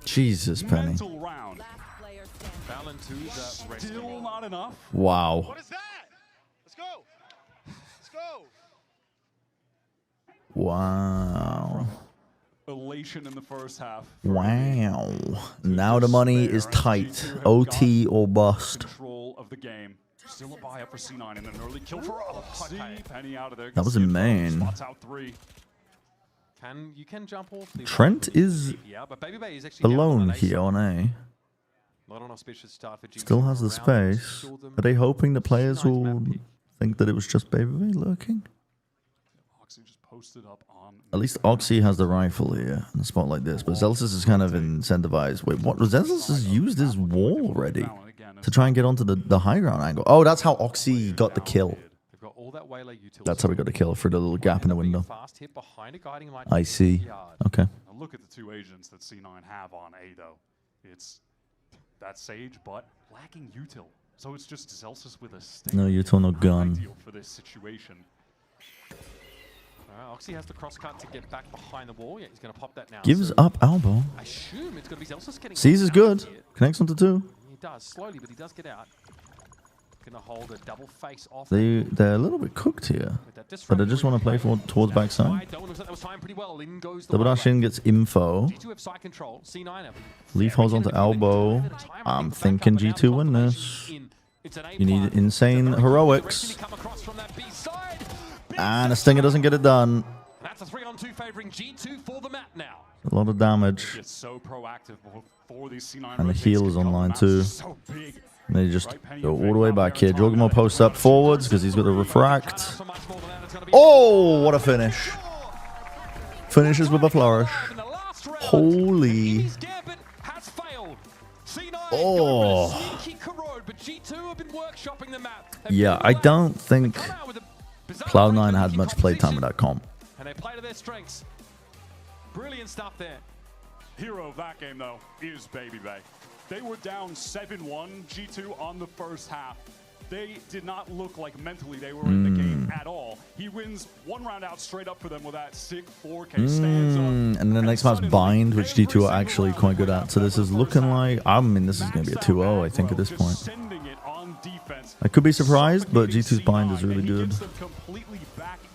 S3: Jesus, Penny.
S11: mental round. Still not enough.
S3: Wow.
S10: What is that? Let's go. Let's go.
S3: Wow.
S11: Elation in the first half.
S3: Wow. Now the money is tight. OT or bust.
S11: Control of the game. Still a buy up for C9 and an early kill for Oxy. Penny out of there.
S3: That was in main.
S11: Spots out 3.
S5: You can jump off.
S3: Trent is alone here on A. Still has the space. Are they hoping the players will think that it was just Baby lurking?
S11: Oxy just posted up on.
S3: At least Oxy has the rifle here in a spot like this, but Zelsis is kind of incentivized. Wait, what? Zelsis has used his wall already to try and get onto the high ground angle. Oh, that's how Oxy got the kill. That's how we got the kill through the little gap in the window. I see. Okay.
S11: Now look at the two agents that C9 have on A, though. It's that Sage, but lacking util. So it's just Zelsis with a stick.
S3: No util, no gun.
S11: Ideal for this situation.
S5: Oxy has the cross cut to get back behind the wall. Yeah, he's going to pop that now.
S3: Gives up elbow.
S5: I assume it's going to be Zelsis getting
S3: Sees is good. Connects onto 2.
S5: He does, slowly, but he does get out. Going to hold a double face off.
S3: They're a little bit cooked here, but they just want to play towards backside. Double dash in gets info. Leaf holds onto elbow. I'm thinking G2 win this. You need insane heroics. And a stinger doesn't get it done.
S5: That's a 3-on-2 favoring G2 for the map now.
S3: A lot of damage.
S11: It's so proactive before these C9
S3: and the heal is online too. And they just go all the way back here. Jorgamo posts up forwards because he's got the refract. Oh, what a finish. Finishes with a flourish. Holy. Oh. Yeah, I don't think Cloud9 had much playtime in that comp.
S5: And they play to their strengths. Brilliant stuff there.
S11: Hero of that game, though, is Baby Bay. They were down 7-1 G2 on the first half. they did not look like mentally they were in the game at all. He wins one round out straight up for them with that sick 4K stanza.
S3: And then the next map's Bind, which G2 are actually quite good at. So this is looking like, I mean, this is going to be a 2-0, I think, at this point. I could be surprised, but G2's Bind is really good.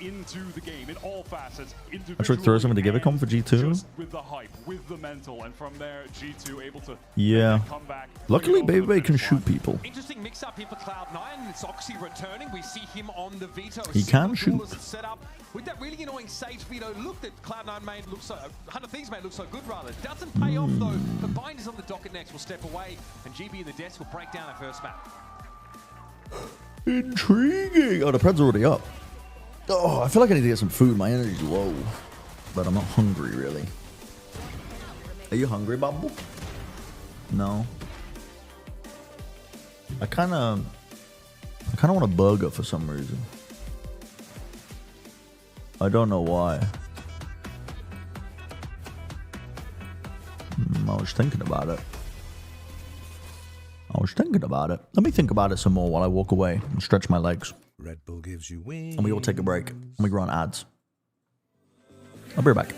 S11: Into the game in all facets.
S3: I should throw something to give a comp for G2.
S11: With the hype, with the mental, and from there, G2 able to come back.
S3: Luckily, Baby can shoot people.
S5: Interesting mix-up here for Cloud9. It's Oxy returning. We see him on the veto.
S3: He can shoot.
S5: Set up with that really annoying sage veto. Look, that Cloud9 made look so. 100 Thieves made look so good, rather. Doesn't pay off though. The Bind is on the docket next. We'll step away, and GB and the Desk will break down our first map.
S3: Intriguing. Oh, the Pred's already up. Oh, I feel like I need to get some food. My energy's low, but I'm not hungry really. Are you hungry, Bubble? No. I kind of want a burger for some reason. I don't know why. I was thinking about it. Let me think about it some more while I walk away and stretch my legs.
S1: Red Bull gives you wings.
S3: And we all take a break. And we go on ads. I'll be right back.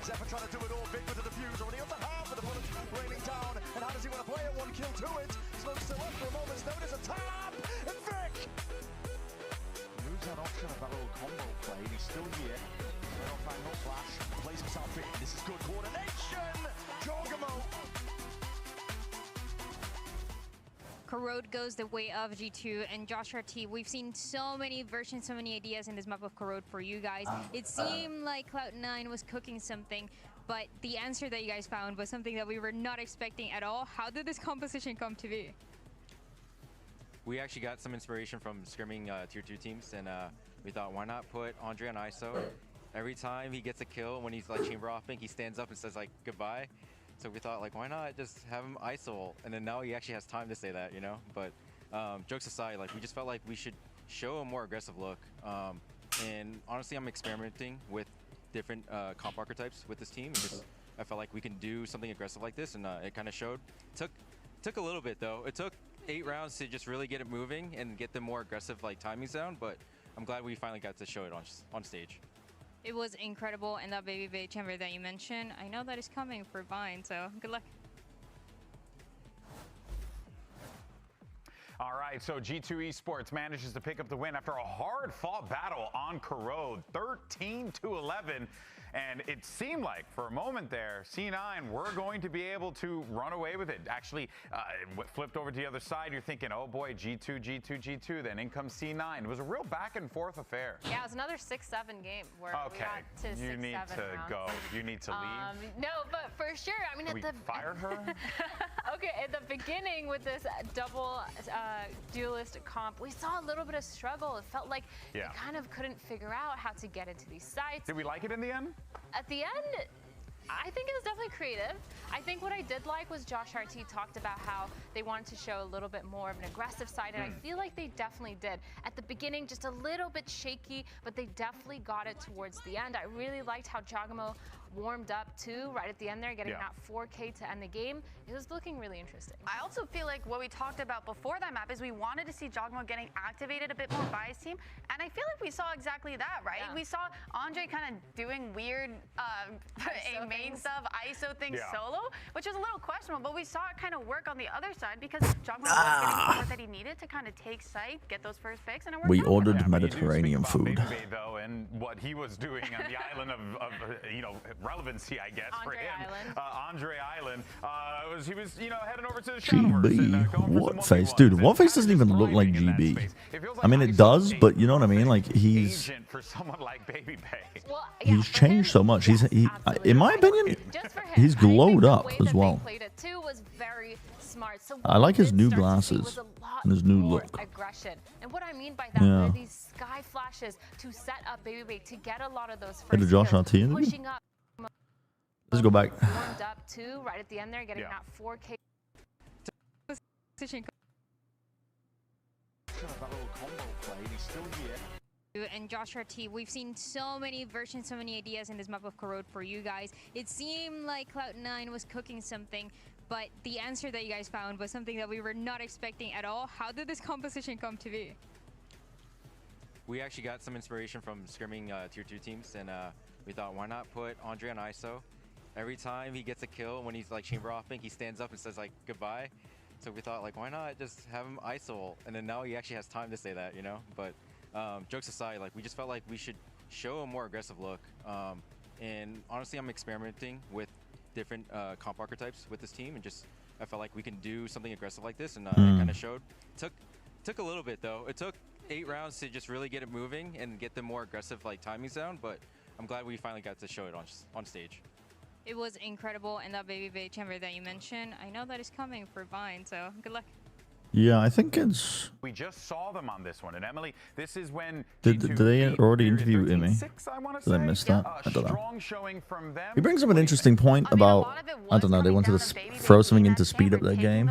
S9: Zephyr trying to do it all, big with the defuse on the upper half of the bullet raining down. And how does he want to play it? One kill to it. Smoke's still up for a moment's notice. A tap! And Vic! Moves that option of that little combo play. He's still here. Off angle flash. Plays himself in. This is good coordination. Jorgamo.
S15: Corrode goes the way of G2 and Joshua T. We've seen so many versions, so many ideas in this map of Corrode for you guys. It seemed like Cloud9 was cooking something, but the answer that you guys found was something that we were not expecting at all. How did this composition come to be?
S12: We actually got some inspiration from scrimming tier 2 teams, and we thought, why not put Andre on ISO? Every time he gets a kill, when he's like chamber hopping, he stands up and says like goodbye. So we thought, like, why not just have him ISO? And then now he actually has time to say that, you know? But jokes aside, like, we just felt like we should show a more aggressive look. And honestly, I'm experimenting with different comp archetypes with this team because I felt like we can do something aggressive like this, and it kind of showed. Took a little bit, though. It took 8 rounds to just really get it moving and get the more aggressive, like, timings down, but I'm glad we finally got to show it on stage.
S15: It was incredible, and that baby bay chamber that you mentioned, I know that is coming for Vine, so good luck.
S2: All right, so G2 Esports manages to pick up the win after a hard-fought battle on Corrode, 13-11. And it seemed like, for a moment there, C9 were going to be able to run away with it. Actually, it flipped over to the other side. You're thinking, oh boy, G2, G2, G2. Then in comes C9. It was a real back-and-forth affair.
S4: Yeah, it was another 6-7 game where we got to 6-7
S2: you need to go. You need to leave.
S4: No, but for sure. I mean,
S2: we fired her?
S4: Okay, at the beginning with this double duelist comp, we saw a little bit of struggle. It felt like we kind of couldn't figure out how to get into these sites.
S2: Did we like it in the end?
S4: At the end, I think it was definitely creative. I think what I did like was Josh RT talked about how they wanted to show a little bit more of an aggressive side, and I feel like they definitely did. At the beginning, just a little bit shaky, but they definitely got it towards the end. I really liked how Jagamo warmed up too, right at the end there, getting that 4K to end the game. It was looking really interesting.
S6: I also feel like what we talked about before that map is we wanted to see Jagamo getting activated a bit more by his team, and I feel like we saw exactly that, right? We saw Andre kind of doing weird main stuff, ISO things solo, which was a little questionable, but we saw it kind of work on the other side because Jagamo was getting the support that he needed to kind of take sight, get those first picks, and it worked
S3: We
S6: out.
S3: ordered Mediterranean food.
S2: Baby, though, and what he was doing on the island of you know, relevancy, I guess, for him. Andre Island. He was, you know, heading over to the
S3: GB. What face? Dude, what face doesn't even look like GB. I mean, it does, but you know what I mean? Like, he's
S2: for someone like Baby Bay.
S3: he's changed so much. In my opinion, he's glowed up as well. I like his new glasses and his new look.
S4: Aggression. And what I mean by that are these sky flashes to set up Baby Bay to get a lot of those
S3: Hey,
S4: first
S3: Josh
S4: kills,
S3: RT in it?
S4: pushing up.
S3: Let's go back.
S4: Warmed up too, right at the end there, getting that 4K.
S15: And Josh RT, we've seen so many versions, so many ideas in this map of Corrode for you guys. It seemed like Cloud9 was cooking something, but the answer that you guys found was something that we were not expecting at all. How did this composition come to be?
S12: We actually got some inspiration from scrimming tier 2 teams, and we thought, why not put Andre on ISO? Every time he gets a kill, when he's like chamber hopping, he stands up and says like goodbye. So we thought, like, why not just have him ISO? And then now he actually has time to say that, you know? But jokes aside, like, we just felt like we should show a more aggressive look. And honestly, I'm experimenting with different comp archetypes with this team, and just I felt like we can do something aggressive like this, and it kind of showed. Took a little bit though. It took 8 rounds to just really get it moving and get the more aggressive like timings down, but I'm glad we finally got to show it on stage.
S15: It was incredible, and that Baby Bay chamber that you mentioned, I know that is coming for Vine, so good luck.
S3: Yeah, I think it's...
S2: We just saw them on this one, and Emily, this is when
S3: Did they already interview Imi? Did I miss that? I don't know. He brings up an interesting point about, I don't know, they wanted to throw something in to speed up their game,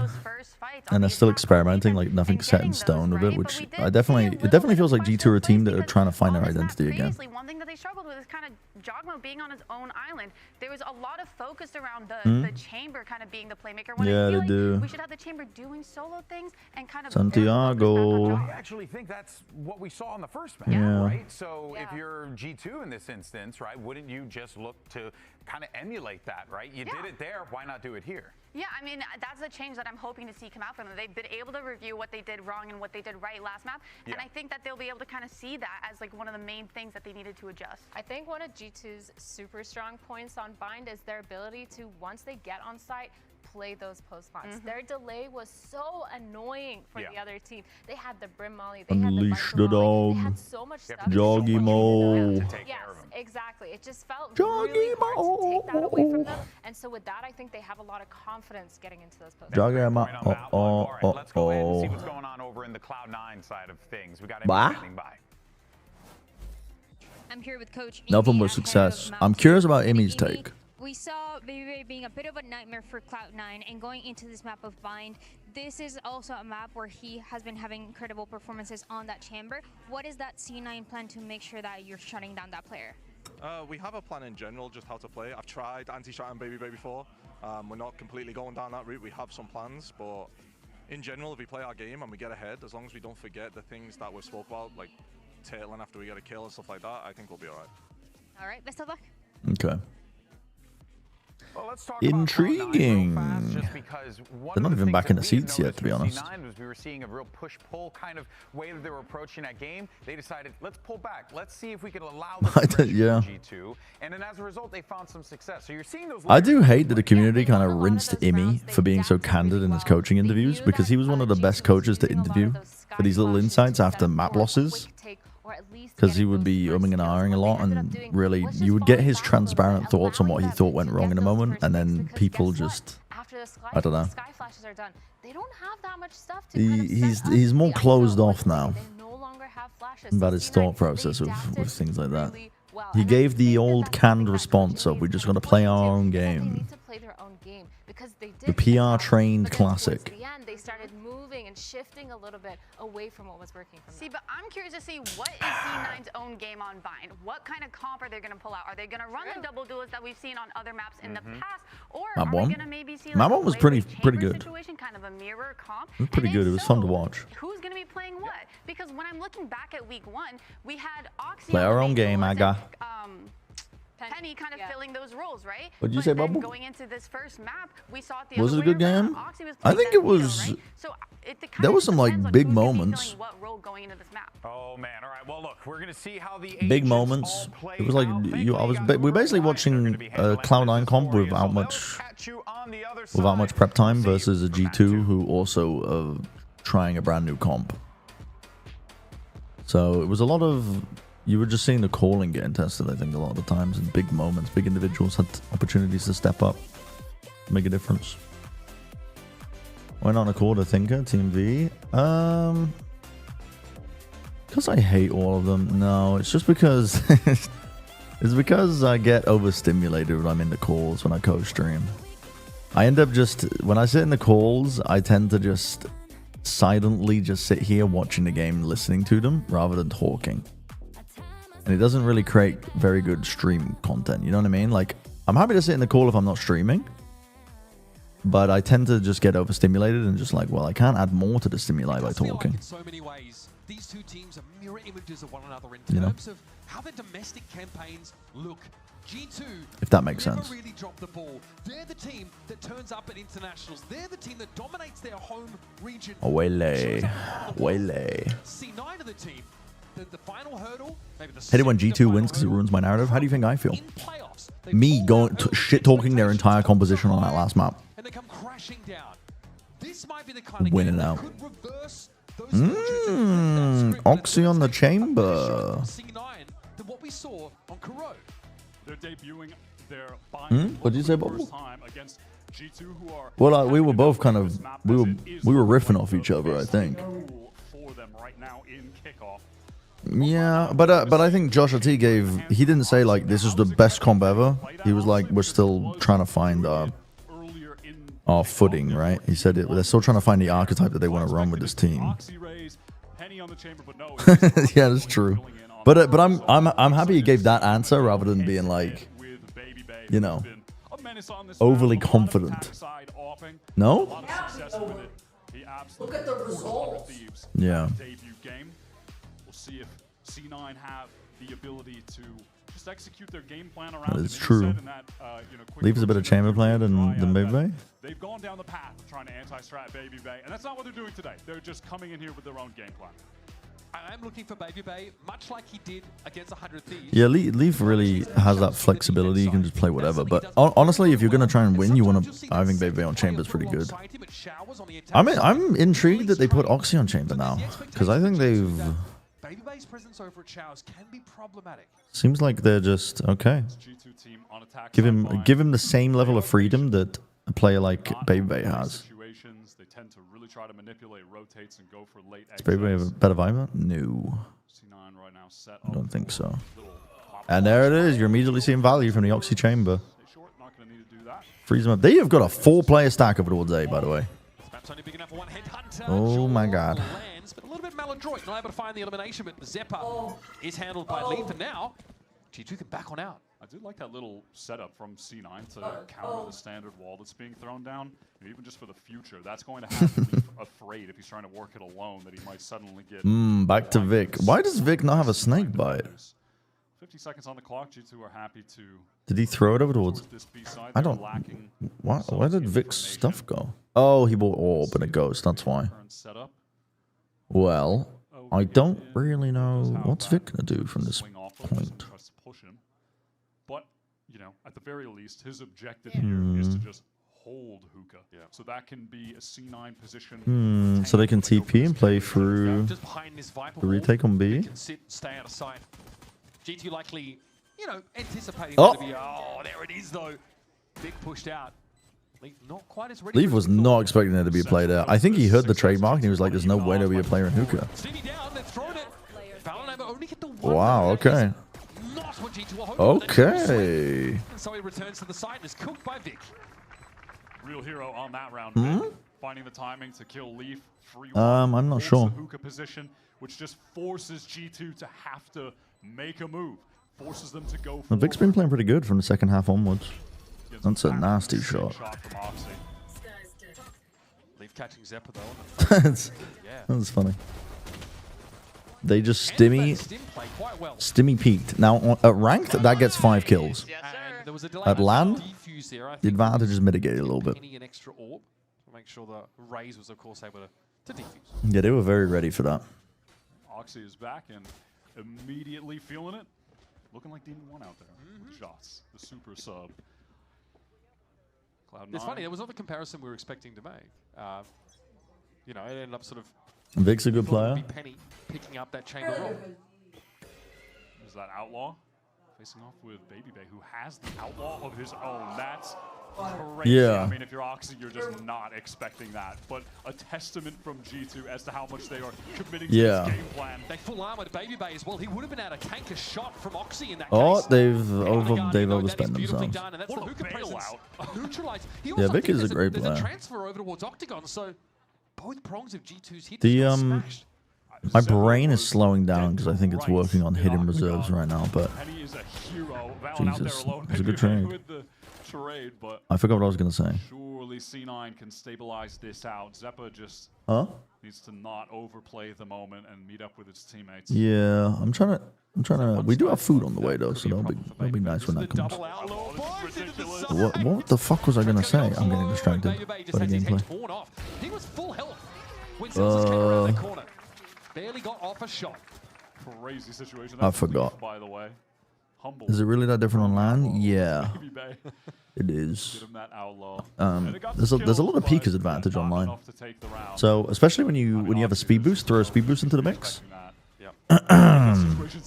S3: and they're still experimenting, like nothing's set in stone with it, which it definitely feels like G2 are a team that are trying to find their identity again.
S6: One thing that they struggled with is kind of Jagamo being on his own island. There was a lot of focus around the chamber kind of being the playmaker. When
S3: Yeah,
S6: I feel
S3: they do.
S6: We should have the chamber doing solo things and kind of
S3: Santiago.
S2: I actually think that's what we saw in the first match,
S3: Yeah.
S2: right? So if you're G2 in this instance, right, wouldn't you just look to kind of emulate that, right? You did it there, why not do it here?
S6: Yeah, I mean, that's the change that I'm hoping to see come out from them. They've been able to review what they did wrong and what they did right last map, and I think that they'll be able to kind of see that as like one of the main things that they needed to adjust.
S4: I think one of G2's super strong points on Bind is their ability to, once they get on site, play those post spots. Their delay was so annoying for the other team. They had the Brim Molly, they
S3: Unleash
S4: had
S3: the
S4: the Molly,
S3: dog.
S4: they had so much stuff.
S3: Joggy Mo.
S4: Yes, exactly. It just felt really hard to take that away from them. And so with that, I think they have a lot of confidence getting into those post spots.
S3: Joggy Mo.
S2: Let's go ahead and see what's going on over in the Cloud9 side of things. We got Emily standing by.
S15: I'm here with Coach
S3: Nothing but success. I'm curious about Imi's take.
S15: We saw Baby Bay being a bit of a nightmare for Cloud9, and going into this map of Bind, this is also a map where he has been having incredible performances on that chamber. What is that C9 plan to make sure that you're shutting down that player?
S8: We have a plan in general, just how to play. I've tried anti-shot and Baby Bay before. We're not completely going down that route. We have some plans, but in general, if we play our game and we get ahead, as long as we don't forget the things that we spoke about, like tailing after we get a kill and stuff like that, I think we'll be all right.
S15: All right, best of luck.
S3: Okay.
S2: Well, let's talk
S3: Intriguing.
S2: about Cloud9 just because
S3: They're not even back in the seats yet, to be honest.
S2: We were seeing a real push-pull kind of way that they were approaching that game. They decided, let's pull back. Let's see if we can allow this aggression
S3: Yeah.
S2: from G2. And then as a result, they found some success. So you're seeing those.
S3: I do hate that the community kind of rinsed Imi for being so candid in his coaching interviews, because he was one of the best coaches to interview for these little insights after map losses. Because he would be umming and ahhing a lot, and really, you would get his transparent thoughts on what he thought went wrong in a moment, and then people just, I don't know.
S4: Sky flashes are done. They don't have that much stuff to
S3: He's more closed off now
S4: no longer have flashes.
S3: about his thought process with things like that.
S4: well.
S3: He gave the old canned response of, we just got to play our own game.
S4: To play their own game because they
S3: The
S4: did
S3: PR trained classic.
S4: the end, they started moving and shifting a little bit away from what was working for them.
S6: See, but I'm curious to see what is C9's own game on Vine? What kind of comp are they going to pull out? Are they going to run the double duelist that we've seen on other maps in the past? Or are we going to maybe see like
S3: one was pretty good.
S6: situation, kind of a mirror comp?
S3: It was pretty good. It was fun to watch.
S6: Who's going to be playing what? Because when I'm looking back at week 1, we had Oxy
S3: Play our own game, I got.
S6: Penny kind of filling those roles, right?
S3: What'd you say,
S6: then
S3: Bubble?
S6: going into this first map, we saw it the
S3: Was it
S6: other
S3: a good
S6: way around.
S3: game?
S6: Oxy was
S3: I
S6: playing
S3: think
S6: that
S3: it was.
S6: hero, right? So
S3: There was some like big moments.
S6: what role going into this map.
S2: Oh man! All right. Well, look, we're gonna see how the
S3: Big moments. It was like we were basically watching a Cloud9 comp without much prep time versus a G2 who also trying a brand new comp. So it was a lot of, you were just seeing the calling getting tested, I think, a lot of the times, and big moments. Big individuals had opportunities to step up, make a difference. Went on a quarter thinker, Team V. Because I hate all of them. No, it's just because it's because I get overstimulated when I'm in the calls when I co-stream. I end up just, when I sit in the calls, I tend to just silently just sit here watching the game, listening to them rather than talking. And it doesn't really create very good stream content. You know what I mean? Like, I'm happy to sit in the call if I'm not streaming, but I tend to just get overstimulated and just like, well, I can't add more to the stimuli by talking.
S5: In so many ways, these two teams are mirror images of one another in terms of how their domestic campaigns look. G2,
S3: if that makes sense.
S5: Really drop the ball. They're the team that turns up at internationals. They're the team that dominates their home region.
S3: Wele.
S5: C9 are the team. The final hurdle, maybe the
S3: Hate it when G2 wins because it ruins my narrative. How do you think I feel? Me going shit talking their entire composition on that last map.
S5: And they come crashing down. This might be the kind of
S3: winning out. Oxy on the chamber.
S5: C9 than what we saw on Kuro.
S11: They're debuting their
S3: What did you say, Bubble?
S11: time against G2, who are
S3: Well, we were both kind of we were riffing off each other, I think.
S11: for them right now in kickoff.
S3: Yeah, but I think Josh T he didn't say like this is the best comp ever. He was like, we're still trying to find our footing, right? He said they're still trying to find the archetype that they want to run with this team. Yeah, that's true. But I'm happy he gave that answer rather than being like, you know, overly confident. No?
S19: Look at the results.
S3: Yeah.
S11: We'll see if C9 have the ability to just execute their game plan around.
S3: That is true. Leaves a bit of chamber player than Baby Bay.
S11: They've gone down the path of trying to anti-strat Baby Bay, and that's not what they're doing today. They're just coming in here with their own game plan.
S5: I am looking for Baby Bay, much like he did against 100 Thieves.
S3: Yeah, Leaf really has that flexibility. You can just play whatever. But honestly, if you're gonna try and win, you want to. I think Baby Bay on chamber is pretty good. I'm intrigued that they put Oxy on chamber now because I think they've.
S5: Baby Bay's presence over at Showers can be problematic.
S3: Seems like they're just okay. Give him the same level of freedom that a player like Baby Bay has.
S11: They tend to really try to manipulate, rotates, and go for late
S3: Does Baby Bay have a better Viper? No. I don't think so. And there it is. You're immediately seeing value from the Oxy chamber. Freeze them up. They have got a 4-player stack over towards A, by the way. Oh my god.
S5: But a little bit maladroit, not able to find the elimination, but Zeppa is handled by Leaf, and now G2 can back on out.
S11: I do like that little setup from C9 to counter the standard wall that's being thrown down. And even just for the future, that's going to have to be afraid if he's trying to work it alone that he might suddenly get...
S3: Back to Vic. Why does Vic not have a snake bite?
S11: 50 seconds on the clock. G2 are happy to...
S3: Did he throw it over towards... I don't... Where did Vic's stuff go? Oh, he bought Orb and a Ghost. That's why. Well, I don't really know what's Vic going to do from this point.
S11: But, you know, at the very least, his objective here is to just hold Hookah. Yeah. So that can be a C9 position.
S3: So they can TP and play through the retake on B.
S5: Can sit, stay out of sight. G2 likely, you know, anticipating
S3: Oh,
S5: to be... Oh, there it is, though. Big pushed out. Leaf not quite as ready.
S3: Leaf was not expecting there to be a play there. I think he heard the trademark and he was like, there's no way there'll be a player in Hookah.
S5: Stevie down, they've thrown it. VALORANT only hit the one.
S3: Wow, okay.
S5: Not that's what G2 are hoping for.
S3: Okay.
S5: And so he returns to the site and is cooked by Vic.
S11: Real hero on that round. Finding the timing to kill Leaf. Free
S3: I'm not sure.
S11: The hookah position, which just forces G2 to have to make a move. Forces them to go
S3: Well, Vic's been playing pretty good from the second half onwards. That's a nasty shot.
S5: Leaf catching Zeppa though.
S3: That's funny. They just Stimmy peaked. Now at ranked, that gets 5 kills. At LAN, the advantage is mitigated a little bit.
S5: An extra orb to make sure the Raze was of course able to defuse.
S3: Yeah, they were very ready for that.
S11: Oxy is back and immediately feeling it. Looking like Demon 1 out there. With shots. The super sub. Cloud9.
S5: It's funny, there was not the comparison we were expecting to make. You know, it ended up sort of
S3: Vic's a good player.
S5: Penny picking up that chamber roll.
S11: Is that Outlaw facing off with Baby Bay, who has the Outlaw of his own? That's crazy.
S3: Yeah.
S11: I mean, if you're Oxy, you're just not expecting that. But a testament from G2 as to how much they are committing to this game plan.
S5: They full armored Baby Bay as well. He would have been able to tank a shot from Oxy in that
S3: Oh,
S5: case.
S3: they've overspent themselves.
S5: Done, and that's the hookah presence. Neutralized.
S3: Yeah, Vic is a great player.
S5: There's a transfer over towards Octagon, so both prongs of G2's hit
S3: my brain is slowing down because I think it's working on hidden reserves right now, but Jesus, it was a good trade. I forgot what I was going to say.
S11: Surely C9 can stabilize this out. Zeppa just needs to not overplay the moment and meet up with his teammates.
S3: Yeah, I'm trying to. We do have food on the way though, so that'll be nice when that comes. What the fuck was I going to say? I'm getting distracted by the gameplay.
S5: He was full health when Celsius came around that corner. Barely got off a shot.
S11: Crazy situation.
S3: I forgot.
S11: By the way, humble.
S3: Is it really that different on LAN? Yeah, it is. There's a lot of peekers advantage online. So especially when you have a speed boost, throw a speed boost into the mix.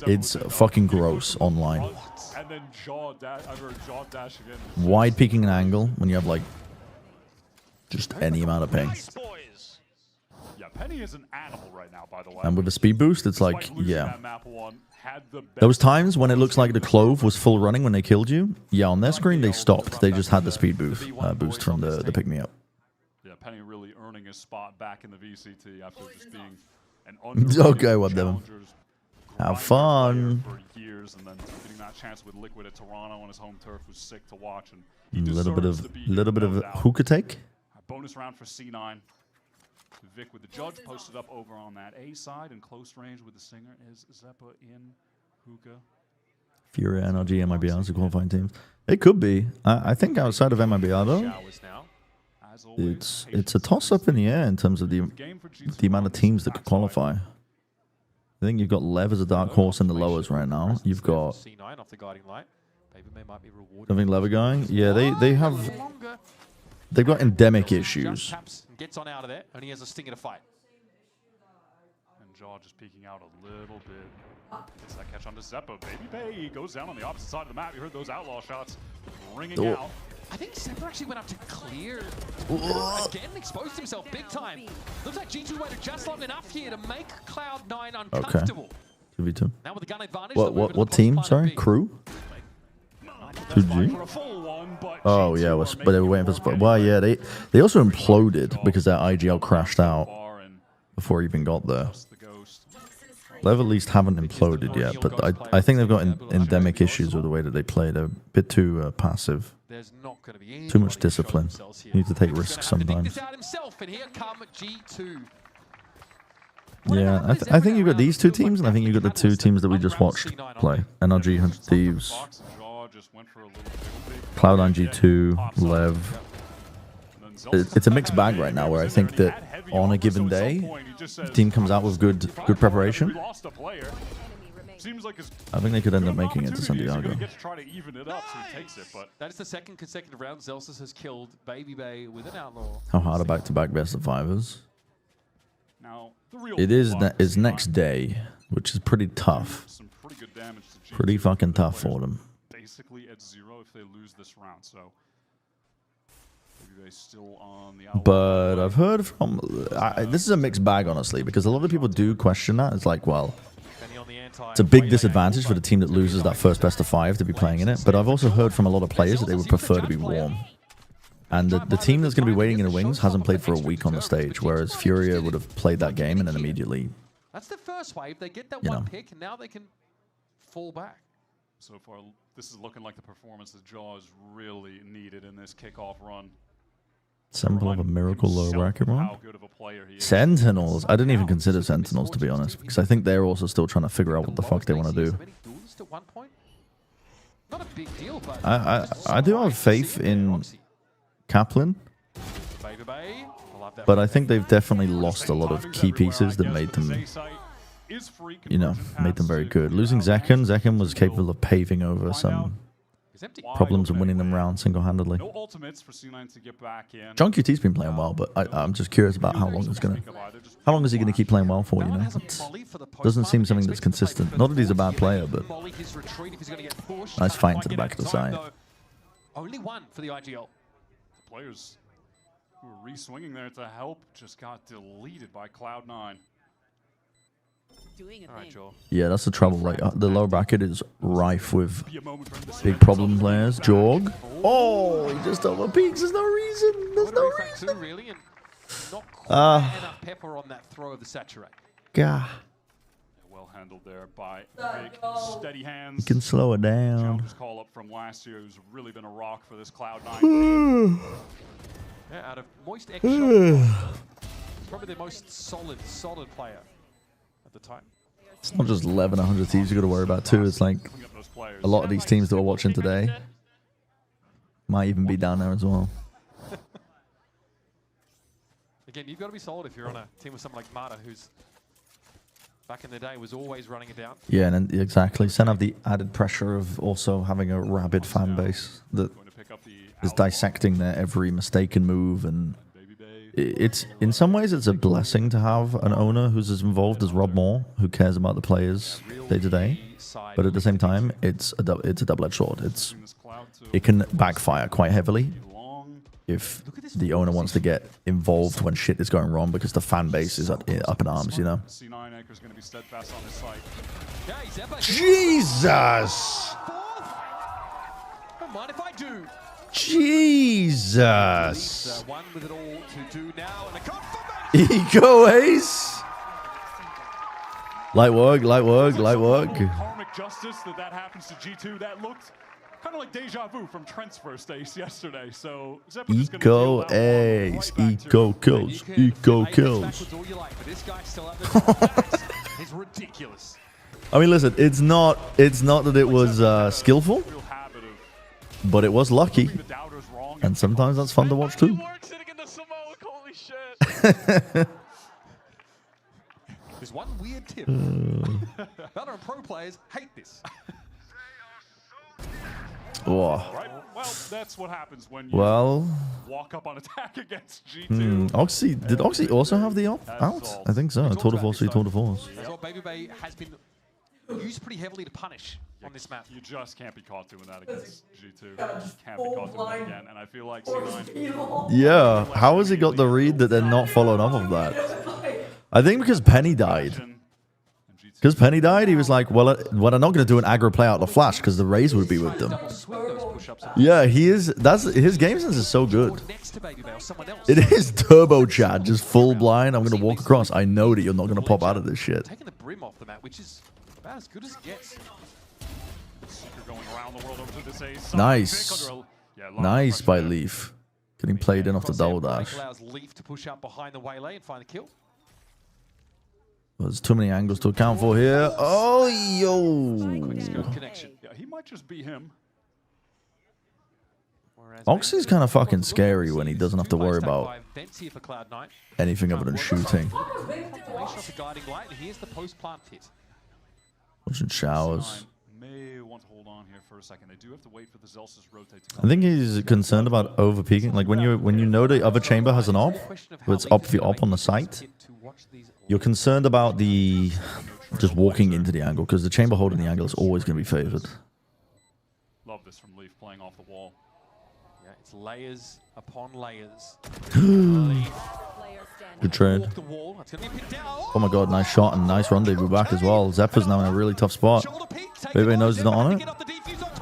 S3: It's fucking gross online.
S11: And then jaw dash again.
S3: Wide peeking an angle when you have like just any amount of ping.
S11: Yeah, Penny is an animal right now, by the way.
S3: And with a speed boost, it's like, yeah. There was times when it looks like the clove was full running when they killed you. Yeah, on their screen they stopped. They just had the speed boost from the pick me up.
S11: Yeah, Penny really earning his spot back in the VCT after just being an
S3: okay, whatever. Have fun.
S11: For years, and then getting that chance with Liquid at Toronto on his home turf was sick to watch. And
S3: A little bit of hookah take.
S11: Bonus round for C9. Vic with the judge posted up over on that A side, and close range with the singer is Zeppa in hookah.
S3: Fury, NRG, MIBR, the qualifying teams. It could be. I think outside of MIBR though, it's a toss up in the air in terms of the amount of teams that could qualify. I think you've got Lev as a dark horse in the lowers right now. You've got
S5: C9 off the guiding light. Might be rewarded.
S3: I think Lev are going. Yeah, they have. They've got endemic issues.
S5: Gets on out of there, and he has a stinger to fight.
S11: And Jaw just peeking out a little bit. Gets that catch onto Zeppa. Baby Bay goes down on the opposite side of the map. You heard those outlaw shots ringing out.
S5: I think Zeppa actually went up to clear. Again, exposed himself big time. Looks like G2 waited just long enough here to make Cloud9 uncomfortable.
S3: Okay. 2v2.
S5: Now with the gun advantage.
S3: What team? Sorry, crew. 2G. Oh yeah, but they were waiting for spot. Well, yeah, they also imploded because their IGL crashed out before it even got there. Lev at least haven't imploded yet, but I think they've got endemic issues with the way that they play. They're a bit too passive. Too much discipline. You need to take risks sometimes. Yeah, I think you've got these two teams, and I think you've got the two teams that we just watched play. NRG, 100 Thieves. Cloud9 G2, Lev. It's a mixed bag right now where I think that on a given day, the team comes out with good preparation. I think they could end up making it to Santiago.
S5: That is the second consecutive round Celsius has killed Baby Bay with an outlaw.
S3: How hard are back-to-back best of fivers? It is next day, which is pretty tough. Pretty fucking tough for them.
S11: Basically at 0 if they lose this round. So Still on the
S3: But I've heard from... this is a mixed bag, honestly, because a lot of people do question that. It's like, well, it's a big disadvantage for the team that loses that first best of 5 to be playing in it. But I've also heard from a lot of players that they would prefer to be warm. And the team that's going to be waiting in the wings hasn't played for a week on the stage, whereas Furia would have played that game and then immediately...
S5: That's the first wave. They get that one pick, and now they can fall back.
S11: So far, this is looking like the performance that Jaws really needed in this kickoff run.
S3: Symbol of a miracle low bracket run. Sentinels. I didn't even consider Sentinels, to be honest, because I think they're also still trying to figure out what the fuck they want to do.
S5: Not a big deal, but
S3: I do have faith in Kaplan, but I think they've definitely lost a lot of key pieces that made them, you know, made them very good. Losing Zekken was capable of paving over some problems and winning them round single-handedly.
S11: No ultimates for C9 to get back in.
S3: John QT's been playing well, but I'm just curious about how long how long is he gonna keep playing well for? You know, doesn't seem something that's consistent. Not that he's a bad player, but nice fight into the back of the side.
S5: Only one for the IGL.
S11: The players who were re-swinging there to help just got deleted by Cloud9.
S5: All right, Joel.
S3: Yeah, that's the trouble. Like the lower bracket is rife with big problem players. Jorg. Oh, he just over peaks. There's no reason. There's no reason.
S5: Really, and not quite enough pepper on that throw of the saturate.
S3: Gah.
S11: Well handled there by big steady hands.
S3: You can slow it down.
S11: Challenger's call up from last year, who's really been a rock for this Cloud9.
S5: Yeah, out of Moist X, probably the most solid player at the time.
S3: It's not just 11 100 Thieves you got to worry about too. It's like a lot of these teams that we're watching today might even be down there as well.
S5: Again, you've got to be solid if you're on a team with someone like Mata, who's back in the day was always running it down.
S3: Yeah, and then, exactly. Sen have the added pressure of also having a rabid fan base that is dissecting their every mistaken move, and it's in some ways it's a blessing to have an owner who's as involved as Rob Moore, who cares about the players day to day. But at the same time, it's a double-edged sword. It can backfire quite heavily if the owner wants to get involved when shit is going wrong because the fan base is up in arms, you know. Jesus!
S5: Don't mind if I do.
S3: Jesus!
S5: One with it all to do now, and a confirmation.
S3: Eco ace! Light work.
S11: Karmic justice that happens to G2. That looked kind of like deja vu from Trent's first ace yesterday. So
S3: Eco ace, eco kills.
S5: It's ridiculous.
S3: I mean, listen, it's not that it was skillful, but it was lucky, and sometimes that's fun to watch too.
S5: There's one weird tip. VALORANT pro players hate this.
S3: Whoa.
S11: Right? Well, that's what happens when you walk up on attack against G2.
S3: Oxy, did Oxy also have the op out? I think so. Tour de Force, Tour de Force.
S5: As well, Baby Bay has been used pretty heavily to punish on this map.
S11: You just can't be caught doing that against G2. You can't be caught doing that again. And I feel like C9...
S3: Yeah, how has he got the read that they're not following up of that? I think because Penny died. Because Penny died, he was like, well, I'm not going to do an aggro play out the flash because the Raze would be with them. Yeah, he is. His game sense is so good. It is Turbo Chat, just full blind. I'm going to walk across. I know that you're not going to pop out of this shit.
S5: Taking the brim off the map, which is about as good as it gets.
S3: Nice. Nice by Leaf. Getting played in off the double dash.
S5: Allows Leaf to push up behind the waylay and find the kill.
S3: There's too many angles to account for here. Oh, yo.
S11: Yeah, he might just be him.
S3: Oxy's kind of fucking scary when he doesn't have to worry about anything other than shooting. Watching showers.
S11: May want to hold on here for a second. They do have to wait for the Zelsis rotate to
S3: I think he's concerned about over peeking. Like when you know the other chamber has an op, it's op the op on the site. You're concerned about the just walking into the angle because the chamber holding the angle is always going to be favored.
S11: Love this from Leaf playing off the wall.
S5: Yeah, it's layers upon layers.
S3: Good trade. Oh my god, nice shot and nice rendezvous back as well. Zephyr's now in a really tough spot. Baby knows he's not on it.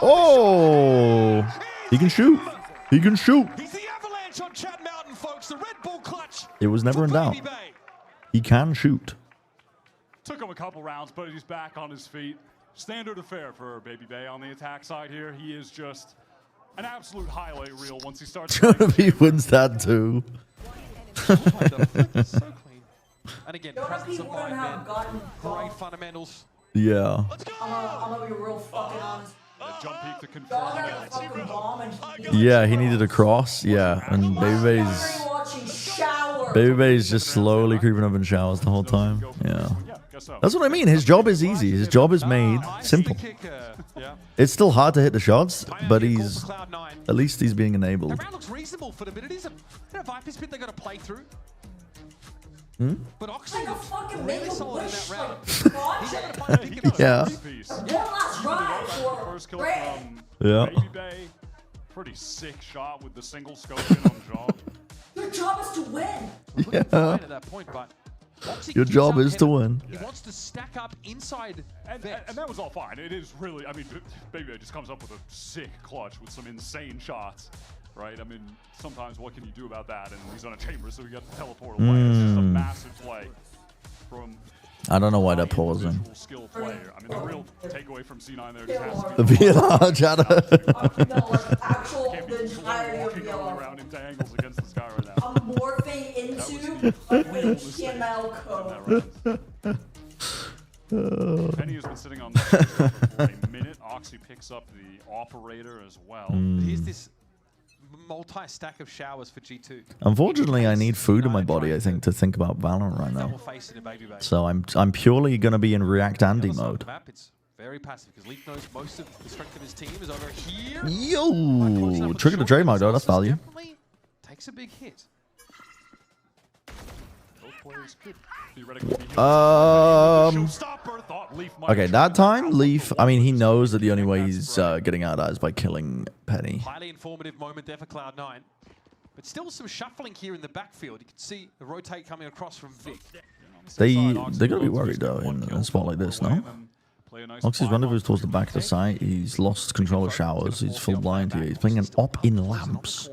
S3: Oh! He can shoot. He can shoot. It was never in doubt. He can shoot.
S11: Took him a couple rounds, but he's back on his feet. Standard affair for Baby Bay on the attack side here. He is just an absolute highlight reel once he starts.
S3: He wins that too.
S5: So clean. And again, presence of mind, man. Great fundamentals.
S3: Yeah.
S19: I'm gonna be real fucking honest.
S11: Jump peek to confirm it.
S3: Yeah, he needed a cross. Yeah, and Baby Bay's just slowly creeping up in showers the whole time. Yeah. That's what I mean. His job is easy. His job is made simple. It's still hard to hit the shots, but at least he's being enabled.
S5: That round looks reasonable for them, but it is a Viper's pit they got to play through. But Oxy looks really solid in that round.
S3: Yeah.
S19: One last ride for
S11: First kill from
S3: Yeah.
S11: Baby Bay. Pretty sick shot with the single scope in on Job.
S19: Your job is to win.
S3: Yeah.
S5: At that point, but Oxy
S3: Your
S5: keeps
S3: job
S5: up
S3: is to
S5: heading.
S3: win.
S5: He wants to stack up inside
S11: And that was all fine. It is really, I mean, Baby Bay just comes up with a sick clutch with some insane shots, right? I mean, sometimes what can you do about that? And he's on a chamber, so he got to teleport away. It's just a massive play from
S3: I don't know why they're pausing.
S11: skill player. I mean, the real takeaway from C9 there just has to
S3: The
S11: be
S3: VLR chatter.
S11: can't be walking all around in angles against the sky right now.
S19: I'm morphing into HTML code.
S11: Penny has been sitting on the for a minute. Oxy picks up the operator as well.
S5: Here's this multi-stack of showers for G2.
S3: Unfortunately, I need food in my body, I think, to think about Valorant right now. So I'm purely going to be in React Andy mode.
S5: It's very passive because Leaf knows most of the strength of his team is over here.
S3: Yo! Trigger the trademark, though. That's value.
S5: Definitely takes a big hit.
S11: Both players could theoretically be
S3: Okay, that time, Leaf, I mean, he knows that the only way he's getting out of that is by killing Penny.
S5: Highly informative moment there for Cloud9. But still some shuffling here in the backfield. You can see the rotate coming across from Vic.
S3: They're going to be worried, though, in a spot like this, no? Oxy's rendezvous towards the back of the site. He's lost control of showers. He's full blind here. He's playing an op in lamps.
S5: He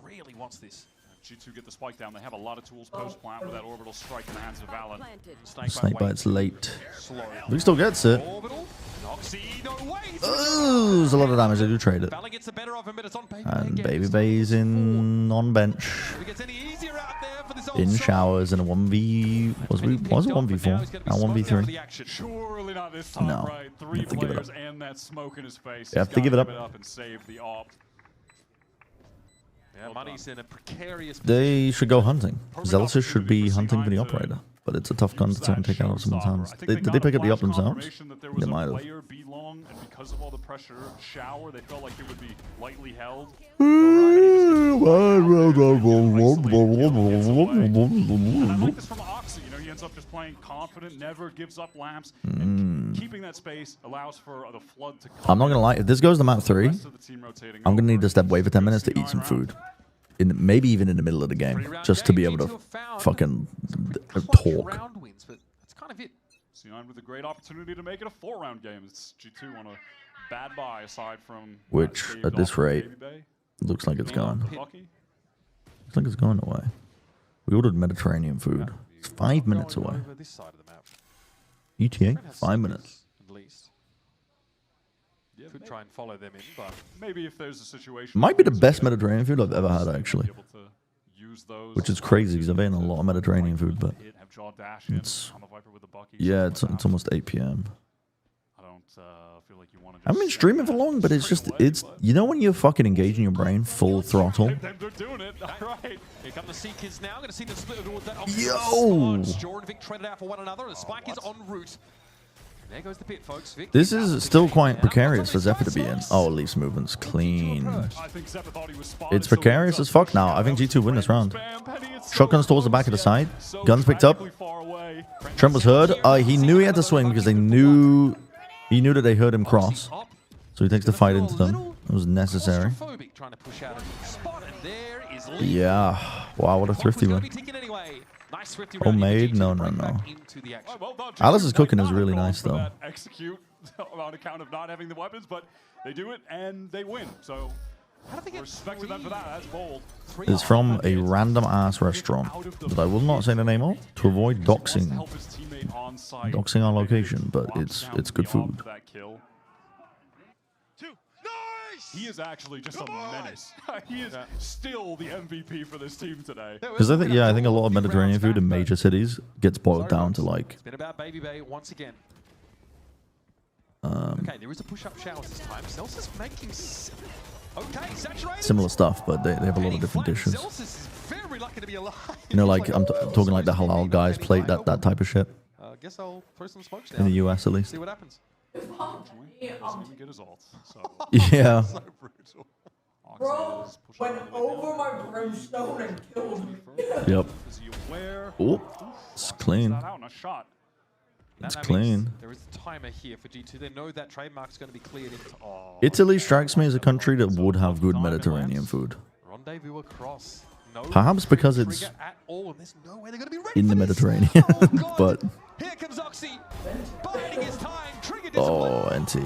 S5: really wants this.
S11: G2 get the spike down. They have a lot of tools post-plant with that orbital strike in the hands of Valen.
S3: Snake bites late. Vic still gets it. Oh, there's a lot of damage. They do trade it. And Baby Bay's in on bench. In showers in a 1v. Was it 1v4? Now 1v3.
S11: Surely not this time,
S3: No.
S11: right?
S3: You
S11: 3
S3: have to give it
S11: players
S3: up.
S11: and that smoke in his face.
S3: You have
S11: He's
S3: to give it
S11: gotta
S3: up.
S11: and save the op.
S5: Yeah, Money's in a precarious
S3: They should go hunting. Zelsis should be hunting for the operator. But it's a tough gun to try and take out of someone's hands. Did they pick up the op themselves? They might have.
S11: Player be long, and because of all the pressure, shower, they felt like it would be lightly held. And I like this from Oxy. You know, he ends up just playing confident, never gives up lamps, and keeping that space allows for the flood to come.
S3: I'm not going to lie. If this goes to map 3, I'm going to need to step away for 10 minutes to eat some food. Maybe even in the middle of the game. Just to be able to fucking talk.
S5: round wins, but that's kind of it.
S11: C9 with a great opportunity to make it a 4-round game. It's G2 on a bad buy aside from
S3: Which, at this rate, looks like it's going. Looks like it's going away. We ordered Mediterranean food. It's 5 minutes away. ETA? 5 minutes.
S5: At least. Could try and follow them in, but
S11: maybe if there's a situation.
S3: Might be the best Mediterranean food I've ever had, actually. Which is crazy because I've eaten a lot of Mediterranean food, but it's yeah, it's almost 8 p.m.
S11: I don't feel like you want to.
S3: I haven't been streaming for long, but it's you know when you're fucking engaging your brain full throttle.
S11: They're doing it. All right.
S5: Here come the Sea Kids now. Going to see them split towards that.
S3: Yo!
S5: Jor and Vic traded out for one another. The spike is en route. There goes the pit, folks. Vic,
S3: This is still quite precarious for Zephyr to be in. Oh, Leaf's movement's clean. It's precarious as fuck now. I think G2 win this round. Shotguns towards the back of the side. Guns picked up. Trent was heard. He knew he had to swing because he knew that they heard him cross. So he takes the fight into them. It was necessary.
S5: trying to push out a spot, and there is Lee.
S3: Yeah. Wow, what a thrifty one.
S5: Anyway. Nice thrifty
S3: Homemade? No, no, no. Alice's cooking is really nice, though.
S11: Execute on account of not having the weapons, but they do it and they win. So respect to them for that. That's bold.
S3: It's from a random ass restaurant that I will not say the name of to avoid doxing our location, but it's good food.
S11: He is actually just a menace. He is still the MVP for this team today.
S3: Because I think I think a lot of Mediterranean food in major cities gets boiled down to like.
S5: It's been about Baby Bay once again. Okay, there is a push-up shower this time. Celsius making okay, saturated.
S3: Similar stuff, but they have a lot of different dishes.
S5: Celsius is very lucky to be alive.
S3: You know, like I'm talking like the halal guys plate that type of shit.
S5: Guess I'll throw some smokes
S3: in the US at least.
S5: See what happens.
S3: Yeah.
S19: Bro went over my brimstone and killed me.
S3: Yep. Oh, it's clean. It's clean.
S5: There is a timer here for G2. They know that trademark's going to be cleared into. Oh.
S3: Italy strikes me as a country that would have good Mediterranean food.
S5: Rendezvous across. No
S3: Perhaps because it's
S5: at all, and there's no way they're going to be ready
S3: in the Mediterranean, but.
S5: Here comes Oxy. Biding his time.
S3: Oh, NT.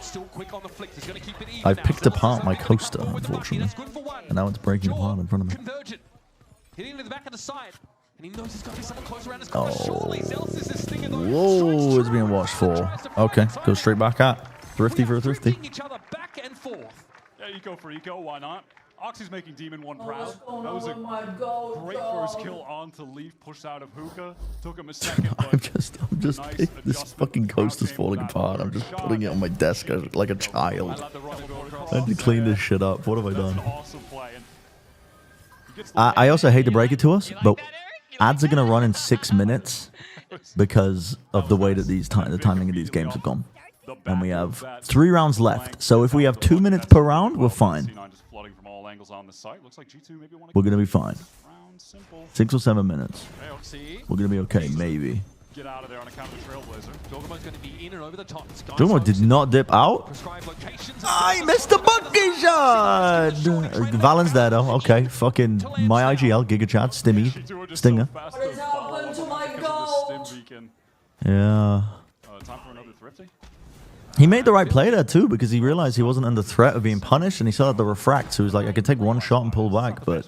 S5: Still quick on the flick. He's going to keep it even.
S3: I've picked apart my coaster, unfortunately, and now it's breaking apart in front of me.
S5: Convergent. Hitting to the back of the side. And he knows there's got to be someone close around his corner. Surely Celsius is stinging those.
S3: Whoa, it's being watched for. Okay, go straight back at. Thrifty for a thrifty.
S5: Each other back and forth.
S11: Yeah, eco for eco, why not? Oxy's making Demon 1 proud. That was a great first kill on to Leaf, pushed out of Hookah. Took him a second, but
S3: I'm just this fucking coaster's falling apart. I'm just putting it on my desk like a child. I had to clean this shit up. What have I done? I also hate to break it to us, but ads are gonna run in 6 minutes because of the way that the timing of these games have gone. And we have 3 rounds left. So if we have 2 minutes per round, we're fine. We're gonna be fine. 6 or 7 minutes. We're gonna be okay, maybe.
S11: Get out of there on account of the Trailblazer.
S5: Dogomo's going to be in and over the top.
S3: Dogomo did not dip out. I missed a bucket shot. Valen's there though. Okay, fucking my IGL, Giga Chat, Stimmy, Stinger.
S19: What has happened to my gold?
S3: Yeah.
S11: Time for another thrifty.
S3: He made the right play there too because he realized he wasn't under threat of being punished and he saw the refract, so he was like, I could take one shot and pull back, but.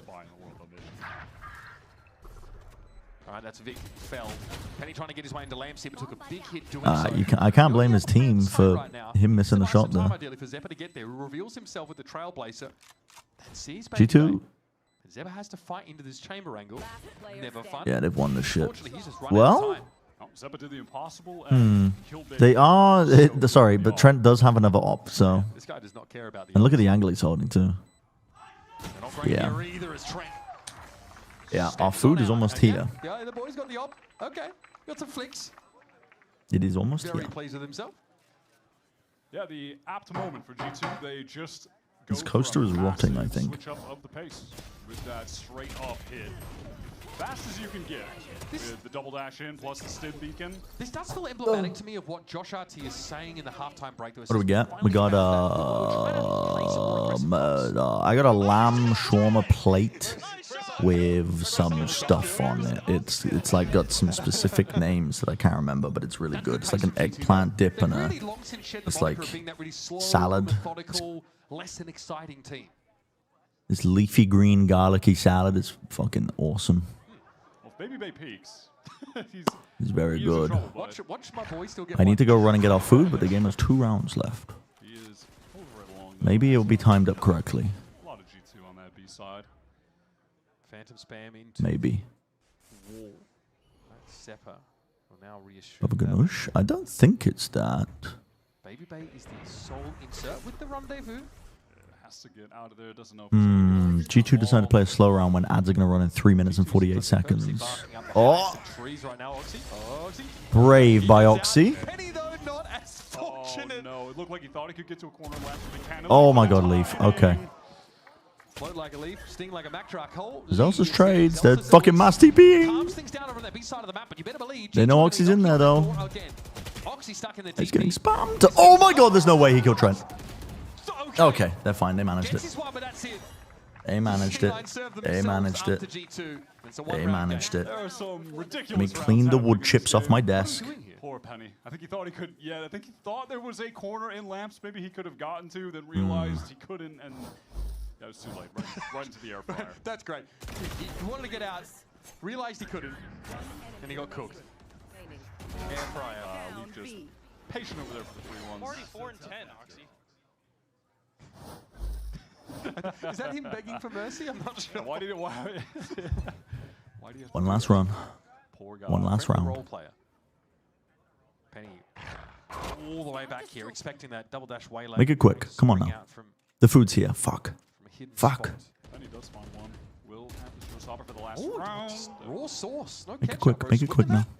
S5: Alright, that's Vic fell. Penny trying to get his way into Lamps, but took a big hit doing
S3: so. I can't blame his team for him missing the shot there.
S5: Ideally for Zeppa to get there, who reveals himself with the Trailblazer.
S3: G2.
S5: Zeppa has to fight into this chamber angle. Never fun.
S3: Yeah, they've won the shit. Well,
S11: Zeppa did the impossible and
S3: they are. Sorry, but Trent does have another op, so.
S5: This guy does not care about the
S3: and look at the angle he's holding too. Yeah. Yeah, our food is almost here.
S5: Yeah, the boy's got the op. Okay, got some flicks.
S3: It is almost
S5: Very
S3: here.
S5: pleased with himself.
S11: Yeah, the apt moment for G2. They just go
S3: This coaster is rotting, I think.
S11: Switch up of the pace with that straight up hit. Fast as you can get with the double dash in plus the stim beacon.
S5: This does feel emblematic to me of what Josh RT is saying in the halftime break.
S3: What do we get? We got I got a lamb shawarma plate with some stuff on it. It's like got some specific names that I can't remember, but it's really good. It's like an eggplant dip and it's like salad.
S5: Less than exciting team.
S3: This leafy green garlicky salad is fucking awesome.
S11: Well, Baby Bay peaks.
S3: He's very good.
S5: Watch my boy still get
S3: I need to go run and get our food, but the game has 2 rounds left. Maybe it'll be timed up correctly.
S11: A lot of G2 on that B side.
S5: Phantom spam into
S3: Maybe.
S5: wall. Zeppa will now reassure.
S3: Baba Ganoush? I don't think it's that.
S5: Baby Bay is the sole insert with the rendezvous.
S11: Has to get out of there. Doesn't know.
S3: G2 decided to play a slow round when ads are going to run in 3 minutes and 48 seconds. Oh! Brave by Oxy.
S11: Oh no, it looked like he thought he could get to a corner left.
S3: Oh my god, Leaf. Okay.
S5: Float like a leaf, sting like a Mack truck hole.
S3: Zelsa's trades. They're fucking mass TPing. They know Oxy's in there though.
S5: Oxy stuck in the
S3: He's getting spammed. Oh my god, there's no way he killed Trent. Okay, they're fine. They managed
S5: Gets
S3: it.
S5: his one, but that's it.
S3: They managed it.
S5: C9 served
S3: They
S5: themselves
S3: managed
S5: up
S3: it.
S5: to G2. It's a
S3: They
S5: one-round
S3: managed
S5: game.
S3: it.
S11: There are some ridiculous
S3: Let me
S11: rounds
S3: clean the
S11: happening
S3: wood
S11: in this
S3: chips off
S11: game.
S3: my desk.
S11: Poor Penny. I think he thought he could. Yeah, I think he thought there was a corner in lamps. Maybe he could have gotten to, then realized he couldn't, and that was too late. Right into the air fryer.
S5: That's great. He wanted to get out, realized he couldn't, and he got cooked.
S11: Air fryer. Luke just patient over there for the 3-1s.
S10: Already 4 and 10, Oxy.
S5: Is that him begging for mercy? I'm not sure.
S11: Why do you have
S3: One last run.
S11: Poor guy.
S3: One last
S5: Role
S3: round.
S5: player. Penny all the way back here, expecting that double dash waylay.
S3: Make it quick. Come on now. The food's here. Fuck. Fuck.
S11: Penny does find one. Will have the showstopper for the last
S5: Ooh,
S11: round.
S5: just raw sauce. No
S3: Make it
S5: ketchup,
S3: quick.
S5: bro.
S3: Make it
S5: Just
S3: quick
S5: look at
S3: now.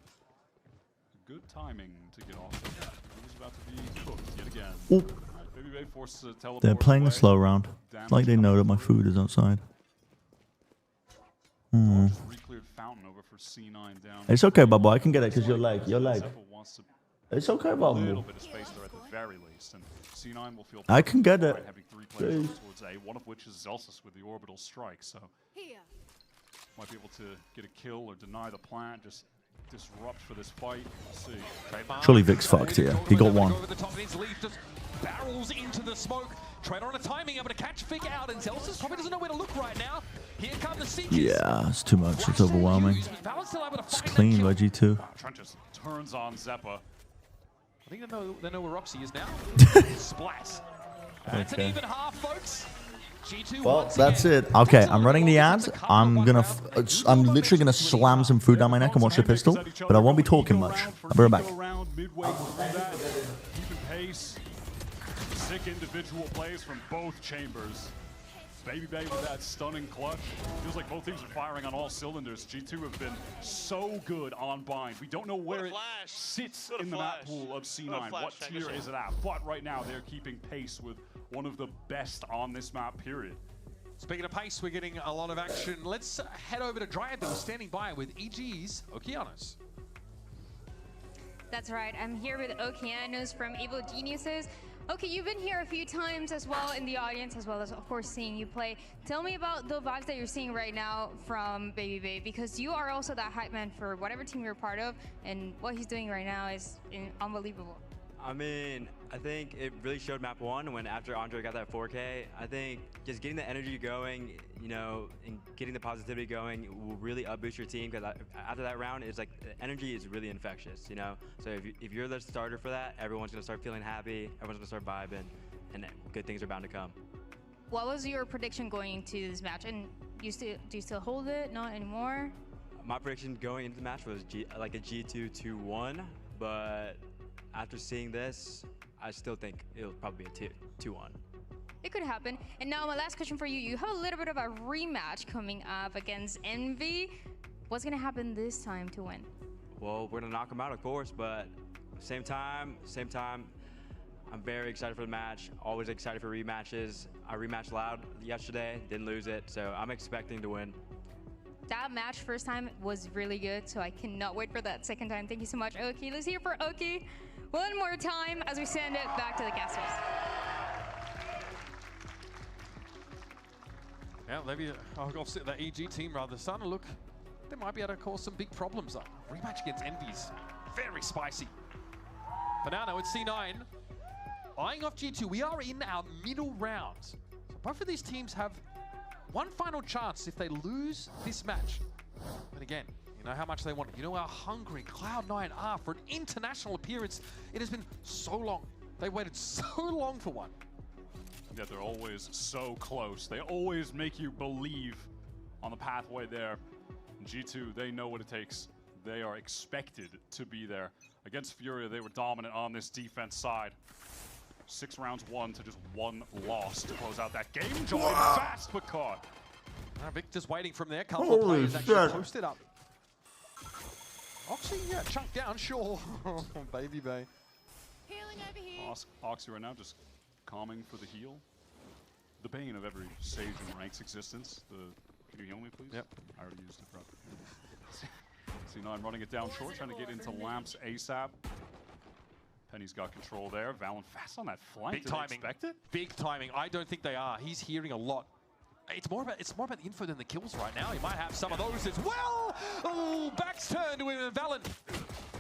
S11: Good timing to get off. He was about to be cooked yet again.
S3: Ooh.
S11: Right, Baby Bay forced to teleport
S3: They're playing a
S11: away.
S3: slow round. It's like they know that my food is outside. Hmm.
S11: Just re-cleared fountain over for C9 down.
S3: It's okay, Bubble. I can get it because your leg. Your leg.
S11: Zephyr wants to
S3: It's okay,
S11: a little
S3: Bubble.
S11: bit of space there at the very least, and C9 will feel
S3: I can get it.
S11: fine having 3 players
S3: Please.
S11: up towards A, one of which is Zelsus with the orbital strike, so might be able to get a kill or deny the plant, just disrupt for this fight. We'll see.
S3: Surely Vic's fucked here. He got one.
S5: Over the top of his leaf, just barrels into the smoke. Trader on a timing, able to catch Vic out, and Zelsus probably doesn't know where to look right now. Here come the Seekers.
S3: Yeah, it's too much. It's overwhelming.
S5: Valor's still able to
S3: It's
S5: find
S3: clean by G2.
S11: Trent just turns on Zeppa.
S5: I think they know where Roxy is now. Splat. That's an
S3: Okay.
S5: even half, folks. G2
S3: Well,
S5: once
S3: that's
S5: again.
S3: it. Okay, I'm running the ads. I'm literally gonna slam some food down my neck and watch the pistol, but I won't be talking much. I'll be right back.
S11: Midway through that, keeping pace. Sick individual plays from both chambers. Baby Bay with that stunning clutch. Feels like both teams are firing on all cylinders. G2 have been so good on bind. We don't know where it sits in the map pool of C9. What tier is it at? But right now they're keeping pace with one of the best on this map, period.
S5: Speaking of pace, we're getting a lot of action. Let's head over to Dryad, that was standing by with EG's Okeanos.
S15: That's right. I'm here with Okeanos from Evil Geniuses. Okay, you've been here a few times as well in the audience, as well as, of course, seeing you play. Tell me about the vibes that you're seeing right now from Baby Bay, because you are also that hype man for whatever team you're part of, and what he's doing right now is unbelievable.
S7: I mean, I think it really showed map 1 when after Andre got that 4K. I think just getting the energy going, you know, and getting the positivity going will really up-boost your team, because after that round, it's like the energy is really infectious, you know? So if you're the starter for that, everyone's going to start feeling happy, everyone's going to start vibing, and good things are bound to come.
S15: What was your prediction going into this match? And do you still hold it? Not anymore?
S7: My prediction going into the match was like a G2 2-1, but after seeing this, I still think it'll probably be a 2-1.
S15: It could happen. And now my last question for you. You have a little bit of a rematch coming up against Envy. What's going to happen this time to win?
S7: Well, we're going to knock them out, of course, but same time, I'm very excited for the match. Always excited for rematches. I rematched loud yesterday, didn't lose it, so I'm expecting to win.
S15: That match first time was really good, so I cannot wait for that second time. Thank you so much, Oki. Let's hear for Oki one more time as we send it back to the casters.
S5: Yeah, maybe obviously the EG team rather starting to look, they might be able to cause some big problems. Rematch against Envy's very spicy. For now, it's C9 eyeing off G2. We are in our middle round. So both of these teams have one final chance if they lose this match. But again, you know how much they want it. You know how hungry Cloud9 are for an international appearance. It has been so long. They waited so long for one.
S11: Yet they're always so close. They always make you believe on the pathway there. And G2, they know what it takes. They are expected to be there. Against Furia, they were dominant on this defense side. 6 rounds won to just 1 loss to close out that game. Joined fast but caught.
S5: Vic just waiting from there. Couple of players actually posted up. Oxy, yeah, chunked down, sure. Baby Bay.
S4: Healing over here.
S11: Oxy right now just calming for the heal. The bane of every Sage in Rank's existence. Can you heal me, please?
S5: Yep.
S11: I already used it, bro. C9 running it down short, trying to get into lamps ASAP. Penny's got control there. Valen fast on that flank.
S5: Big
S11: Did they
S5: timing.
S11: expect it?
S5: Big timing. I don't think they are. He's hearing a lot. It's more about the info than the kills right now. He might have some of those as well. Oh, back's turned to Valen.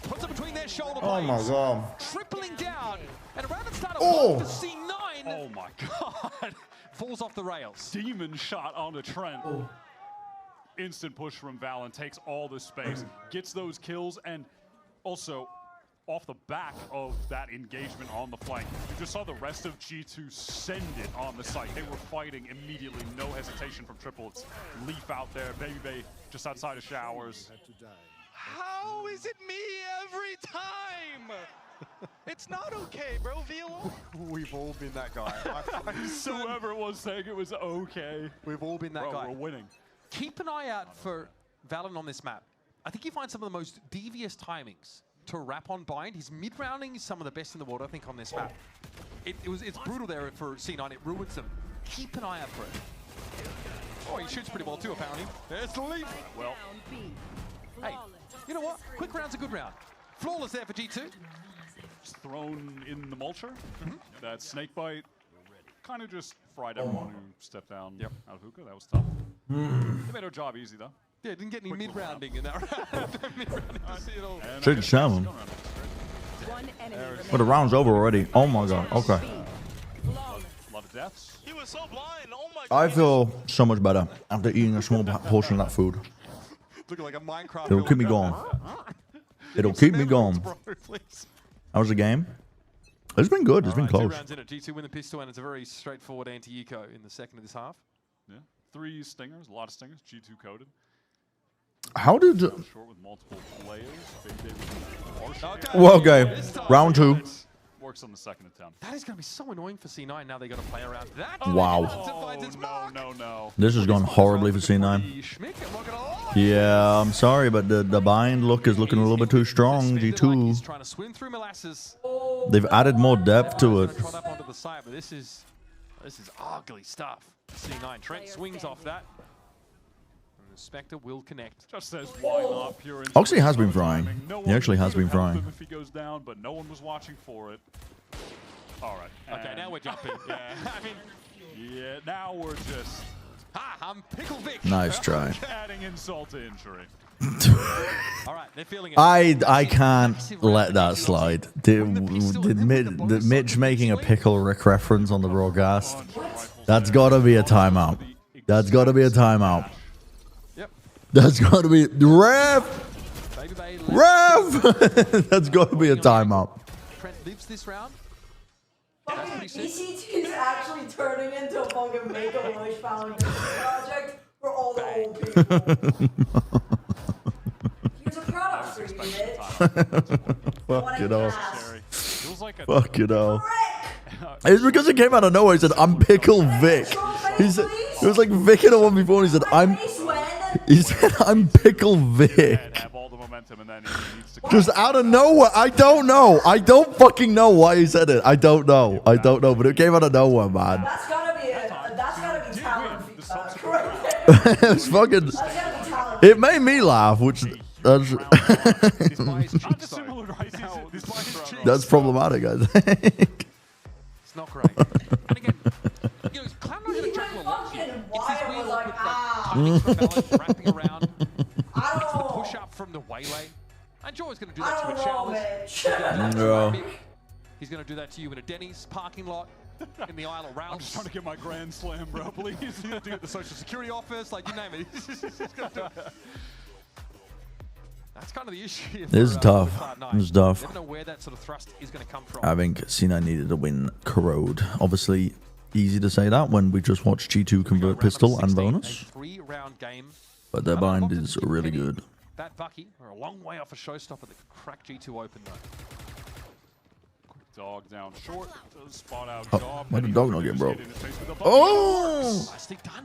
S5: Puts it between their shoulder blades.
S3: Oh my god.
S5: Tripling down. And around the start of
S3: Oh.
S5: for C9.
S11: Oh my god.
S5: Falls off the rails.
S11: Demon shot onto Trent. Instant push from Valen, takes all the space, gets those kills, and also off the back of that engagement on the flank, you just saw the rest of G2 send it on the site. They were fighting immediately, no hesitation from triplets. Leaf out there, Baby Bay just outside of showers.
S10: How is it me every time? It's not okay, bro, Velo.
S14: We've all been that guy.
S11: Whoever it was saying it was okay.
S5: We've all been that
S11: Bro,
S5: guy.
S11: we're winning.
S5: Keep an eye out for Valen on this map. I think you find some of the most devious timings to wrap on bind. His mid-rounding is some of the best in the world, I think, on this map. It's brutal there for C9. It ruins them. Keep an eye out for it. Oh, he shoots pretty well too, apparently. There's the leap.
S11: Well,
S5: hey, you know what? Quick round's a good round. Flawless there for G2.
S11: Just thrown in the mulcher. That snake bite kind of just fried everyone who stepped down out of hookah. That was tough. They made our job easy, though.
S5: Yeah, didn't get any mid-rounding in that round. Mid-rounding to see it all.
S3: Should show him. But the round's over already. Oh my god. Okay.
S11: A lot of deaths.
S10: He was so blind. Oh my
S3: I feel so much better after eating a small portion of that food.
S5: Looking like a Minecraft.
S3: It'll keep me going. It'll keep me going. How was the game? It's been good. It's been
S5: Two
S3: close.
S5: rounds in it. G2 win the pistol, and it's a very straightforward anti-eco in the second of this half.
S11: Yeah, 3 stingers, a lot of stingers. G2 coded.
S3: How did...
S11: Short with multiple players.
S3: Well, okay. Round 2.
S11: Works on the second attempt.
S5: That is going to be so annoying for C9. Now they got to play around that.
S3: Wow.
S11: No.
S3: This has gone horribly for C9. Yeah, I'm sorry, but the bind look is looking a little bit too strong. G2.
S5: Trying to swim through molasses.
S3: They've added more depth to it.
S5: Trot up onto the side, but this is ugly stuff. C9 Trent swings off that. And the Spectre will connect.
S11: Just says why not pure.
S3: Oxy has been frying. He actually has been frying.
S11: If he goes down, but no one was watching for it. All right.
S5: Okay, now we're jumping. Yeah, I mean,
S11: yeah, now we're just.
S5: I'm Pickle Vic.
S3: Nice try.
S11: Adding insult to injury.
S5: All right, they're feeling it.
S3: I can't let that slide. Did Mitch making a Pickle Rick reference on the broadcast? That's got to be a timeout. That's got to be a timeout.
S5: Yep.
S3: That's got to be Rev. That's got to be a timeout.
S5: Trent lives this round. That's pretty sick.
S19: ECT is actually turning into a fucking Make-A-Wish Foundation project for all the old people. Here's a product for you, bitch.
S3: Fuck it all. Fuck it all. It's because it came out of nowhere. He said, "I'm Pickle Vic." He said, it was like Vic in a one before. And he said, "I'm Pickle Vic." Just out of nowhere. I don't know. I don't fucking know why he said it. I don't know. I don't know. But it came out of nowhere, man.
S19: That's gotta be talent feedback right there.
S3: It's fucking. It made me laugh, which that's that's problematic, I think.
S5: It's not great. And again, you know, Cloud not going to juggle a lot here. It's this weird timing for balance, wrapping around. It's the push up from the waylay. And Joy's going to do that to you in showers.
S3: No.
S5: He's going to do that to you in a Denny's parking lot, in the Isle of Rouse.
S11: I'm just trying to get my Grand Slam, bro. Please.
S5: Do it the Social Security office, like you name it. He's gonna do it. That's kind of the issue.
S3: This is tough. This is tough.
S5: Never know where that sort of thrust is going to come from.
S3: I think C9 needed to win Corrode. Obviously, easy to say that when we just watched G2 convert pistol and bonus.
S5: Three-round game.
S3: But their bind is really good.
S5: That Bucky are a long way off a showstopper that could crack G2 open though.
S11: Dog down short. Spot out
S3: Oh, why did Dog not get broke? Oh!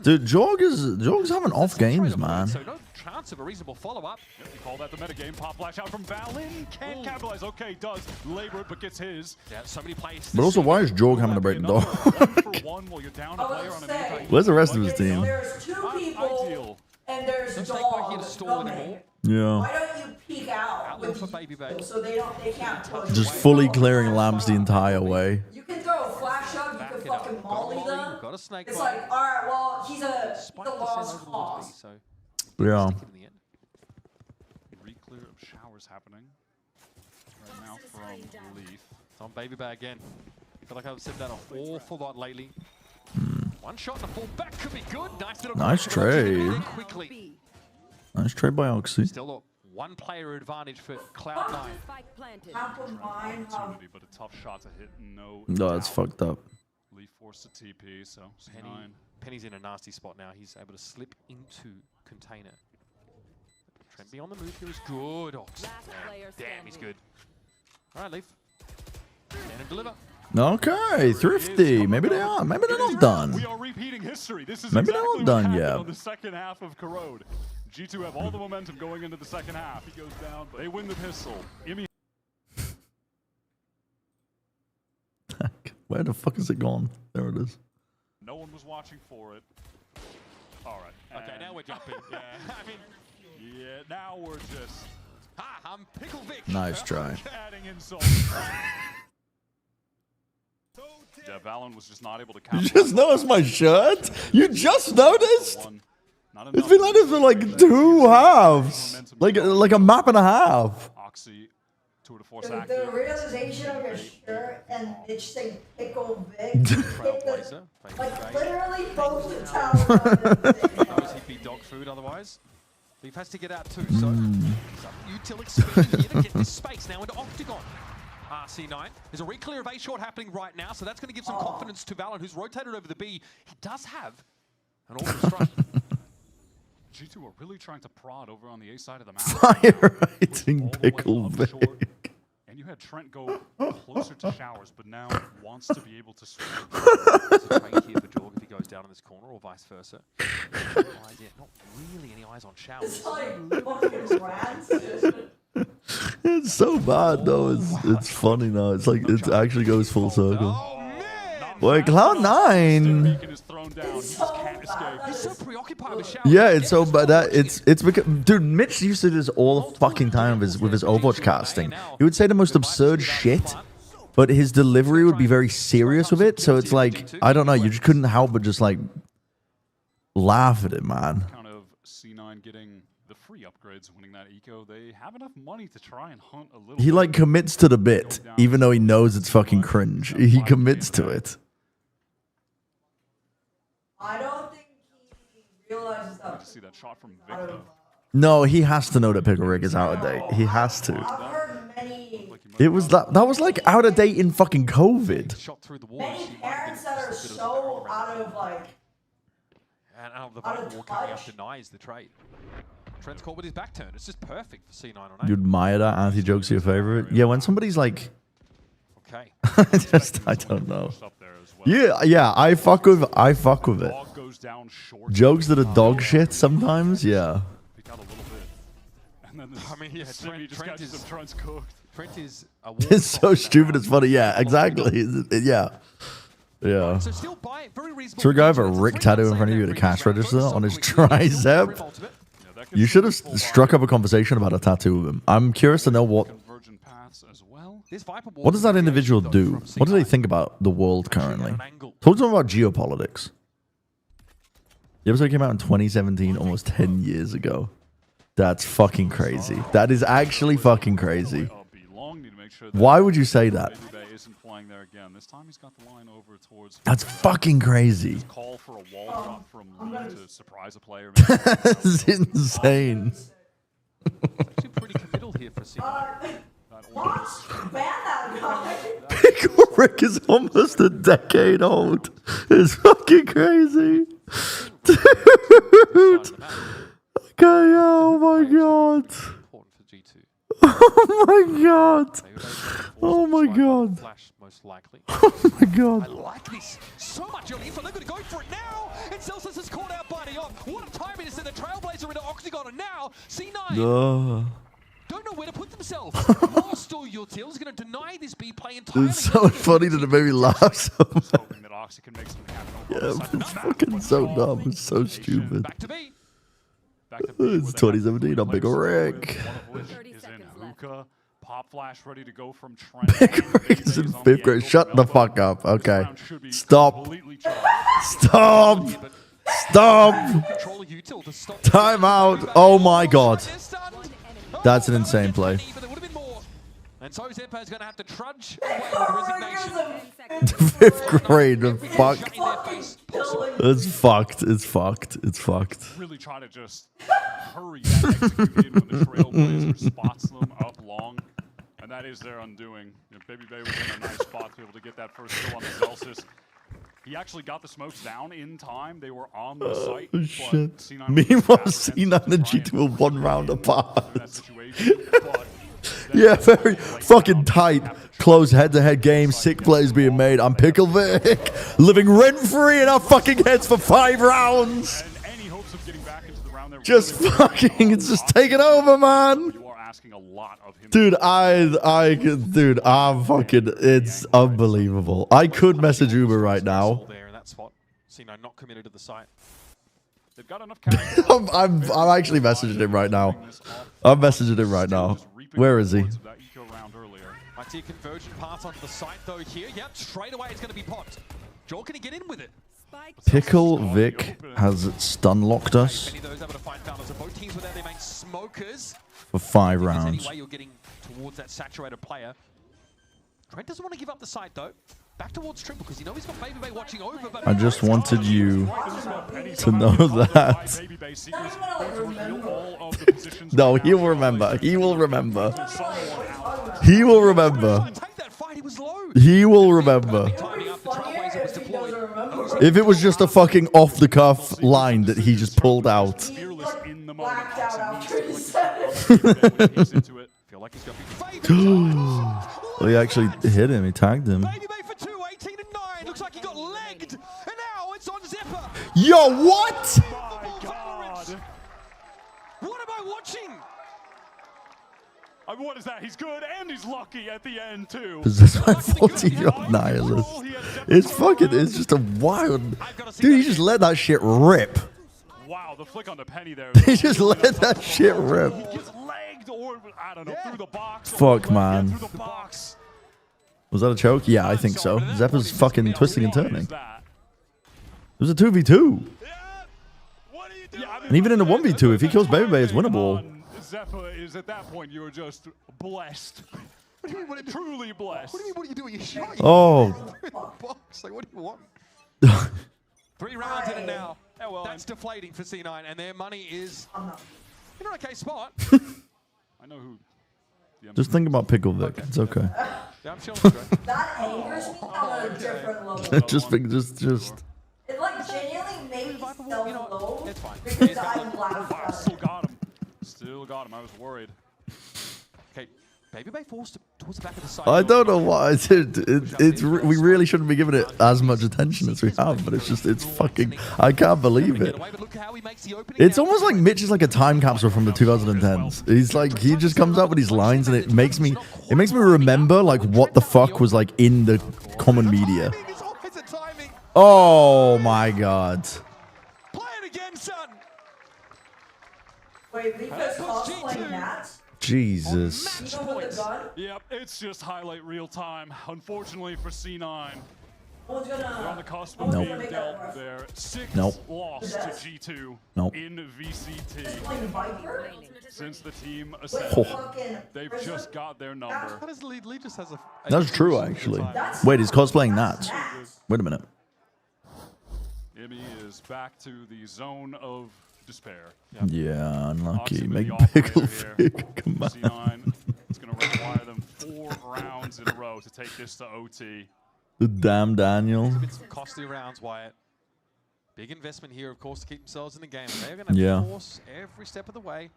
S3: Dude, Jog's having off games, man.
S5: So no chance of a reasonable follow-up.
S11: Yep, you call that the metagame. Pop flash out from Valen. Can't capitalize. Okay, does. Labor it, but gets his.
S5: Yeah, so many plays.
S3: But also, why is Jog having to break the dog? Where's the rest of his team?
S19: There's two people and there's
S5: No snake bite here to
S19: dogs
S5: stall
S19: coming.
S5: anymore.
S3: Yeah.
S19: Why don't you peek out with
S5: for Baby Bay.
S19: so they can't push?
S3: Just fully clearing lamps the entire way.
S19: You can throw a flash up, you can fucking molly them.
S5: Got a snake
S19: It's
S5: bite.
S19: like, alright, well, he's a lost cause.
S5: So
S3: Yeah.
S11: Re-clear of showers happening right now from Leaf.
S5: It's on Baby Bay again. I feel like I've said that an awful lot lately. One shot and a fall back could be good.
S3: Nice trade.
S5: Quickly.
S3: Nice trade by Oxy.
S5: Still a one player advantage for Cloud9.
S11: Opportunity, but a tough shot to hit. No.
S3: No, that's fucked up.
S11: Leaf forced to TP, so
S5: Penny, Penny's in a nasty spot now. He's able to slip into container. Trent be on the move here is good. Ox. Damn, he's good. All right, Leaf. Stand and deliver.
S3: Okay, thrifty. Maybe they are. Maybe they're not done.
S11: We are repeating history. This is
S3: Maybe
S11: exactly
S3: they're not
S11: what
S3: done
S11: happened
S3: yet.
S11: on the second half of Corrode. G2 have all the momentum going into the second half. He goes down, but they win the pistol. Imi
S3: Where the fuck is it gone? There it is.
S11: No one was watching for it. All right.
S5: Okay, now we're jumping. Yeah, I mean,
S11: yeah, now we're just.
S5: I'm Pickle Vic.
S3: Nice try.
S11: Adding insult. Yeah, Valorant was just not able to
S3: You
S11: capitalize.
S3: just noticed my shirt? You just noticed? It's been like this for like 2 halves. Like a map and a half.
S11: Oxy, 2 to 4
S19: The
S11: active.
S19: realization of your shirt and it saying Pickle Vic hit the, like literally both the towers.
S5: Knows he'd be dog food otherwise. Leaf has to get out too, so some utility speed here to get this space now into Octagon. RC9. There's a re-clear of A short happening right now, so that's going to give some confidence to Valorant, who's rotated over the B. He does have an orbital strike.
S11: G2 are really trying to prod over on the A side of the map.
S3: Fire rating Pickle Vic.
S11: And you had Trent go closer to showers, but now wants to be able to swing.
S5: There's a trade here for Jorg if he goes down in this corner, or vice versa. Eyes, yeah, not really any eyes on showers.
S19: It's like fucking rats.
S3: It's so bad though. It's funny now. It's like it actually goes full circle. Wait, Cloud9.
S5: He's so preoccupied with showers.
S3: Yeah, it's so bad that it's because dude, Mitch used to do this all the fucking time with his Overwatch casting. He would say the most absurd shit, but his delivery would be very serious with it. So it's like I don't know, you just couldn't help but just like laugh at it, man.
S11: Kind of C9 getting the free upgrades, winning that eco. They have enough money to try and hunt a little.
S3: He like commits to the bit, even though he knows it's fucking cringe. He commits to it.
S19: I don't think he realizes that.
S11: To see that shot from Vic, though.
S3: No, he has to know that Pickle Rick is out of date. He has to.
S19: I've heard many
S3: It was that was like out of date in fucking COVID.
S5: Shot through the wall.
S19: many parents that are so out of like
S5: And out of the back wall coming up denies the trade. Trent's caught with his back turned. It's just perfect for C9 on A.
S3: You admire that anti-joke's your favorite? Yeah, when somebody's like
S5: Okay.
S3: I don't know. Yeah, I fuck with it. Jokes that are dog shit sometimes, yeah.
S5: I mean, yeah, Trent is
S11: Trent's cooked.
S5: Trent is a
S3: It's so stupid, it's funny. Yeah, exactly. Yeah. Yeah.
S5: So still buy it, very reasonable.
S3: So a guy have a Rick tattoo in front of you at a cash register on his tricep. You should have struck up a conversation about a tattoo with him. I'm curious to know what does that individual do? What do they think about the world currently? Talk to them about geopolitics. The episode came out in 2017, almost 10 years ago. That's fucking crazy. That is actually fucking crazy. Why would you say that?
S11: This time he's got the line over towards.
S3: That's fucking crazy.
S11: Call for a wall drop from Lee to surprise a player.
S3: That's insane.
S5: Actually pretty committal here for C9.
S19: ban that guy.
S3: Pickle Rick is almost a decade old. It's fucking crazy. Dude. Okay, oh my god. Oh my god. Oh my god.
S5: Flash most likely.
S3: Oh my god.
S5: I like this so much, Ellie. They're going to go for it now. And Celsius is caught out by the off. What a time it is. The Trailblazer into Octagon, and now C9 don't know where to put themselves. Lost all your tails. Going to deny this B play entirely.
S3: It's so funny that it made me laugh so much. Yeah, it's fucking so dumb. It's so stupid.
S5: Back to B.
S3: It's 2017. I'm Big Rick.
S11: Is in Hookah. Pop flash ready to go from Trent.
S3: Big Rick's in 5th grade. Shut the fuck up. Okay. Stop. Stop. Stop. Time out. Oh my god. That's an insane play.
S5: And so Zeppo's going to have to trudge away with resignation.
S3: 5th grade. Fuck. It's fucked. It's fucked. It's fucked.
S11: Really try to just hurry that execution when the Trailblazer spots them up long. And that is their undoing. You know, Baby Bay was in a nice spot to be able to get that first kill on the Celsius. He actually got the smokes down in time. They were on the site.
S3: Oh, shit. Meanwhile, C9 and G2 are 1 round apart. Yeah, very fucking tight. Close head-to-head game. Sick plays being made. I'm Pickle Vic, living rent-free in our fucking heads for 5 rounds. Just fucking, it's just taking over, man. Dude, I'm fucking, it's unbelievable. I could message Uber right now.
S5: There in that spot. C9 not committed to the site.
S11: They've got enough
S3: I'm actually messaging him right now. I'm messaging him right now. Where is he?
S5: Might see a conversion pass onto the site though here. Yep, straight away it's going to be popped. Joel, can he get in with it?
S3: Pickle Vic has stun locked us
S5: Both teams were there, they made smokers.
S3: for 5 rounds.
S5: Anyway, you're getting towards that saturated player. Trent doesn't want to give up the site though. Back towards Triple because you know he's got Baby Bay watching over. But
S3: I just wanted you to know that. No, he will remember. He will remember. He will remember. He will remember. If it was just a fucking off-the-cuff line that he just pulled out. Well, he actually hit him. He tagged him.
S5: looks like he got legged, and now it's on Zeppa.
S3: Yo, what?
S5: What am I watching?
S11: I mean, what is that? He's good and he's lucky at the end too.
S3: This is my 14-year-old nihilist. It's fucking, it's just a wild. Dude, he just let that shit rip.
S11: Wow, the flick on the penny there.
S3: He just let that shit rip.
S11: He gets legged or, I don't know, through the box.
S3: Fuck, man. Was that a choke? Yeah, I think so. Zeppa's fucking twisting and turning. It was a 2v2. And even in a 1v2, if he kills Baby Bay, it's winnable.
S11: Zeppa is at that point, you're just blessed. What do you mean, truly blessed?
S5: What do you mean, what are you doing? You're shot.
S3: Oh.
S5: Box. Like, what do you want? 3 rounds in it now. Yeah, well, that's deflating for C9, and their money is in an okay spot.
S11: I know who.
S3: Just think about Pickle Vic. It's okay.
S5: Yeah, I'm feeling good.
S19: That angers me on a different level.
S3: just.
S19: It like genuinely made me self-loathe
S5: it's fine.
S19: because I'm black.
S11: Wow, still got him. Still got him. I was worried.
S5: Okay, Baby Bay forced towards the back of the side.
S3: I don't know why. We really shouldn't be giving it as much attention as we have, but it's fucking. I can't believe it. It's almost like Mitch is like a time capsule from the 2010s. He's like, he just comes out with these lines, and it makes me remember like what the fuck was like in the common media. Oh my god.
S5: Play it again, son.
S19: Wait, because cosplaying Nats?
S3: Jesus.
S19: Even with the gun?
S11: Yep, it's just highlight real time. Unfortunately for C9.
S19: They're
S11: on the cusp of
S3: Nope.
S11: being dealt there. 6
S3: Nope.
S11: loss to G2
S3: Nope.
S11: in VCT. Since the team
S3: Oh.
S11: ascended. They've just got their number.
S5: How does Lee just has a...
S3: That's true, actually. Wait, he's cosplaying Nats. Wait a minute.
S11: Immy is back to the zone of despair.
S3: Yeah, unlucky.
S11: Oxygen,
S3: Make
S11: the operator
S3: Pickle
S11: here.
S3: Vic. Come on.
S11: C9 is going to require them 4 rounds in a row to take this to OT.
S3: The damn Daniel.
S5: It's been some costly rounds, Wyatt. Big investment here, of course, to keep themselves in the game. They're going to force every step of the way.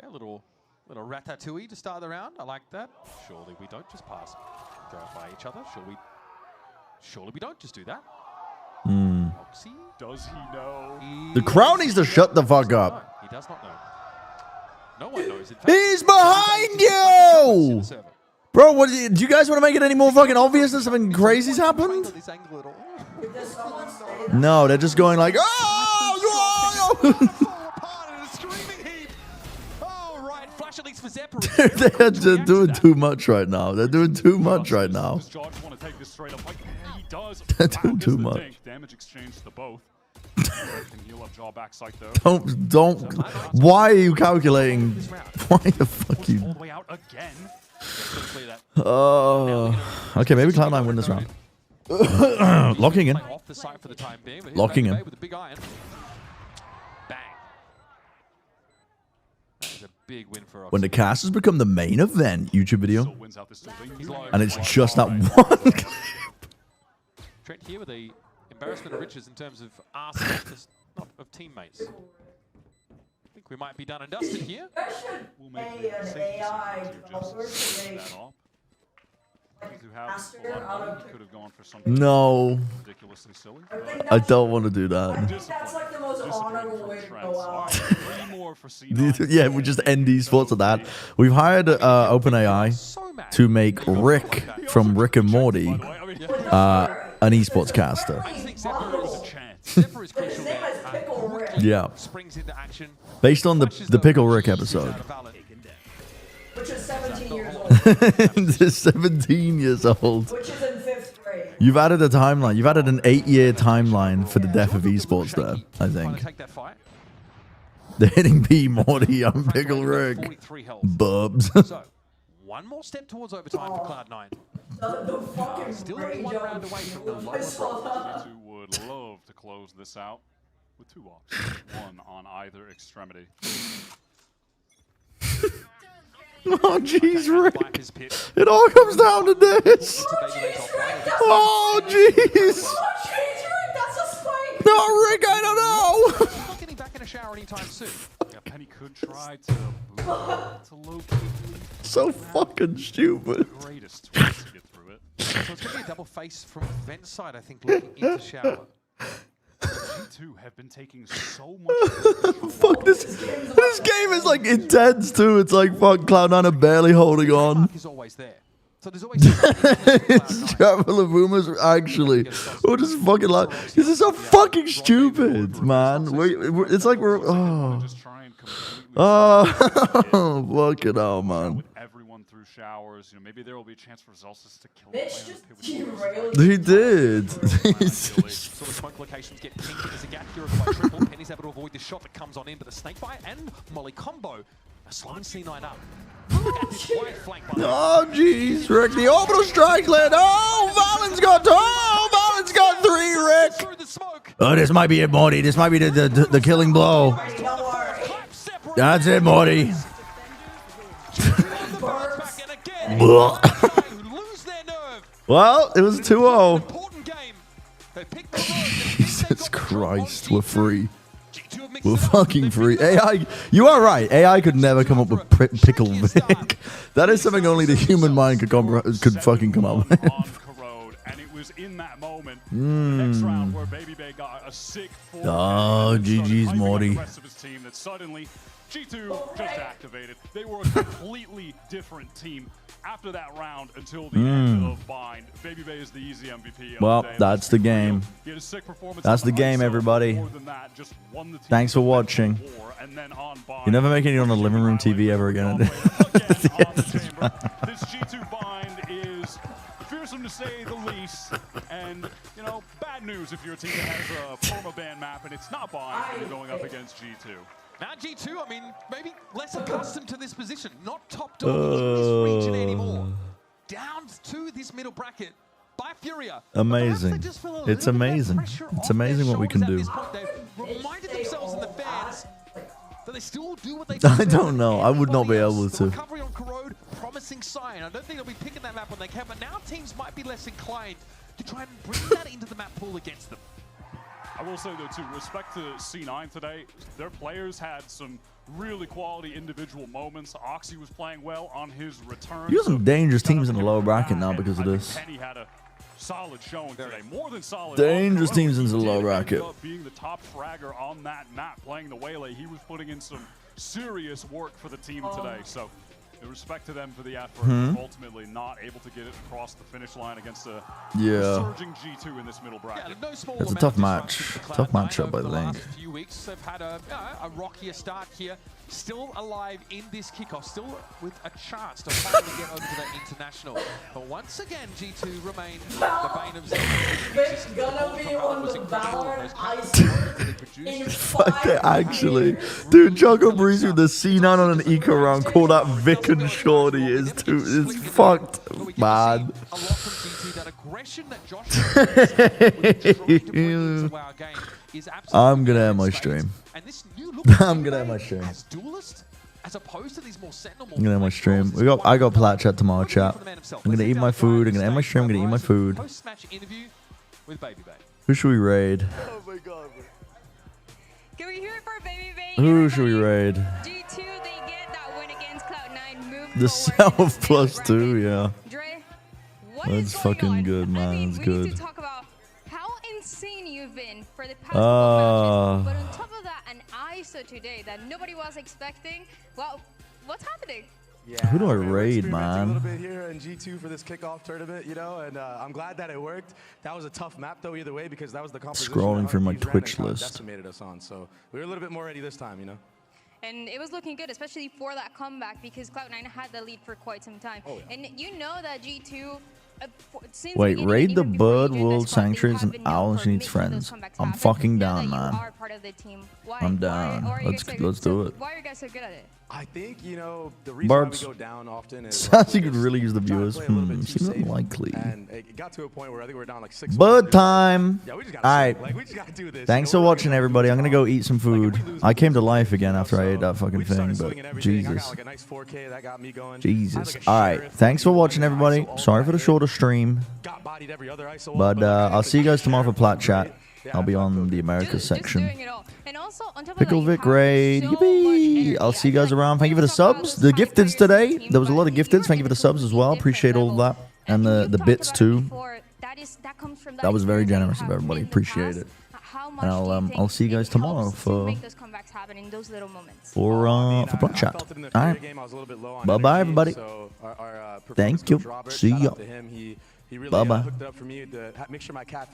S5: Okay, a little ratatouille to start the round. I like that. Surely we don't just pass, go by each other. Surely we don't just do that. Oxy?
S11: Does he know?
S3: The crowd needs to shut the fuck up.
S5: He does not know. No one knows. In fact,
S3: He's behind you! Bro, what, do you guys want to make it any more fucking obvious that something crazy's happened? No, they're just going like, oh,
S5: apart in a screaming heap. Oh, right. Flash at least for Zephyr.
S3: They're doing too much right now. They're doing too much right now. They're doing too much.
S11: Damage exchange to both.
S3: Don't. Why are you calculating? Why the fuck you?
S11: All the way out again.
S3: Okay, maybe Cloud9 win this round. Locking in.
S5: Off the site for the time being, but
S3: Locking in.
S5: with a big iron. Bang. That's a big win for
S3: When the cast has become the main event YouTube video, and it's just that one clip.
S5: Trent here with the embarrassment of riches in terms of arsenal, not of teammates. I think we might be done and dusted here.
S11: We'll make an AI developer to make could have gone for something
S3: No.
S11: ridiculously silly.
S3: I don't want to do that.
S19: I think that's like the most honorable way to go out.
S3: Yeah, we just end esports at that. We've hired OpenAI to make Rick from Rick and Morty an esports caster. Yeah. Based on the Pickle Rick episode.
S19: Which is 17 years old.
S3: Just 17 years old.
S19: Which is in 5th grade.
S3: You've added a timeline. You've added an 8-year timeline for the death of esports there, I think. They're hitting B Morty on Pickle Rick. Bubs.
S5: So, one more step towards overtime for Cloud9.
S19: The fucking
S5: still only one round away from the lowest
S11: G2 would love to close this out with 2 options, one on either extremity.
S3: Oh, jeez, Rick. It all comes down to this. Oh, jeez.
S19: That's a spike.
S3: No, Rick, I don't know.
S5: Not getting back in a shower anytime soon.
S11: Yeah, Penny could try to locate.
S3: So fucking stupid.
S11: Greatest ways to get through it.
S5: So it's going to be a double face from Vent's side, I think, looking into shower.
S11: G2 have been taking so much.
S3: Fuck this. This game is like intense too. It's like fuck Cloud9 are barely holding on.
S5: Is always there. So there's always
S3: It's Traveler Boomers actually. We're just fucking like this is so fucking stupid, man. It's like we're fucking hell, man.
S11: Everyone through showers. You know, maybe there will be a chance for Zelsis to kill.
S19: Mitch just derailed.
S3: He did.
S5: Sort of smoke locations get pinged. There's a gap here by triple. Penny's able to avoid the shot that comes on in, but the snakebite and Molly combo are slowing C9 up. Look at this wide flank by
S3: Oh jeez, Rick, the orbital strike led. Oh, Valen's got 3, Rick. Oh, this might be it, Morty. This might be the killing blow. That's it, Morty. Well, it was 2-0. Jesus Christ, we're free. We're fucking free. AI, you are right. AI could never come up with Pickle Vic. That is something only the human mind could fucking come up with.
S11: And it was in that moment, the next round where Baby Bay got a sick 4.
S3: Oh, GG's, Morty.
S11: The rest of his team that suddenly G2 just activated. They were a completely different team after that round until the end of Bind. Baby Bay is the easy MVP.
S3: Well, that's the game. That's the game, everybody. Thanks for watching. You never make it on the living room TV ever again.
S11: This G2 Bind is fearsome to say the least, and you know, bad news if you're a team that has a permaban map and it's not Bind and you're going up against G2.
S5: Now G2, I mean, maybe less accustomed to this position, not top dog in this region anymore. Down to this middle bracket by Furia.
S3: Amazing. It's amazing. It's amazing what we can do.
S5: They've reminded themselves and the fans that they still do what they
S3: I don't know. I would not be able to.
S5: Recovery on Corrode, promising sign. I don't think they'll be picking that map when they can, but now teams might be less inclined to try and bring that into the map pool against them.
S11: I will say, though, too, respect to C9 today, their players had some really quality individual moments. Oxy was playing well on his return.
S3: You got some dangerous teams in the lower bracket now because of this.
S11: Penny had a solid showing today, more than solid.
S3: Dangerous teams in the lower bracket.
S11: Being the top fragger on that map, playing the Waylay, he was putting in some serious work for the team today. So, respect to them for the effort. Ultimately, not able to get it across the finish line against a surging G2 in this middle bracket.
S3: It's a tough match. Tough matchup, I think.
S5: weeks. They've had a rockier start here. Still alive in this kickoff, still with a chance to finally get over to that international. But once again, G2 remain the bane of
S19: It's gonna be on the Valorant ice in
S3: Fuck it, actually. Dude, Choco Breeze with the C9 on an eco round called out Vic and Shorty is too. It's fucked, man. I'm gonna end my stream. I'm gonna end my stream. I'm gonna end my stream. I got plat chat tomorrow, chat. I'm gonna eat my food. I'm gonna end my stream. I'm gonna eat my food. Who should we raid?
S9: Oh my god.
S15: Can we hear it for Baby Bay?
S3: Who should we raid?
S15: G2, they get that win against Cloud9. Move
S3: The self +2, yeah.
S15: Dre,
S3: That's fucking good, man. That's
S15: we
S3: good.
S15: need to talk about how insane you've been for the past couple matches. But on top of that, an ISO today that nobody was expecting. Well, what's happening?
S14: Yeah,
S3: Who do I
S14: we're
S3: raid,
S14: experimenting
S3: man?
S14: A little bit here in G2 for this kickoff tournament, you know, and I'm glad that it worked. That was a tough map though, either way, because that was the composition.
S3: Scrolling through my
S14: He's ran
S3: Twitch
S14: and kind of
S3: list.
S14: decimated us on, so we were a little bit more ready this time, you know.
S15: And it was looking good, especially for that comeback, because Cloud9 had the lead for quite some time.
S14: Oh, yeah.
S15: And you know that G2. Since
S3: Wait,
S15: beginning,
S3: raid the
S15: even before
S3: Bird
S15: you joined
S3: World
S15: the squad, they
S3: Sanctuaries
S15: have
S3: and
S15: been known
S3: Owls
S15: for
S3: Needs
S15: making those
S3: Friends.
S15: comebacks
S3: I'm
S15: happen.
S3: fucking
S15: Now that
S3: down,
S15: you
S3: man.
S15: are part of the team, why-
S3: I'm
S15: why
S3: down.
S15: are you
S3: Let's
S15: guys
S3: do
S15: so-
S3: it.
S15: Why are you guys so good at it?
S14: I think, you know, the reason
S3: Barbs.
S14: why we go down often is
S3: Sounds you could really use the viewers. Seems unlikely.
S14: and it got to a point where I think we're down like 6.
S3: Bird time.
S14: Yeah, we just gotta
S3: Alright.
S14: like, we just gotta do this.
S3: Thanks for watching, everybody. I'm gonna go eat some food. I came to life again after I ate that fucking thing, but Jesus.
S14: Like a nice 4K that got me going.
S3: Jesus. Alright. Thanks for watching, everybody. Sorry for the shorter stream. But I'll see you guys tomorrow for Plat Chat. I'll be on the Americas section.
S15: And also, on top of
S3: Pickle
S15: that,
S3: Vic raid. Yippee! I'll see you guys around. Thank you for the subs. The gifteds today. There was a lot of gifteds. Thank you for the subs as well. Appreciate all of that. And the bits too. That was very generous of everybody. Appreciate it. And I'll see you guys tomorrow for Plat Chat. Alright. Bye bye, everybody. Thank you. See ya.
S14: He really
S3: Bye bye.
S14: hooked it up for me to make sure my cat